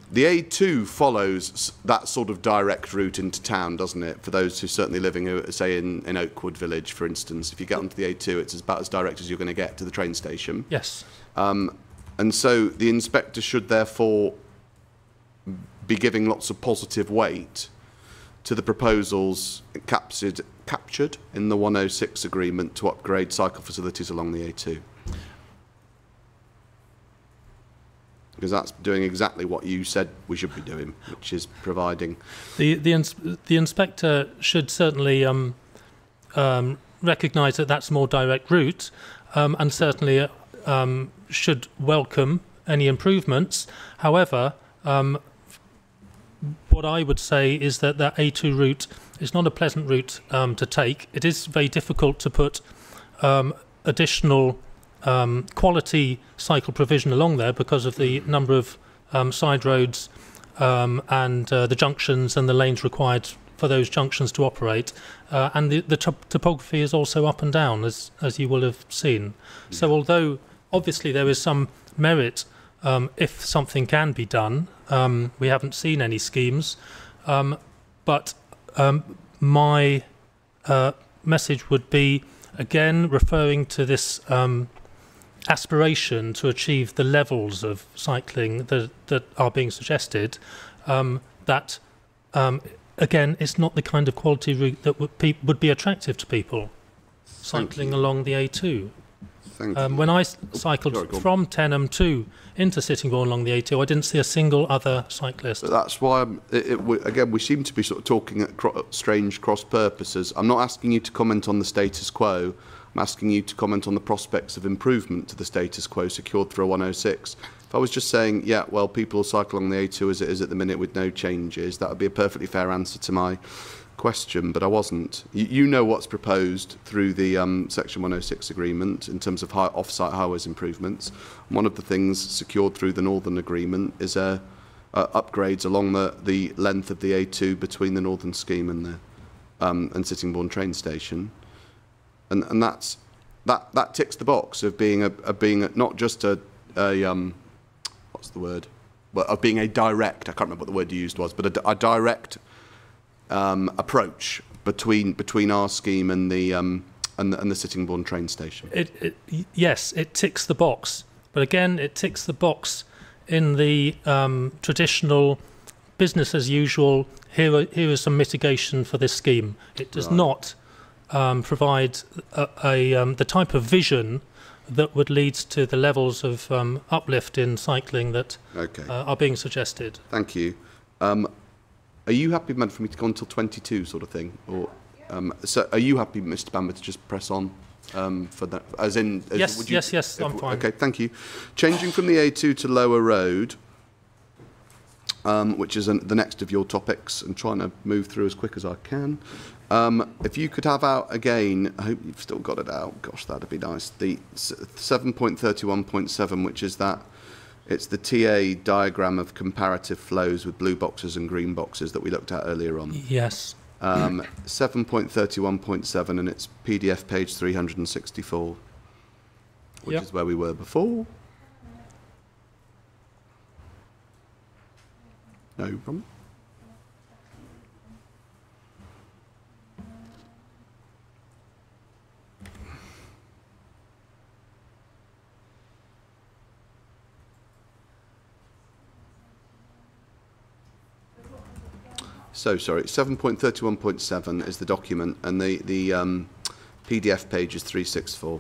The A2 follows that sort of direct route into town, doesn't it? For those who certainly living, say, in Oakwood Village, for instance, if you get onto the A2, it's about as direct as you're going to get to the train station. Yes. And so the inspector should therefore be giving lots of positive weight to the proposals captured in the 106 agreement to upgrade cycle facilities along the A2. Because that's doing exactly what you said we should be doing, which is providing... The inspector should certainly recognise that that's a more direct route, and certainly should welcome any improvements. However, what I would say is that that A2 route is not a pleasant route to take. It is very difficult to put additional quality cycle provision along there because of the number of side roads and the junctions and the lanes required for those junctions to operate, and the topography is also up and down, as you will have seen. So although obviously there is some merit if something can be done, we haven't seen any schemes, but my message would be, again, referring to this aspiration to achieve the levels of cycling that are being suggested, that again, it's not the kind of quality route that would be attractive to people cycling along the A2. When I cycled from Tenham into Sittingbourne along the A2, I didn't see a single other cyclist. But that's why, again, we seem to be sort of talking at strange cross purposes. I'm not asking you to comment on the status quo. I'm asking you to comment on the prospects of improvement to the status quo secured through a 106. If I was just saying, yeah, well, people will cycle along the A2 as it is at the minute with no changes, that would be a perfectly fair answer to my question, but I wasn't. You know what's proposed through the Section 106 agreement in terms of off-site highways improvements. One of the things secured through the Northern Agreement is upgrades along the length of the A2 between the Northern Scheme and Sittingbourne train station. And that ticks the box of being not just a what's the word? Well, of being a direct. I can't remember what the word you used was, but a direct approach between our scheme and the Sittingbourne train station. Yes, it ticks the box, but again, it ticks the box in the traditional business as usual. Here is some mitigation for this scheme. It does not provide the type of vision that would lead to the levels of uplift in cycling that are being suggested. Thank you. Are you happy, Madam, for me to go until 22 sort of thing? Or so are you happy, Mr. Bamber, to just press on for that? Yes, I'm fine. Okay, thank you. Changing from the A2 to Lower Road, which is the next of your topics, and trying to move through as quick as I can. If you could have out again, I hope you've still got it out. Gosh, that'd be nice. The 7.31.7, which is that. It's the TA diagram of comparative flows with blue boxes and green boxes that we looked at earlier on. Yes. 7.31.7, and it's PDF page 364, which is where we were before. No problem. So sorry, 7.31.7 is the document, and the PDF page is 364.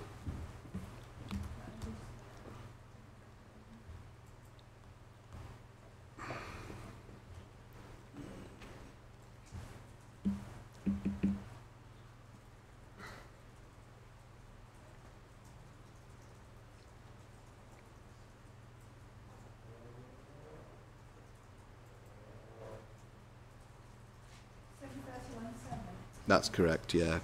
That's correct, yeah.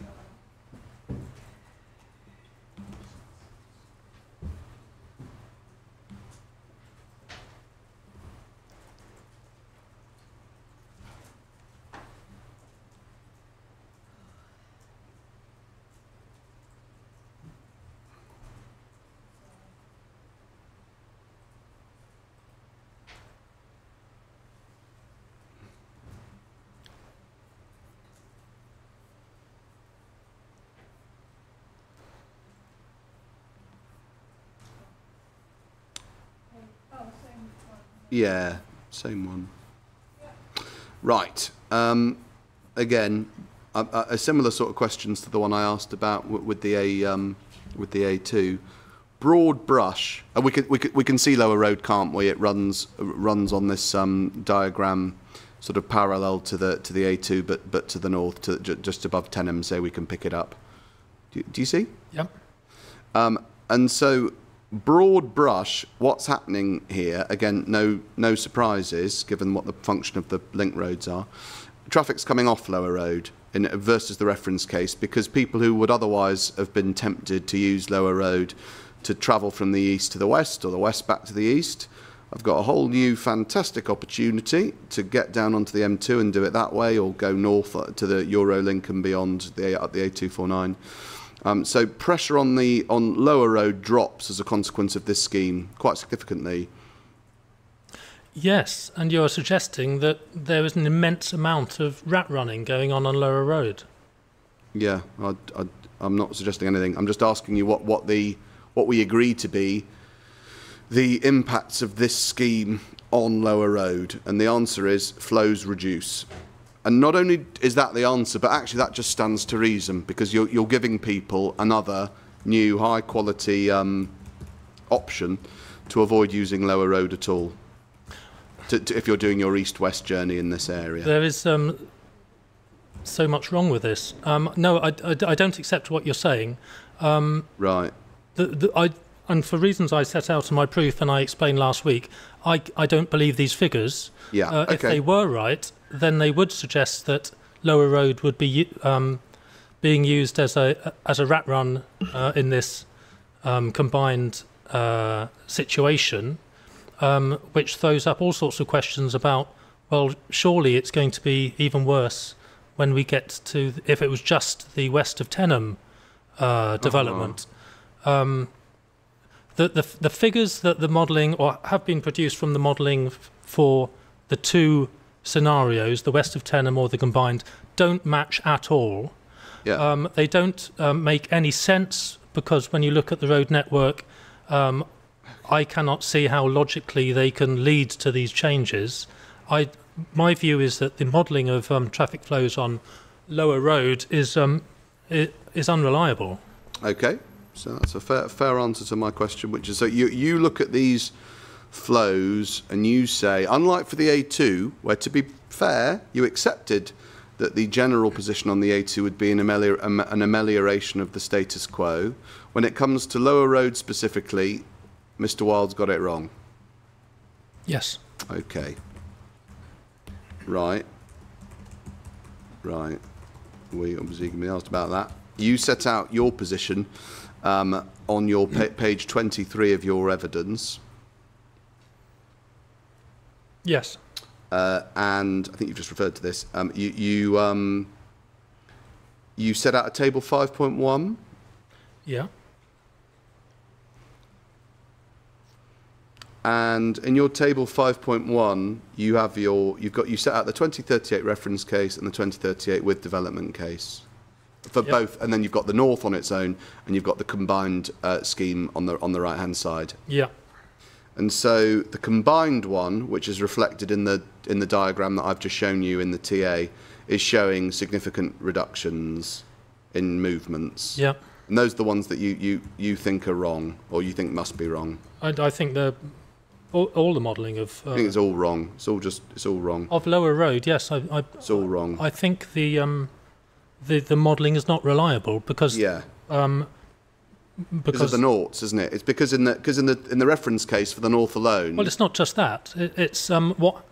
Yeah, same one. Right. Again, a similar sort of questions to the one I asked about with the A2. Broad brush. We can see Lower Road, can't we? It runs on this diagram, sort of parallel to the A2, but to the north, to just above Tenham. So we can pick it up. Do you see? Yep. And so, broad brush, what's happening here, again, no surprises, given what the function of the link roads are. Traffic's coming off Lower Road versus the reference case, because people who would otherwise have been tempted to use Lower Road to travel from the east to the west, or the west back to the east, I've got a whole new fantastic opportunity to get down onto the M2 and do it that way, or go north to the Eurolink and beyond up the A249. So pressure on Lower Road drops as a consequence of this scheme quite significantly. Yes, and you're suggesting that there is an immense amount of rat running going on Lower Road. Yeah, I'm not suggesting anything. I'm just asking you what we agreed to be the impacts of this scheme on Lower Road, and the answer is flows reduce. And not only is that the answer, but actually that just stands to reason, because you're giving people another new high-quality option to avoid using Lower Road at all, if you're doing your east-west journey in this area. There is so much wrong with this. No, I don't accept what you're saying. Right. And for reasons I set out in my proof and I explained last week, I don't believe these figures. Yeah, okay. If they were right, then they would suggest that Lower Road would be being used as a rat run in this combined situation, which throws up all sorts of questions about, well, surely it's going to be even worse when we get to, if it was just the west of Tenham development. The figures that the modelling, or have been produced from the modelling for the two scenarios, the west of Tenham or the combined, don't match at all. Yeah. They don't make any sense, because when you look at the road network, I cannot see how logically they can lead to these changes. My view is that the modelling of traffic flows on Lower Road is unreliable. Okay. So that's a fair answer to my question, which is, so you look at these flows and you say, unlike for the A2, where, to be fair, you accepted that the general position on the A2 would be an amelioration of the status quo, when it comes to Lower Road specifically, Mr. Wilde's got it wrong. Yes. Okay. Right. We obviously can be asked about that. You set out your position on your page 23 of your evidence. Yes. And I think you've just referred to this. You set out a table 5.1. Yeah. And in your table 5.1, you set out the 2038 reference case and the 2038 with development case for both, and then you've got the north on its own, and you've got the combined scheme on the right hand side. Yeah. And so the combined one, which is reflected in the diagram that I've just shown you in the TA, is showing significant reductions in movements. Yeah. And those are the ones that you think are wrong, or you think must be wrong. I think all the modelling of. I think it's all wrong. It's all wrong. Of Lower Road, yes. It's all wrong. I think the modelling is not reliable because. Yeah. Because of the noughts, isn't it? It's because in the reference case for the north alone. Well, it's not just that. It's what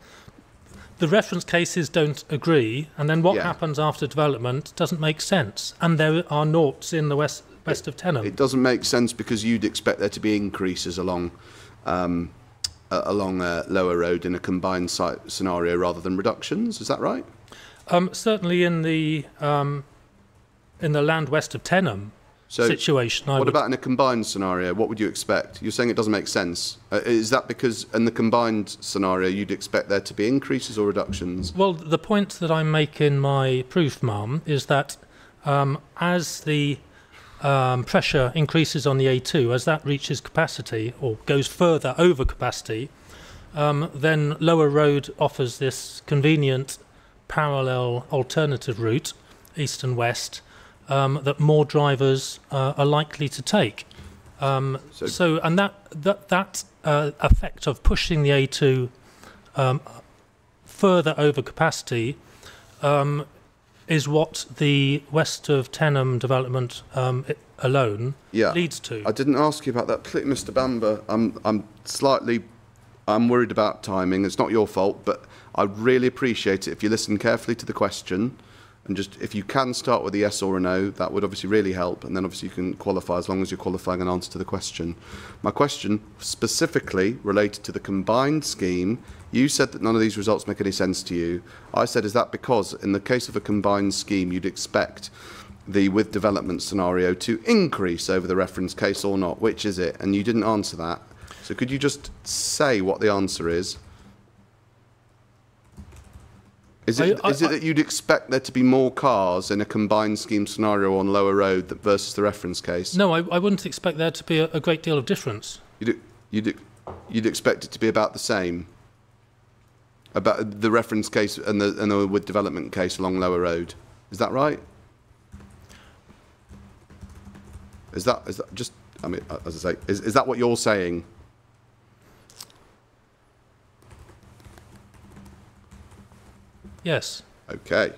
the reference cases don't agree, and then what Yeah. happens after development doesn't make sense. And there are noughts in the west of Tenham. It doesn't make sense because you'd expect there to be increases along Lower Road in a combined site scenario rather than reductions. Is that right? Certainly in the land west of Tenham So situation, what about in a combined scenario? What would you expect? You're saying it doesn't make sense. Is that because in the combined scenario you'd expect there to be increases or reductions? Well, the point that I make in my proof, Mum, is that as the pressure increases on the A2, as that reaches capacity or goes further over capacity, then Lower Road offers this convenient parallel alternative route, east and west, that more drivers are likely to take. And that effect of pushing the A2 further over capacity is what the west of Tenham development alone leads to. I didn't ask you about that, Mr. Bamber. I'm worried about timing. It's not your fault, but I'd really appreciate it if you listen carefully to the question, and just if you can start with a yes or a no, that would obviously really help, and then obviously you can qualify as long as you're qualifying an answer to the question. My question specifically related to the combined scheme. You said that none of these results make any sense to you. I said, is that because in the case of a combined scheme you'd expect the with development scenario to increase over the reference case or not? Which is it? And you didn't answer that. So could you just say what the answer is? Is it that you'd expect there to be more cars in a combined scheme scenario on Lower Road versus the reference case? No, I wouldn't expect there to be a great deal of difference. You'd expect it to be about the same? About the reference case and the with development case along Lower Road. Is that right? Is that just, I mean, as I say, is that what you're saying? Yes. Okay.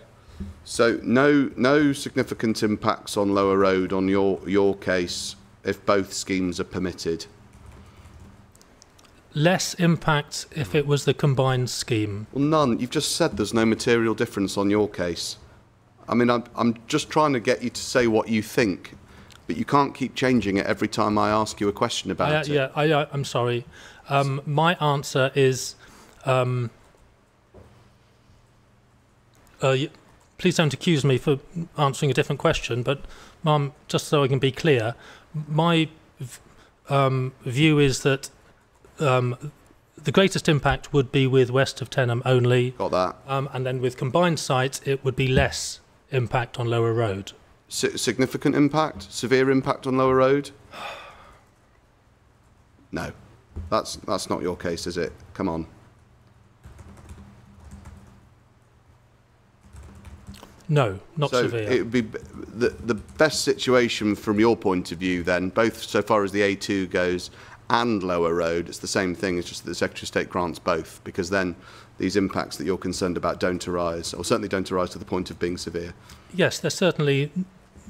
So no significant impacts on Lower Road on your case if both schemes are permitted? Less impact if it was the combined scheme. Well, none. You've just said there's no material difference on your case. I mean, I'm just trying to get you to say what you think, but you can't keep changing it every time I ask you a question about it. Yeah, I'm sorry. My answer is... please don't accuse me for answering a different question, but, Mum, just so I can be clear, my view is that the greatest impact would be with west of Tenham only. Got that. And then with combined sites, it would be less impact on Lower Road. Significant impact? Severe impact on Lower Road? No. That's not your case, is it? Come on. No, not so severe. It would be the best situation from your point of view then, both so far as the A2 goes and Lower Road, it's the same thing, it's just that the Secretary of State grants both, because then these impacts that you're concerned about don't arise, or certainly don't arise to the point of being severe. Yes, they're certainly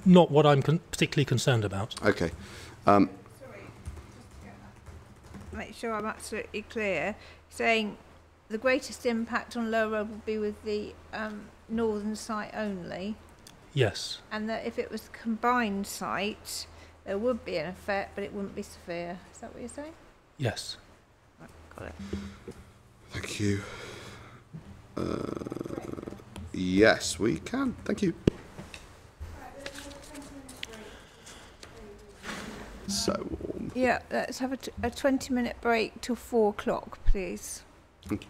not what I'm particularly concerned about. Okay. Sorry, just to make sure I'm absolutely clear, saying the greatest impact on Lower Road would be with the northern site only. Yes. And that if it was combined site, there would be an effect, but it wouldn't be severe. Is that what you're saying? Yes. Right, got it. Thank you. Yes, we can. Thank you. So warm. Yeah, let's have a 20-minute break till 4 o'clock, please. Thank you.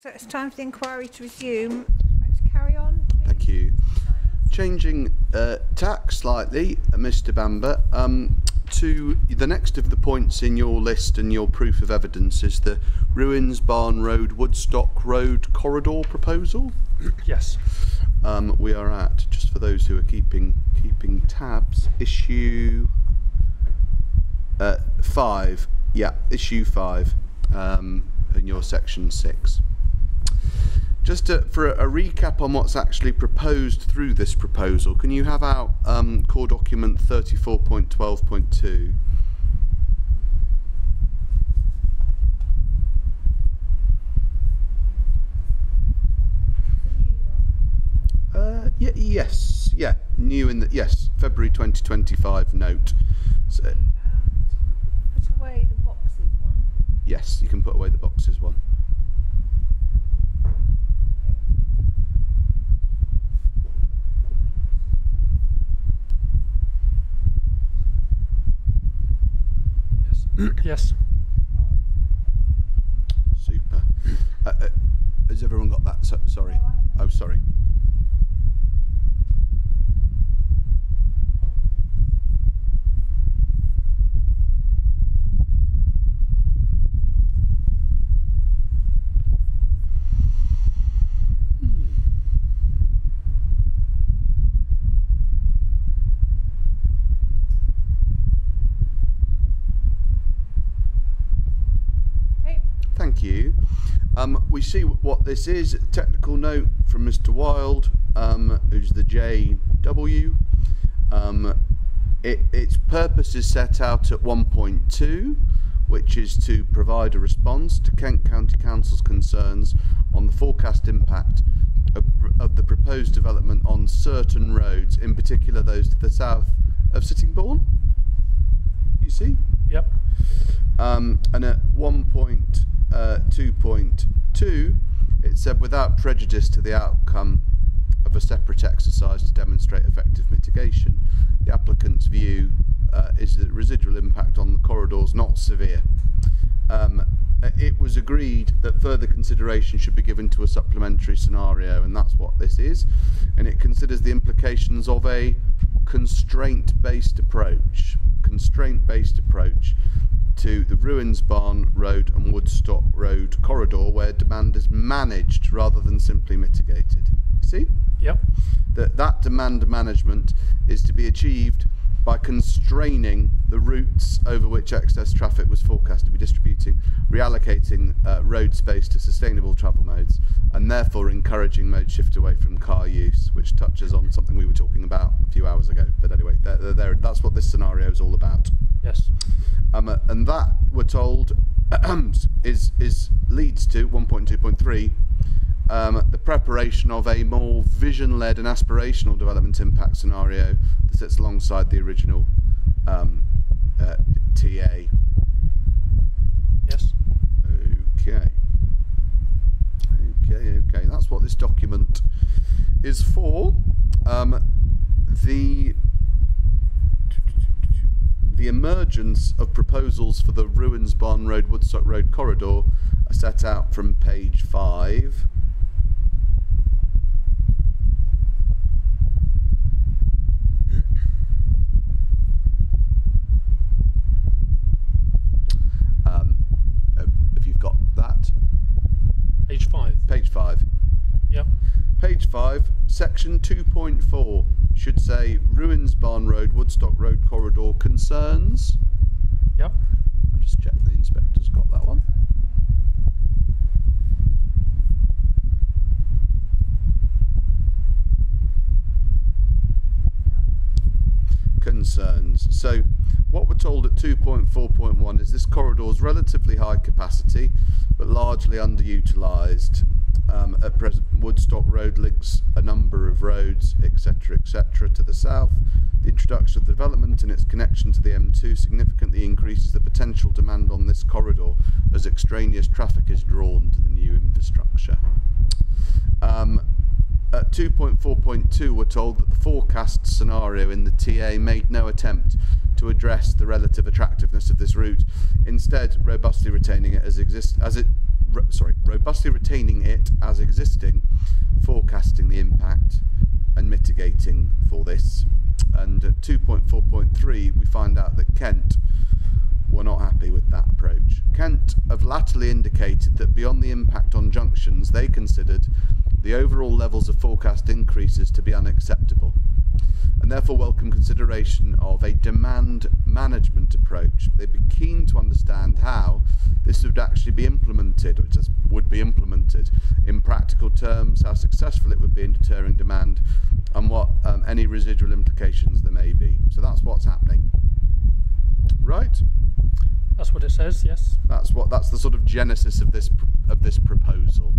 So it's time for the inquiry to resume. Let's carry on. Please. Thank you. Changing tack slightly, Mr. Bamber, to the next of the points in your list and your proof of evidence is the Ruins Barn Road Woodstock Road corridor proposal. Yes. We are at, just for those who are keeping tabs, issue 5. Yeah, issue 5 in your section 6. Just for a recap on what's actually proposed through this proposal, can you have out core document 34.12.2? Yes, yeah, new in the, yes, February 2025 note. So, Put away the boxes one. yes, you can put away the boxes one. Yes. Super. Has everyone got that? Sorry. Oh, sorry. Thank you. We see what this is. A technical note from Mr. Wild, who's the JW. Its purpose is set out at 1.2, which is to provide a response to Kent County Council's concerns on the forecast impact of the proposed development on certain roads, in particular those to the south of Sittingbourne. You see? Yep. And at 1.2.2, it said, without prejudice to the outcome of a separate exercise to demonstrate effective mitigation, the applicant's view is that residual impact on the corridor is not severe. It was agreed that further consideration should be given to a supplementary scenario, and that's what this is. And it considers the implications of a constraint-based approach to the Ruins Barn Road and Woodstock Road corridor, where demand is managed rather than simply mitigated. See? Yep. That demand management is to be achieved by constraining the routes over which excess traffic was forecast to be distributing, reallocating road space to sustainable travel modes, and therefore encouraging mode shift away from car use, which touches on something we were talking about a few hours ago. But anyway, that's what this scenario is all about. Yes. And that, we're told, leads to 1.2.3, the preparation of a more vision-led and aspirational development impact scenario that sits alongside the original TA. Yes. Okay. That's what this document is for. The emergence of proposals for the Ruins Barn Road Woodstock Road corridor are set out from page 5. If you've got that. Page 5. Page 5. Yep. Page 5, section 2.4 should say Ruins Barn Road, Woodstock Road corridor concerns. Yep. I'll just check the inspector's got that one. Concerns. So what we're told at 2.4.1 is this corridor is relatively high capacity but largely underutilised. At present, Woodstock Road links a number of roads, etc., to the south. The introduction of the development and its connection to the M2 significantly increases the potential demand on this corridor as extraneous traffic is drawn to the new infrastructure. At 2.4.2, we're told that the forecast scenario in the TA made no attempt to address the relative attractiveness of this route, instead robustly retaining it as it robustly retaining it as existing, forecasting the impact and mitigating for this. And at 2.4.3 we find out that Kent were not happy with that approach. Kent have latterly indicated that beyond the impact on junctions, they considered the overall levels of forecast increases to be unacceptable, and therefore welcome consideration of a demand management approach. They'd be keen to understand how this would actually be implemented, or just would be implemented in practical terms, how successful it would be in deterring demand, and what any residual implications there may be. So that's what's happening. Right? That's what it says, yes. That's the sort of genesis of this proposal,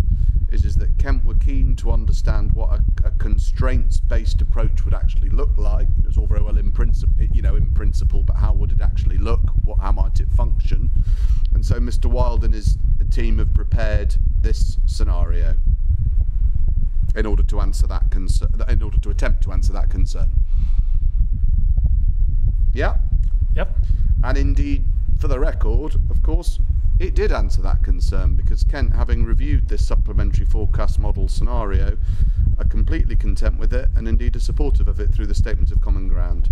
is that Kent were keen to understand what a constraints-based approach would actually look like. It's all very well in principle, but how would it actually look? How might it function? And so Mr. Wilde and his team have prepared this scenario in order to answer that concern, in order to attempt to answer that concern. Yeah? Yep. And indeed, for the record, of course, it did answer that concern, because Kent, having reviewed this supplementary forecast model scenario, are completely content with it and indeed are supportive of it through the statement of common ground.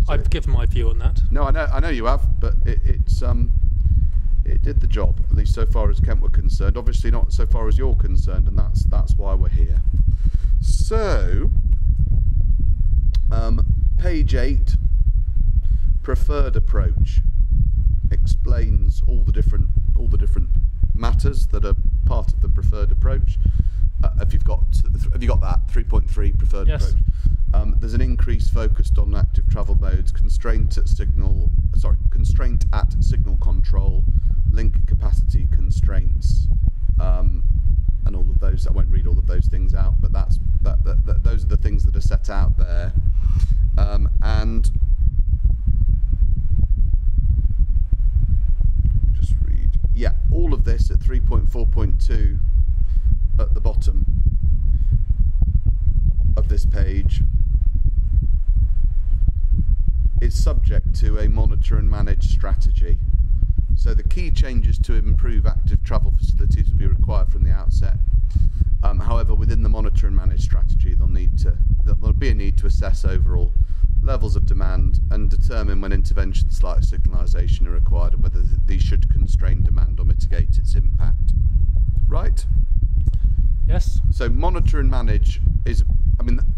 So I've given my view on that. No, I know you have, but it did the job, at least so far as Kent were concerned. Obviously not so far as you're concerned, and that's why we're here. So, page 8, preferred approach, explains all the different matters that are part of the preferred approach. Have you got that 3.3 preferred yes. approach? There's an increase focused on active travel modes, constraint at signal control, link capacity constraints, and all of those. I won't read all of those things out, but those are the things that are set out there, and just read. Yeah, all of this at 3.4.2 at the bottom of this page is subject to a monitor and manage strategy. So the key changes to improve active travel facilities will be required from the outset. However, within the monitor and manage strategy, there'll be a need to assess overall levels of demand and determine when interventions like signalisation are required and whether these should constrain demand or mitigate its impact. Right? Yes. So monitor and manage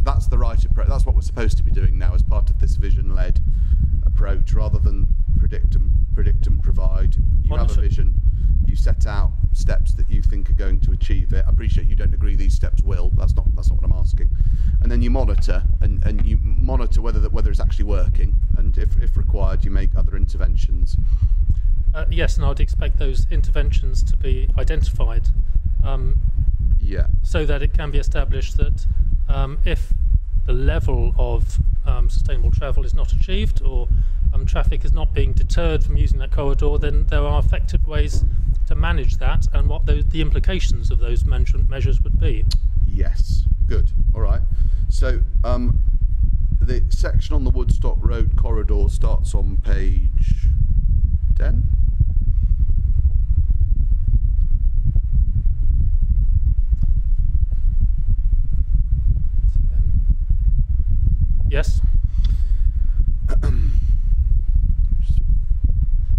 that's the right approach. That's what we're supposed to be doing now as part of this vision-led approach, rather than predict and provide. You have a vision, you set out steps that you think are going to achieve it. I appreciate you don't agree these steps will. That's not what I'm asking. And then you monitor, and you monitor whether it's actually working, and if required, you make other interventions. Yes, and I'd expect those interventions to be identified. Yeah. So that it can be established that if the level of sustainable travel is not achieved, or traffic is not being deterred from using that corridor, then there are effective ways to manage that, and what the implications of those measures would be. Yes, good. All right. So the section on the Woodstock Road corridor starts on page 10. Yes.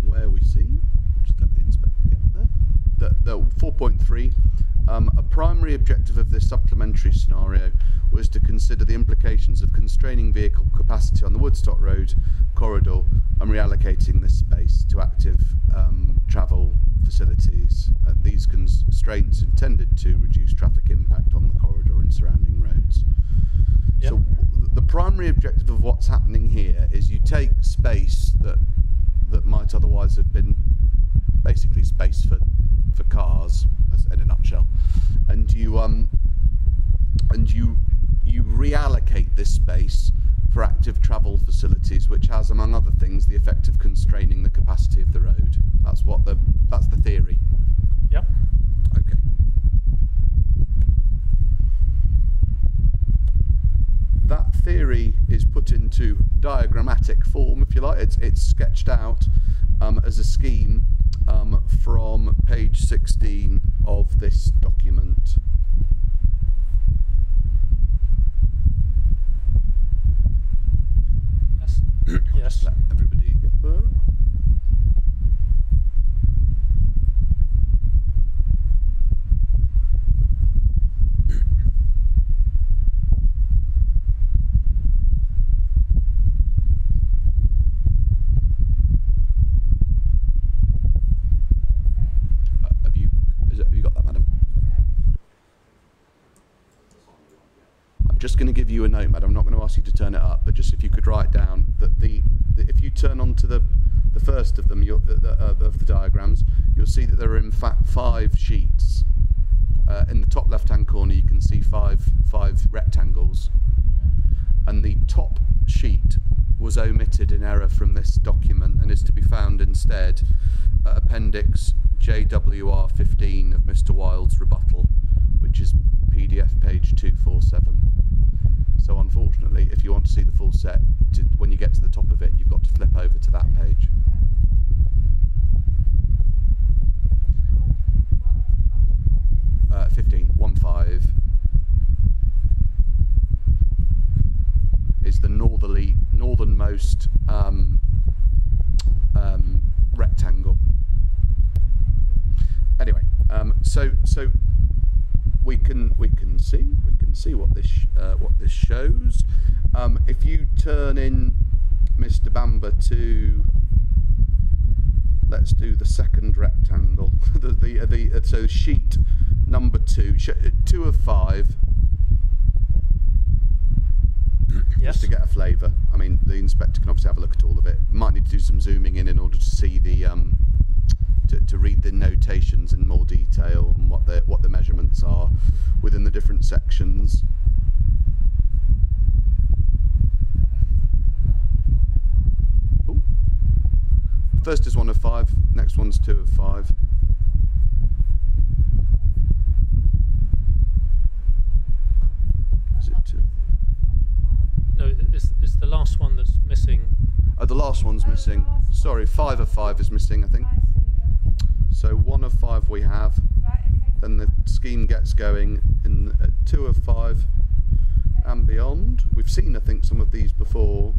Where we see, just let the inspector get there. The 4.3, a primary objective of this supplementary scenario was to consider the implications of constraining vehicle capacity on the Woodstock Road corridor and reallocating this space to active travel facilities. These constraints intended to reduce traffic impact on the corridor and surrounding roads. Yep. So the primary objective of what's happening here is you take space that might otherwise have been basically space for cars, in a nutshell, and you reallocate this space for active travel facilities, which has, among other things, the effect of constraining the capacity of the road. That's the theory. Yep. Okay. That theory is put into diagrammatic form, if you like. It's sketched out as a scheme from page 16 of this document. Yes. Yes. Let everybody get there. Have you got that, madam? I'm just going to give you a note, madam. I'm not going to ask you to turn it up, but just if you could write down that if you turn on to the first of them, of the diagrams, you'll see that there are in fact 5 sheets. In the top left-hand corner, you can see five rectangles, and the top sheet was omitted in error from this document and is to be found instead at Appendix JWR 15 of Mr. Wilde's rebuttal, which is PDF page 247. So unfortunately, if you want to see the full set, when you get to the top of it, you've got to flip over to that page. Uh, 15 is the northernmost rectangle. Anyway, so we can see what this shows. If you turn in, Mr. Bamber, to, let's do the second rectangle. So sheet number 2, 2 of 5. Yes. Just to get a flavour. I mean, the inspector can obviously have a look at all of it. Might need to do some zooming in order to see the to read the notations in more detail and what the measurements are within the different sections. Ooh. First is 1 of 5. Next one's 2 of 5. Is it 2? No, it's the last one that's missing. Oh, the last one's missing. Sorry, 5 of 5 is missing, I think. So 1 of 5 we have. Then the scheme gets going in 2 of 5 and beyond. We've seen, I think, some of these before,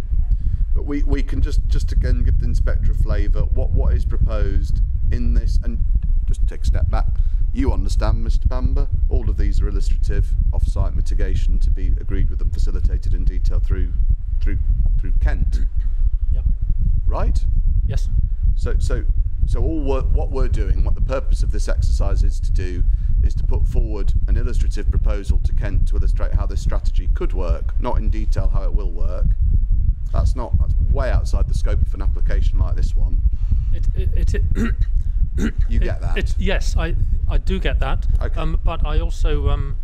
but we can just again give the inspector a flavour what is proposed in this. And just take a step back. You understand, Mr. Bamber, all of these are illustrative off-site mitigation to be agreed with and facilitated in detail through Kent. Yep. Right? Yes. So what we're doing, what the purpose of this exercise is to do, is to put forward an illustrative proposal to Kent to illustrate how this strategy could work, not in detail how it will work. That's way outside the scope of an application like this one. You get that? Yes, I do get that. Okay. But I also, and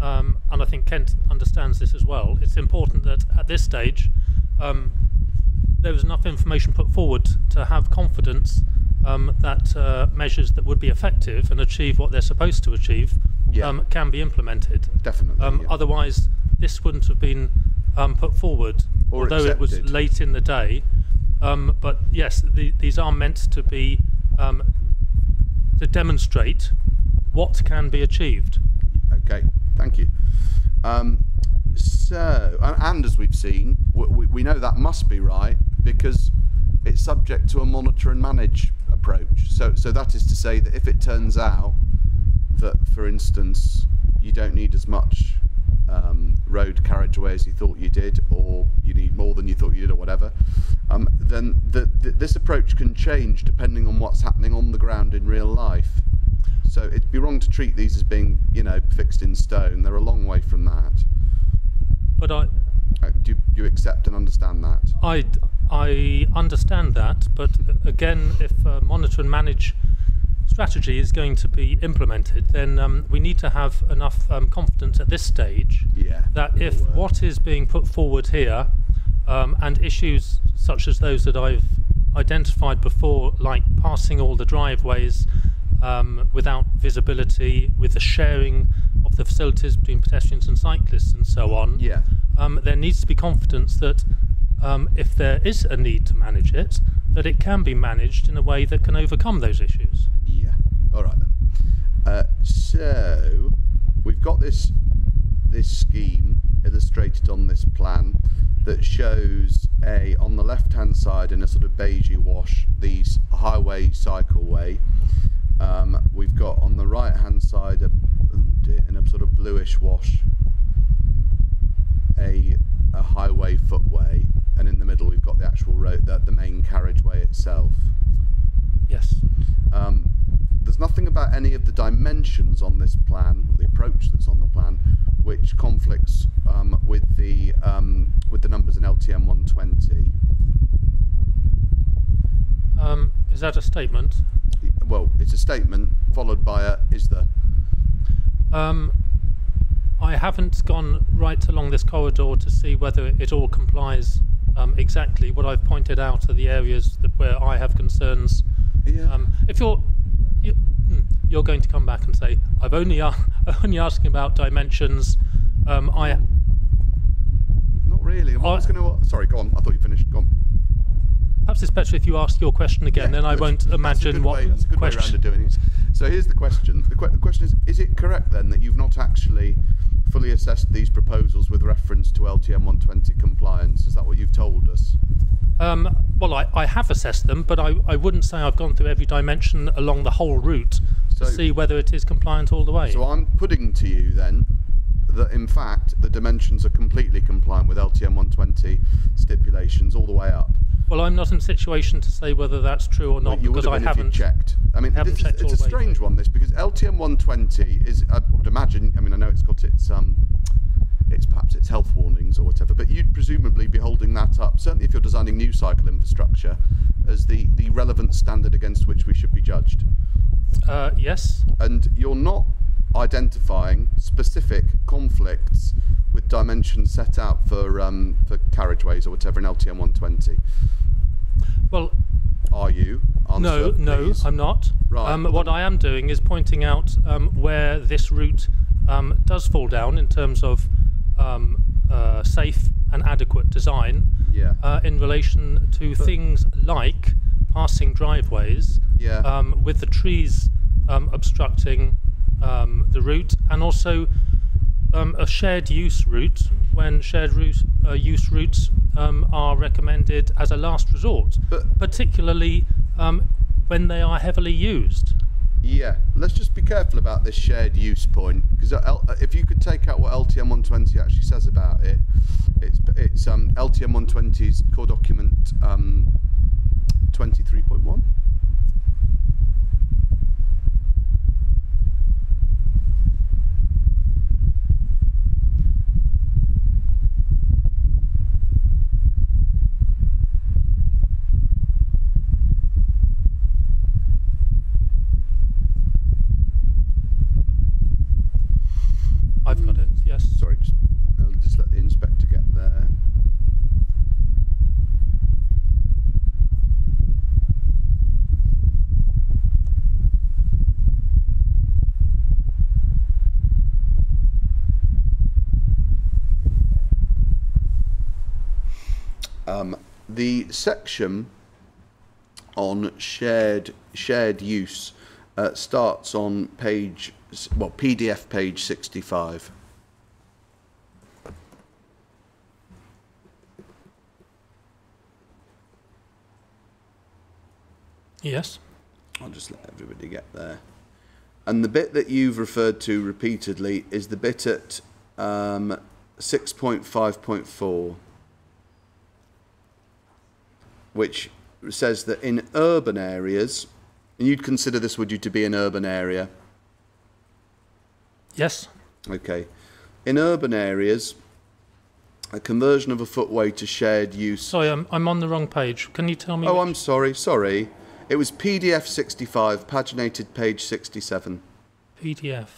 I think Kent understands this as well, it's important that at this stage there was enough information put forward to have confidence that measures that would be effective and achieve what they're supposed to achieve can be implemented. Definitely. Yeah. Otherwise, this wouldn't have been put forward, Or although accepted. it was late in the day. But yes, these are meant to be to demonstrate what can be achieved. Okay, thank you. So, and as we've seen, we know that must be right because it's subject to a monitor and manage approach. So that is to say that if it turns out that, for instance, you don't need as much road carriageway as you thought you did, or you need more than you thought you did, or whatever, then this approach can change depending on what's happening on the ground in real life. So it'd be wrong to treat these as being, fixed in stone. They're a long way from that. But do you accept and understand that? I understand that, but again, if a monitor and manage strategy is going to be implemented, then we need to have enough confidence at this stage that if what is being put forward here and issues such as those that I've identified before, like passing all the driveways without visibility, with the sharing of the facilities between pedestrians and cyclists and so on, there needs to be confidence that if there is a need to manage it, that it can be managed in a way that can overcome those issues. Yeah. All right then. So we've got this scheme illustrated on this plan that shows on the left hand side in a sort of beigey wash these highway cycleway. We've got on the right hand side in a sort of bluish wash a highway footway, and in the middle we've got the actual road, the main carriageway itself. Yes. There's nothing about any of the dimensions on this plan, or the approach that's on the plan, which conflicts with the numbers in LTM 120. Is that a statement? Well, it's a statement followed by a is there. I haven't gone right along this corridor to see whether it all complies exactly. What I've pointed out are the areas where I have concerns. Yeah. If you're going to come back and say, I've only asking about dimensions. Not really. Sorry, go on. I thought you finished. Go on. Perhaps it's better if you ask your question again, then I won't imagine what that's a good way around of doing it. So here's the question. The question is it correct then that you've not actually fully assessed these proposals with reference to LTM 120 compliance? Is that what you've told us? Well, I have assessed them, but I wouldn't say I've gone through every dimension along the whole route to see whether it is compliant all the way. So I'm putting to you then that in fact the dimensions are completely compliant with LTM 120 stipulations all the way up. Well, I'm not in a situation to say whether that's true or not, well, because I haven't checked. I mean, it's a strange one, this, because LTM 120 is, I would imagine, I mean, I know it's got its perhaps its health warnings or whatever, but you'd presumably be holding that up, certainly if you're designing new cycle infrastructure, as the relevant standard against which we should be judged. Yes. And you're not identifying specific conflicts with dimensions set out for carriageways or whatever in LTM 120. Well, are you? Answer, no, please. I'm not. Right. What I am doing is pointing out where this route does fall down in terms of safe and adequate design. Yeah. In relation to things like passing driveways, yeah. With the trees obstructing the route, and also a shared use route when shared use routes are recommended as a last resort, particularly when they are heavily used. Yeah, let's just be careful about this shared use point, because if you could take out what LTM 120 actually says about it, it's LTM 120's core document 23.1. I've got it, yes. Sorry, I'll just let the inspector get there. The section on shared use starts on PDF page 65. Yes. I'll just let everybody get there. And the bit that you've referred to repeatedly is the bit at 6.5.4, which says that in urban areas, and you'd consider this, would you, to be an urban area? Yes. Okay. In urban areas, a conversion of a footway to shared use... Sorry, I'm on the wrong page. Can you tell me... Oh, I'm sorry. It was PDF 65, paginated page 67. PDF.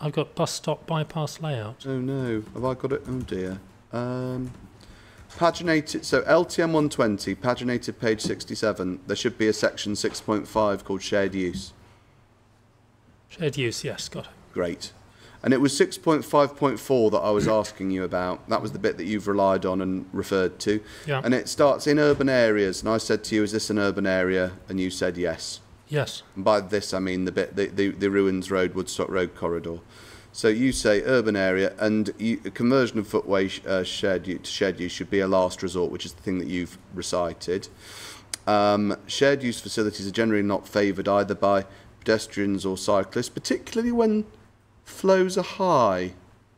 I've got bus stop bypass layout. Oh no, have I got it? Oh dear. Paginated, so LTM 120, paginated page 67, there should be a section 6.5 called shared use. Shared use, yes, got it. Great. And it was 6.5.4 that I was asking you about. That was the bit that you've relied on and referred to. Yeah. And it starts in urban areas. And I said to you, is this an urban area? And you said yes. Yes. And by this, I mean the Ruins Road, Woodstock Road corridor. So you say urban area, and conversion of footway shared use should be a last resort, which is the thing that you've recited. Shared use facilities are generally not favoured either by pedestrians or cyclists, particularly when flows are high.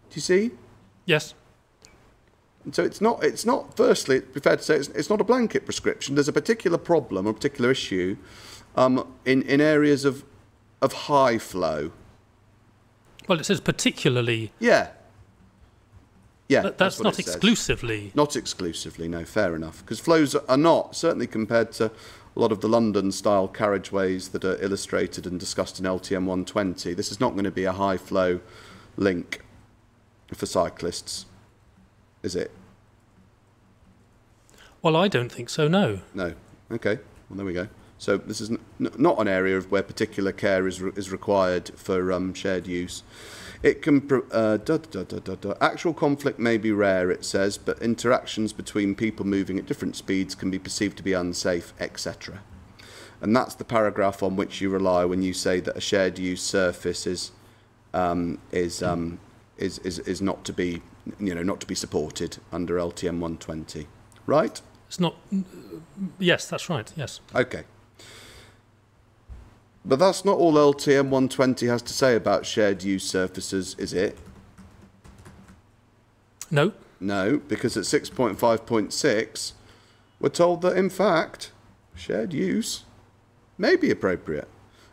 Do you see? Yes. And so it's not. Firstly, it'd be fair to say it's not a blanket prescription. There's a particular problem, a particular issue, in areas of high flow. Well, it says particularly. Yeah. Yeah. That's what not it says. exclusively. Not exclusively, no, fair enough. Because flows are not, certainly compared to a lot of the London-style carriageways that are illustrated and discussed in LTM 120, this is not going to be a high-flow link for cyclists, is it? Well, I don't think so, no. No. Okay. Well, there we go. So this is not an area where particular care is required for shared use. It can actual conflict may be rare, it says, but interactions between people moving at different speeds can be perceived to be unsafe, etc. And that's the paragraph on which you rely when you say that a shared use surface is not to be, not to be supported under LTM 120, right? It's not. Yes, that's right. Yes. Okay. But that's not all LTM 120 has to say about shared use surfaces, is it? No. No, because at 6.5.6, we're told that, in fact, shared use may be appropriate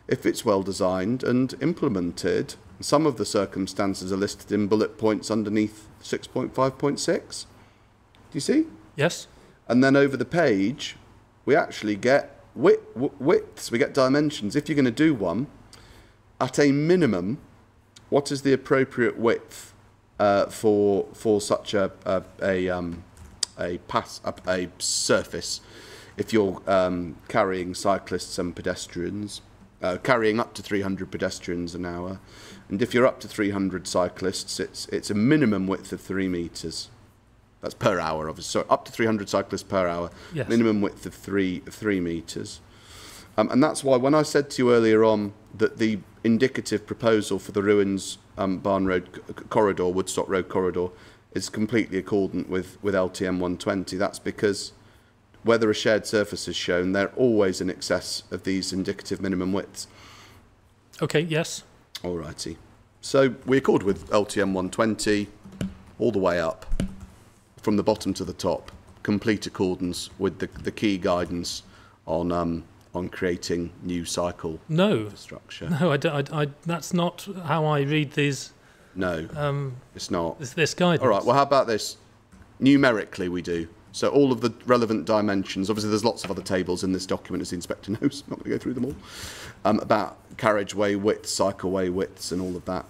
if it's well designed and implemented. Some of the circumstances are listed in bullet points underneath 6.5.6. Do you see? Yes. And then over the page, we actually get widths, we get dimensions. If you're going to do one, at a minimum, what is the appropriate width for such a surface if you're carrying cyclists and pedestrians, carrying up to 300 pedestrians an hour, and if you're up to 300 cyclists, it's a minimum width of 3 metres. That's per hour, obviously. So up to 300 cyclists per hour, yes. Minimum width of 3 metres. And that's why when I said to you earlier on that the indicative proposal for the Ruins Barn Road corridor, Woodstock Road corridor, is completely accordant with LTM 120, that's because whether a shared surface is shown, they're always in excess of these indicative minimum widths. Okay, yes. All righty. So we accord with LTM 120 all the way up, from the bottom to the top, complete accordance with the key guidance on creating new cycle infrastructure. No, that's not how I read these. No, it's not. This guidance. All right. Well, how about this? Numerically, we do. So all of the relevant dimensions. Obviously, there's lots of other tables in this document, as the inspector knows. I'm not going to go through them all. About carriageway widths, cycleway widths, and all of that.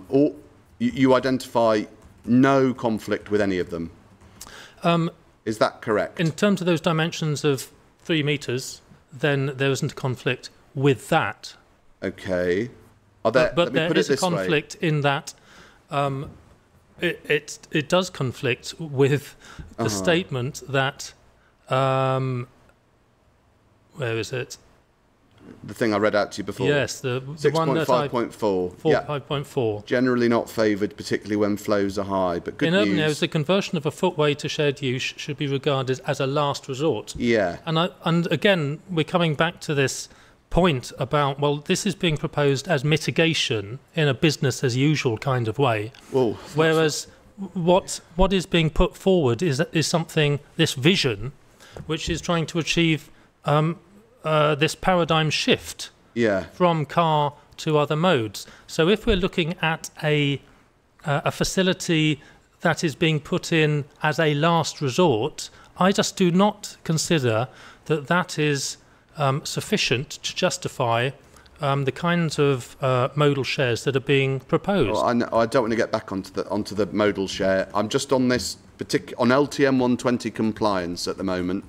Or you identify no conflict with any of them. Is that correct? In terms of those dimensions of 3 metres, then there isn't a conflict with that. Okay. Are there, but there is a conflict in that it does conflict with the statement that where is it? The thing I read out to you before. Yes, the one that 6.5.4. 5.4. Generally not favoured, particularly when flows are high. But good in urban areas, news. the conversion of a footway to shared use should be regarded as a last resort. Yeah. And again, we're coming back to this point about, well, this is being proposed as mitigation in a business as usual kind of way. Well, whereas what is being put forward is something, this vision, which is trying to achieve this paradigm shift from car to other modes. So if we're looking at a facility that is being put in as a last resort, I just do not consider that is sufficient to justify the kinds of modal shares that are being proposed. Well, I don't want to get back onto the modal share. I'm just on this on LTM 120 compliance at the moment.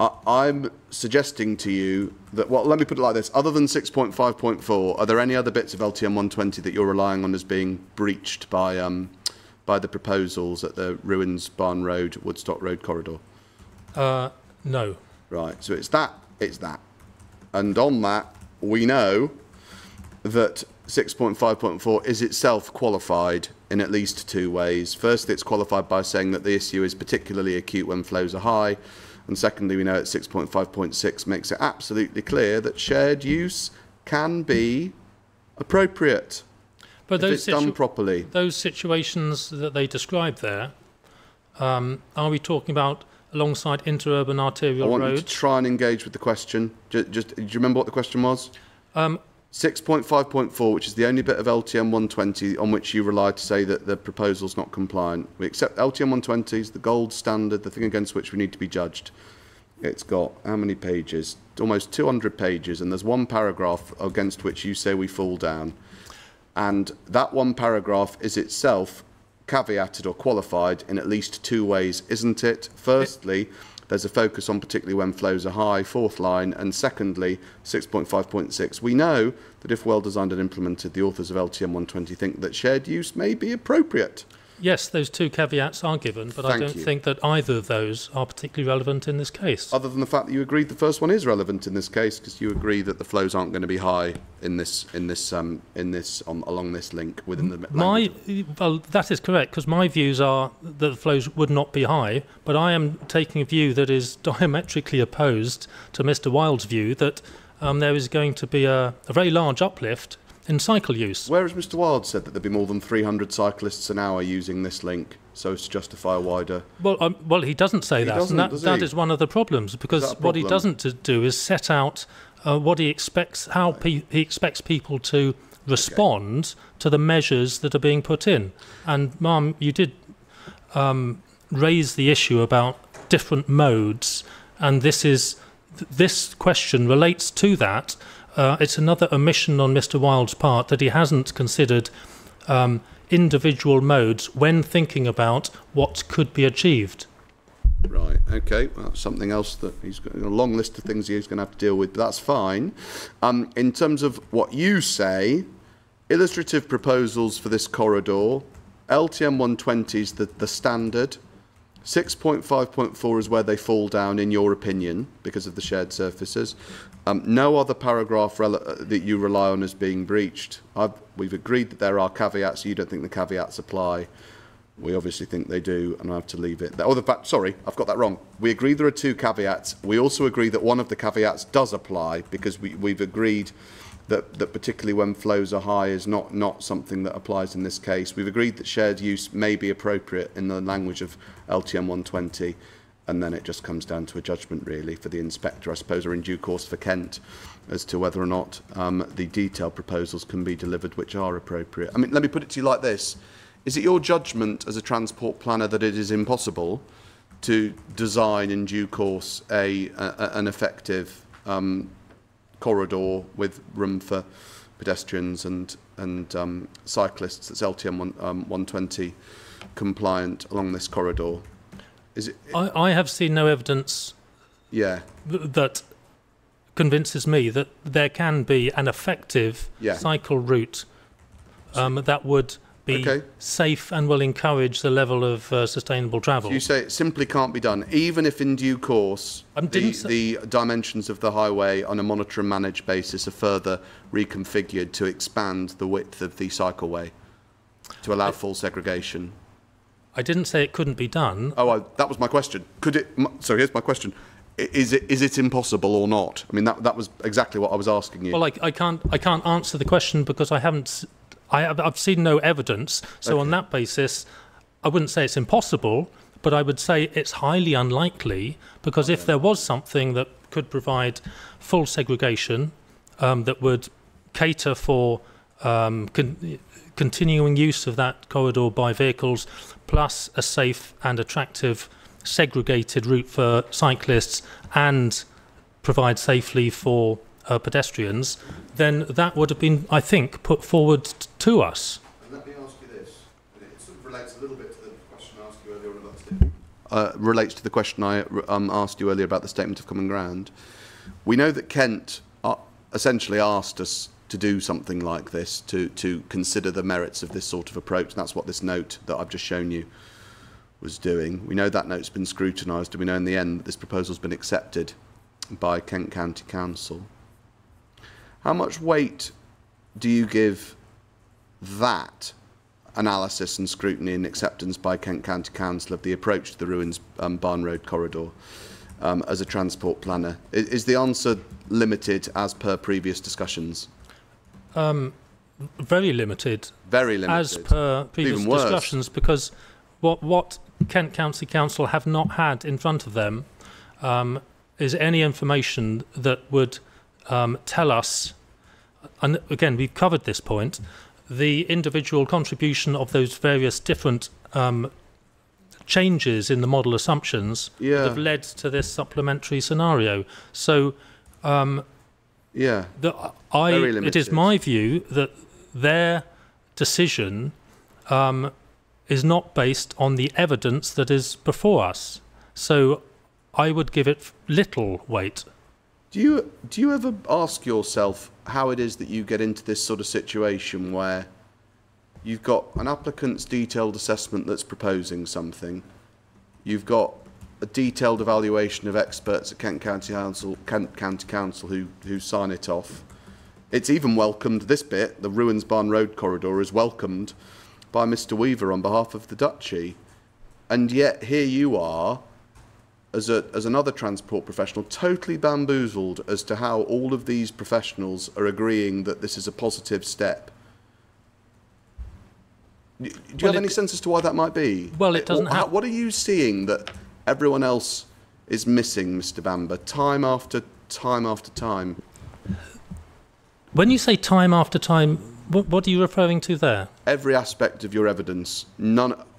I'm suggesting to you that, well, let me put it like this. Other than 6.5.4, are there any other bits of LTM 120 that you're relying on as being breached by the proposals at the Ruins Barn Road, Woodstock Road corridor? No. Right, so it's that. And on that, we know that 6.5.4 is itself qualified in at least two ways. Firstly, it's qualified by saying that the issue is particularly acute when flows are high. And secondly, we know that 6.5.6 makes it absolutely clear that shared use can be appropriate if it's done properly. Those situations that they describe there, are we talking about alongside interurban arterial roads? I want you to try and engage with the question. Do you remember what the question was? 6.5.4, which is the only bit of LTM 120 on which you rely to say that the proposal's not compliant. We accept LTM 120 is the gold standard, the thing against which we need to be judged. It's got how many pages? Almost 200 pages, and there's one paragraph against which you say we fall down. And that one paragraph is itself caveated or qualified in at least two ways, isn't it? Firstly, there's a focus on particularly when flows are high, fourth line, and secondly, 6.5.6. We know that if well designed and implemented, the authors of LTM 120 think that shared use may be appropriate. Yes, those two caveats are given, but I don't think that either of those are particularly relevant in this case. Other than the fact that you agreed the first one is relevant in this case, because you agree that the flows aren't going to be high along this link within the language. Well, that is correct, because my views are that the flows would not be high, but I am taking a view that is diametrically opposed to Mr. Wilde's view that there is going to be a very large uplift in cycle use. Where has Mr. Wilde said that there'd be more than 300 cyclists an hour using this link so as to justify a wider... Well, he doesn't say that, and that is one of the problems, because what he doesn't do is set out what he expects, how he expects people to respond to the measures that are being put in. And, Ma'am, you did raise the issue about different modes, and this question relates to that. It's another omission on Mr. Wilde's part that he hasn't considered individual modes when thinking about what could be achieved. Right, okay, well, that's something else that he's got a long list of things he's going to have to deal with, but that's fine. In terms of what you say, illustrative proposals for this corridor, LTM 120 is the standard. 6.5.4 is where they fall down, in your opinion, because of the shared surfaces. No other paragraph that you rely on as being breached. We've agreed that there are caveats. You don't think the caveats apply. We obviously think they do, and I have to leave it there. Sorry, I've got that wrong. We agree there are two caveats. We also agree that one of the caveats does apply, because we've agreed that particularly when flows are high is not something that applies in this case. We've agreed that shared use may be appropriate in the language of LTM 120, and then it just comes down to a judgment, really, for the inspector, I suppose, or in due course for Kent, as to whether or not the detailed proposals can be delivered which are appropriate. I mean, let me put it to you like this. Is it your judgment as a transport planner that it is impossible to design in due course an effective corridor with room for pedestrians and cyclists that's LTM 120 compliant along this corridor? Is it? I have seen no evidence that convinces me that there can be an effective cycle route that would be safe and will encourage the level of sustainable travel. So you say it simply can't be done, even if in due course the dimensions of the highway on a monitor and manage basis are further reconfigured to expand the width of the cycleway to allow full segregation? I didn't say it couldn't be done. Oh, that was my question. Could it? So here's my question: Is it impossible or not? I mean, that was exactly what I was asking you. Well, I can't answer the question because I've seen no evidence. So on that basis, I wouldn't say it's impossible, but I would say it's highly unlikely, because if there was something that could provide full segregation, that would cater for continuing use of that corridor by vehicles, plus a safe and attractive segregated route for cyclists and provide safely for pedestrians, then that would have been, I think, put forward to us. And let me ask you this, and it sort of relates a little bit to the question I asked you earlier on about relates to the question I asked you earlier about the Statement of Common Ground. We know that Kent essentially asked us to do something like this, to consider the merits of this sort of approach, and that's what this note that I've just shown you was doing. We know that note's been scrutinised, and we know in the end that this proposal's been accepted by Kent County Council. How much weight do you give that analysis and scrutiny and acceptance by Kent County Council of the approach to the Ruins Barn Road corridor as a transport planner? Is the answer limited as per previous discussions? Very limited. Very limited. As per previous discussions, because what Kent County Council have not had in front of them is any information that would tell us, and again, we've covered this point, the individual contribution of those various different changes in the model assumptions that have led to this supplementary scenario. So, it is my view that their decision is not based on the evidence that is before us. So, I would give it little weight. Do you ever ask yourself how it is that you get into this sort of situation where you've got an applicant's detailed assessment that's proposing something, you've got a detailed evaluation of experts at Kent County Council who sign it off. It's even welcomed, this bit, the Ruins Barn Road corridor, is welcomed by Mr. Weaver on behalf of the Duchy. And yet here you are, as another transport professional, totally bamboozled as to how all of these professionals are agreeing that this is a positive step. Do you have any sense as to why that might be? Well, it doesn't have... What are you seeing that everyone else is missing, Mr. Bamber, time after time after time? When you say time after time, what are you referring to there? Every aspect of your evidence,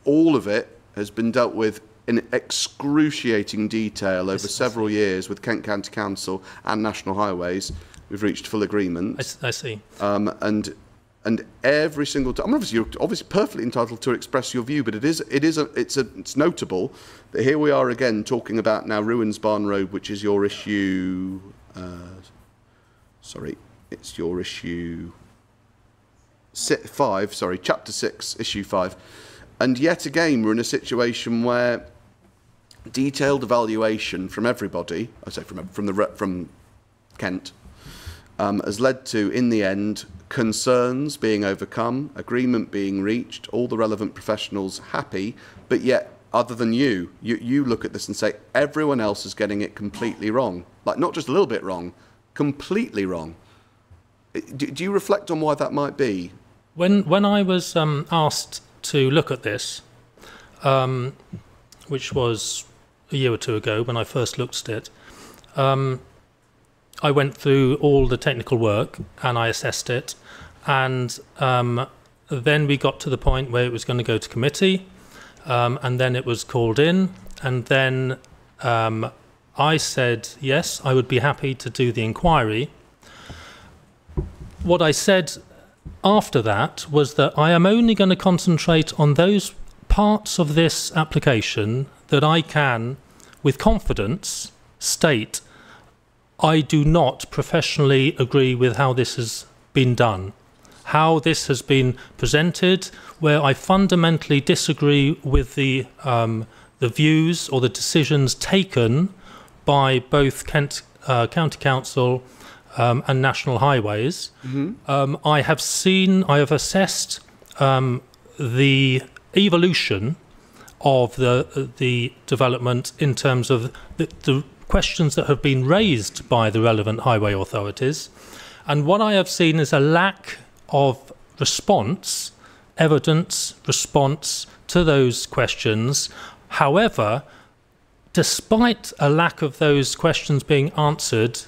all of it has been dealt with in excruciating detail over several years with Kent County Council and National Highways. We've reached full agreement. I see. And every single time, you're obviously perfectly entitled to express your view, but it's notable that here we are again talking about now Ruins Barn Road, which is your issue. It's your issue 5. Sorry, Chapter 6, Issue 5. And yet again, we're in a situation where detailed evaluation from everybody, I say from Kent, has led to, in the end, concerns being overcome, agreement being reached, all the relevant professionals happy, but yet, other than you look at this and say, everyone else is getting it completely wrong. Like, not just a little bit wrong, completely wrong. Do you reflect on why that might be? When I was asked to look at this, which was a year or two ago when I first looked at it, I went through all the technical work and I assessed it, and then we got to the point where it was going to go to committee, and then it was called in, and then I said yes, I would be happy to do the inquiry. What I said after that was that I am only going to concentrate on those parts of this application that I can, with confidence, state I do not professionally agree with how this has been done, how this has been presented, where I fundamentally disagree with the views or the decisions taken by both Kent County Council and National Highways. Mm-hmm. I have assessed the evolution of the development in terms of the questions that have been raised by the relevant highway authorities, and what I have seen is a lack of evidence response to those questions. However, despite a lack of those questions being answered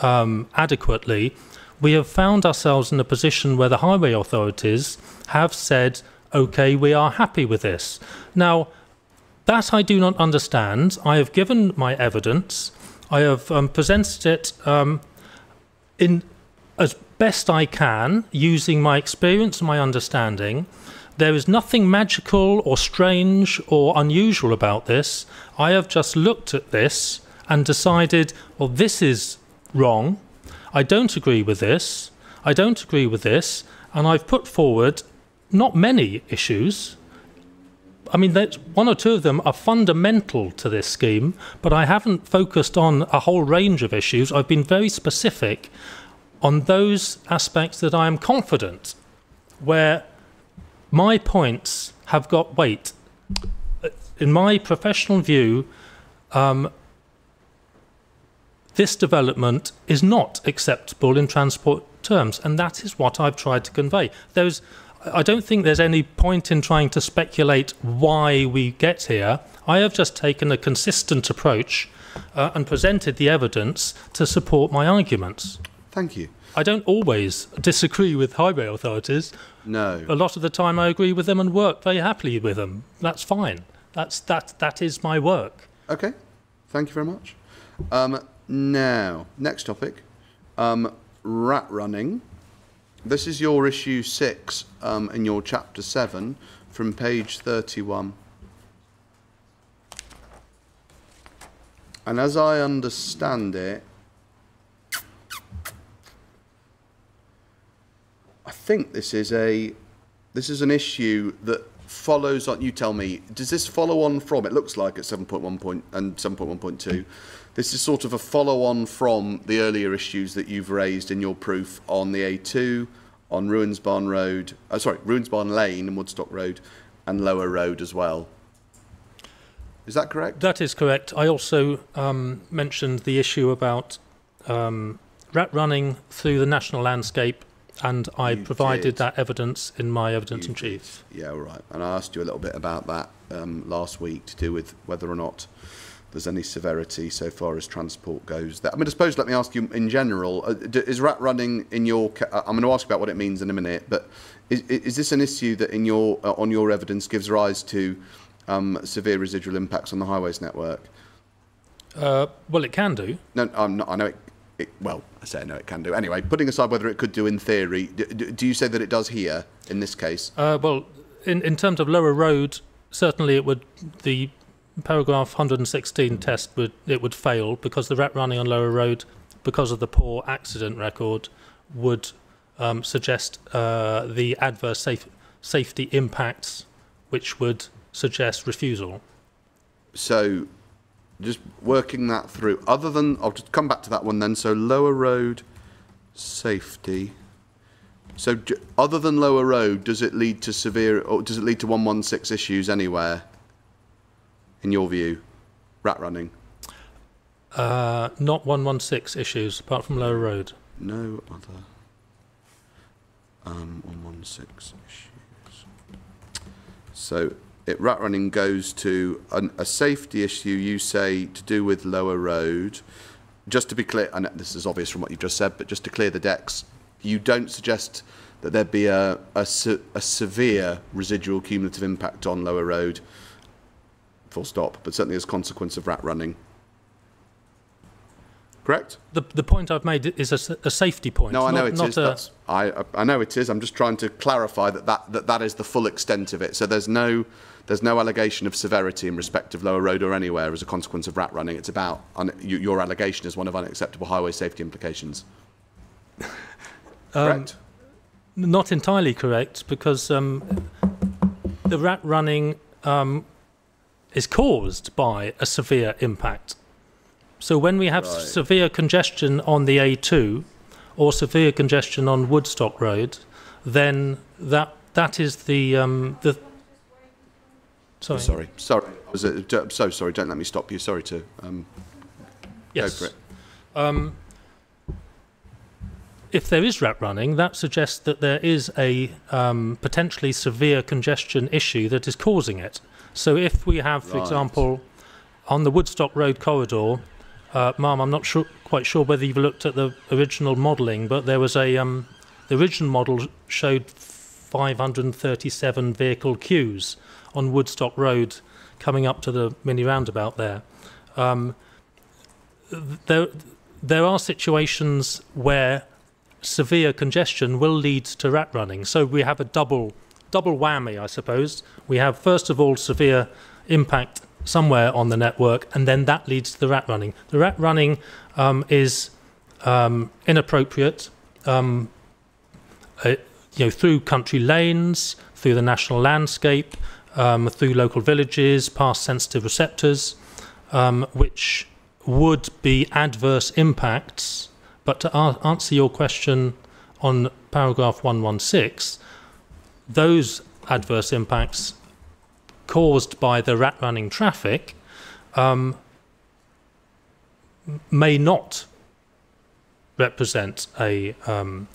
adequately, we have found ourselves in a position where the highway authorities have said, okay, we are happy with this. Now, that I do not understand. I have given my evidence. I have presented it in as best I can, using my experience and my understanding. There is nothing magical or strange or unusual about this. I have just looked at this and decided, well, this is wrong. I don't agree with this. I don't agree with this. And I've put forward not many issues. I mean, one or two of them are fundamental to this scheme, but I haven't focused on a whole range of issues. I've been very specific on those aspects that I am confident where my points have got weight. In my professional view, this development is not acceptable in transport terms, and that is what I've tried to convey. I don't think there's any point in trying to speculate why we get here. I have just taken a consistent approach and presented the evidence to support my arguments. Thank you. I don't always disagree with highway authorities. No. A lot of the time I agree with them and work very happily with them. That's fine. That is my work. Okay. Thank you very much. Now, next topic. Rat running. This is your issue 6 in your chapter 7 from page 31. And as I understand it, I think this is an issue that follows on. You tell me, does this follow on from? It looks like at 7.1 and 7.1.2. This is sort of a follow on from the earlier issues that you've raised in your proof on the A2, on Ruinsbarn Lane and Woodstock Road, and Lower Road as well. Is that correct? That is correct. I also mentioned the issue about rat running through the national landscape, and I provided that evidence in my evidence in chief. Yeah, right. And I asked you a little bit about that last week to do with whether or not there's any severity so far as transport goes. I mean, I suppose let me ask you in general, is rat running in your... I'm going to ask about what it means in a minute, but is this an issue that in on your evidence gives rise to severe residual impacts on the highways network? Well, it can do. No, I'm not, I know well, I say no, it can do. Anyway, putting aside whether it could do in theory, do you say that it does here, in this case? Well, in terms of Lower Road, certainly it would... The paragraph 116 test would fail, because the rat running on Lower Road, because of the poor accident record, would suggest the adverse safety impacts, which would suggest refusal. So, just working that through, other than, I'll just come back to that one then, so Lower Road safety. So other than Lower Road, does it lead to severe, or does it lead to 116 issues anywhere, in your view, rat running? Not 116 issues, apart from Lower Road. No other 116 issues. So rat running goes to a safety issue, you say, to do with Lower Road. Just to be clear, and this is obvious from what you've just said, but just to clear the decks, you don't suggest that there'd be a severe residual cumulative impact on Lower Road, full stop, but certainly as a consequence of rat running. Correct? The point I've made is a safety point. No, I know it is. I know it is. I'm just trying to clarify that is the full extent of it. So there's no allegation of severity in respect of Lower Road or anywhere as a consequence of rat running. It's about your allegation is one of unacceptable highway safety implications. Correct? Not entirely correct, because the rat running is caused by a severe impact. So when we have severe congestion on the A2 or severe congestion on Woodstock Road, then that is the sorry. Sorry. So sorry. Don't let me stop you. Sorry to yes. Go for it. If there is rat running, that suggests that there is a potentially severe congestion issue that is causing it. So if we have, for example, on the Woodstock Road corridor, Ma'am, I'm not quite sure whether you've looked at the original modelling, but there was the original model showed 537 vehicle queues on Woodstock Road coming up to the mini roundabout there. There are situations where severe congestion will lead to rat running, so we have a double double whammy, I suppose. We have, first of all, severe impact somewhere on the network, and then that leads to the rat running. The rat running is inappropriate, through country lanes, through the national landscape, through local villages, past sensitive receptors, which would be adverse impacts. But to answer your question on paragraph 116, those adverse impacts caused by the rat running traffic may not represent a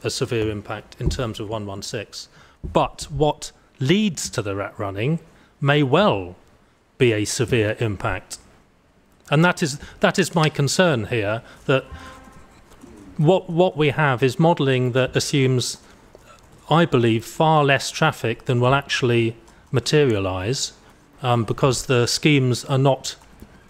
severe impact in terms of 116. But what leads to the rat running may well be a severe impact. And that is my concern here, that what we have is modelling that assumes, I believe, far less traffic than will actually materialise, because the schemes are not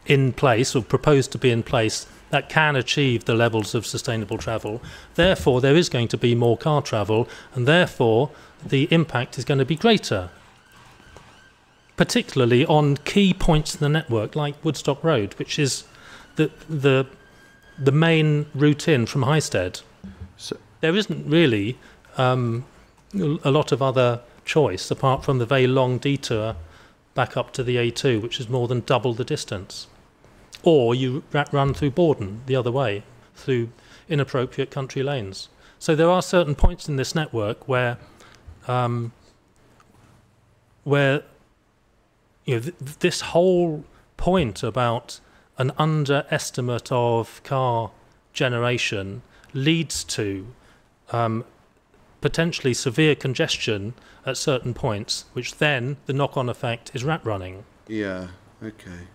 in place or proposed to be in place that can achieve the levels of sustainable travel. Therefore, there is going to be more car travel, and therefore the impact is going to be greater, particularly on key points in the network like Woodstock Road, which is the main route in from Highsted. So there isn't really a lot of other choice apart from the very long detour back up to the A2, which is more than double the distance. Or you run through Borden the other way, through inappropriate country lanes. So there are certain points in this network where this whole point about an underestimate of car generation leads to potentially severe congestion at certain points, which then the knock-on effect is rat running. Yeah, okay.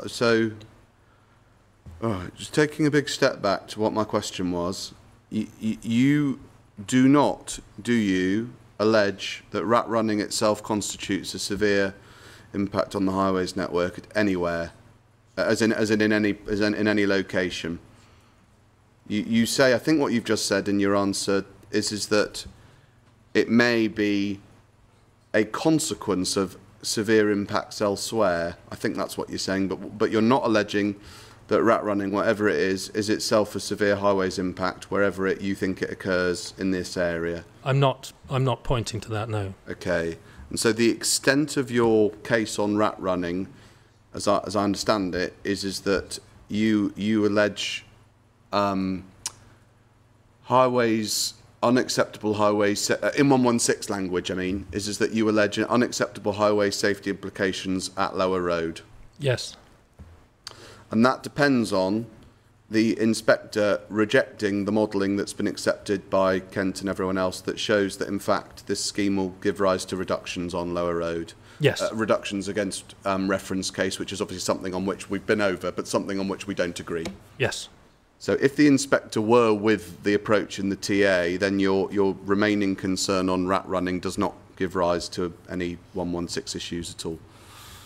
So, all right, just taking a big step back to what my question was, you do not, do you, allege that rat running itself constitutes a severe impact on the highways network anywhere, as in in any location? You say, I think what you've just said in your answer is that it may be a consequence of severe impacts elsewhere. I think that's what you're saying, but you're not alleging that rat running, whatever it is itself a severe highways impact wherever you think it occurs in this area. I'm not pointing to that, no. Okay. And so the extent of your case on rat running, as I understand it, is that you allege highways, unacceptable highways, in 116 language, I mean, is that you allege unacceptable highway safety implications at Lower Road. Yes. And that depends on the inspector rejecting the modelling that's been accepted by Kent and everyone else that shows that, in fact, this scheme will give rise to reductions on Lower Road. Yes. Reductions against reference case, which is obviously something on which we've been over, but something on which we don't agree. Yes. So if the inspector were with the approach in the TA, then your remaining concern on rat running does not give rise to any 116 issues at all.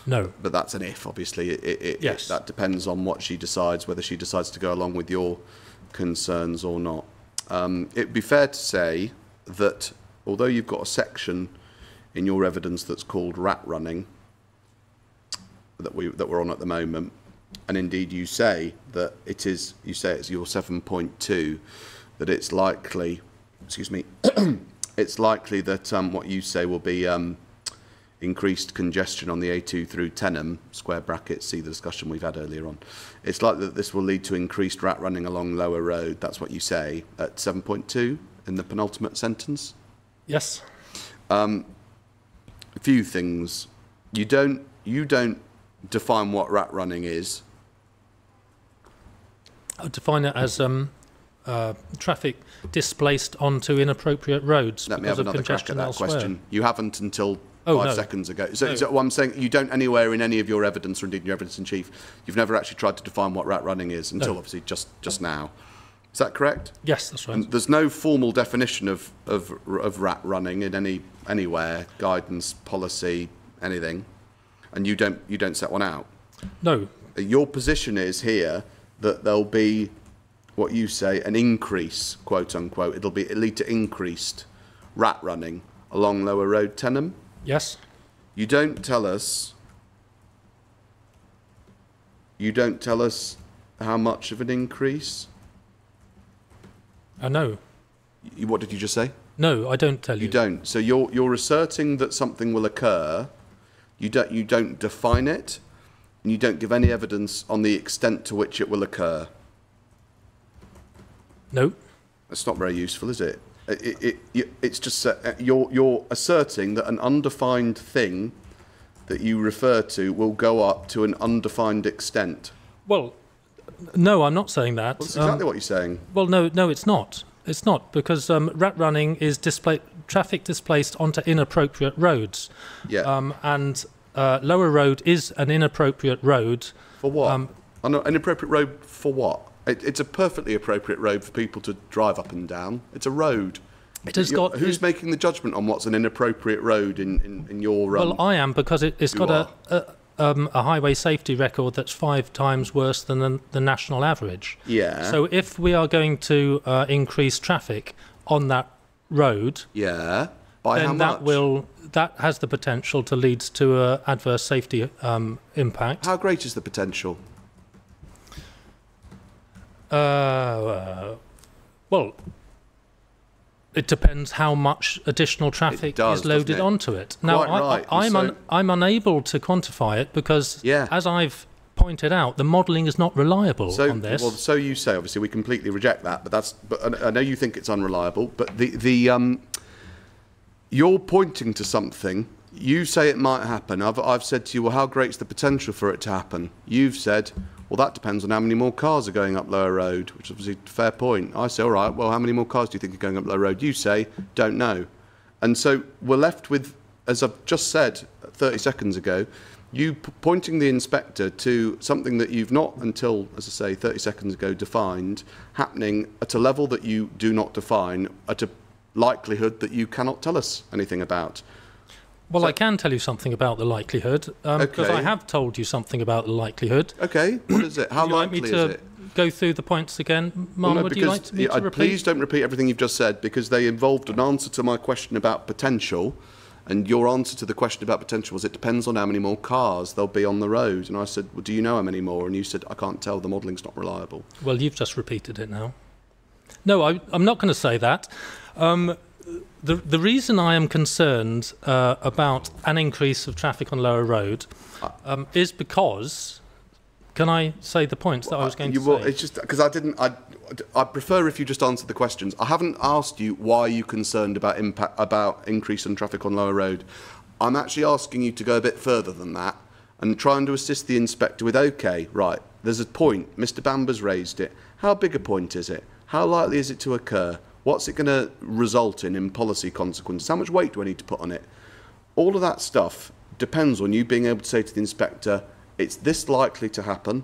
No. But that's an if, obviously. Yes. That depends on what she decides, whether she decides to go along with your concerns or not. It'd be fair to say that although you've got a section in your evidence that's called rat running, that we're on at the moment, and indeed you say that it's your 7.2, that it's likely, it's likely that what you say will be increased congestion on the A2 through Tenham, square brackets, see the discussion we've had earlier on. It's likely that this will lead to increased rat running along Lower Road. That's what you say at 7.2 in the penultimate sentence. Yes. A few things. You don't define what rat running is. I would define it as traffic displaced onto inappropriate roads. Let me have another crack at that elsewhere. question. You haven't until 5 seconds ago. So what I'm saying, you don't anywhere in any of your evidence, or indeed in your evidence in chief, you've never actually tried to define what rat running is until obviously just now. Is that correct? Yes, that's right. And there's no formal definition of rat running in anywhere, guidance, policy, anything, and you don't set one out. No. Your position is here that there'll be what you say an increase, quote unquote. It'll lead to increased rat running along Lower Road, Tenham. Yes. You don't tell us how much of an increase? No. What did you just say? No, I don't tell you. You don't. So you're asserting that something will occur. You don't define it, and you don't give any evidence on the extent to which it will occur. No. That's not very useful, is it? It's just you're asserting that an undefined thing that you refer to will go up to an undefined extent. Well, no, I'm not saying that. Well, that's exactly what you're saying. Well, no, it's not. It's not, because rat running is traffic displaced onto inappropriate roads. Yeah. And Lower Road is an inappropriate road. For what? An inappropriate road for what? It's a perfectly appropriate road for people to drive up and down. It's a road. Who's making the judgment on what's an inappropriate road in your Well, I am, because it's got a highway safety record that's 5 times worse than the national average. Yeah. So if we are going to increase traffic on that road, yeah, by then how much? That has the potential to lead to an adverse safety impact. How great is the potential? Well, it depends how much additional traffic is loaded onto it. Now, I'm unable to quantify it because, as I've pointed out, the modelling is not reliable on this. Well, so you say. Obviously, we completely reject that. But I know you think it's unreliable. But you're pointing to something. You say it might happen. I've said to you, well, how great's the potential for it to happen? You've said, well, that depends on how many more cars are going up Lower Road, which is obviously a fair point. I say, all right, well, how many more cars do you think are going up Lower Road? You say, don't know. And so we're left with, as I've just said 30 seconds ago, you pointing the inspector to something that you've not until, as I say, 30 seconds ago defined, happening at a level that you do not define, at a likelihood that you cannot tell us anything about. Well, I can tell you something about the likelihood, because I have told you something about the likelihood. Okay, what is it? How likely is it? Would you like me to go through the points again? Marlon, would you like me to repeat? Please don't repeat everything you've just said, because they involved an answer to my question about potential, and your answer to the question about potential was it depends on how many more cars there'll be on the road. And I said, well, do you know how many more? And you said, I can't tell, the modelling's not reliable. Well, you've just repeated it now. No, I'm not going to say that. The reason I am concerned about an increase of traffic on Lower Road is because... Can I say the points that I was going to say? It's just because I prefer if you just answer the questions. I haven't asked you why you're concerned about increase in traffic on Lower Road. I'm actually asking you to go a bit further than that and trying to assist the inspector with, OK, right, there's a point. Mr. Bamber's raised it. How big a point is it? How likely is it to occur? What's it going to result in policy consequences? How much weight do I need to put on it? All of that stuff depends on you being able to say to the inspector, it's this likely to happen,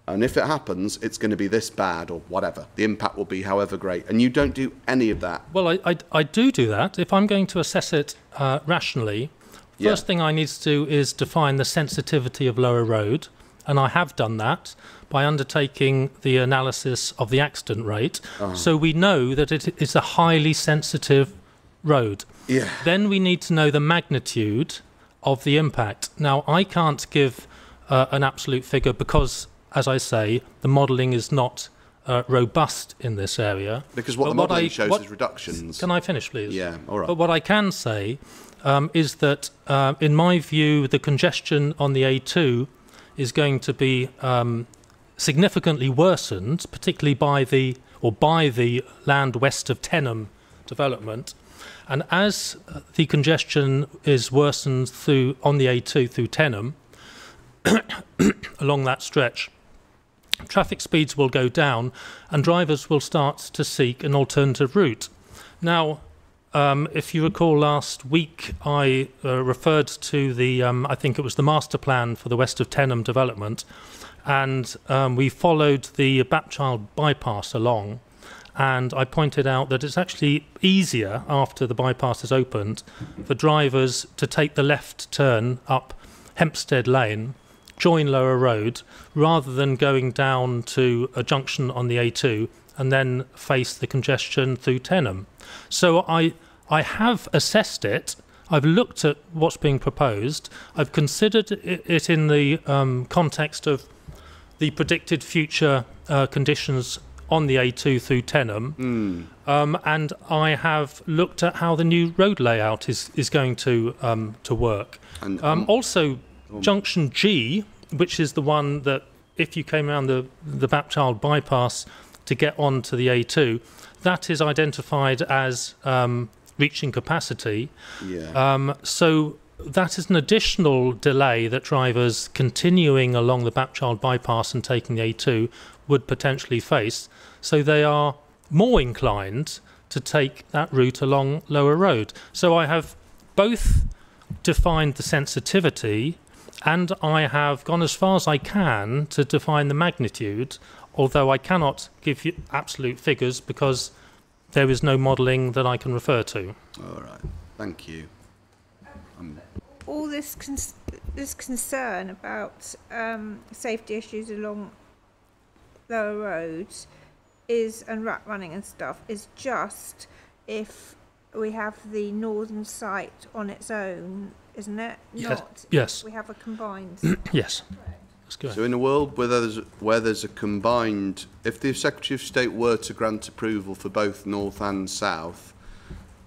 and if it happens, it's going to be this bad or whatever. The impact will be however great, and you don't do any of that. Well, I do that. If I'm going to assess it rationally, first thing I need to do is define the sensitivity of Lower Road, and I have done that by undertaking the analysis of the accident rate, so we know that it is a highly sensitive road. Yeah. Then we need to know the magnitude of the impact. Now, I can't give an absolute figure because, as I say, the modelling is not robust in this area. Because what the modelling shows is reductions. Can I finish, please? Yeah, all right. But what I can say is that, in my view, the congestion on the A2 is going to be significantly worsened, particularly by the land west of Tenham development. And as the congestion is worsened on the A2 through Tenham, along that stretch, traffic speeds will go down and drivers will start to seek an alternative route. Now, if you recall last week, I referred to the, I think it was the master plan for the west of Tenham development, and we followed the Bapchild bypass along. And I pointed out that it's actually easier after the bypass is opened for drivers to take the left turn up Hempstead Lane, join Lower Road, rather than going down to a junction on the A2 and then face the congestion through Tenham. So I have assessed it. I've looked at what's being proposed. I've considered it in the context of the predicted future conditions on the A2 through Tenham, and I have looked at how the new road layout is going to work. And, also, Junction G, which is the one that if you came around the Bapchild bypass to get onto the A2, that is identified as reaching capacity. Yeah. So that is an additional delay that drivers continuing along the Bapchild bypass and taking the A2 would potentially face. So they are more inclined to take that route along Lower Road. So I have both defined the sensitivity and I have gone as far as I can to define the magnitude, although I cannot give you absolute figures because there is no modelling that I can refer to. All right. Thank you. All this concern about safety issues along lower roads and rat running and stuff is just if we have the northern site on its own, isn't it? Not Yes. if we have a combined. Yes. That's correct. So in a world where there's a combined, if the Secretary of State were to grant approval for both north and south,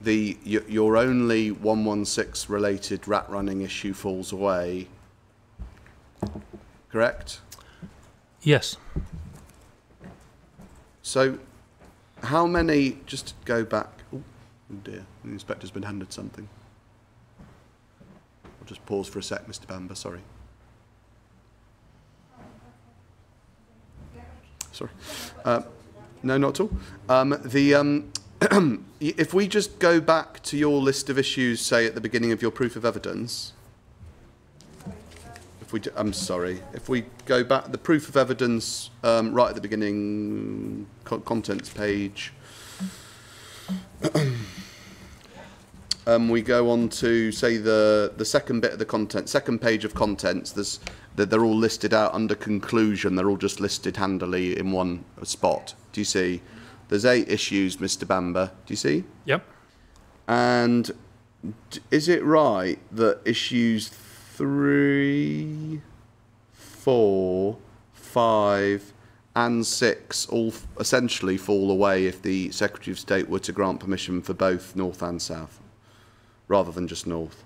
your only 116 related rat running issue falls away. Correct? Yes. So how many, just to go back, oh dear, the inspector's been handed something. I'll just pause for a sec, Mr. Bamber, sorry. Sorry. No, not at all. If we just go back to your list of issues, say at the beginning of your proof of evidence. I'm sorry. If we go back, the proof of evidence right at the beginning, contents page. We go on to say the second bit of the content, second page of contents. They're all listed out under conclusion. They're all just listed handily in one spot. Do you see? There's 8 issues, Mr. Bamber. Do you see? Yep. And is it right that issues 3, 4, 5 and 6 all essentially fall away if the Secretary of State were to grant permission for both north and south, rather than just north?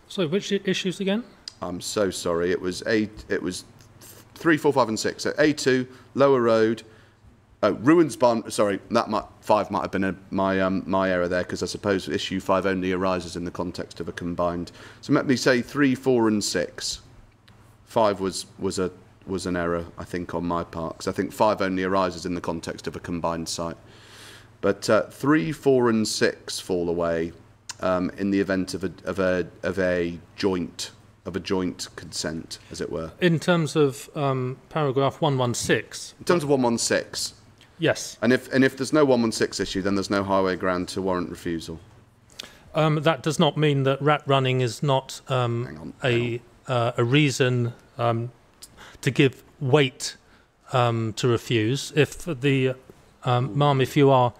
So which issues again? I'm so sorry. It was 3, 4, 5 and 6. So A2, Lower Road, Ruins Barn. Sorry, 5 might have been my error there, because I suppose issue 5 only arises in the context of a combined. So let me say 3, 4 and 6. 5 was an error, I think, on my part, because I think 5 only arises in the context of a combined site. But 3, 4 and 6 fall away in the event of a joint consent, as it were. In terms of paragraph 116. In terms of 116. Yes. And if there's no 116 issue, then there's no highway ground to warrant refusal. That does not mean that rat running is not a reason to give weight to refuse. If the ma'am, if you are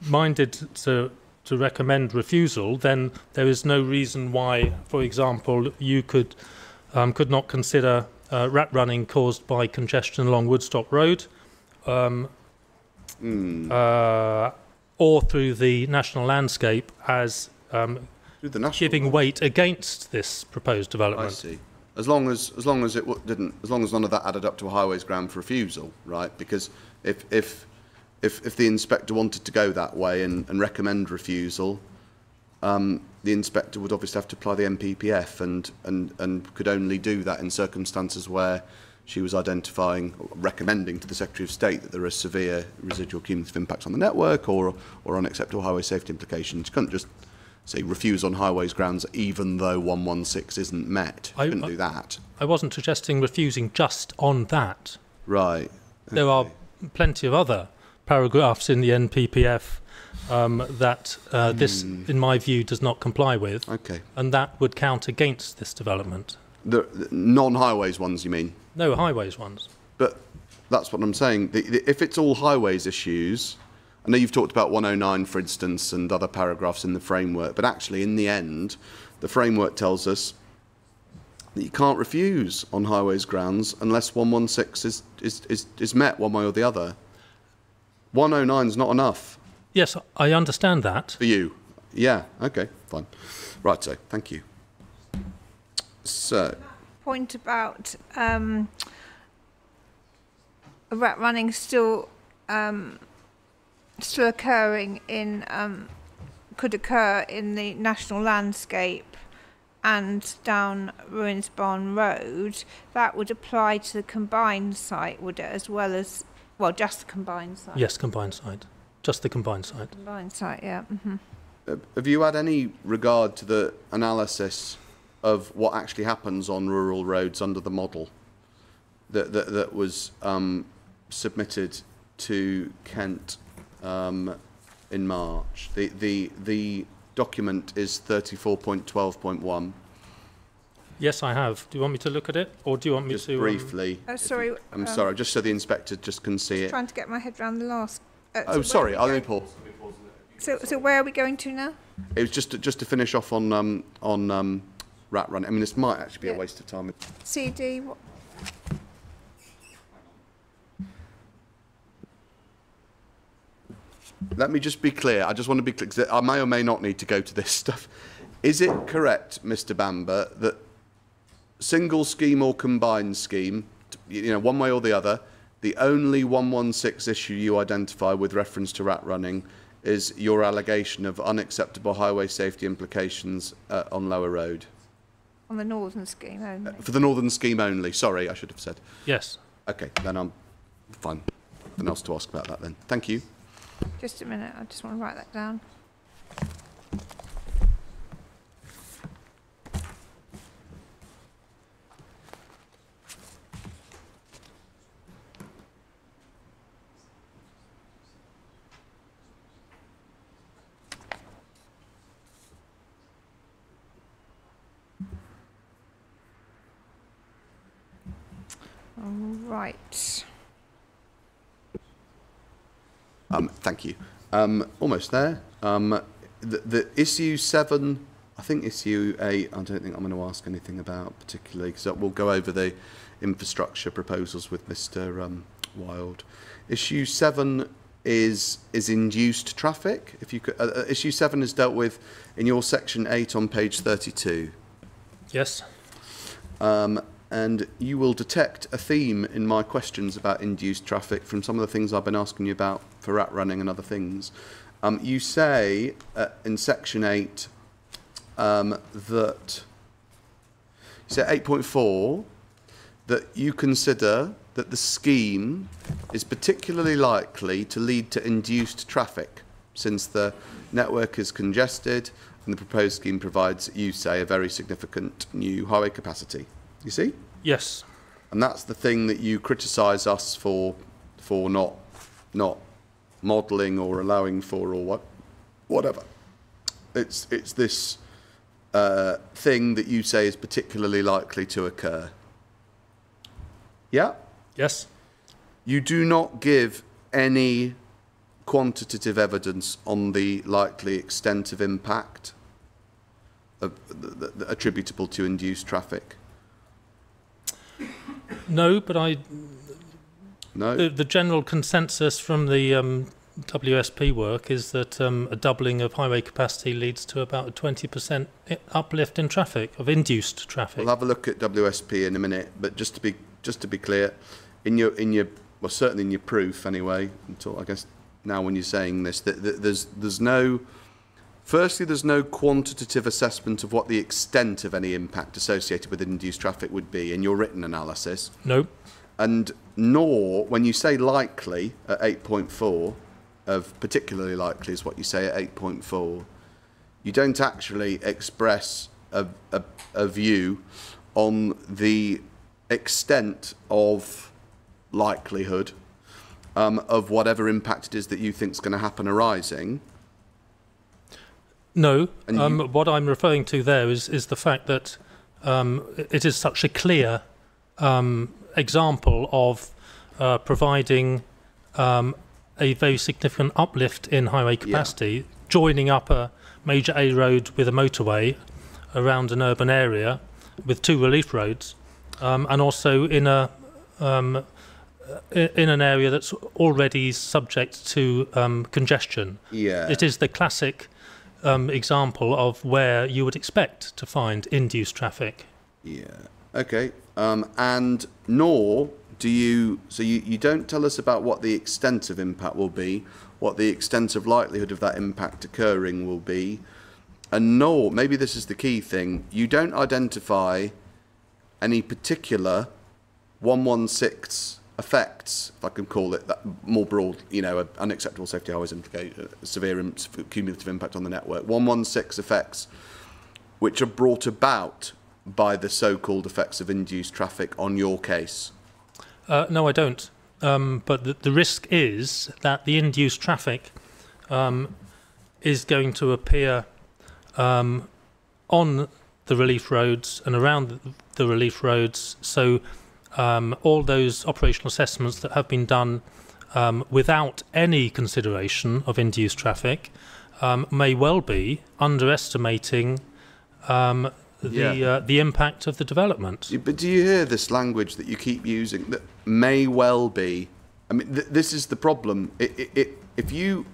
minded to recommend refusal, then there is no reason why, for example, you could not consider rat running caused by congestion along Woodstock Road, or through the national landscape as giving weight against this proposed development. I see. As long as none of that added up to a highways ground for refusal, right? Because if the inspector wanted to go that way and recommend refusal, the inspector would obviously have to apply the MPPF and could only do that in circumstances where she was recommending to the Secretary of State that there are severe residual cumulative impacts on the network or unacceptable highway safety implications. You couldn't just say refuse on highways grounds even though 116 isn't met. You couldn't do that. I wasn't suggesting refusing just on that. Right. Okay. There are plenty of other paragraphs in the NPPF that this, in my view, does not comply with. Okay. And that would count against this development. The non-highways ones, you mean? No, highways ones. But that's what I'm saying. If it's all highways issues, I know you've talked about 109, for instance, and other paragraphs in the framework, but actually, in the end, the framework tells us that you can't refuse on highways grounds unless 116 is met one way or the other. 109 is not enough. Yes, I understand that. For you? Yeah, okay, fine. Right, so, thank you. So... Point about rat running still occurring in, could occur in the national landscape and down Ruinsbarn Road, that would apply to the combined site, would it, as well as, well, just the combined site? Yes, combined site. Just the combined site. Combined site, yeah. Mm-hmm. Have you had any regard to the analysis of what actually happens on rural roads under the model that was submitted to Kent in March? The document is 34.12.1. Yes, I have. Do you want me to look at it, or do you want me Just to briefly. Oh, sorry. I'm sorry, just so the inspector just can see it. Trying to get my head around the last. Oh, sorry. I'll let me pause. So where are we going to now? It was just to finish off on rat running. I mean, this might actually be a waste of time. CD. What? Let me just be clear. I just want to be clear, 'cause I may or may not need to go to this stuff. Is it correct, Mr. Bamber, that single scheme or combined scheme, you know, one way or the other, the only 116 issue you identify with reference to rat running is your allegation of unacceptable highway safety implications on Lower Road? On the northern scheme only. For the northern scheme only. Sorry, I should have said. Yes. Okay, then I'm fine. Nothing else to ask about that then. Thank you. Just a minute, I just want to write that down. All right. Thank you. Almost there. The issue 7, I think issue 8, I don't think I'm going to ask anything about particularly, because we'll go over the infrastructure proposals with Mr. Wild. Issue 7 is induced traffic. If you could, issue 7 is dealt with in your section 8 on page 32. Yes. And you will detect a theme in my questions about induced traffic from some of the things I've been asking you about for rat running and other things. You say in section 8 that, you say 8.4, that you consider that the scheme is particularly likely to lead to induced traffic since the network is congested and the proposed scheme provides, you say, a very significant new highway capacity. You see? Yes. And that's the thing that you criticise us for not modelling or allowing for or whatever. It's this thing that you say is particularly likely to occur. Yeah? Yes. You do not give any quantitative evidence on the likely extent of impact attributable to induced traffic. No, but No. the general consensus from the WSP work is that a doubling of highway capacity leads to about a 20% uplift in traffic, of induced traffic. We'll have a look at WSP in a minute, but just to be clear, in your well, certainly in your proof anyway, until I guess now when you're saying this, that there's no. Firstly, there's no quantitative assessment of what the extent of any impact associated with induced traffic would be in your written analysis. No. And nor, when you say likely at 8.4, of particularly likely is what you say at 8.4, you don't actually express a view on the extent of likelihood of whatever impact it is that you think is going to happen arising. No, what I'm referring to there is the fact that it is such a clear example of providing a a very significant uplift in highway capacity, joining up a major A road with a motorway around an urban area with 2 relief roads, and also in an area that's already subject to congestion. Yeah. It is the classic example of where you would expect to find induced traffic. Yeah. Okay. And nor do you. So you don't tell us about what the extent of impact will be, what the extent of likelihood of that impact occurring will be, and nor, maybe this is the key thing, you don't identify any particular 116 effects, if I can call it that more broad, unacceptable safety highways implicate severe cumulative impact on the network. 116 effects which are brought about by the so-called effects of induced traffic on your case. No, I don't. But the risk is that the induced traffic is going to appear on the relief roads and around the relief roads. So all those operational assessments that have been done without any consideration of induced traffic may well be underestimating the impact of the development. But do you hear this language that you keep using, that may well be? I mean, this is the problem. If you're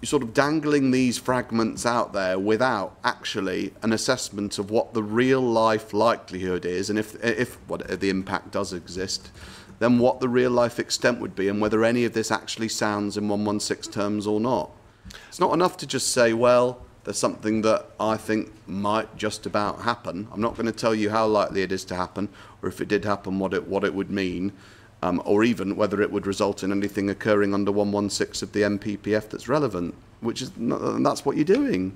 sort of dangling these fragments out there without actually an assessment of what the real life likelihood is, and if what the impact does exist, then what the real life extent would be, and whether any of this actually sounds in 116 terms or not. It's not enough to just say, well, there's something that I think might just about happen. I'm not going to tell you how likely it is to happen, or if it did happen, what it would mean, or even whether it would result in anything occurring under 116 of the MPPF that's relevant, which is and that's what you're doing.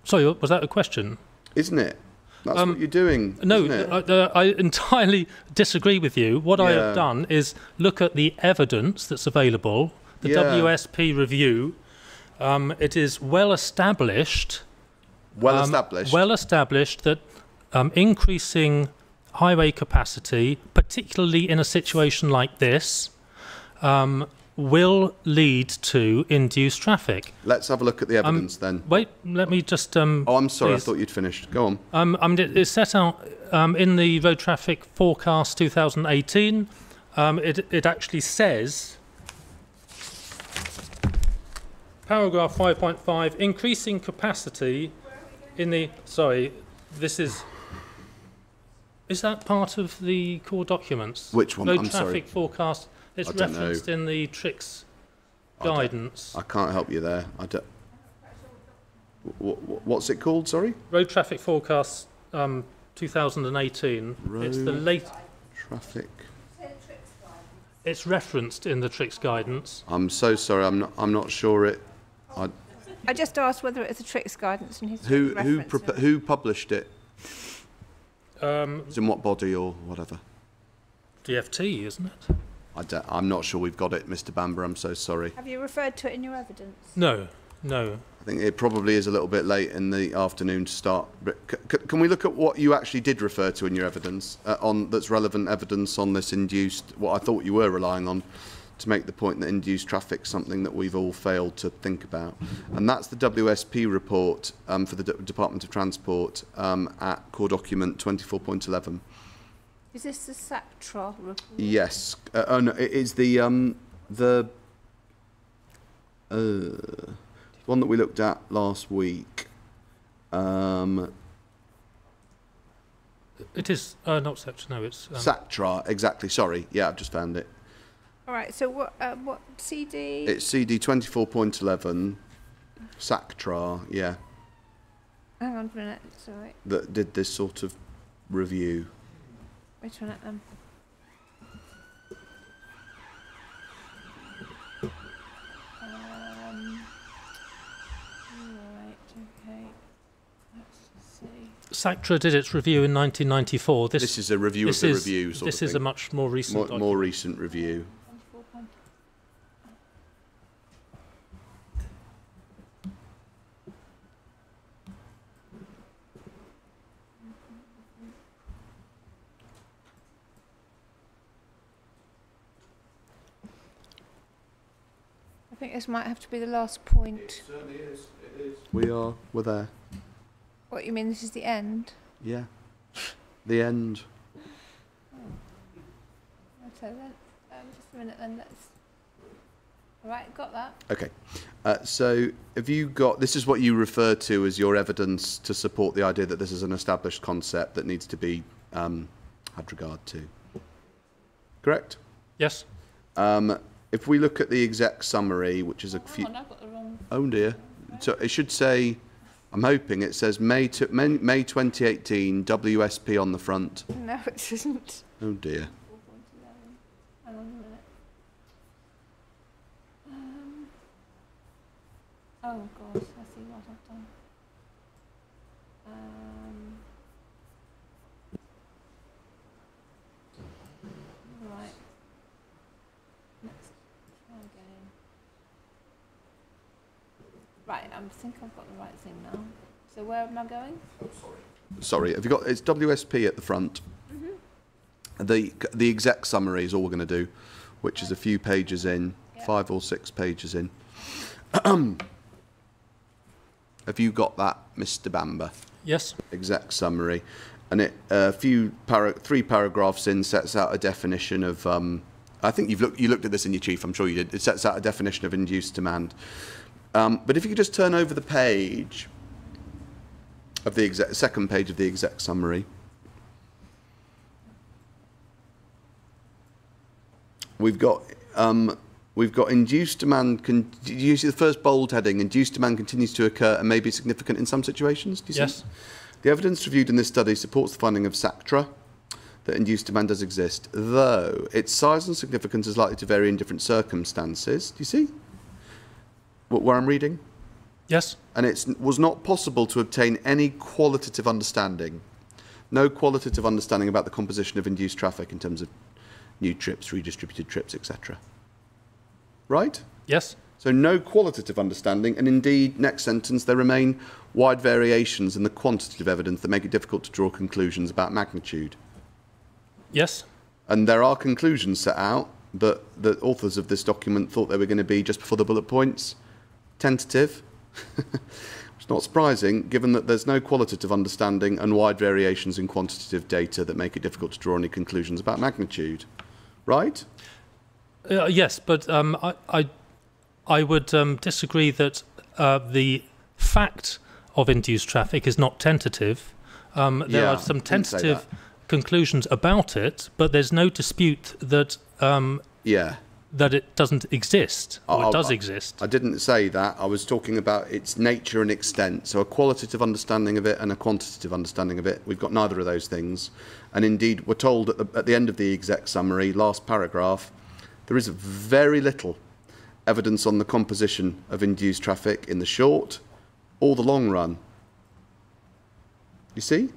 Sorry, was that a question? Isn't it? That's what you're doing. No, isn't it? I entirely disagree with you. What I have done is look at the evidence that's available. The WSP review, it is well established that increasing highway capacity, particularly in a situation like this, will lead to induced traffic. Let's have a look at the evidence then. Wait, let me just... oh, I'm sorry, please. I thought you'd finished. Go on. It's set out in the Road Traffic Forecast 2018. It actually says... Paragraph 5.5, increasing capacity in the... Sorry, this is... Is that part of the core documents? Which one? Road I'm traffic sorry. forecast. It's referenced in the TRICS guidance. I can't help you there. What's it called, sorry? Road Traffic Forecast 2018. It's the late... Traffic... It's referenced in the TRICS guidance. I'm so sorry, I'm not sure it... I just asked whether it's a TRICS guidance and Who published it? It's in what body or whatever? DFT, isn't it? I'm not sure we've got it, Mr. Bamber. I'm so sorry. Have you referred to it in your evidence? No. I think it probably is a little bit late in the afternoon to start. But can we look at what you actually did refer to in your evidence, that's relevant evidence on this induced, what I thought you were relying on, to make the point that induced traffic is something that we've all failed to think about. And that's the WSP report for the Department of Transport at core document 24.11. Is this the SACTRA report? Yes. Oh no, it is the one that we looked at last week. It is not SACTRA, no, it's... SACTRA, exactly, sorry. Yeah, I've just found it. All right, so what CD? It's CD 24.11, SACTRA, yeah. Hang on for a minute, sorry. That did this sort of review. Which one at them? Right, okay. Let's see. SACTRA did its review in 1994. This is a review of the review, sort of This is a much more recent more recent review. think this might have to be the last point. It certainly is. It is. We're there. What, you mean this is the end? Yeah. The end. So then, just a minute then, let's... All right, got that. Okay. So have you got, this is what you refer to as your evidence to support the idea that this is an established concept that needs to be had regard to. Correct? Yes. If we look at the exec summary, which is a few... Hang on, I've got the wrong... Oh dear. So it should say, I'm hoping it says May 2018, WSP on the front. No, it isn't. Oh dear. 4.11. Hang on a minute. Oh God, I see what I've done. Right. Let's try again. Right, I think I've got the right thing now. So where am I going? Sorry, have you got, it's WSP at the front. The exec summary is all we're going to do, which is a few pages in, 5 or 6 pages in. Have you got that, Mr. Bamber? Yes. Exec summary, and it 3 paragraphs in sets out a definition of. I think you looked at this in your chief. I'm sure you did. It sets out a definition of induced demand. But if you could just turn over the page of the second page of the exec summary. We've got induced demand. Do you see the first bold heading? Induced demand continues to occur and may be significant in some situations. Do you see? Yes. The evidence reviewed in this study supports the finding of SACTRA that induced demand does exist, though its size and significance is likely to vary in different circumstances. Do you see where I'm reading? Yes. And it was not possible to obtain any qualitative understanding, no qualitative understanding about the composition of induced traffic in terms of new trips, redistributed trips, etc. Right? Yes. So no qualitative understanding, and indeed, next sentence, there remain wide variations in the quantitative evidence that make it difficult to draw conclusions about magnitude. Yes. And there are conclusions set out, but the authors of this document thought they were going to be, just before the bullet points, tentative. It's not surprising, given that there's no qualitative understanding and wide variations in quantitative data that make it difficult to draw any conclusions about magnitude. Right? Yes, but I would disagree that the fact of induced traffic is not tentative. There are some tentative conclusions about it, but there's no dispute that that it doesn't exist, or it does exist. I didn't say that. I was talking about its nature and extent. So a qualitative understanding of it and a quantitative understanding of it. We've got neither of those things. And indeed, we're told at the end of the exec summary, last paragraph, there is very little evidence on the composition of induced traffic in the short or the long run. You see?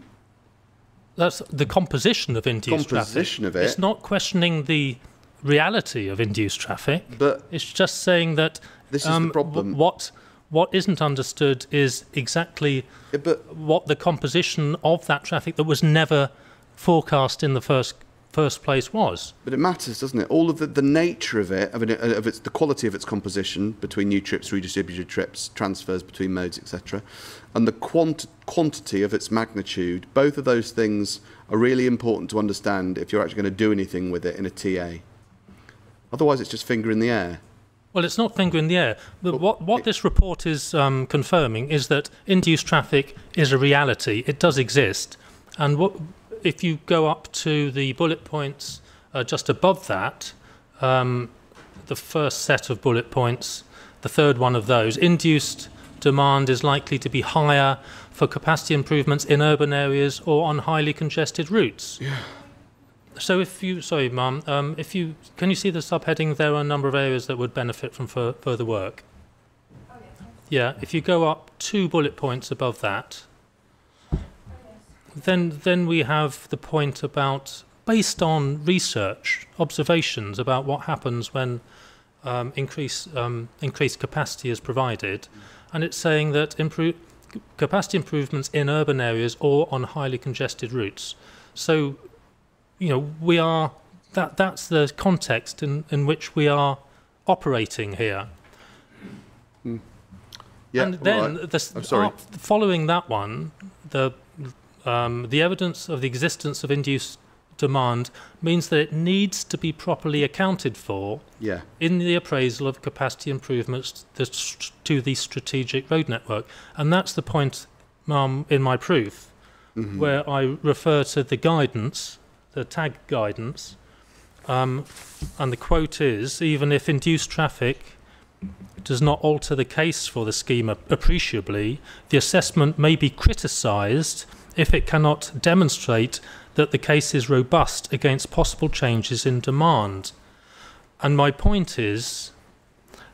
That's the composition of induced traffic. Of it. It's not questioning the reality of induced traffic, but it's just saying that this is the problem. What isn't understood is exactly what the composition of that traffic that was never forecast in the first place was. But it matters, doesn't it? All of the nature of it, the quality of its composition between new trips, redistributed trips, transfers between modes, etc., and the quantity of its magnitude, both of those things are really important to understand if you're actually going to do anything with it in a TA. Otherwise, it's just finger in the air. Well, it's not finger in the air. But what this report is confirming is that induced traffic is a reality. It does exist. And if you go up to the bullet points just above that, the first set of bullet points, the third one of those, induced demand is likely to be higher for capacity improvements in urban areas or on highly congested routes. Yeah. So sorry, Mum, can you see the subheading? There are a number of areas that would benefit from further work. Oh, yes. Yeah, if you go up 2 bullet points above that, then we have the point about, based on research, observations about what happens when increased capacity is provided, and it's saying that capacity improvements in urban areas or on highly congested routes. So, that's the context in which we are operating here. Yeah, And then, right. I'm sorry. Following that one, the evidence of the existence of induced demand means that it needs to be properly accounted for Yeah. in the appraisal of capacity improvements to the strategic road network. And that's the point in my proof, where I refer to the guidance, the tag guidance, and the quote is, even if induced traffic does not alter the case for the scheme appreciably, the assessment may be criticised if it cannot demonstrate that the case is robust against possible changes in demand. And my point is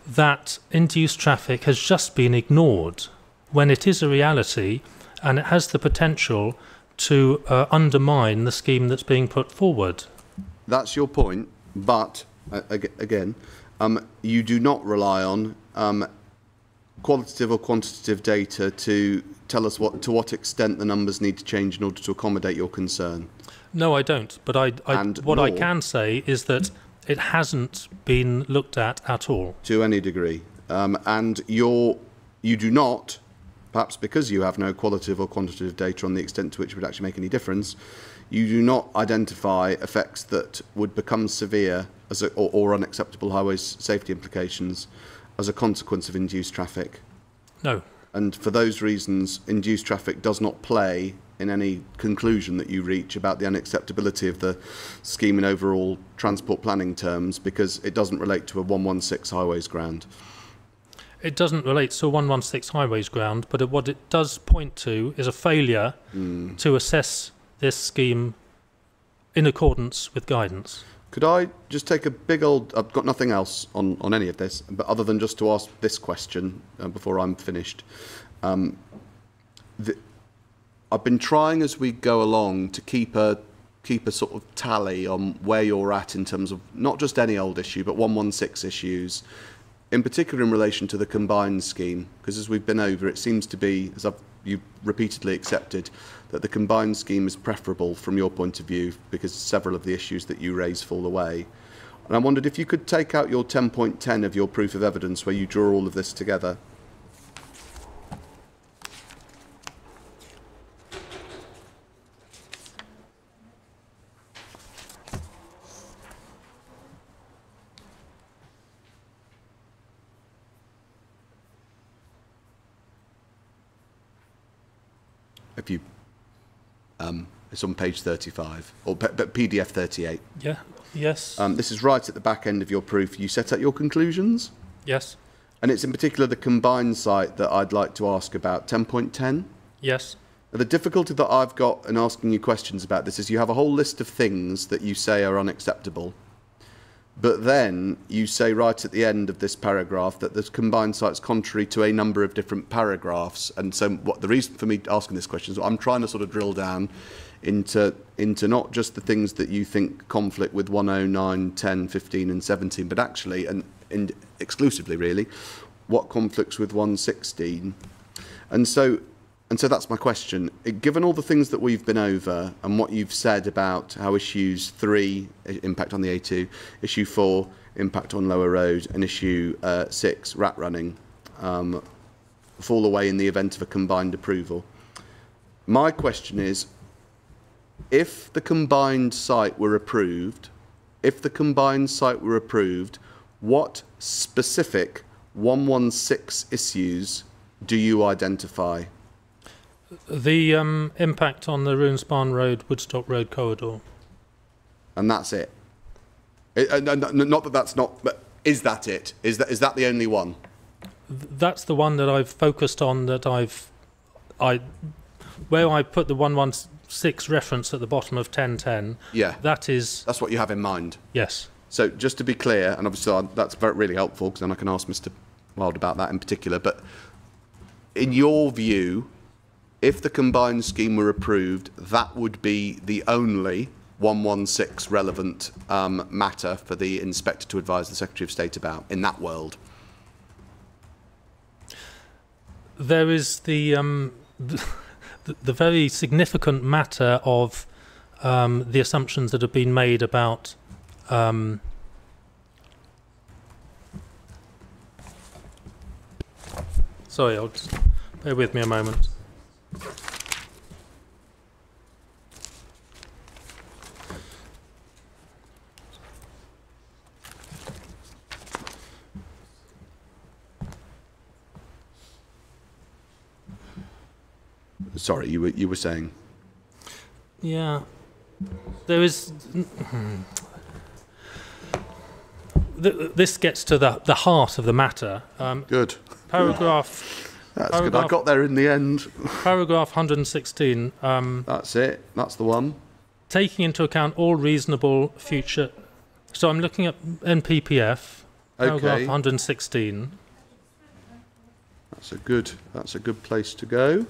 that induced traffic has just been ignored when it is a reality, and it has the potential to undermine the scheme that's being put forward. That's your point, but again, you do not rely on qualitative or quantitative data to tell us to what extent the numbers need to change in order to accommodate your concern. No, I don't. But I can say is that it hasn't been looked at all. To any degree. And you do not, perhaps because you have no qualitative or quantitative data on the extent to which it would actually make any difference, you do not identify effects that would become severe or unacceptable highway safety implications as a consequence of induced traffic. No. And for those reasons, induced traffic does not play in any conclusion that you reach about the unacceptability of the scheme in overall transport planning terms, because it doesn't relate to a 116 highways ground. It doesn't relate to a 116 highways ground, but what it does point to is a failure to assess this scheme in accordance with guidance. Could I just take a big old... I've got nothing else on any of this, but other than just to ask this question before I'm finished. I've been trying as we go along to keep a sort of tally on where you're at in terms of not just any old issue, but 116 issues, in particular in relation to the combined scheme, because as we've been over, it seems to be, as you repeatedly accepted, that the combined scheme is preferable from your point of view because several of the issues that you raise fall away. And I wondered if you could take out your 10.10 of your proof of evidence where you draw all of this together. If you, it's on page 35, or PDF 38. Yeah, yes. This is right at the back end of your proof. You set out your conclusions, Yes, and it's in particular the combined site that I'd like to ask about, 10.10. yes. The difficulty that I've got in asking you questions about this is you have a whole list of things that you say are unacceptable, but then you say right at the end of this paragraph that the combined site's contrary to a number of different paragraphs. And so what the reason for me asking this question is I'm trying to sort of drill down into not just the things that you think conflict with 109, 10, 15 and 17, but actually, and exclusively really, what conflicts with 116. And so that's my question. Given all the things that we've been over and what you've said about how issues 3, impact on the A2, issue 4, impact on lower road, and issue 6, rat running, fall away in the event of a combined approval. My question is, if the combined site were approved, what specific 116 issues do you identify? The impact on the Runesbarn Road, Woodstock Road corridor. And that's it? Not that that's not, but is that it? Is that the only one? That's the one that I've focused on, that where I put the 116 reference at the bottom of 1010. Yeah. That's what you have in mind? Yes. So just to be clear, and obviously that's really helpful because then I can ask Mr. Wild about that in particular, but in your view, if the combined scheme were approved, that would be the only 116 relevant matter for the inspector to advise the Secretary of State about in that world? There is the very significant matter of the assumptions that have been made about Sorry, I'll just bear with me a moment. Sorry, you were saying. Yeah, there is. This gets to the heart of the matter. Good. Paragraph. That's good. I got there in the end. Paragraph 116. That's it. That's the one. Taking into account all reasonable future. So I'm looking at NPPF. Paragraph Okay. 116. That's a good place to go.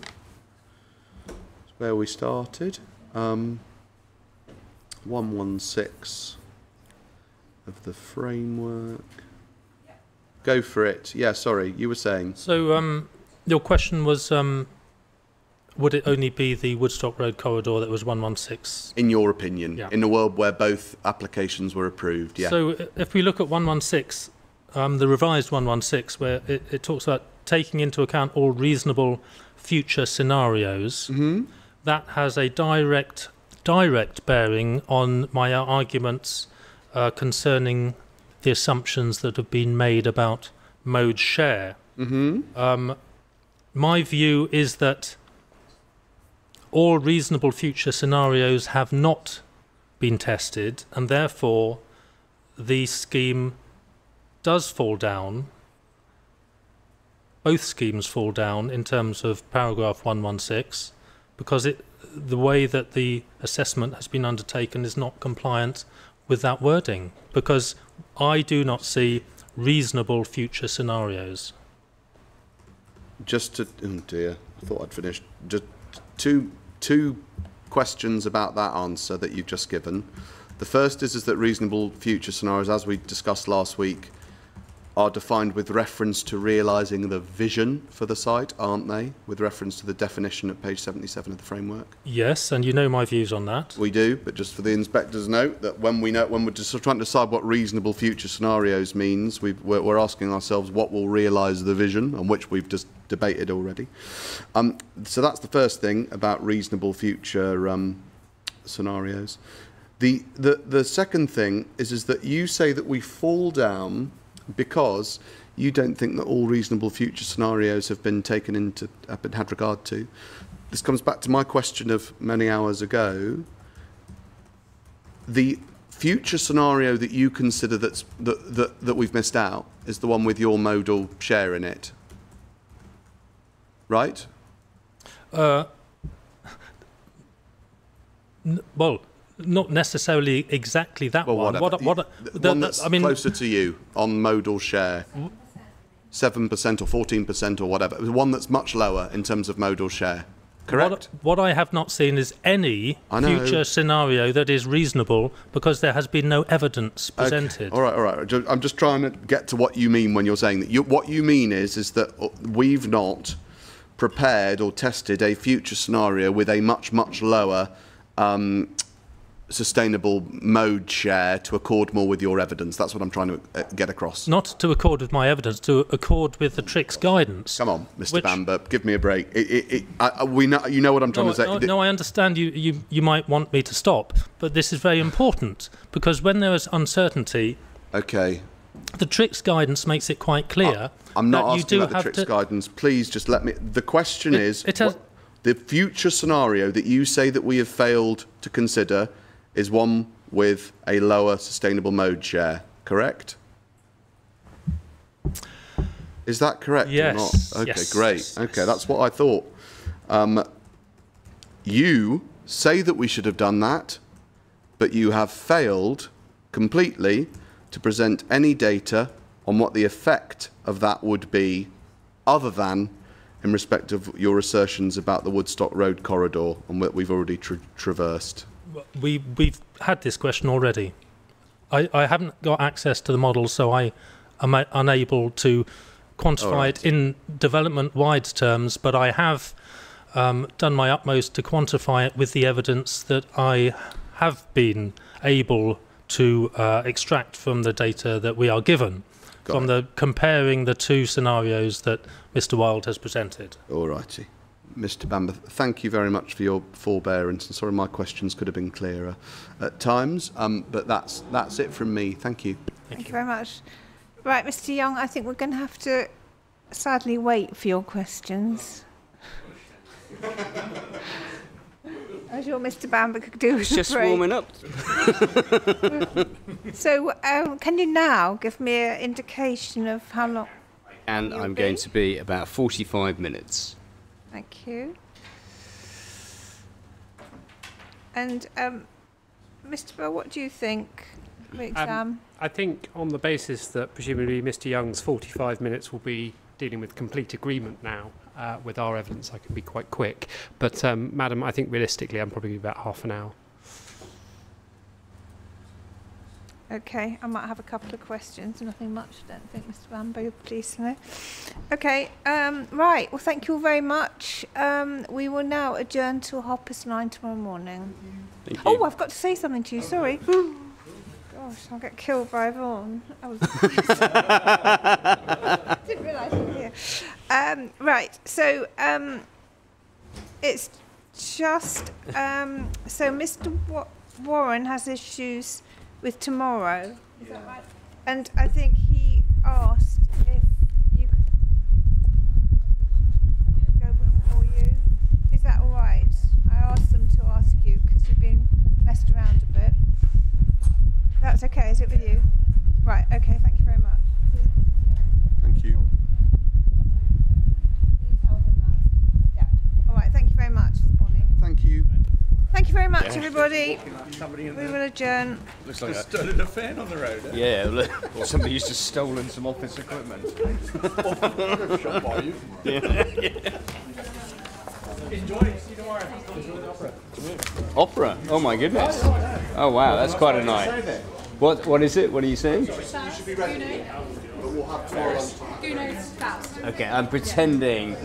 That's where we started. 116 of the framework. Go for it. Yeah, sorry, you were saying. So your question was, would it only be the Woodstock Road corridor that was 116? In your opinion, Yeah. in a world where both applications were approved, yeah. So if we look at 116, the revised 116, where it talks about taking into account all reasonable future scenarios, that has a direct bearing on my arguments concerning the assumptions that have been made about mode share. My view is that all reasonable future scenarios have not been tested, and therefore the scheme does fall down. Both schemes fall down in terms of paragraph 116, because the way that the assessment has been undertaken is not compliant with that wording, because I do not see reasonable future scenarios. Just to, oh dear, I thought I'd finished. Just two questions about that answer that you've just given. The first is that reasonable future scenarios, as we discussed last week, are defined with reference to realising the vision for the site, aren't they? With reference to the definition at page 77 of the framework. Yes, and you know my views on that. We do, but just for the inspector's note, that when we're just trying to decide what reasonable future scenarios means, we're asking ourselves what will realise the vision, on which we've just debated already. So that's the first thing about reasonable future scenarios. The second thing is that you say that we fall down because you don't think that all reasonable future scenarios have been had regard to. This comes back to my question of many hours ago. The future scenario that you consider that we've missed out is the one with your modal share in it, right? Well, not necessarily exactly that one. Whatever. One that's closer to you on modal share, 7% or 14% or whatever. One that's much lower in terms of modal share. Correct? What I have not seen is any future scenario that is reasonable, because there has been no evidence presented. Okay. All right. I'm just trying to get to what you mean when you're saying that. What you mean is that we've not prepared or tested a future scenario with a much, much lower sustainable mode share to accord more with your evidence. That's what I'm trying to get across. Not to accord with my evidence, to accord with the TRICS guidance. Come on, Mr. Bamber, give me a break. We know, you know what I'm trying to say. No, I understand you might want me to stop, but this is very important, because when there is uncertainty, okay, the TRICS guidance makes it quite clear. I'm not that asking about the TRICS guidance. Please just let me... The question is, the future scenario that you say that we have failed to consider is one with a lower sustainable mode share, correct? Is that correct or not? Okay, yes, great. Yes, okay, that's what I thought. You say that we should have done that, but you have failed completely to present any data on what the effect of that would be, other than in respect of your assertions about the Woodstock Road corridor and what we've already traversed. We've had this question already. I haven't got access to the model, so I am unable to quantify it in development-wide terms, but I have done my utmost to quantify it with the evidence that I have been able to extract from the data that we are given. from the comparing the two scenarios that Mr. Wilde has presented. All righty. Mr. Bamber, thank you very much for your forbearance. And sorry my questions could have been clearer at times, but that's it from me. Thank you. Thank you very much. Right, Mr. Young, I think we're going to have to sadly wait for your questions. I'm sure Mr. Bamber could do with Just a break. warming up. So, can you now give me an indication of how long? And I'm going to be about 45 minutes. Thank you. And Mr. Bell, what do you think of the exam? I think on the basis that presumably Mr. Young's 45 minutes will be dealing with complete agreement now with our evidence, I can be quite quick. But, Madam, I think realistically I'm probably about half an hour. Okay, I might have a couple of questions. Nothing much, I don't think, Mr. Bamber, you're pleased to know. Okay, right. Well, thank you all very much. We will now adjourn till 9:30 tomorrow morning. Thank you. Oh, I've got to say something to you. Sorry. Gosh, I'll get killed by Vaughan. Didn't realise you were here. Right. So it's just so Mr. Warren has issues with tomorrow. Is that right? And I think he asked if you could go before you. Is that all right? I asked them to ask you because you've been messed around a bit. That's okay, is it with you? Right, okay, thank you very much. Thank you. Yeah. All right, thank you very much, Bonnie. Thank you. Thank you very much, everybody. We will adjourn. Looks like Started a fan on the road. Eh? yeah, look, somebody's just stolen some office equipment. Shot by you. Enjoy. See you tomorrow. Enjoy the opera. Opera? Oh my goodness. Oh wow, that's quite a night. What is it? What are you saying? Gounod's Faust. Okay, I'm pretending.